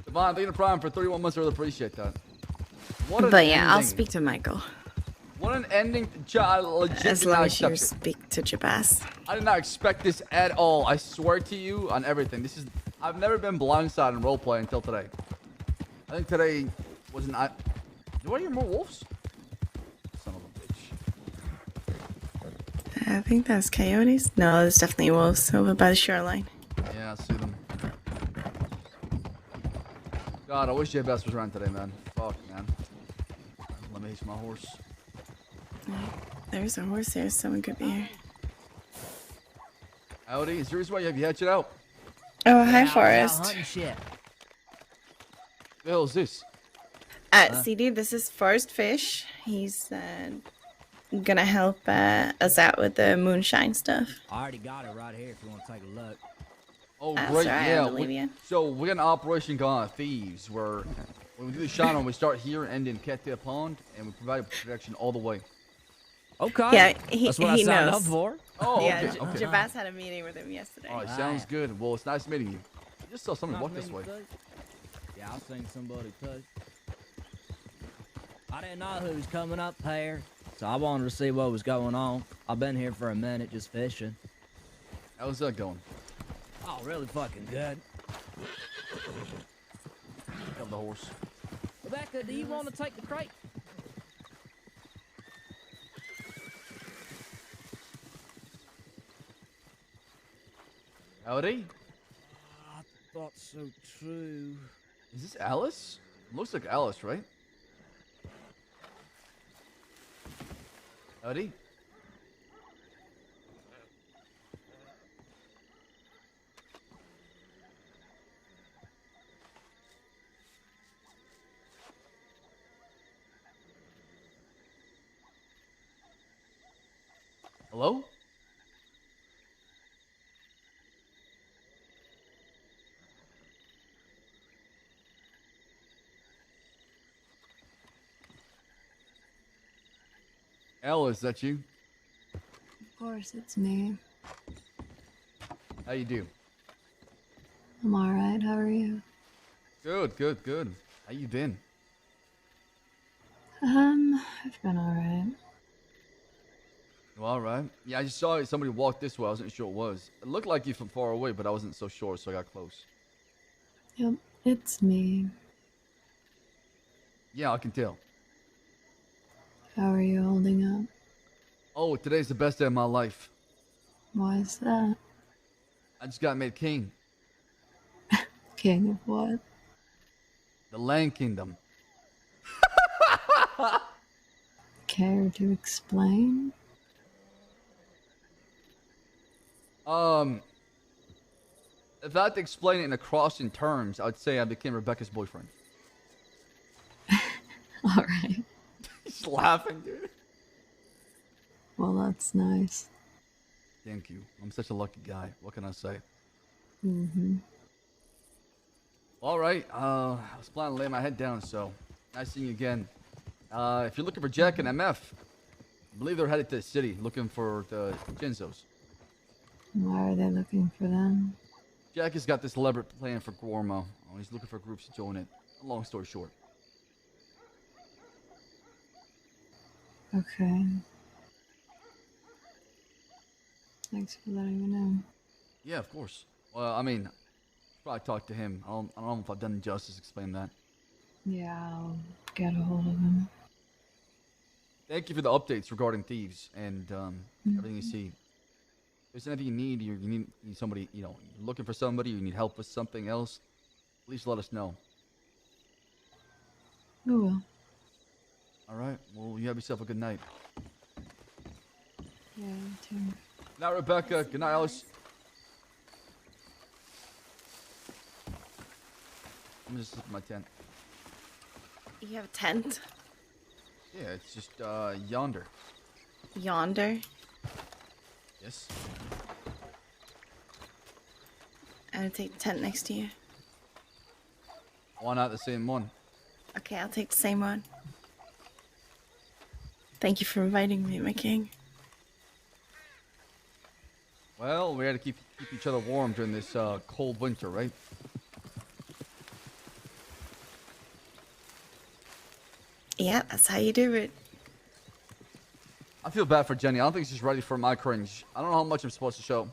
Devon, thank you to Prime for 31 months. I really appreciate that. What an But yeah, I'll ending. speak to Michael. What an ending. I legit As did long not as you accept it. speak to Jabas. I did not expect this at all. I swear to you on everything. I've never been blindsided in roleplay until today. I think today was an. Do I hear more wolves? Son of a bitch. I think that's coyotes. No, there's definitely wolves over by the shoreline. Yeah, I see them. God, I wish J-Best was around today, man. Fuck, man. Let me hitch my horse. There's a horse here. Someone could be here. Howdy, is yours why you have you hatch it out? Oh, hi, Out Forrest. hunting shit. The hell is this? CD, this is Forrest Fish. He's gonna help us out with the moonshine stuff. I already got it right here if you want to take a look. Oh, That's great, right, I yeah. believe you. So we got an operation called Thieves, where when we do the shotgun, we start here and end in Cattail Pond, and we provide protection all the way. Okay. Yeah, That's what I he signed knows. up for. Oh, yeah, okay, okay. Javas had a meeting with him yesterday. All right, sounds good. Well, it's nice meeting you. I just saw somebody walk this way. Yeah, I seen somebody too. I didn't know who was coming up here, so I wanted to see what was going on. I've been here for a minute just fishing. How's that going? Oh, really fucking good. Got the horse. Rebecca, do you want to take the crate? Howdy. I thought so too. Is this Alice? Looks like Alice, right? Howdy. Hello? Alice, is that you? Of course, it's me. How you do? I'm alright. How are you? Good, good, good. How you been? I've been alright. You all right? Yeah, I just saw somebody walk this way. I wasn't sure it was. It looked like you from far away, but I wasn't so sure, so I got close. Yep, it's me. Yeah, I can tell. How are you holding up? Oh, today's the best day of my life. Why is that? I just got made king. King of what? The Land Kingdom. Care to explain? If I had to explain it in across in terms, I would say I became Rebecca's boyfriend. Alright. He's laughing, dude. Well, that's nice. Thank you. I'm such a lucky guy. What can I say? Mm-hmm. All right. I was planning to lay my head down, so nice seeing you again. If you're looking for Jack and MF, I believe they're headed to the city looking for the Jinzos. Why are they looking for them? Jack has got this elaborate plan for Gormo. Oh, he's looking for groups to join it. Long story short. Okay. Thanks for letting me know. Yeah, of course. Well, I mean, probably talk to him. I don't know if I've done justice explain that. Yeah, I'll get a hold of him. Thank you for the updates regarding thieves and everything you see. If there's anything you need, you need somebody, you're looking for somebody, you need help with something else, please let us know. We will. All right. Well, you have yourself a good night. Yeah, you too. Good night, Rebecca. Good night, Alice. I'm just in my tent. You have a tent? Yeah, it's just yonder. Yonder? Yes. I'll take the tent next to you. Why not the same one? Okay, I'll take the same one. Thank you for inviting me, my king. Well, we had to keep each other warm during this cold winter, right? Yeah, that's how you do it. I feel bad for Jenny. I don't think she's ready for my cringe. I don't know how much I'm supposed to show.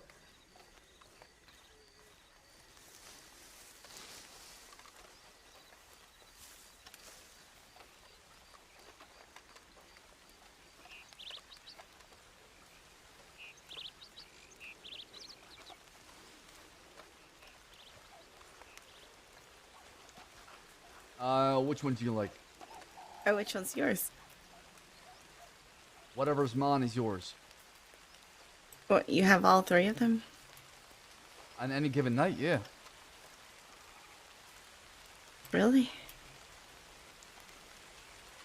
Which one do you like? Oh, which one's yours? Whatever's mine is yours. What, you have all three of them? On any given night, yeah. Really?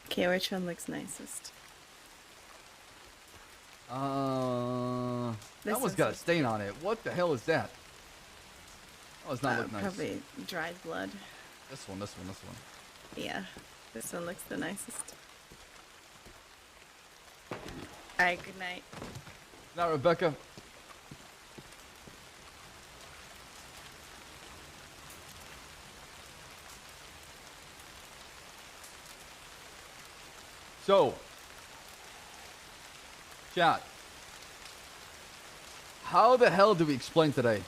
Okay, which one looks nicest? That This one's one's got a like- stain on it. What the hell is that? Oh, it's not look nice. Probably dried blood. This one, this one, this one. Yeah, this one looks the nicest. Alright, good night. Now, Rebecca. So, chat. How the hell do we explain today?